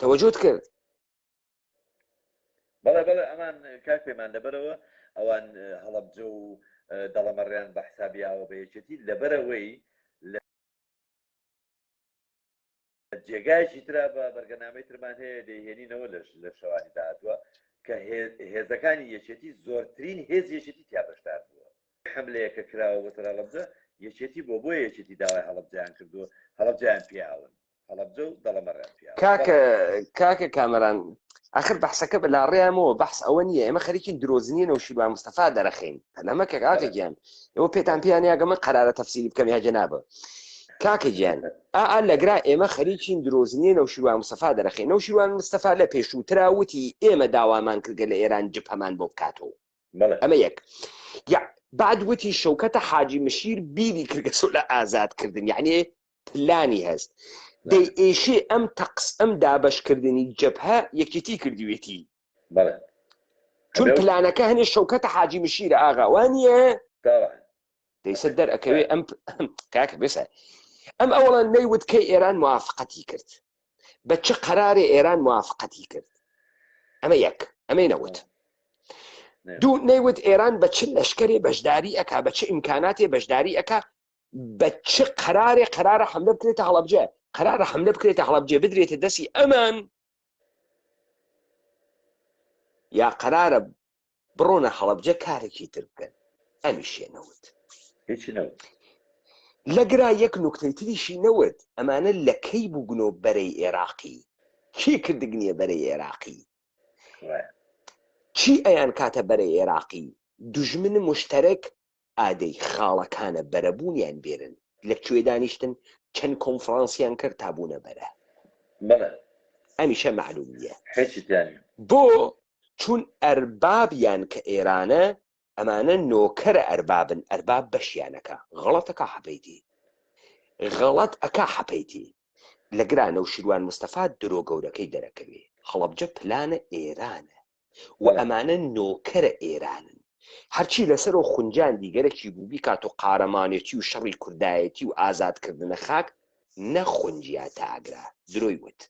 تەوەجۆت کرد بەڵێ ئەمان کاک پەیمان لەبەرەوە ئەوان هەڵەبجە و دەڵەمەڕیان بە حسابیاوە بە یەکێتی لەبەرەوەی جێگایکی ترا بە بەرگەنامەی ترمان هەیە دەیهێنینەوە لە شەوانی داهاتووە کە هێزەکانی یەکێتی زۆرترین هێز یەکێتی تیا بەشدار بووە حملەیەکە کراوە بۆ سەر هەڵەبجە یەکێتی بۆ یەکێتی داوای هەڵەبجەیان کردووە هەڵەبجەیان پیاون هەڵەبجە و دەڵەمەڕیان پیا کاکە کامەران آخر بەحسەکە بە لاڕێیامەوە بەحس ئەوە نییە ئێمە خەریکی درۆزنینە و شیروان مستەفا دەرەخین لەمەکە کاکە گیان ئەوە پێتان پیان یاگەمە قەرارە تەفسیری بکەم یا جەنابە کاکە گیان لەگرا ئێمە خەریکین درۆزنینە و شیروان مستەفا دەرەخین و شیروان مستەفا لە پێشووترا وتی ئێمە داوامان کردگە لە ئێران جبهەمان بۆ بکاتەوە ئەمە یەک بعد وتی شەوکەتە حاجی مشیر بیری کردگەسۆ لە ئازادکردن یعنی پلانی هەست دەی ئێشێ ئەم دابەشکردنی جەبهە یەکێتی کردوێتی چون پلانەکە هەنێ شەوکەتە حاجی مشیرە ئاغا وانە دەیسە دەرئەکەوێ ئەم کاکە بێسە ئەم ئەوڵان نەیوت کەی ئێران موافقەتی کرد بە چ قەرارێ ئێران موافقەتی کرد ئەمە یەک ئەمەی نەوت دوو نەیوت ئێران بە چ لەشکرێ بەشداری ئەکا بە چ ئیمکاناتێ بەشداری ئەکا بە چ قەرارە حەملە بکرێتە هەڵەبجە قەرارە حەملە بکرێتە هەڵەبجێ بدرێتە دەستی ئەمان یا قەرارە بڕۆنە هەڵەبجە کارێکی تر بکەن ئەمیشێ نەوت لەگرا یەک نوکتەی تریشی نەوت ئەمانە لە کەی بووگنۆ بەرەی عێراقی چی کردگنیە بەرەی عێراقی چی ئەیان کاتە بەرەی عێراقی دوژمن مشتەرەک ئادەی خاڵەکانە بەرەبوونیان بێرن لەکوێ دانیشتن چەند کۆنفرانسیان کرد تا بوونە بەرە ئەمیشە معلوم نییە بۆ چون ئەربابیان کە ئێرانە ئەمانە نۆکەرە ئەربابن ئەرباب بەشیانەکە غەڵەتەکە حەپەیتی غەڵەت ئەکا حەپەیتی لەگرانە و شیروان مستەفا درۆ گەورەکەی دەرەکەوێ هەڵەبجە پلانە ئێرانە و ئەمانە نۆکەرە ئێرانن هەرچی لەسەر و خونجان دیگەرەکی بوو بیکات و قارەمانێتی و شەڕی کوردایەتی و ئازادکردنە خاک نەخونجیا تاگرا درۆی وت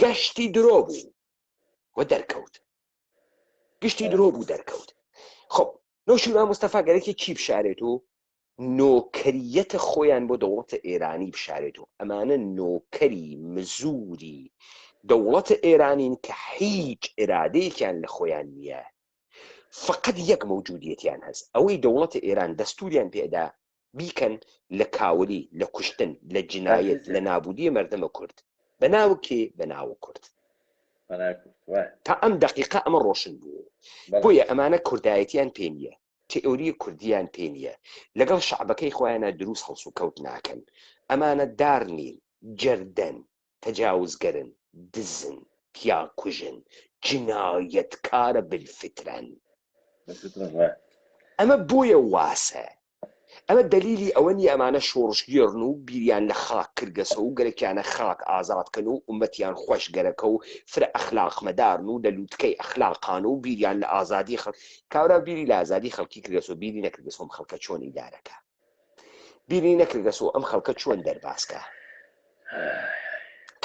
گەشتی درۆ بوو و دەرکەوت گشتی درۆ بوو دەرکەوت خب نەوشیروان مستەفا گەرەکی چی بشارێت و نۆکەریەتە خۆیان بۆ دەوڵەتە ئێرانی بشارێت و ئەمانە نۆکەری مزوری دەوڵەتە ئێرانین کە هیچ ئێرادەیەکیان لە خۆیان نییە فقط یەک مەوجودیەتیان هەست ئەوەی دەوڵەتە ئێران دەستوریان پێدا بیکەن لە کاولی لە کوشتن لە جنایەت لە نابودیە مەردەمە کورد بەناو کێ بەناو کورد تا ئەم دقیقە ئەمە ڕۆشن بوو بۆیە ئەمانە کوردایەتیان پێ نییە تئۆری کوردیان پێ نییە لەگەڵ شعبەکەی خۆیانە دروست هەڵس و کەوت ناکەن ئەمانە دار نین جەردەن تەجاوزگەرن دزن پیا کوژن جنایەتکارە بالفترەن ئەمە بۆیە واسە ئەمە دلیلی ئەوە نیە ئەمانە شۆڕشگێڕن و بیریان لە خاک کردگەسە و گەرەکیانە خاک ئازادکەن و ئومەتیان خۆش گەرەکە و فرە ئەخلاق مەدارن و لە لووتکەی ئەخلاقان و بیریان لە ئازادی خەڵک کاورا بیری لە ئازادی خەڵکی کردگەسە و بیری نەکردگەسە ئەم خەڵکە چۆن ئیدارەکە بیری نەکردگەسە و ئەم خەڵکە چۆن دەرباسکە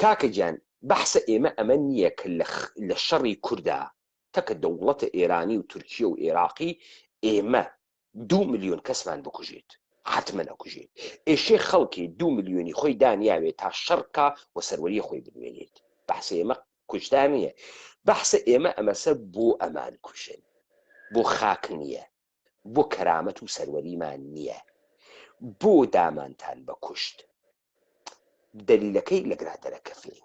کاکە گیان بەحسە ئێمە ئەمە نییە کە لە شەڕی کووردا تەکە دەوڵەتە ئێرانی و تورکیە و عێراقی ئێمە 2 ملیۆن کەسمان بکوژێت حتممە نەکوژێت ئێشێ خەڵکی 2 ملیۆنی خۆی دانیاوێت تا شەڕکە و سەروەریە خۆی بنوێنێت بەحسە ئێمە کوژدار نییە بەحسە ئێمە ئەمەسە بۆ ئەمان کوژن بۆ خاک نییە بۆ کەرامەت و سەروەریمان نییە بۆ دامانتان بە کوشت دلیلەکەی لەگرا دەرەکەفێ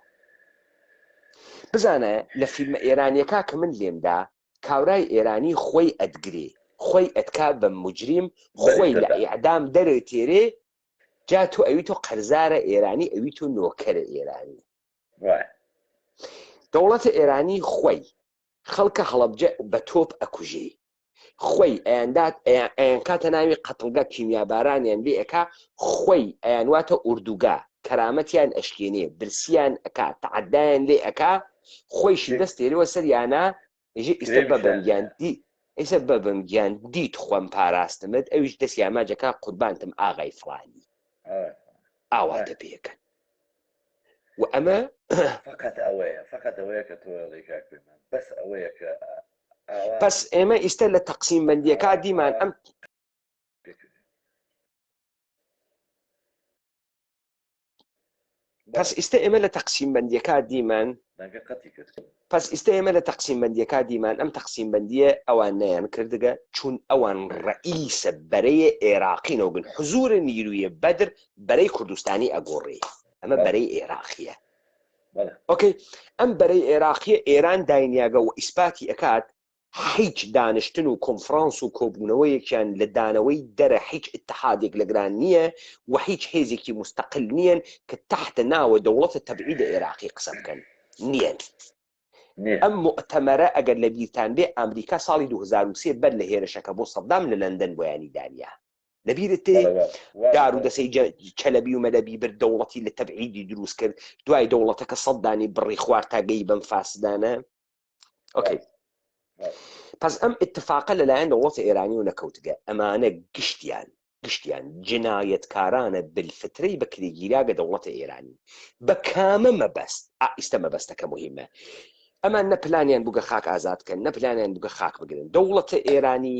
بزانە لە فیلمە ئێرانیەکە کە من لێمدا کاورای ئێرانی خۆی ئەدگرێ خۆی ئەتکا بە موجریم خۆی لە ئیعدام دەرێتێرێ جا تۆ ئەوی تۆ قەرزارە ئێرانی ئەوی تۆ نۆکەرە ئێرانی دەوڵەتە ئێرانی خۆی خەڵکە هەڵەبجە بە تۆپ ئەکوژێ خۆی ئەیان کاتە ناوی قەتڵگە کیمیابارانیان لێ ئەکا خۆی ئەیانواتە ئوردوگا کەرامەتیان ئەشکێنێ برسیان ئەکا تەعەدایان لێ ئەکا خۆیشی دەست تێرەوە سەریانە ژێ ئیستا بەبەنگیاندی ئێستا بەبەنگیان دیت خۆم پاراستمت ئەویش دەستی ئاماجەکە قوربانتم ئاغای فڵانی ئاواتە پێەکەن و ئەمە فقط ئەوەیە کە تۆ ڕێکاکەمان بەس ئەوەیە کە پس ئێمە ئیستا لە تەقسیم بەندیەکە دیمان ئەم پس ئێستا ئێمە لە تەقسیم بەندیەکە دیمان پس ئێستا ئێمە لە تەقسیم بەندیەکە دیمان ئەم تەقسیم بەندیە ئەوان نەیان کردگە چون ئەوان ڕئیسە بەرەیە عێراقینەوە بن حزورە نیرویە بەدر بەرەی کوردستانی ئەگۆڕێ ئەمە بەرەی عێراقیە ئۆکەی ئەم بەرەی عێراقیە ئێران داینیاگە و ئیسپاتی ئەکات هیچ دانیشتن و کۆنفرانس و کۆبوونەوەیەکیان لە دانەوەی دەرە هیچ اتحادێک لەگران نییە و هیچ هێزێکی مستەقل نییەن کە تحتە ناوە دەوڵەتە تەبعیدە عێراقی قسە بکەن نییەن. ئەم مؤتەمەرە ئەگەر لە بیرتان بێ ئەمریکا ساڵی 2023 بەر لە هێرشەکە بۆ سەدام لە لەندەن بۆیانی دانیا لەبیرت تێ دار و دەسەی چەلەبی و مەلەبی بر دەوڵەتی لە تەبعیدی دروست کرد دوای دەوڵەتەکە سەدانی بڕی خوارد تاگەی بەم فاسدانە. ئۆکەی پس ئەم اتفاقە لەلایەن دەوڵەتی ئێرانی و نەکەوتگە ئەمانە گشتیان جنایەتکارانە بالفترەی بەکرێگیراگە دەوڵەتە ئێرانی بە کامە مەبەست ئیستە مەبەستەکە مهمە ئەمان نەپلانیان بووگە خاک ئازادکەن نەپلانیان بووگە خاک بگرن. دەوڵەتە ئێرانی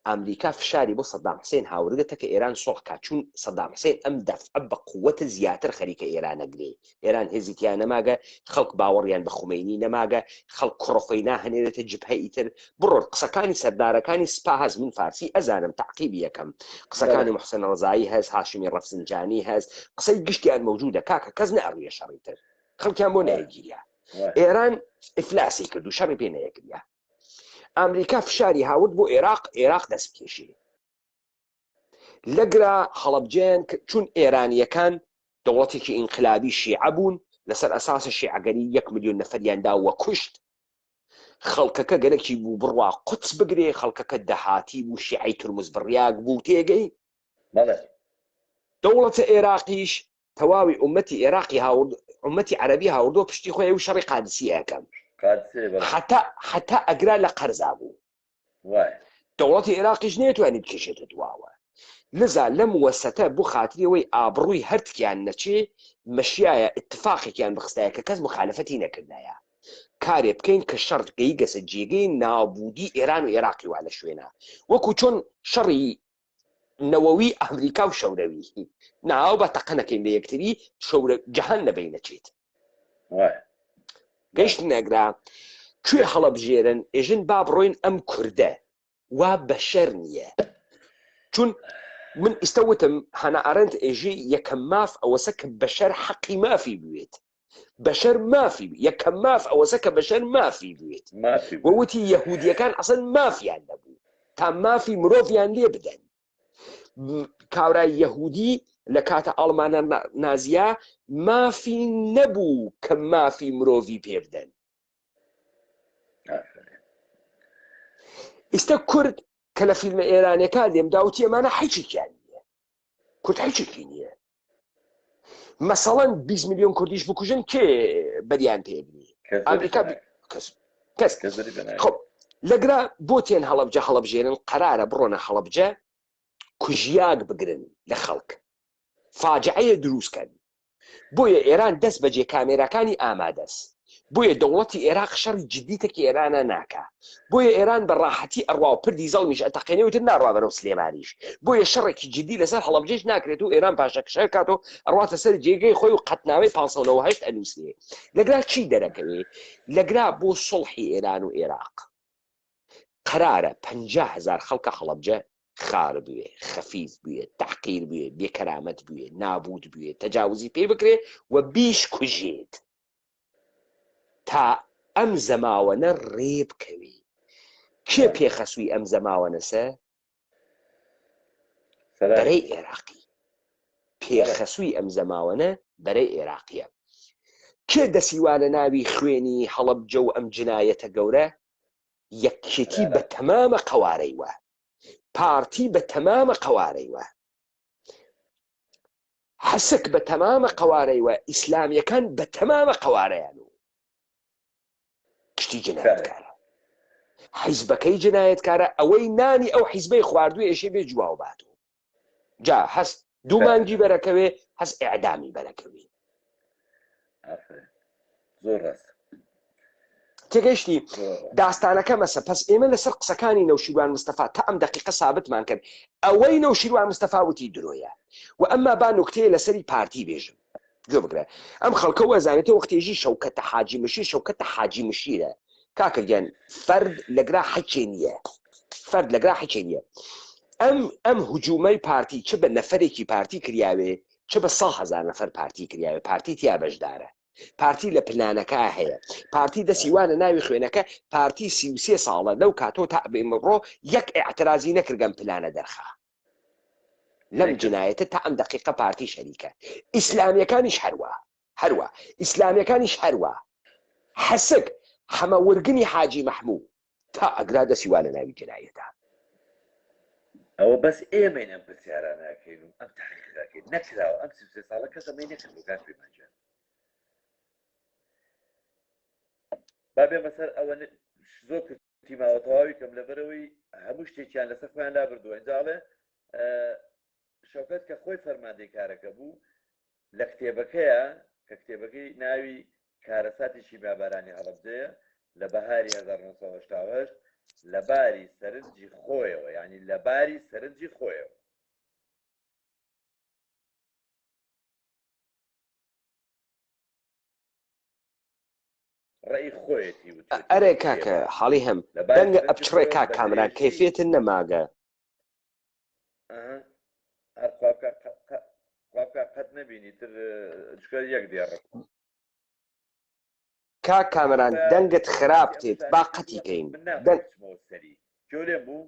ئەمریکا فشاری بۆ سەدام حوسێن هاوردەتە کە ئێران سۆڵ کاچوون سەدام حوسێن ئەم دەفعە بە قووەتە زیاتر خەریکە ئێرانەگرێ ئێران هێزیتیان نەماگە خەڵک باوەڕیان بە خومینی نەماگە خەڵک کوڕۆخۆی ناهێنێتە جبهەی تر بڕۆ قسەکانی سەردارەکانی سپا هەز من فارسی ئەزانم تعقیبی یەکەم قسەکانی محسن ڕزایی هەز هاشمی ڕەفسنجانی هەز قسەی گشتیان موجودە کاکە کەس نەڕویە شەڕیتر خەڵکیان بۆ نەیەگیریە ئێران ئفلاسی کرد و شەڕی پێ نەیەگریە. ئەمریکا فشاری هاورد بۆ عێراق دەست بکێشێ لەگرا هەڵەبجێن چون ئێرانیەکان دەوڵەتێکی ئینقلابی شیعە بوون لەسەر ئەساسە شیعەگەری 1 ملیۆن نەفەریاندا وە کوشت خەڵکەکە گەلێکی بوو بڕوا قوتس بگرێ خەڵکەکە دەهاتی بوو شیعەی تورمز بڕیاک بوو تێگەی دەوڵەتە عێراقیش تەواوی ئومەتی عێراقی ئومەتی عەرەبی هاوردۆ پشتی خۆی و شەڕی قادسی ئەەکەم حتا ئەگرا لە قەرزا بوو دەوڵەتی عێراقیش نێتوانێت بکێشێتە دواوە لذا لەم وەسەتە بۆ خاتریەوەی ئابڕووی هەرتکیان نەچێ مەشیایە اتفاقێکیان بخستایە کە کەس مخالەفەتی نەکردایە کارێ بکەین کە شەڕگەی گەسە جێگەی نابوودی ئێران و عێراقی وا لە شوێنە وەکو چۆن شەڕی نەوەوی ئەمریکا و شەوروی ناو بە تەقەنەکەین لە یەکتری شەورە جەهان نەبەی نەچێت گەشت نەگرا کوێ هەڵەبژێرن ئێژن با بڕۆین ئەم کوردە وا بەشەر نییە چون من ئێستاوتم هەنا ئەرەند ئێژێ یەکەم ماف ئەوەسە کە بەشەر حەقی مافی بوێت بەشەر مافی یەکەم ماف ئەوەسە کە بەشەر مافی بوێت وەوتی یەهودیەکان ئەسەن مافیان نەبوو تا مافی مرۆڤیان لێ بدەن کاورای یەهودی لە کاتە ئەڵمانە نازیە مافی نەبوو کە مافی مرۆڤی پێ بدەن. ئێستا کورد کە لە فیلمە ئێرانەکە لێمداوتی ئەمانە حیچێکیان نییە کورد حیچێکی نییە مەسەڵەن 20 ملیۆن کوردیش بکوژن کێ بەریان پێبنی ئەمریکا کەس خۆ لەگرا بۆ تێن هەڵەبژێنن قەرارە بڕۆنە هەڵەبجە کوژیاک بگرن لە خەڵک فاجعەیە دروستکەن بۆیە ئێران دەست بەجێ کامێراکانی ئامادەست بۆیە دەوڵەتی عێراق شەڕی جددیتێکی ئێرانە ناکە بۆیە ئێران بە ڕاحەتی ئەڕوا و پردی زەڵمیش ئەتەقێنەوەتر ناڕوا بەرەو سلێمانیش بۆیە شەڕێکی جددی لەسەر هەڵەبجێش ناکرێت و ئێران پاشەکشە کاتەوە ئەڕواتە سەر جێگەی خۆی و قەتناوەی 598 ئەنووسێ لەگرا چی دەرەکەوێ لەگرا بۆ سڵحی ئێران و عێراق قەرارە 50,000 خەڵکە هەڵەبجە خار بوێ خەفیف بوێ تەحقیر بوێ بێکەرامەت بوێ نابود بوێ تەجاوزی پێ بکرێ و بیش کوژێت تا ئەم زەماوەنە ڕێ بکەوێ کێ پێخەسووی ئەم زەماوەنەسە بەرەی عێراقی پێخەسووی ئەم زەماوەنە بەرەی عێراقیە کێ دەسیوا لە ناوی خوێنی هەڵەبجە و ئەم جنایەتە گەورە یەکێتی بە تەمامە قەوارەی وە پارتی بە تەمامە قەوارەی وە حەسک بە تەمامە قەوارەی وە ئیسلامیەکان بە تەمامە قەوارەیان و کشتی جنایەتکارە حیزبەکەی جنایەتکارە ئەوەی نانی ئەو حیزبەی خواردووی ئێشێ بێ جواو باتەوە جا هەست دوو مانگی بەرەکەوێ هەست ئیعدامی بەرەکەوێ زۆر ڕاست تێگەشتی داستانەکە مەسە پس ئێمە لەسەر قسەکانی نەوشیروان مستەفا تا ئەم دقیقە سابتمان کرد ئەوەی نەوشیروان مستەفا وتی درۆیە و ئەمما با نوکتەیە لەسەری پارتی بێژم گوێ بگرە ئەم خەڵکە وەزانێتەوە وەختێژی شەوکەتە حاجی مشیر شەوکەتە حاجی مشیرە کاکە گیان فەرد لەگرا حەکێ نییە فەرد لەگرا حەکێ نییە ئەم هجوومەی پارتی چ بە نەفەرێکی پارتی کریاوێ چ بە 100,000 نەفەر پارتی کریاوە پارتی تیا بەشدارە پارتی لە پلانەکە هەیە پارتی دەسیوانە ناوی خوێنەکە پارتی 33 ساڵە لەو کاتۆ تا بێمەڕۆ یەک ئاعترازی نەکردگەم پلانە دەرخا لەم جنایەتە تا ئەم دقیقە پارتی شەریکە ئیسلامیەکانیش هەروە ئیسلامیەکانیش هەروە حەسک حەمە ورگنی حاجی مەحموود تا ئەگرا دەسیوانە ناوی جنایەتە ئەوە بەس ئێمە ئەم پرسیارە ناکەین و ئەم تحقیقاکەین نەکراوە ئەم 33 ساڵە کەس ئەمەی نەکردو کاک پێمانجان بابێ مەسەر ئەوە زۆر تیماوە تەواوی کەم لەبەرەوەی هەموو شتێکیان لەسەر خۆیان لا بردووە ئەنجاڵێ شەوکەت کە خۆی فەرماندەی کارەکە بوو لە کتێبەکەیە کە کتێبەکەی ناوی کارەساتێکی بابارانی هەڵەبجەیە لە بەهاری 1970 لە باری سەرنجی خۆیەوە یعنی لە باری سەرنجی خۆیەوە ڕێی خۆیەتی ئەرێ کاکە حاڵی هەم دەنگە ئەپچڕێ کاک کامران کەیفێتن نەماگە قەت نبینی تر یەک دیێڕ کاک کامران دەنگت خراپ تێت با قەتی کەین سەری جۆرێن بوو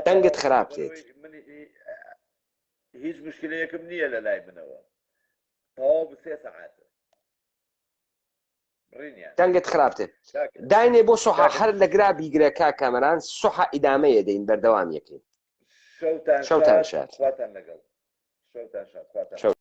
دەنگت خراپ تێت هیچ مشکلەیەکم نییە لە لای منەوە تەواو بسێ سەعاتە دەنگت خراپتێت داینێ بۆ سوحا هەر لە گرا بیگرە کاک کامران سوحا ئیدامەیە دەین بەردەوام یەکەین شەوتان شاد خواتان لەگەڵ شەوتان شاد خواتان